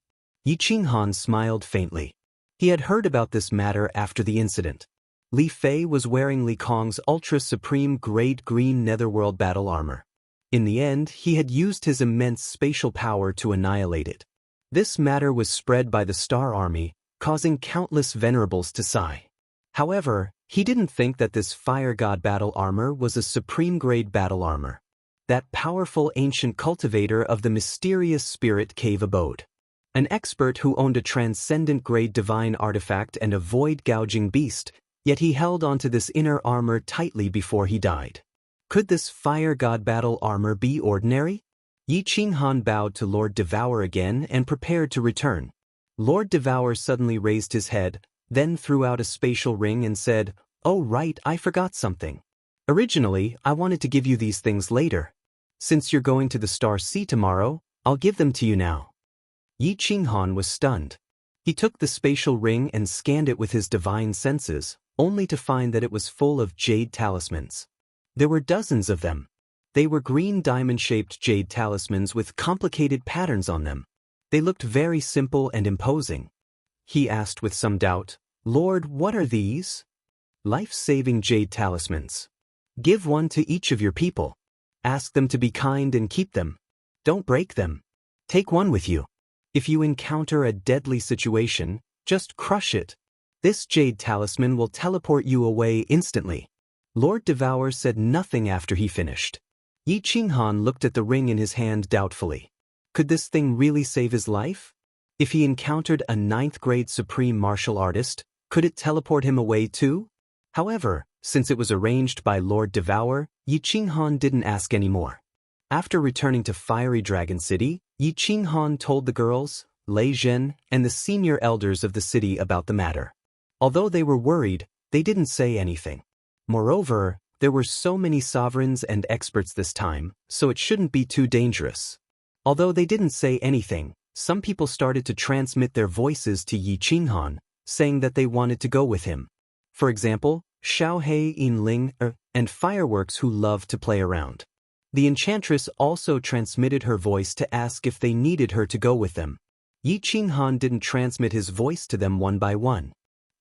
S1: Yi Qinghan smiled faintly. He had heard about this matter after the incident. Li Fei was wearing Li Kong's ultra-supreme grade green netherworld battle armor. In the end, he had used his immense spatial power to annihilate it. This matter was spread by the Star Army, causing countless venerables to sigh. However, he didn't think that this Fire God battle armor was a supreme-grade battle armor. That powerful ancient cultivator of the mysterious spirit cave abode. An expert who owned a transcendent-grade divine artifact and a void-gouging beast, yet he held onto this inner armor tightly before he died. Could this fire god battle armor be ordinary? Yi Qinghan bowed to Lord Devour again and prepared to return. Lord Devour suddenly raised his head, then threw out a spatial ring and said, "Oh right, I forgot something. Originally, I wanted to give you these things later. Since you're going to the Star Sea tomorrow, I'll give them to you now." Yi Qinghan was stunned. He took the spatial ring and scanned it with his divine senses, only to find that it was full of jade talismans. There were dozens of them. They were green diamond-shaped jade talismans with complicated patterns on them. They looked very simple and imposing. He asked with some doubt, "Lord, what are these?" "Life-saving jade talismans. Give one to each of your people. Ask them to be kind and keep them. Don't break them. Take one with you. If you encounter a deadly situation, just crush it. This jade talisman will teleport you away instantly." Lord Devour said nothing after he finished. Yi Qinghan looked at the ring in his hand doubtfully. Could this thing really save his life? If he encountered a 9th-grade supreme martial artist, could it teleport him away too? However, since it was arranged by Lord Devour, Yi Qinghan didn't ask any more. After returning to Fiery Dragon City, Yi Qinghan told the girls, Lei Zhen, and the senior elders of the city about the matter. Although they were worried, they didn't say anything. Moreover, there were so many sovereigns and experts this time, so it shouldn't be too dangerous. Although they didn't say anything, some people started to transmit their voices to Yi Qinghan, saying that they wanted to go with him. For example, Xiaohei Yinling and Fireworks who loved to play around. The enchantress also transmitted her voice to ask if they needed her to go with them. Yi Qinghan didn't transmit his voice to them one by one.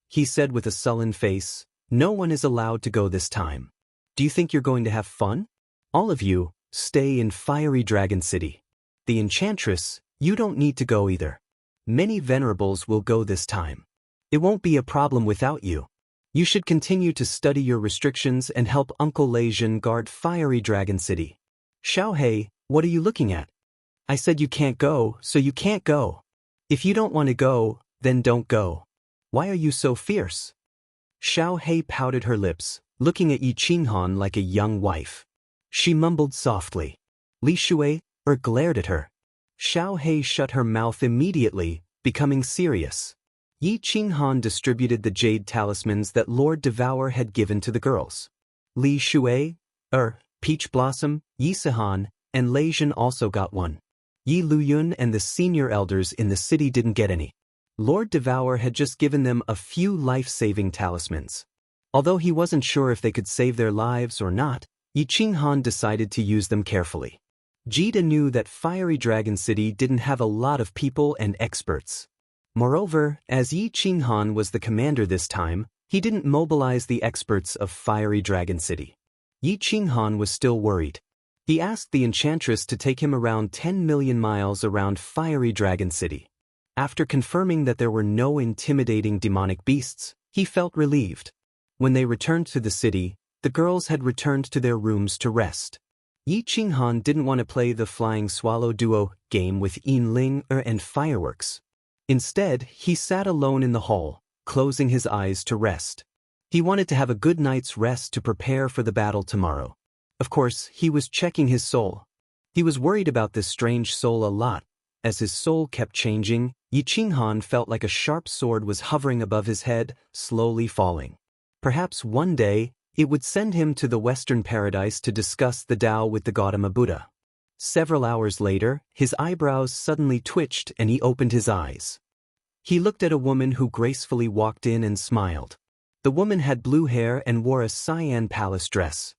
S1: He said with a sullen face, "No one is allowed to go this time. Do you think you're going to have fun? All of you, stay in Fiery Dragon City. The enchantress, you don't need to go either. Many venerables will go this time. It won't be a problem without you. You should continue to study your restrictions and help Uncle Leijin guard Fiery Dragon City." "Xiaohei, what are you looking at? I said you can't go, so you can't go. If you don't want to go, then don't go. Why are you so fierce?" Xiaohei pouted her lips, looking at Yi Qinghan like a young wife. She mumbled softly. Li Shui glared at her. Xiaohei shut her mouth immediately, becoming serious. Yi Qinghan distributed the jade talismans that Lord Devour had given to the girls. Li Shui, Peach Blossom, Yi Sihan, and Leijin also got one. Yi Luyun and the senior elders in the city didn't get any. Lord Devour had just given them a few life-saving talismans. Although he wasn't sure if they could save their lives or not, Yi Qinghan decided to use them carefully. Jida knew that Fiery Dragon City didn't have a lot of people and experts. Moreover, as Yi Qinghan was the commander this time, he didn't mobilize the experts of Fiery Dragon City. Yi Qinghan was still worried. He asked the enchantress to take him around 10 million miles around Fiery Dragon City. After confirming that there were no intimidating demonic beasts, he felt relieved. When they returned to the city, the girls had returned to their rooms to rest. Yi Qinghan didn't want to play the Flying Swallow Duo game with Yinling and Fireworks. Instead, he sat alone in the hall, closing his eyes to rest. He wanted to have a good night's rest to prepare for the battle tomorrow. Of course, he was checking his soul. He was worried about this strange soul a lot. As his soul kept changing, Yi Qinghan felt like a sharp sword was hovering above his head, slowly falling. Perhaps one day, it would send him to the Western Paradise to discuss the Tao with the Gautama Buddha. Several hours later, his eyebrows suddenly twitched and he opened his eyes. He looked at a woman who gracefully walked in and smiled. The woman had blue hair and wore a cyan palace dress.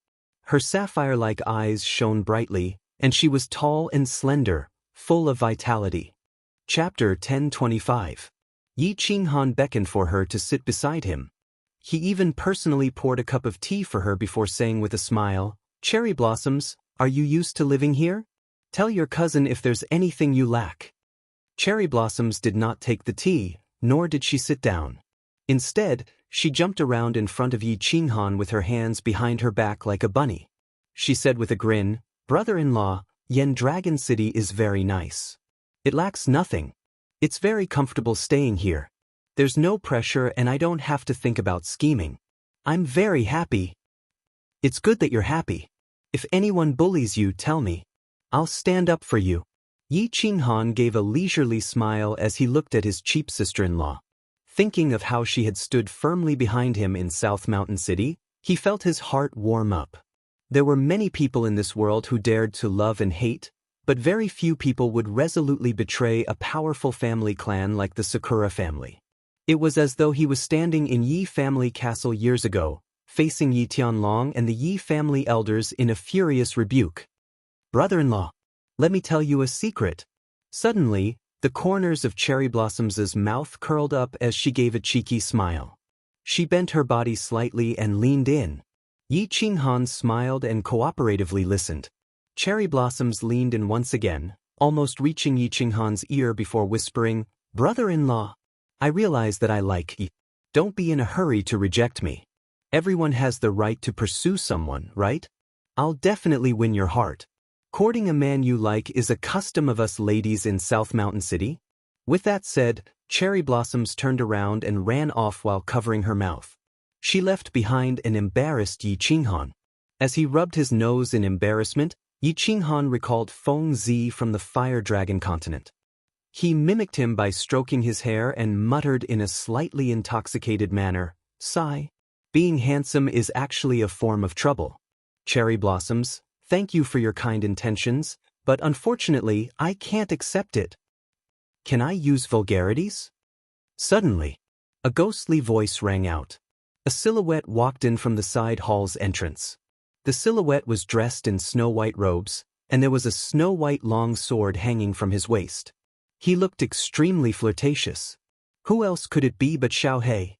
S1: Her sapphire-like eyes shone brightly, and she was tall and slender, full of vitality. Chapter 1025. Yi Qinghan beckoned for her to sit beside him. He even personally poured a cup of tea for her before saying with a smile, "Cherry Blossoms, are you used to living here? Tell your cousin if there's anything you lack." Cherry Blossoms did not take the tea, nor did she sit down. Instead, she jumped around in front of Yi Qinghan with her hands behind her back like a bunny. She said with a grin, "Brother-in-law, Yen Dragon City is very nice. It lacks nothing. It's very comfortable staying here. There's no pressure and I don't have to think about scheming. I'm very happy." "It's good that you're happy. If anyone bullies you, tell me. I'll stand up for you. Yi Qinghan gave a leisurely smile as he looked at his cheap sister-in-law. Thinking of how she had stood firmly behind him in South Mountain City, he felt his heart warm up. There were many people in this world who dared to love and hate, but very few people would resolutely betray a powerful family clan like the Sakura family. It was as though he was standing in Yi family castle years ago, facing Yi Tianlong and the Yi family elders in a furious rebuke. Brother-in-law, let me tell you a secret. Suddenly, the corners of Cherry Blossom's mouth curled up as she gave a cheeky smile. She bent her body slightly and leaned in. Yi Qinghan smiled and cooperatively listened. Cherry Blossoms leaned in once again, almost reaching Yi Qinghan's ear before whispering, "Brother-in-law, I realize that I like you. Don't be in a hurry to reject me. Everyone has the right to pursue someone, right? I'll definitely win your heart. Courting a man you like is a custom of us ladies in South Mountain City." With that said, Cherry Blossoms turned around and ran off while covering her mouth. She left behind an embarrassed Yi Qinghan. As he rubbed his nose in embarrassment, Yi Qinghan recalled Feng Zi from the Fire Dragon continent. He mimicked him by stroking his hair and muttered in a slightly intoxicated manner, "Sigh. Being handsome is actually a form of trouble. Cherry Blossoms, thank you for your kind intentions, but unfortunately I can't accept it. Can I use vulgarities?" Suddenly, a ghostly voice rang out. A silhouette walked in from the side hall's entrance. The silhouette was dressed in snow-white robes, and there was a snow-white long sword hanging from his waist. He looked extremely flirtatious. Who else could it be but Xiaohei?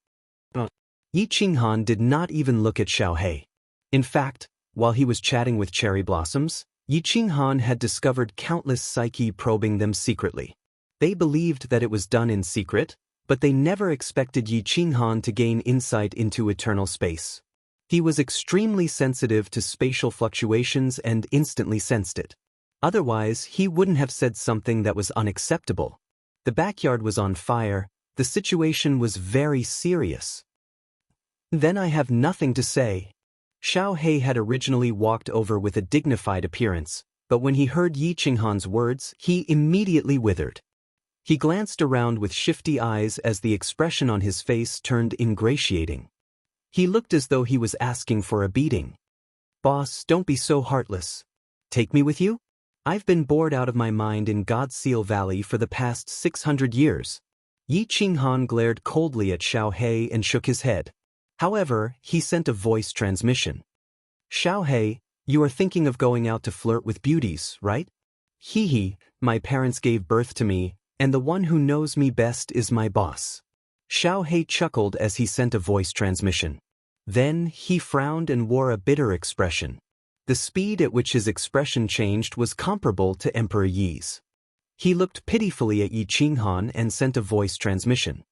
S1: Yi Qinghan did not even look at Xiaohei. In fact, while he was chatting with Cherry Blossoms, Yi Qinghan had discovered countless psyche probing them secretly. They believed that it was done in secret, but they never expected Yi Qinghan to gain insight into eternal space. He was extremely sensitive to spatial fluctuations and instantly sensed it. Otherwise, he wouldn't have said something that was unacceptable. The backyard was on fire. The situation was very serious. "Then I have nothing to say." Xiaohei had originally walked over with a dignified appearance, but when he heard Yi Qinghan's words, he immediately withered. He glanced around with shifty eyes as the expression on his face turned ingratiating. He looked as though he was asking for a beating. "Boss, don't be so heartless. Take me with you? I've been bored out of my mind in Godseal Valley for the past 600 years. Yi Qinghan glared coldly at Xiaohei and shook his head. However, he sent a voice transmission. "Xiaohei, you are thinking of going out to flirt with beauties, right? Hee, my parents gave birth to me, and the one who knows me best is my boss." Xiaohei chuckled as he sent a voice transmission. Then, he frowned and wore a bitter expression. The speed at which his expression changed was comparable to Emperor Yi's. He looked pitifully at Yi Qinghan and sent a voice transmission.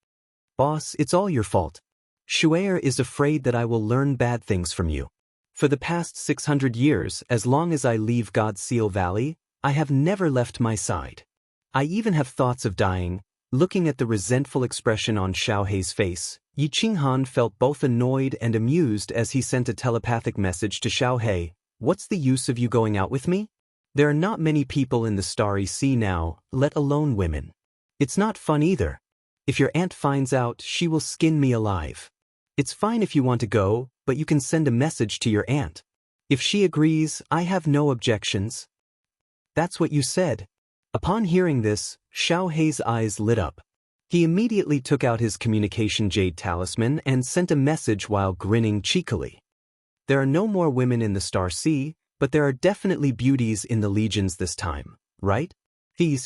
S1: "Boss, it's all your fault. Shu'er is afraid that I will learn bad things from you. For the past 600 years, as long as I leave Godseal Valley, I have never left my side. I even have thoughts of dying." Looking at the resentful expression on Xiaohei's face, Yi Qinghan felt both annoyed and amused as he sent a telepathic message to Xiaohei. "What's the use of you going out with me? There are not many people in the Starry Sea now, let alone women. It's not fun either. If your aunt finds out, she will skin me alive. It's fine if you want to go, but you can send a message to your aunt. If she agrees, I have no objections." "That's what you said." Upon hearing this, Xiaohei's eyes lit up. He immediately took out his communication jade talisman and sent a message while grinning cheekily. "There are no more women in the Star Sea, but there are definitely beauties in the legions this time, right?" He.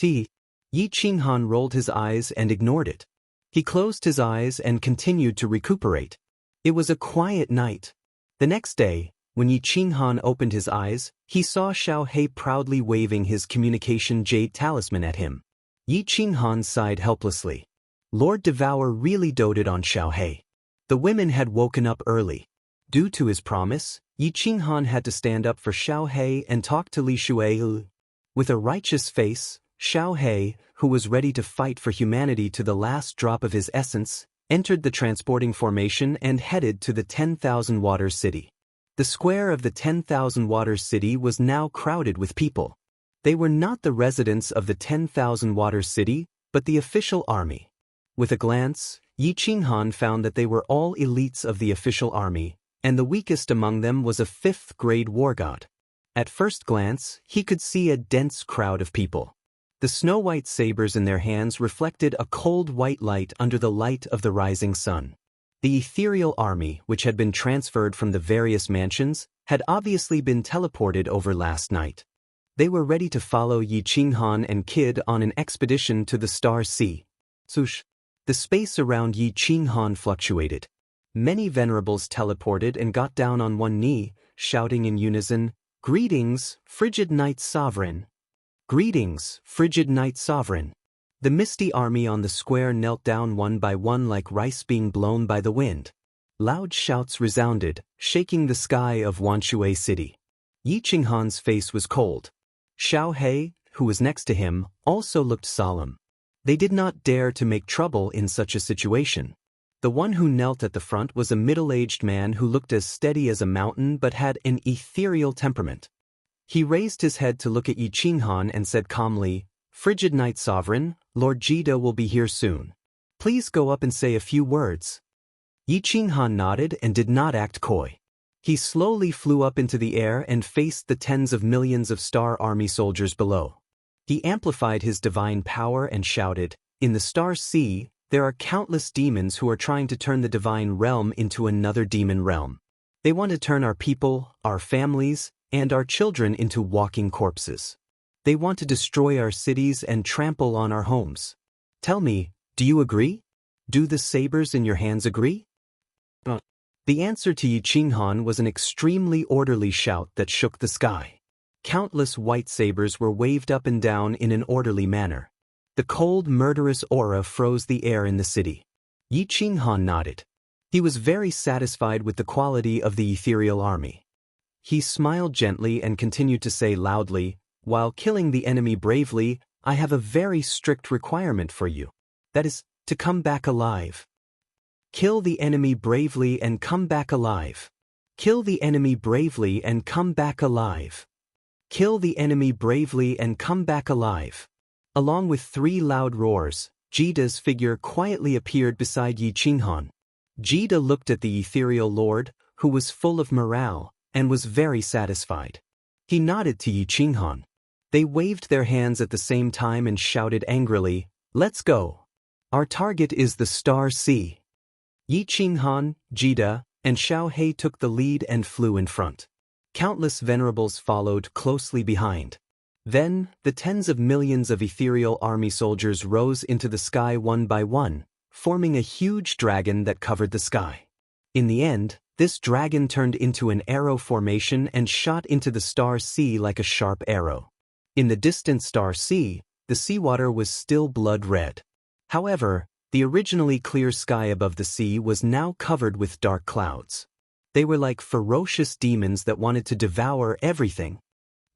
S1: Yi Qinghan rolled his eyes and ignored it. He closed his eyes and continued to recuperate. It was a quiet night. The next day, when Yi Qinghan opened his eyes, he saw Xiaohei proudly waving his communication jade talisman at him. Yi Qinghan sighed helplessly. Lord Devour really doted on Xiaohei. The women had woken up early. Due to his promise, Yi Qinghan had to stand up for Xiaohei and talk to Li Shuai. With a righteous face, Xiaohei, who was ready to fight for humanity to the last drop of his essence, entered the transporting formation and headed to the 10,000 Waters City. The square of the 10,000 Waters City was now crowded with people. They were not the residents of the 10,000 Waters City, but the official army. With a glance, Yi Qinghan found that they were all elites of the official army, and the weakest among them was a 5th-grade war god. At first glance, he could see a dense crowd of people. The snow-white sabers in their hands reflected a cold white light under the light of the rising sun. The ethereal army, which had been transferred from the various mansions, had obviously been teleported over last night. They were ready to follow Yi Qinghan and Kid on an expedition to the Star Sea. Swoosh! The space around Yi Qinghan fluctuated. Many venerables teleported and got down on one knee, shouting in unison, "Greetings, frigid night sovereign! Greetings, frigid night sovereign!" The misty army on the square knelt down one by one like rice being blown by the wind. Loud shouts resounded, shaking the sky of Wanshui City. Yi Qinghan's face was cold. Xiao He, who was next to him, also looked solemn. They did not dare to make trouble in such a situation. The one who knelt at the front was a middle-aged man who looked as steady as a mountain but had an ethereal temperament. He raised his head to look at Yi Qinghan and said calmly, "Frigid Night Sovereign, Lord Jida will be here soon. Please go up and say a few words." Yi Qinghan nodded and did not act coy. He slowly flew up into the air and faced the tens of millions of Star Army soldiers below. He amplified his divine power and shouted, "In the Star Sea, there are countless demons who are trying to turn the divine realm into another demon realm. They want to turn our people, our families, and our children into walking corpses. They want to destroy our cities and trample on our homes. Tell me, do you agree? Do the sabers in your hands agree?" The answer to Yi Qinghan was an extremely orderly shout that shook the sky. Countless white sabers were waved up and down in an orderly manner. The cold, murderous aura froze the air in the city. Yi Qinghan nodded. He was very satisfied with the quality of the ethereal army. He smiled gently and continued to say loudly, "While killing the enemy bravely, I have a very strict requirement for you. That is, to come back alive. Kill the enemy bravely and come back alive. Kill the enemy bravely and come back alive. Kill the enemy bravely and come back alive." Along with 3 loud roars, Jida's figure quietly appeared beside Yi Qinghan. Jida looked at the ethereal lord, who was full of morale, and was very satisfied. He nodded to Yi Qinghan. They waved their hands at the same time and shouted angrily, "Let's go. Our target is the Star Sea." Yi Qinghan, Jida, and Xiao He took the lead and flew in front. Countless venerables followed closely behind. Then, the tens of millions of ethereal army soldiers rose into the sky one by one, forming a huge dragon that covered the sky. In the end, this dragon turned into an arrow formation and shot into the Star Sea like a sharp arrow. In the distant Star Sea, the seawater was still blood red. However, the originally clear sky above the sea was now covered with dark clouds. They were like ferocious demons that wanted to devour everything.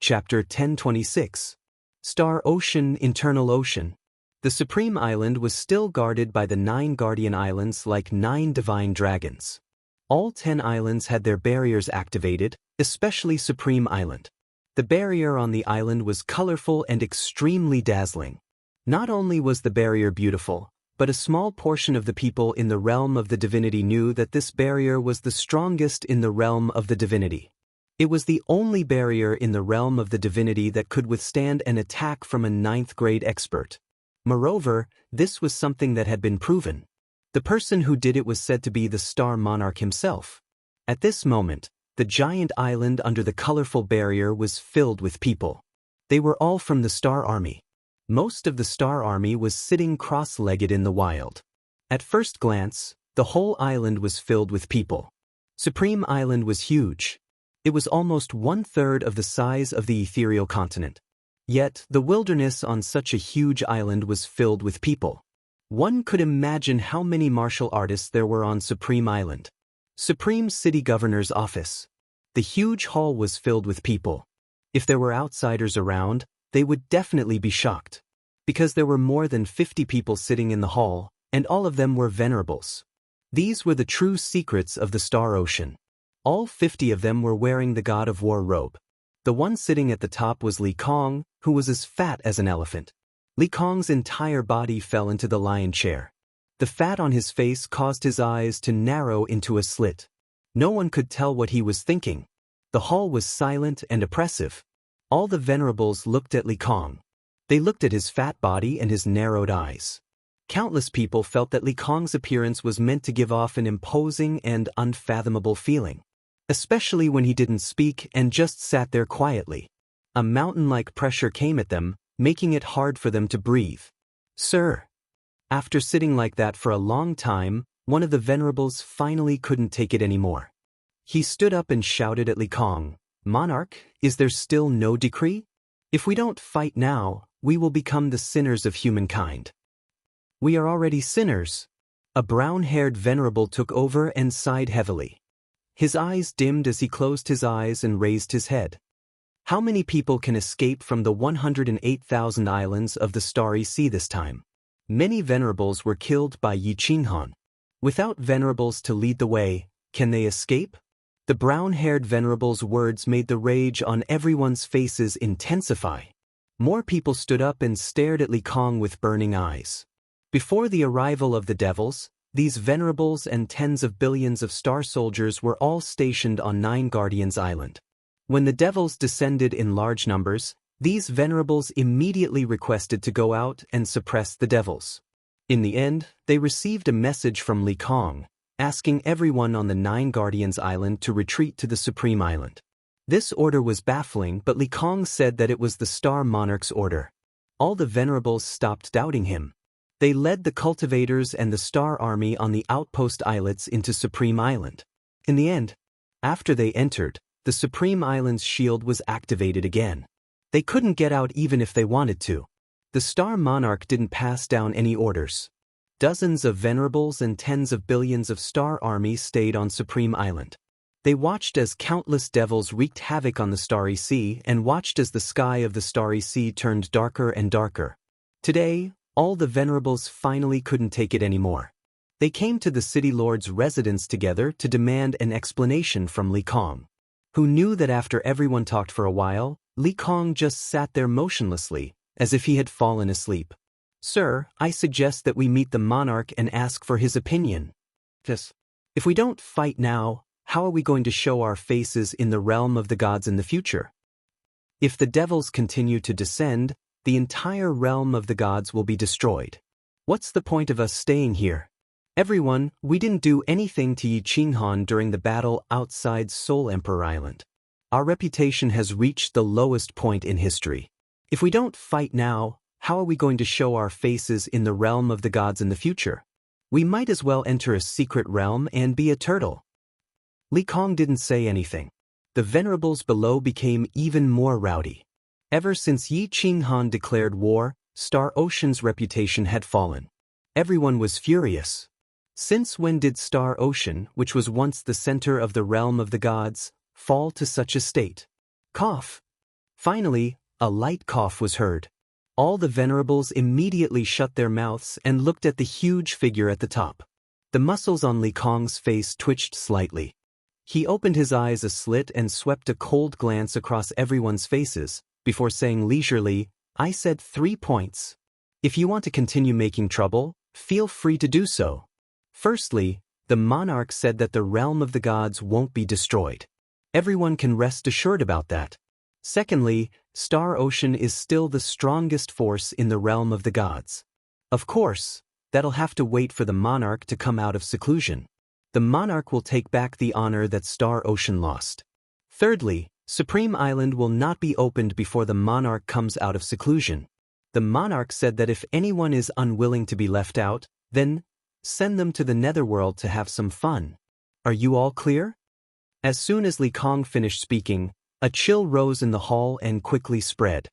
S1: Chapter 1026. Star Ocean, Internal Ocean. The Supreme Island was still guarded by the 9 guardian islands like 9 divine dragons. All 10 islands had their barriers activated, especially Supreme Island. The barrier on the island was colorful and extremely dazzling. Not only was the barrier beautiful, but a small portion of the people in the realm of the divinity knew that this barrier was the strongest in the realm of the divinity. It was the only barrier in the realm of the divinity that could withstand an attack from a 9th-grade expert. Moreover, this was something that had been proven. The person who did it was said to be the Star Monarch himself. At this moment, the giant island under the colorful barrier was filled with people. They were all from the Star Army. Most of the Star Army was sitting cross-legged in the wild. At first glance, the whole island was filled with people. Supreme Island was huge. It was almost 1/3 of the size of the ethereal continent. Yet, the wilderness on such a huge island was filled with people. One could imagine how many martial artists there were on Supreme Island. Supreme City Governor's office. The huge hall was filled with people. If there were outsiders around, they would definitely be shocked. Because there were more than 50 people sitting in the hall, and all of them were venerables. These were the true secrets of the Star Ocean. All 50 of them were wearing the God of War robe. The one sitting at the top was Li Kong, who was as fat as an elephant. Li Kong's entire body fell into the lion chair. The fat on his face caused his eyes to narrow into a slit. No one could tell what he was thinking. The hall was silent and oppressive. All the venerables looked at Li Kong. They looked at his fat body and his narrowed eyes. Countless people felt that Li Kong's appearance was meant to give off an imposing and unfathomable feeling, especially when he didn't speak and just sat there quietly. A mountain-like pressure came at them, making it hard for them to breathe. "Sir." After sitting like that for a long time, one of the venerables finally couldn't take it anymore. He stood up and shouted at Li Kong, "Monarch, is there still no decree? If we don't fight now, we will become the sinners of humankind." "We are already sinners." A brown-haired venerable took over and sighed heavily. His eyes dimmed as he closed his eyes and raised his head. How many people can escape from the 108,000 islands of the Starry Sea this time? Many venerables were killed by Yi Qinghan. Without venerables to lead the way, can they escape? The brown-haired venerable's words made the rage on everyone's faces intensify. More people stood up and stared at Li Kong with burning eyes. Before the arrival of the devils, these venerables and tens of billions of star soldiers were all stationed on Nine Guardians Island. When the devils descended in large numbers, these venerables immediately requested to go out and suppress the devils. In the end, they received a message from Li Kong, asking everyone on the Nine Guardians Island to retreat to the Supreme Island. This order was baffling, but Li Kong said that it was the Star Monarch's order. All the venerables stopped doubting him. They led the cultivators and the Star Army on the outpost islets into Supreme Island. In the end, after they entered, the Supreme Island's shield was activated again. They couldn't get out even if they wanted to. The Star Monarch didn't pass down any orders. Dozens of venerables and tens of billions of Star Army stayed on Supreme Island. They watched as countless devils wreaked havoc on the Starry Sea and watched as the sky of the Starry Sea turned darker and darker. Today, all the venerables finally couldn't take it anymore. They came to the city lord's residence together to demand an explanation from Li Kong, who knew that after everyone talked for a while, Li Kong just sat there motionlessly, as if he had fallen asleep. "Sir, I suggest that we meet the monarch and ask for his opinion. If we don't fight now, how are we going to show our faces in the realm of the gods in the future? If the devils continue to descend, the entire realm of the gods will be destroyed. What's the point of us staying here? Everyone, we didn't do anything to Yi Qinghan during the battle outside Soul Emperor Island. Our reputation has reached the lowest point in history. If we don't fight now, how are we going to show our faces in the realm of the gods in the future? We might as well enter a secret realm and be a turtle." Li Kong didn't say anything. The venerables below became even more rowdy. Ever since Yi Qinghan declared war, Star Ocean's reputation had fallen. Everyone was furious. Since when did Star Ocean, which was once the center of the realm of the gods, fall to such a state? Cough. Finally, a light cough was heard. All the venerables immediately shut their mouths and looked at the huge figure at the top. The muscles on Li Kong's face twitched slightly. He opened his eyes a slit and swept a cold glance across everyone's faces, before saying leisurely, "I said 3 points. If you want to continue making trouble, feel free to do so. Firstly, the monarch said that the realm of the gods won't be destroyed. Everyone can rest assured about that. Secondly, Star Ocean is still the strongest force in the realm of the gods. Of course, that'll have to wait for the monarch to come out of seclusion. The monarch will take back the honor that Star Ocean lost. Thirdly, Supreme Island will not be opened before the monarch comes out of seclusion. The monarch said that if anyone is unwilling to be left out, then send them to the netherworld to have some fun. Are you all clear?" As soon as Li Kong finished speaking, a chill rose in the hall and quickly spread.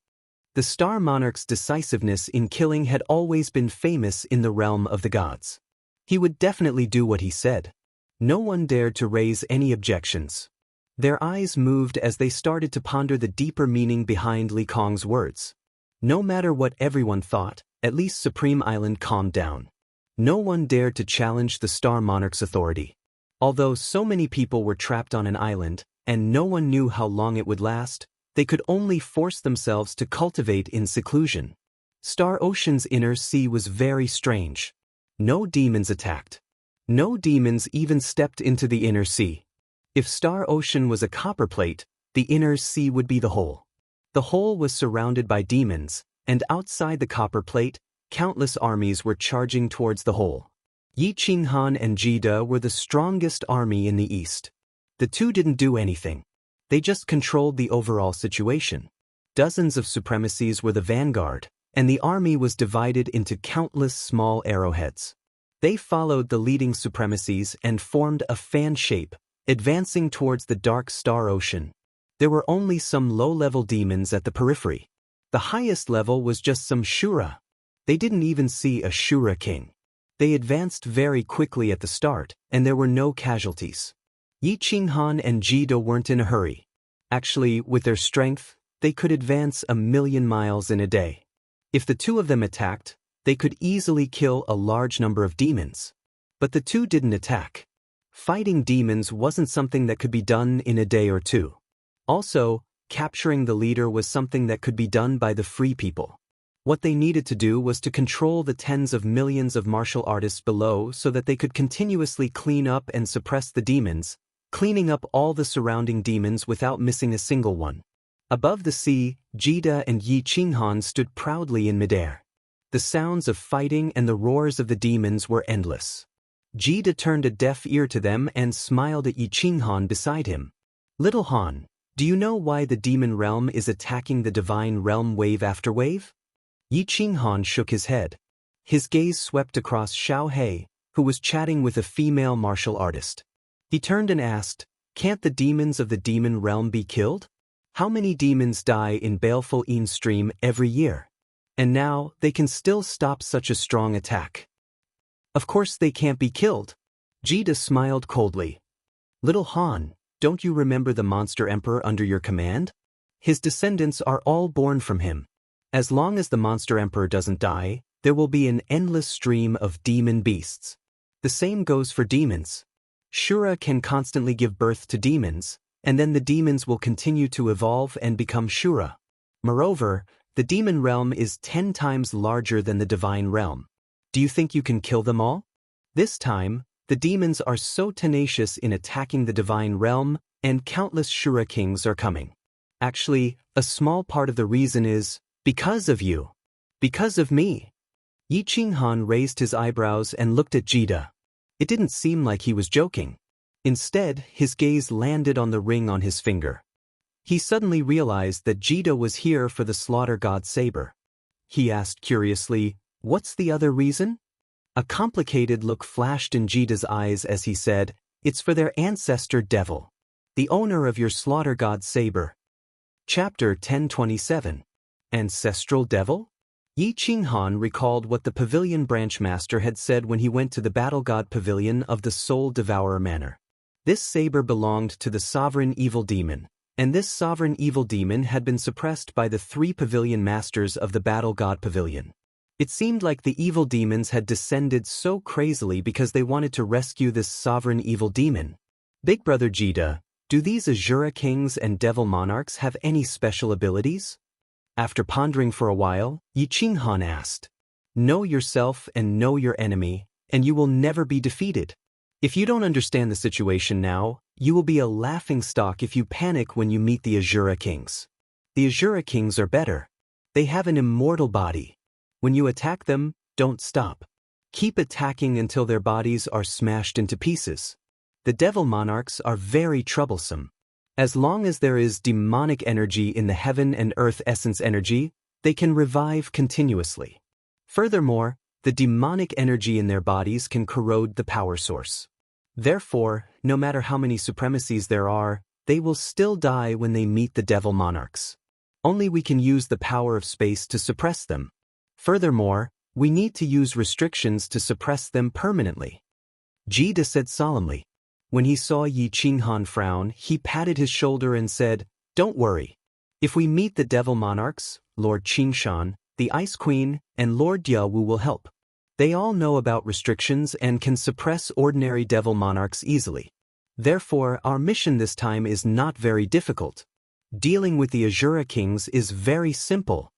S1: The Star Monarch's decisiveness in killing had always been famous in the realm of the gods. He would definitely do what he said. No one dared to raise any objections. Their eyes moved as they started to ponder the deeper meaning behind Li Kong's words. No matter what everyone thought, at least Supreme Island calmed down. No one dared to challenge the Star Monarch's authority. Although so many people were trapped on an island, and no one knew how long it would last, they could only force themselves to cultivate in seclusion. Star Ocean's inner sea was very strange. No demons attacked. No demons even stepped into the inner sea. If Star Ocean was a copper plate, the inner sea would be the hole. The hole was surrounded by demons, and outside the copper plate, countless armies were charging towards the hole. Yi Qinghan and Jida were the strongest army in the east. The two didn't do anything. They just controlled the overall situation. Dozens of supremacies were the vanguard, and the army was divided into countless small arrowheads. They followed the leading supremacies and formed a fan shape, advancing towards the dark Star Ocean. There were only some low-level demons at the periphery. The highest level was just some Shura. They didn't even see a Shura king. They advanced very quickly at the start, and there were no casualties. Yi Qinghan and Jida weren't in a hurry. Actually, with their strength, they could advance 1,000,000 miles in a day. If the two of them attacked, they could easily kill a large number of demons. But the two didn't attack. Fighting demons wasn't something that could be done in a day or two. Also, capturing the leader was something that could be done by the free people. What they needed to do was to control the tens of millions of martial artists below so that they could continuously clean up and suppress the demons, cleaning up all the surrounding demons without missing a single one. Above the sea, Jida and Yi Qinghan stood proudly in midair. The sounds of fighting and the roars of the demons were endless. Jida turned a deaf ear to them and smiled at Yi Qinghan beside him. "Little Han, do you know why the demon realm is attacking the divine realm wave after wave?" Yi Qinghan shook his head. His gaze swept across Xiao He, who was chatting with a female martial artist. He turned and asked, "Can't the demons of the demon realm be killed? How many demons die in baleful Yin stream every year? And now, they can still stop such a strong attack." "Of course they can't be killed." Jida smiled coldly. "Little Han, don't you remember the monster emperor under your command? His descendants are all born from him. As long as the monster emperor doesn't die, there will be an endless stream of demon beasts. The same goes for demons. Shura can constantly give birth to demons, and then the demons will continue to evolve and become Shura. Moreover, the demon realm is 10 times larger than the divine realm. Do you think you can kill them all? This time, the demons are so tenacious in attacking the divine realm, and countless Shura kings are coming. Actually, a small part of the reason is because of you. Because of me." Yi Qinghan raised his eyebrows and looked at Jida. It didn't seem like he was joking. Instead, his gaze landed on the ring on his finger. He suddenly realized that Jida was here for the slaughter god saber. He asked curiously, "What's the other reason?" A complicated look flashed in Jida's eyes as he said, "It's for their ancestor devil, the owner of your slaughter god saber." Chapter 1027. Ancestral Devil? Yi Qinghan recalled what the pavilion branchmaster had said when he went to the battle god pavilion of the Soul Devourer Manor. This saber belonged to the sovereign evil demon, and this sovereign evil demon had been suppressed by the 3 pavilion masters of the battle god pavilion. It seemed like the evil demons had descended so crazily because they wanted to rescue this sovereign evil demon. Big Brother Jida, do these Azura kings and devil monarchs have any special abilities? After pondering for a while, Yi Qinghan asked, "Know yourself and know your enemy, and you will never be defeated. If you don't understand the situation now, you will be a laughingstock if you panic when you meet the Azura kings. The Azura kings are better. They have an immortal body. When you attack them, don't stop. Keep attacking until their bodies are smashed into pieces. The devil monarchs are very troublesome. As long as there is demonic energy in the heaven and earth essence energy, they can revive continuously. Furthermore, the demonic energy in their bodies can corrode the power source. Therefore, no matter how many supremacies there are, they will still die when they meet the devil monarchs. Only we can use the power of space to suppress them. Furthermore, we need to use restrictions to suppress them permanently." Jida said solemnly. When he saw Yi Qinghan frown, he patted his shoulder and said, "Don't worry. If we meet the devil monarchs, Lord Qingshan, the Ice Queen, and Lord Yawu will help. They all know about restrictions and can suppress ordinary devil monarchs easily. Therefore, our mission this time is not very difficult. Dealing with the Azura kings is very simple.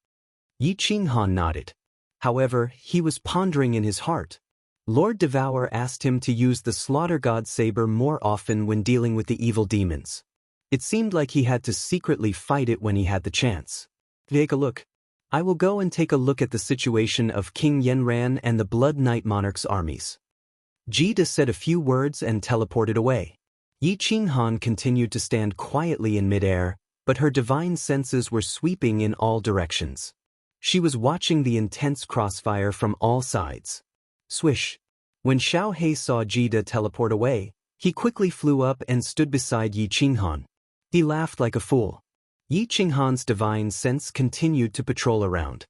S1: Yi Qinghan nodded. However, he was pondering in his heart. Lord Devour asked him to use the Slaughter God saber more often when dealing with the evil demons. It seemed like he had to secretly fight it when he had the chance. Take a look. I will go and take a look at the situation of King Yanran and the Blood Knight Monarch's armies. Jida said a few words and teleported away. Yi Qinghan continued to stand quietly in midair, but her divine senses were sweeping in all directions. She was watching the intense crossfire from all sides. Swish. When Xiao He saw Jida teleport away, he quickly flew up and stood beside Yi Qinghan. He laughed like a fool. Yi Qinghan's divine sense continued to patrol around.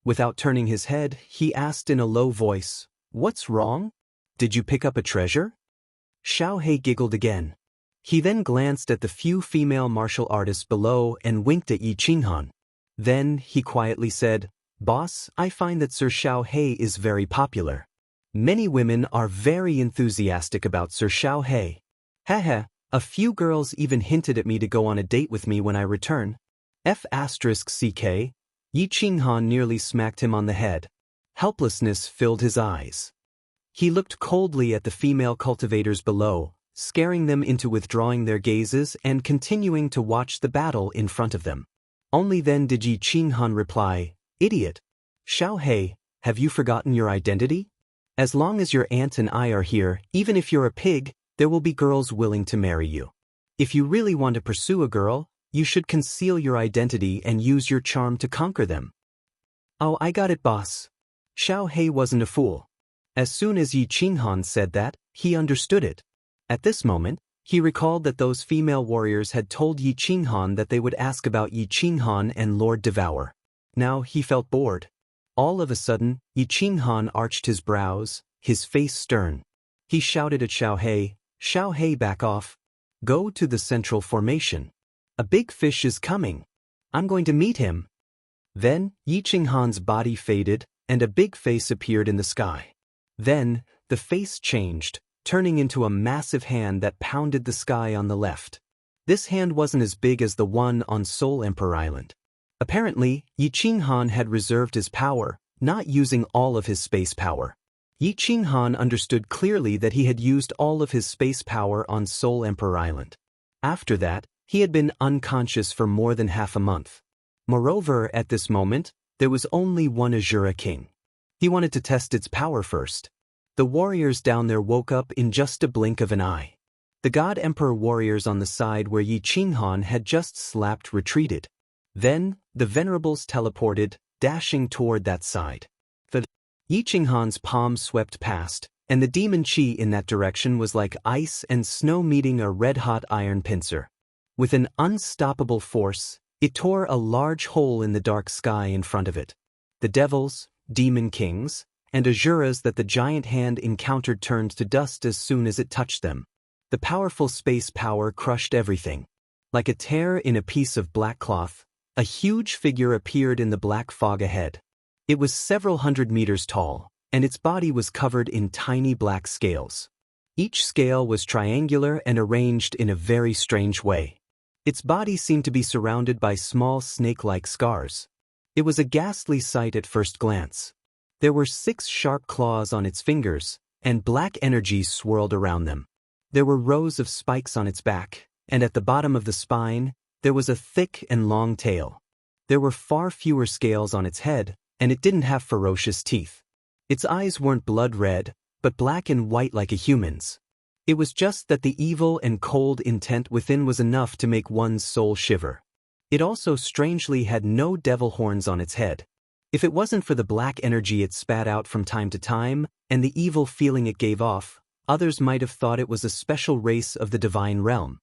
S1: Without turning his head, he asked in a low voice, "What's wrong? Did you pick up a treasure?" Xiao He giggled again. He then glanced at the few female martial artists below and winked at Yi Qinghan. Then, he quietly said, "Boss, I find that Sir Xiao He is very popular. Many women are very enthusiastic about Sir Xiao He. Haha, a few girls even hinted at me to go on a date with me when I return." F***CK. Yi Qinghan nearly smacked him on the head. Helplessness filled his eyes. He looked coldly at the female cultivators below, scaring them into withdrawing their gazes and continuing to watch the battle in front of them. Only then did Yi Qinghan reply, "Idiot. Xiao He, have you forgotten your identity? As long as your aunt and I are here, even if you're a pig, there will be girls willing to marry you. If you really want to pursue a girl, you should conceal your identity and use your charm to conquer them." "Oh, I got it, boss." Xiao He wasn't a fool. As soon as Yi Qinghan said that, he understood it. At this moment, he recalled that those female warriors had told Yi Qinghan that they would ask about Yi Qinghan and Lord Devour. Now he felt bored. All of a sudden, Yi Qinghan arched his brows, his face stern. He shouted at Xiao He, "Xiao He, back off. Go to the central formation. A big fish is coming. I'm going to meet him." Then, Yi Qinghan's body faded, and a big face appeared in the sky. Then, the face changed, turning into a massive hand that pounded the sky on the left. This hand wasn't as big as the one on Soul Emperor Island. Apparently, Yi Qinghan had reserved his power, not using all of his space power. Yi Qinghan understood clearly that he had used all of his space power on Soul Emperor Island. After that, he had been unconscious for more than half a month. Moreover, at this moment, there was only one Azura king. He wanted to test its power first. The warriors down there woke up in just a blink of an eye. The God Emperor warriors on the side where Yi Qinghan had just slapped retreated. Then, the venerables teleported, dashing toward that side. Yi Qinghan's palm swept past, and the demon chi in that direction was like ice and snow meeting a red-hot iron pincer. With an unstoppable force, it tore a large hole in the dark sky in front of it. The devils, demon kings, and Azuras that the giant hand encountered turned to dust as soon as it touched them. The powerful space power crushed everything. Like a tear in a piece of black cloth, a huge figure appeared in the black fog ahead. It was several hundred meters tall, and its body was covered in tiny black scales. Each scale was triangular and arranged in a very strange way. Its body seemed to be surrounded by small snake-like scars. It was a ghastly sight at first glance. There were 6 sharp claws on its fingers, and black energies swirled around them. There were rows of spikes on its back, and at the bottom of the spine, there was a thick and long tail. There were far fewer scales on its head, and it didn't have ferocious teeth. Its eyes weren't blood red, but black and white like a human's. It was just that the evil and cold intent within was enough to make one's soul shiver. It also strangely had no devil horns on its head. If it wasn't for the black energy it spat out from time to time, and the evil feeling it gave off, others might have thought it was a special race of the divine realm.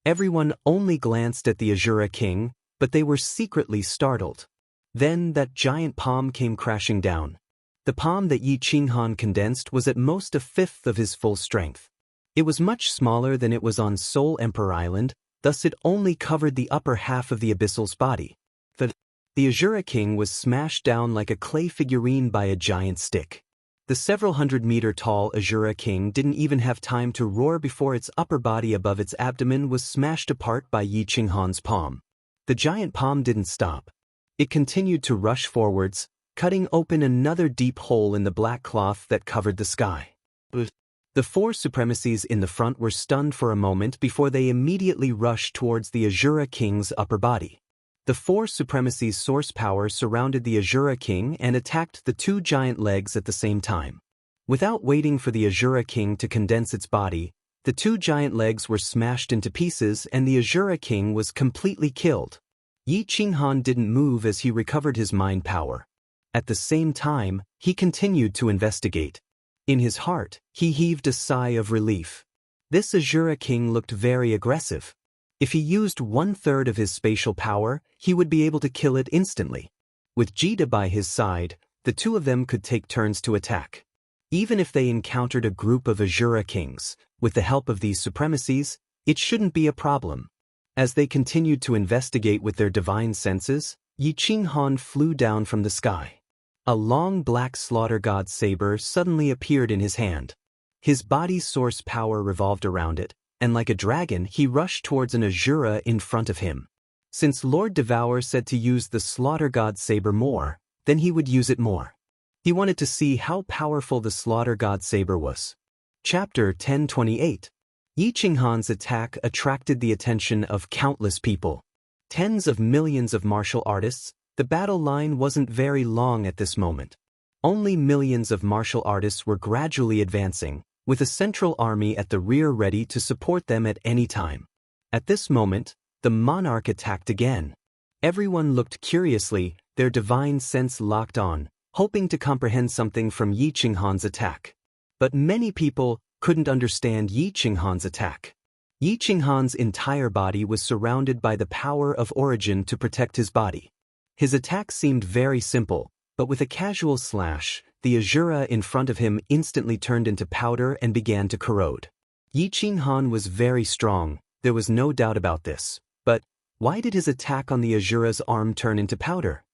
S1: Everyone only glanced at the Azura king, but they were secretly startled. Then that giant palm came crashing down. The palm that Yi Qinghan condensed was at most a fifth of his full strength. It was much smaller than it was on Soul Emperor Island, thus it only covered the upper half of the abyssal's body. The Azura king was smashed down like a clay figurine by a giant stick. The several hundred-meter-tall Azura King didn't even have time to roar before its upper body above its abdomen was smashed apart by Yi Qinghan's palm. The giant palm didn't stop. It continued to rush forwards, cutting open another deep hole in the black cloth that covered the sky. The four supremacies in the front were stunned for a moment before they immediately rushed towards the Azura King's upper body. The four supremacies' source power surrounded the Azura King and attacked the two giant legs at the same time. Without waiting for the Azura King to condense its body, the two giant legs were smashed into pieces and the Azura King was completely killed. Yi Qinghan didn't move as he recovered his mind power. At the same time, he continued to investigate. In his heart, he heaved a sigh of relief. This Azura King looked very aggressive. If he used 1/3 of his spatial power, he would be able to kill it instantly. With Jida by his side, the two of them could take turns to attack. Even if they encountered a group of Azura Kings, with the help of these supremacies, it shouldn't be a problem. As they continued to investigate with their divine senses, Yi Qinghan flew down from the sky. A long black slaughter god saber suddenly appeared in his hand. His body's source power revolved around it, and like a dragon he rushed towards an Azura in front of him. Since Lord Devour said to use the slaughter god saber more, then he would use it more. He wanted to see how powerful the slaughter god saber was. Chapter 1028. Yi Qinghan's attack attracted the attention of countless people. Tens of millions of martial artists. The battle line wasn't very long at this moment. Only millions of martial artists were gradually advancing, with a central army at the rear ready to support them at any time. At this moment, the monarch attacked again. Everyone looked curiously, their divine sense locked on, hoping to comprehend something from Yi Qinghan's attack. But many people couldn't understand Yi Qinghan's attack. Yi Qinghan's entire body was surrounded by the power of origin to protect his body. His attack seemed very simple, but with a casual slash, the Azura in front of him instantly turned into powder and began to corrode. Yi Qinghan was very strong, there was no doubt about this. But why did his attack on the Azura's arm turn into powder?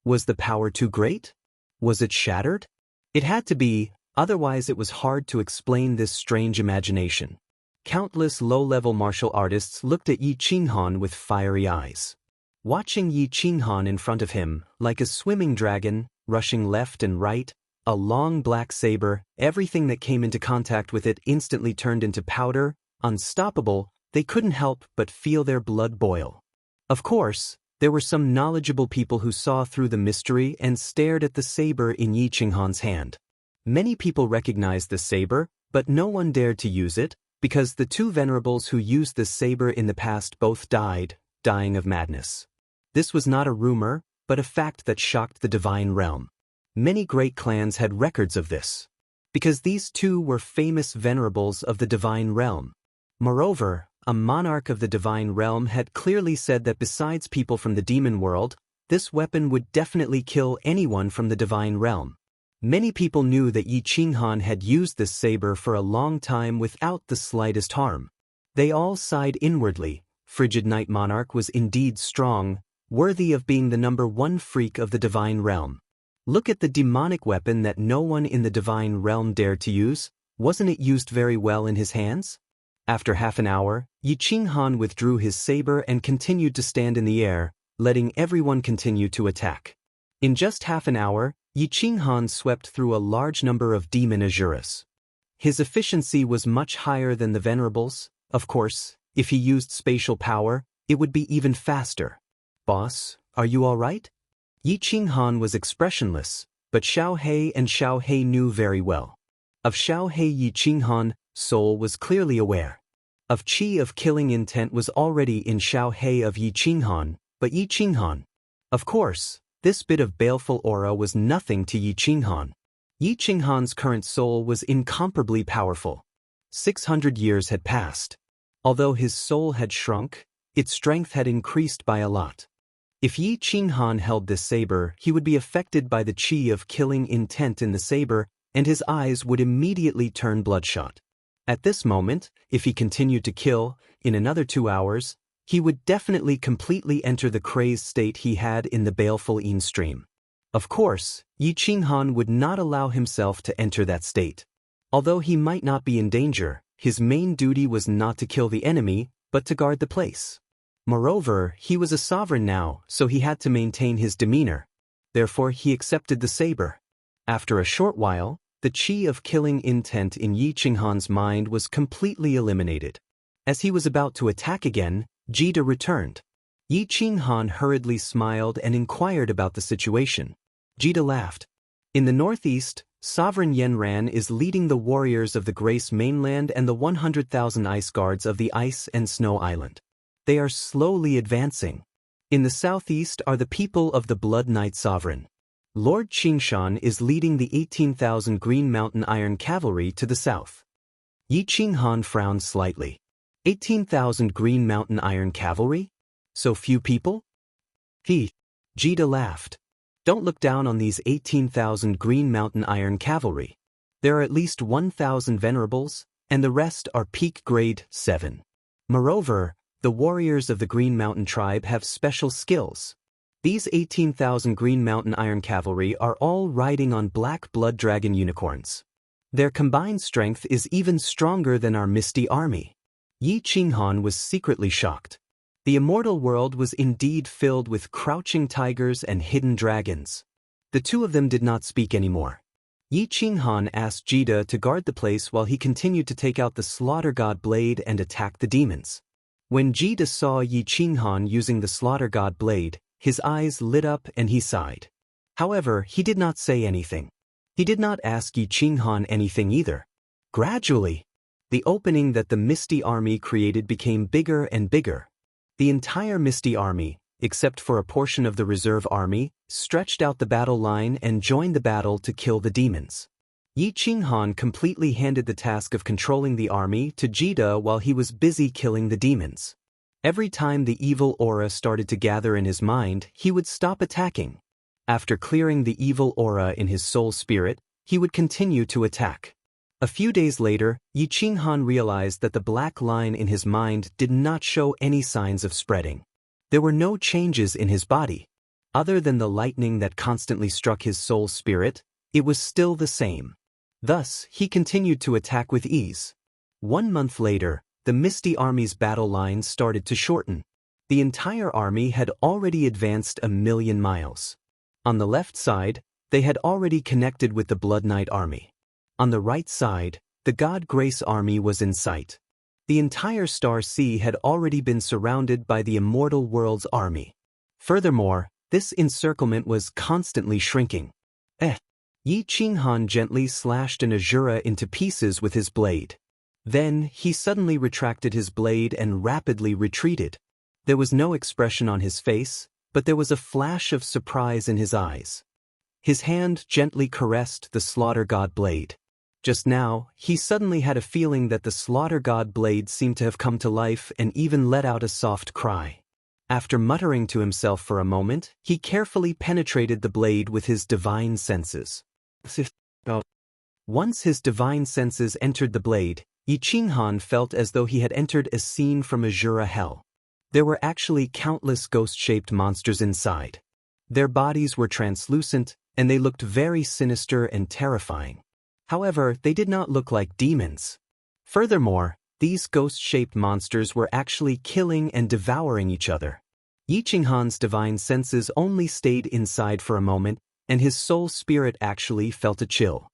S1: Was the power too great? Was it shattered? It had to be, otherwise it was hard to explain this strange imagination. Countless low-level martial artists looked at Yi Qinghan with fiery eyes. Watching Yi Qinghan in front of him, like a swimming dragon, rushing left and right, a long black saber, everything that came into contact with it instantly turned into powder, unstoppable, they couldn't help but feel their blood boil. Of course, there were some knowledgeable people who saw through the mystery and stared at the saber in Yi Qinghan's hand. Many people recognized the saber, but no one dared to use it, because the two venerables who used this saber in the past both died, dying of madness. This was not a rumor, but a fact that shocked the divine realm. Many great clans had records of this, because these two were famous venerables of the divine realm. Moreover, a monarch of the divine realm had clearly said that besides people from the demon world, this weapon would definitely kill anyone from the divine realm. Many people knew that Yi Qinghan had used this saber for a long time without the slightest harm. They all sighed inwardly. Frigid Night Monarch was indeed strong, worthy of being the #1 freak of the divine realm. Look at the demonic weapon that no one in the divine realm dared to use. Wasn't it used very well in his hands? After half an hour, Yi Qinghan withdrew his saber and continued to stand in the air, letting everyone continue to attack. In just half an hour, Yi Qinghan swept through a large number of demon Azuras. His efficiency was much higher than the venerables. Of course, if he used spatial power, it would be even faster. "Boss, are you all right?" Yi Qinghan was expressionless, but Xiao He and Xiao He knew very well. Of Xiao He, Yi Qinghan's soul was clearly aware. Of Qi of killing intent was already in Xiao He of Yi Qinghan, but Yi Qinghan. Of course, this bit of baleful aura was nothing to Yi Qinghan. Yi Qinghan's current soul was incomparably powerful. 600 years had passed. Although his soul had shrunk, its strength had increased by a lot. If Yi Qinghan held this saber, he would be affected by the qi of killing intent in the saber, and his eyes would immediately turn bloodshot. At this moment, if he continued to kill, in another 2 hours, he would definitely completely enter the crazed state he had in the baleful Yin stream. Of course, Yi Qinghan would not allow himself to enter that state. Although he might not be in danger, his main duty was not to kill the enemy, but to guard the place. Moreover, he was a sovereign now, so he had to maintain his demeanor. Therefore he accepted the saber. After a short while, the qi of killing intent in Yi Qinghan's mind was completely eliminated. As he was about to attack again, Jida returned. Yi Qinghan hurriedly smiled and inquired about the situation. Jida laughed. In the northeast, Sovereign Yanran is leading the warriors of the Grace mainland and the 100,000 ice guards of the Ice and Snow Island. They are slowly advancing. In the southeast are the people of the Blood Knight Sovereign. Lord Qingshan is leading the 18,000 Green Mountain Iron Cavalry to the south. Yi Qinghan frowned slightly. 18,000 Green Mountain Iron Cavalry? So few people? Jida laughed. Don't look down on these 18,000 Green Mountain Iron Cavalry. There are at least 1,000 venerables, and the rest are peak grade 7. Moreover, the warriors of the Green Mountain tribe have special skills. These 18,000 Green Mountain Iron Cavalry are all riding on black blood dragon unicorns. Their combined strength is even stronger than our Misty Army. Yi Qinghan was secretly shocked. The immortal world was indeed filled with crouching tigers and hidden dragons. The two of them did not speak anymore. Yi Qinghan asked Jida to guard the place while he continued to take out the Slaughter God blade and attack the demons. When Jida saw Yi Qinghan using the Slaughter God blade, his eyes lit up and he sighed. However, he did not say anything. He did not ask Yi Qinghan anything either. Gradually, the opening that the Misty Army created became bigger and bigger. The entire Misty Army, except for a portion of the reserve army, stretched out the battle line and joined the battle to kill the demons. Yi Qinghan completely handed the task of controlling the army to Jida while he was busy killing the demons. Every time the evil aura started to gather in his mind, he would stop attacking. After clearing the evil aura in his soul spirit, he would continue to attack. A few days later, Yi Qinghan realized that the black line in his mind did not show any signs of spreading. There were no changes in his body. Other than the lightning that constantly struck his soul spirit, it was still the same. Thus, he continued to attack with ease. 1 month later, the Misty Army's battle lines started to shorten. The entire army had already advanced 1,000,000 miles. On the left side, they had already connected with the Blood Knight Army. On the right side, the God Grace Army was in sight. The entire Star Sea had already been surrounded by the Immortal World's army. Furthermore, this encirclement was constantly shrinking. Yi Qinghan gently slashed an Azura into pieces with his blade. Then, he suddenly retracted his blade and rapidly retreated. There was no expression on his face, but there was a flash of surprise in his eyes. His hand gently caressed the Slaughter God blade. Just now, he suddenly had a feeling that the Slaughter God blade seemed to have come to life and even let out a soft cry. After muttering to himself for a moment, he carefully penetrated the blade with his divine senses. Once his divine senses entered the blade, Yi Qinghan felt as though he had entered a scene from Azura Hell. There were actually countless ghost-shaped monsters inside. Their bodies were translucent, and they looked very sinister and terrifying. However, they did not look like demons. Furthermore, these ghost-shaped monsters were actually killing and devouring each other. Yi Qinghan's divine senses only stayed inside for a moment, and his soul spirit actually felt a chill.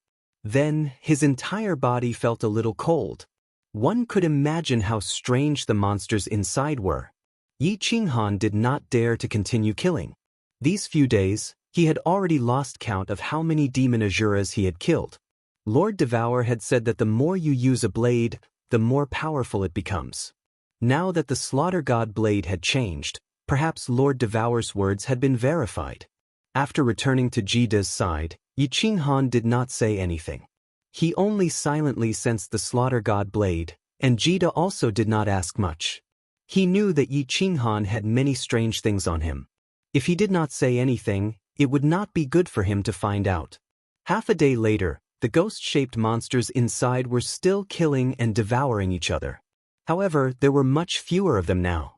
S1: Then, his entire body felt a little cold. One could imagine how strange the monsters inside were. Yi Qinghan did not dare to continue killing. These few days, he had already lost count of how many demon Azuras he had killed. Lord Devour had said that the more you use a blade, the more powerful it becomes. Now that the Slaughter God blade had changed, perhaps Lord Devour's words had been verified. After returning to Jida's side, Yi Qinghan did not say anything. He only silently sensed the Slaughter God blade, and Jida also did not ask much. He knew that Yi Qinghan had many strange things on him. If he did not say anything, it would not be good for him to find out. Half a day later, the ghost-shaped monsters inside were still killing and devouring each other. However, there were much fewer of them now.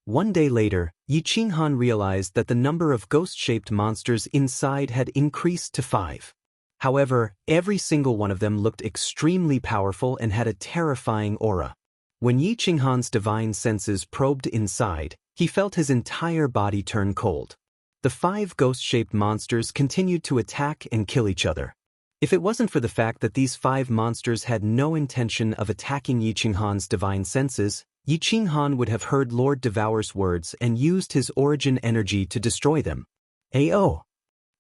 S1: One day later, Yi Qinghan realized that the number of ghost-shaped monsters inside had increased to 5. However, every single one of them looked extremely powerful and had a terrifying aura. When Yi Qinghan's divine senses probed inside, he felt his entire body turn cold. The 5 ghost-shaped monsters continued to attack and kill each other. If it wasn't for the fact that these 5 monsters had no intention of attacking Yi Qinghan's divine senses, Yi Qinghan would have heard Lord Devour's words and used his origin energy to destroy them. Ao!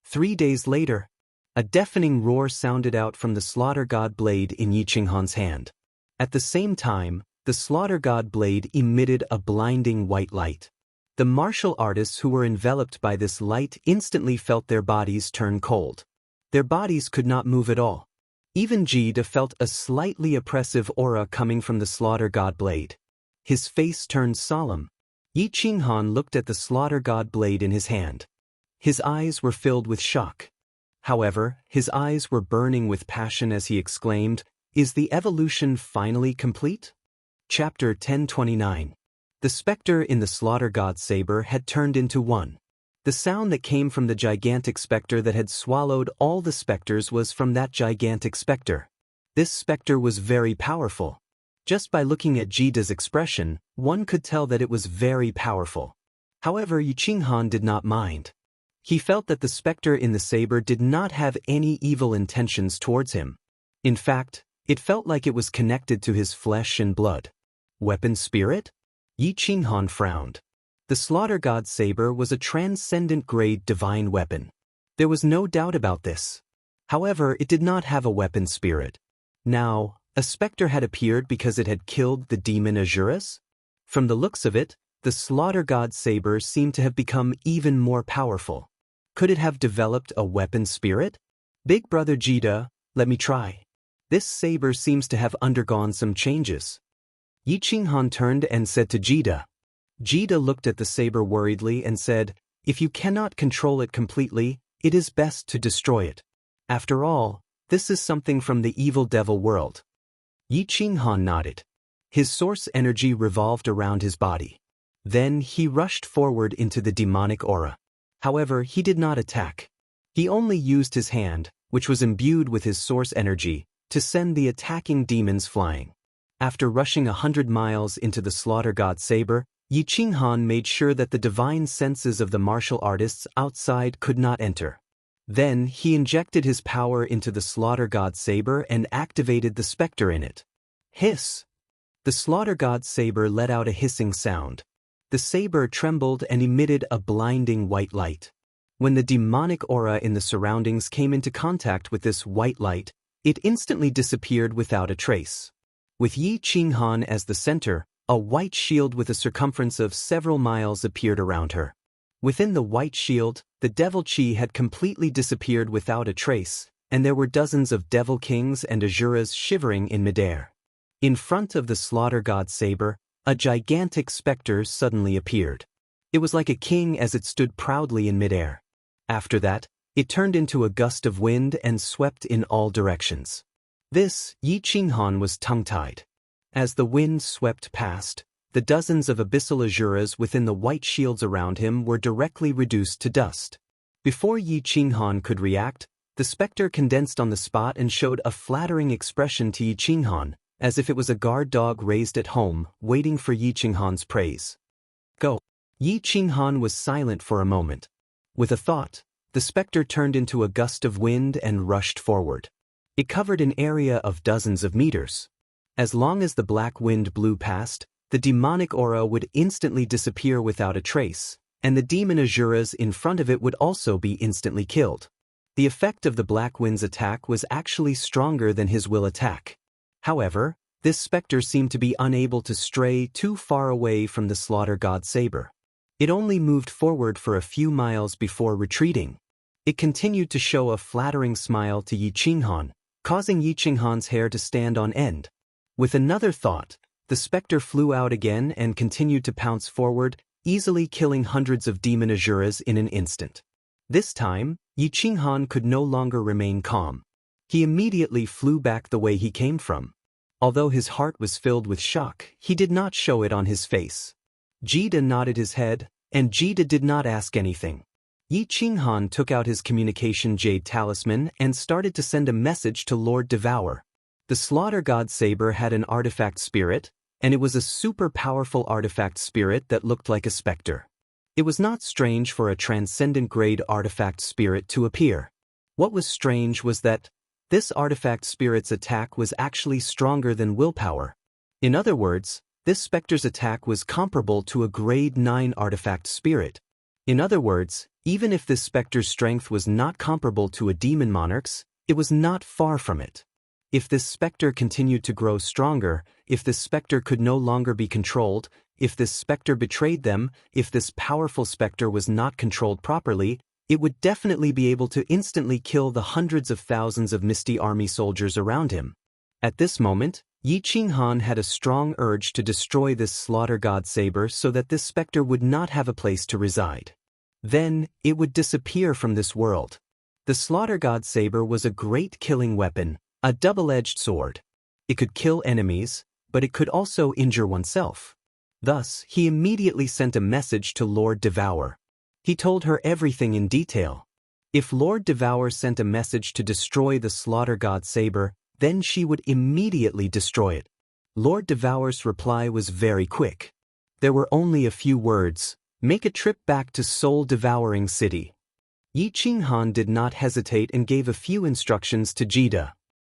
S1: 3 days later, a deafening roar sounded out from the slaughter god blade in Yi Qinghan's hand. At the same time, the slaughter god blade emitted a blinding white light. The martial artists who were enveloped by this light instantly felt their bodies turn cold. Their bodies could not move at all. Even Jida felt a slightly oppressive aura coming from the slaughter god blade. His face turned solemn. Yi Qinghan looked at the slaughter god blade in his hand. His eyes were filled with shock. However, his eyes were burning with passion as he exclaimed, "Is the evolution finally complete?" Chapter 1029. The specter in the slaughter god saber had turned into one. The sound that came from the gigantic specter that had swallowed all the specters was from that gigantic specter. This specter was very powerful. Just by looking at Jida's expression, one could tell that it was very powerful. However, Yi Qinghan did not mind. He felt that the specter in the saber did not have any evil intentions towards him. In fact, it felt like it was connected to his flesh and blood. Weapon spirit? Yi Qinghan frowned. The slaughter god saber was a transcendent-grade divine weapon. There was no doubt about this. However, it did not have a weapon spirit. Now, a specter had appeared because it had killed the demon Azuras? From the looks of it, the slaughter god saber seemed to have become even more powerful. Could it have developed a weapon spirit? Big brother Jida, let me try. This saber seems to have undergone some changes. Yi Qinghan turned and said to Jida. Jida looked at the saber worriedly and said, "If you cannot control it completely, it is best to destroy it. After all, this is something from the evil devil world." Yi Qinghan nodded. His source energy revolved around his body. Then he rushed forward into the demonic aura. However, he did not attack. He only used his hand, which was imbued with his source energy, to send the attacking demons flying. After rushing 100 miles into the slaughter god saber, Yi Qinghan made sure that the divine senses of the martial artists outside could not enter. Then he injected his power into the slaughter god saber and activated the specter in it. Hiss! The slaughter god saber let out a hissing sound. The saber trembled and emitted a blinding white light. When the demonic aura in the surroundings came into contact with this white light, it instantly disappeared without a trace. With Yi Qinghan as the center, a white shield with a circumference of several miles appeared around her. Within the white shield, the devil chi had completely disappeared without a trace, and there were dozens of devil kings and Azuras shivering in midair. In front of the slaughter god saber, a gigantic specter suddenly appeared. It was like a king as it stood proudly in midair. After that, it turned into a gust of wind and swept in all directions. This, Yi Qinghan was tongue-tied. As the wind swept past, the dozens of abyssal Azuras within the white shields around him were directly reduced to dust. Before Yi Qinghan could react, the specter condensed on the spot and showed a flattering expression to Yi Qinghan, as if it was a guard dog raised at home, waiting for Yi Qinghan's praise. Go! Yi Qinghan was silent for a moment. With a thought, the specter turned into a gust of wind and rushed forward. It covered an area of dozens of meters. As long as the black wind blew past, the demonic aura would instantly disappear without a trace, and the demon Azuras in front of it would also be instantly killed. The effect of the black wind's attack was actually stronger than his will attack. However, this specter seemed to be unable to stray too far away from the slaughter god saber. It only moved forward for a few miles before retreating. It continued to show a flattering smile to Yi Qinghan, causing Yi Qinghan's hair to stand on end. With another thought, the specter flew out again and continued to pounce forward, easily killing hundreds of demon Azuras in an instant. This time, Yi Qinghan could no longer remain calm. He immediately flew back the way he came from. Although his heart was filled with shock, he did not show it on his face. Jida nodded his head, and Jida did not ask anything. Yi Qinghan took out his communication jade talisman and started to send a message to Lord Devour. The Slaughter God Saber had an artifact spirit, and it was a super powerful artifact spirit that looked like a specter. It was not strange for a transcendent grade artifact spirit to appear. What was strange was that this artifact spirit's attack was actually stronger than willpower. In other words, this specter's attack was comparable to a grade 9 artifact spirit. In other words, even if this specter's strength was not comparable to a demon monarch's, it was not far from it. If this specter continued to grow stronger, if this specter could no longer be controlled, if this specter betrayed them, if this powerful specter was not controlled properly, it would definitely be able to instantly kill the hundreds of thousands of Misty Army soldiers around him. At this moment, Yi Qinghan had a strong urge to destroy this Slaughter God Saber so that this specter would not have a place to reside. Then, it would disappear from this world. The Slaughter God Saber was a great killing weapon, a double-edged sword. It could kill enemies, but it could also injure oneself. Thus, he immediately sent a message to Lord Devour. He told her everything in detail. If Lord Devour sent a message to destroy the Slaughter God Saber, then she would immediately destroy it. Lord Devour's reply was very quick. There were only a few words: make a trip back to Soul-Devouring City. Yi Qinghan did not hesitate and gave a few instructions to Jida.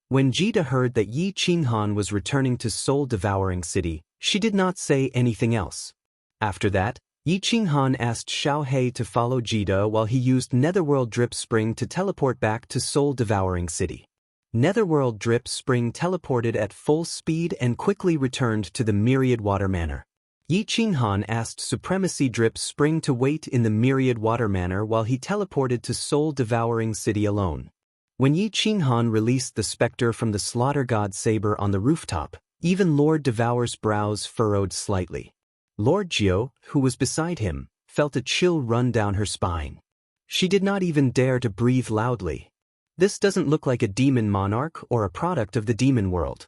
S1: When Jida heard that Yi Qinghan was returning to Soul-Devouring City, she did not say anything else. After that, Yi Qinghan asked Xiaohei to follow Jida while he used Netherworld Drip Spring to teleport back to Soul-Devouring City. Netherworld Drip Spring teleported at full speed and quickly returned to the Myriad Water Manor. Yi Qinghan asked Supremacy Drip Spring to wait in the Myriad Water Manor while he teleported to Soul-Devouring City alone. When Yi Qinghan released the specter from the Slaughter God Saber on the rooftop, even Lord Devour's brows furrowed slightly. Lord Jiao, who was beside him, felt a chill run down her spine. She did not even dare to breathe loudly. This doesn't look like a demon monarch or a product of the demon world.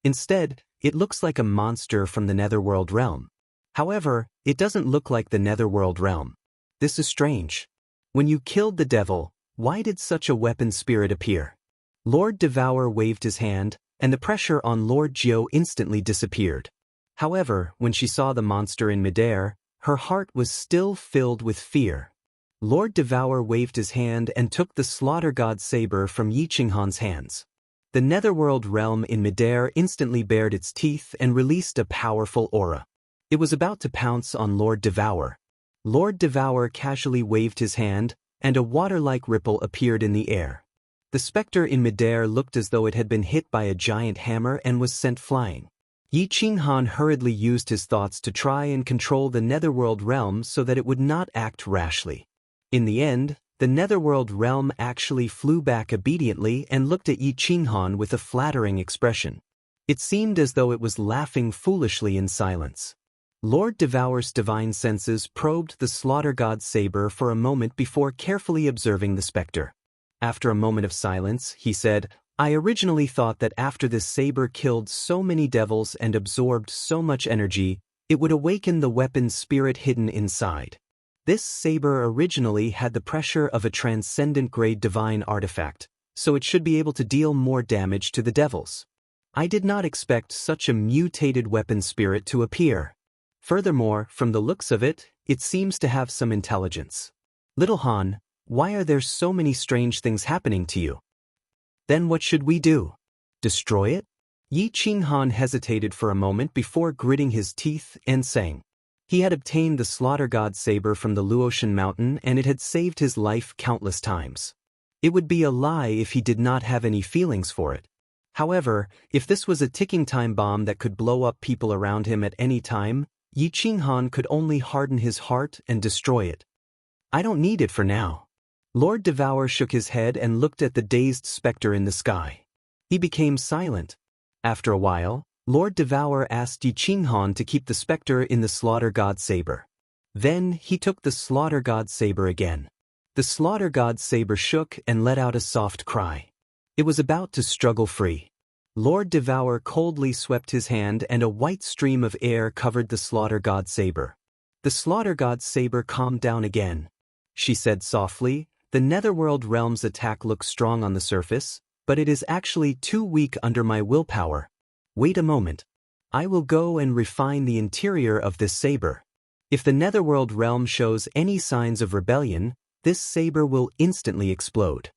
S1: Instead, it looks like a monster from the Netherworld realm. However, it doesn't look like the Netherworld realm. This is strange. When you killed the devil, why did such a weapon spirit appear? Lord Devour waved his hand, and the pressure on Lord Jiao instantly disappeared. However, when she saw the monster in midair, her heart was still filled with fear. Lord Devour waved his hand and took the Slaughter God Saber from Yi Qinghan's hands. The Netherworld realm in midair instantly bared its teeth and released a powerful aura. It was about to pounce on Lord Devour. Lord Devour casually waved his hand, and a water-like ripple appeared in the air. The specter in midair looked as though it had been hit by a giant hammer and was sent flying. Yi Qinghan hurriedly used his thoughts to try and control the Netherworld realm so that it would not act rashly. In the end, the Netherworld realm actually flew back obediently and looked at Yi Qinghan with a flattering expression. It seemed as though it was laughing foolishly in silence. Lord Devour's divine senses probed the Slaughter God Saber for a moment before carefully observing the specter. After a moment of silence, he said, "I originally thought that after this saber killed so many devils and absorbed so much energy, it would awaken the weapon's spirit hidden inside. This saber originally had the pressure of a transcendent-grade divine artifact, so it should be able to deal more damage to the devils. I did not expect such a mutated weapon spirit to appear. Furthermore, from the looks of it, it seems to have some intelligence. Little Han, why are there so many strange things happening to you? Then what should we do? Destroy it?" Yi Qinghan hesitated for a moment before gritting his teeth and saying. He had obtained the Slaughter God Saber from the Luotian Mountain and it had saved his life countless times. It would be a lie if he did not have any feelings for it. However, if this was a ticking time bomb that could blow up people around him at any time, Yi Qinghan could only harden his heart and destroy it. "I don't need it for now." Lord Devour shook his head and looked at the dazed specter in the sky. He became silent. After a while, Lord Devour asked Yi Qinghan to keep the specter in the Slaughter God Saber. Then he took the Slaughter God Saber again. The Slaughter God Saber shook and let out a soft cry. It was about to struggle free. Lord Devour coldly swept his hand and a white stream of air covered the Slaughter God Saber. The slaughter god's saber calmed down again. She said softly, "The netherworld realm's attack looks strong on the surface, but it is actually too weak under my willpower. Wait a moment. I will go and refine the interior of this saber. If the netherworld realm shows any signs of rebellion, this saber will instantly explode.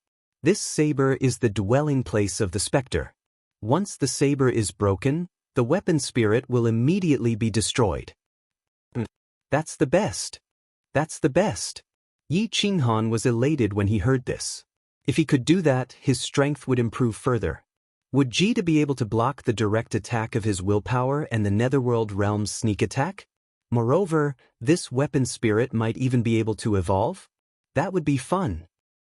S1: This saber is the dwelling place of the specter. Once the saber is broken, the weapon spirit will immediately be destroyed." That's the best. That's the best. Yi Qinghan was elated when he heard this. If he could do that, his strength would improve further. Would Jita be able to block the direct attack of his willpower and the netherworld realm's sneak attack? Moreover, this weapon spirit might even be able to evolve? That would be fun.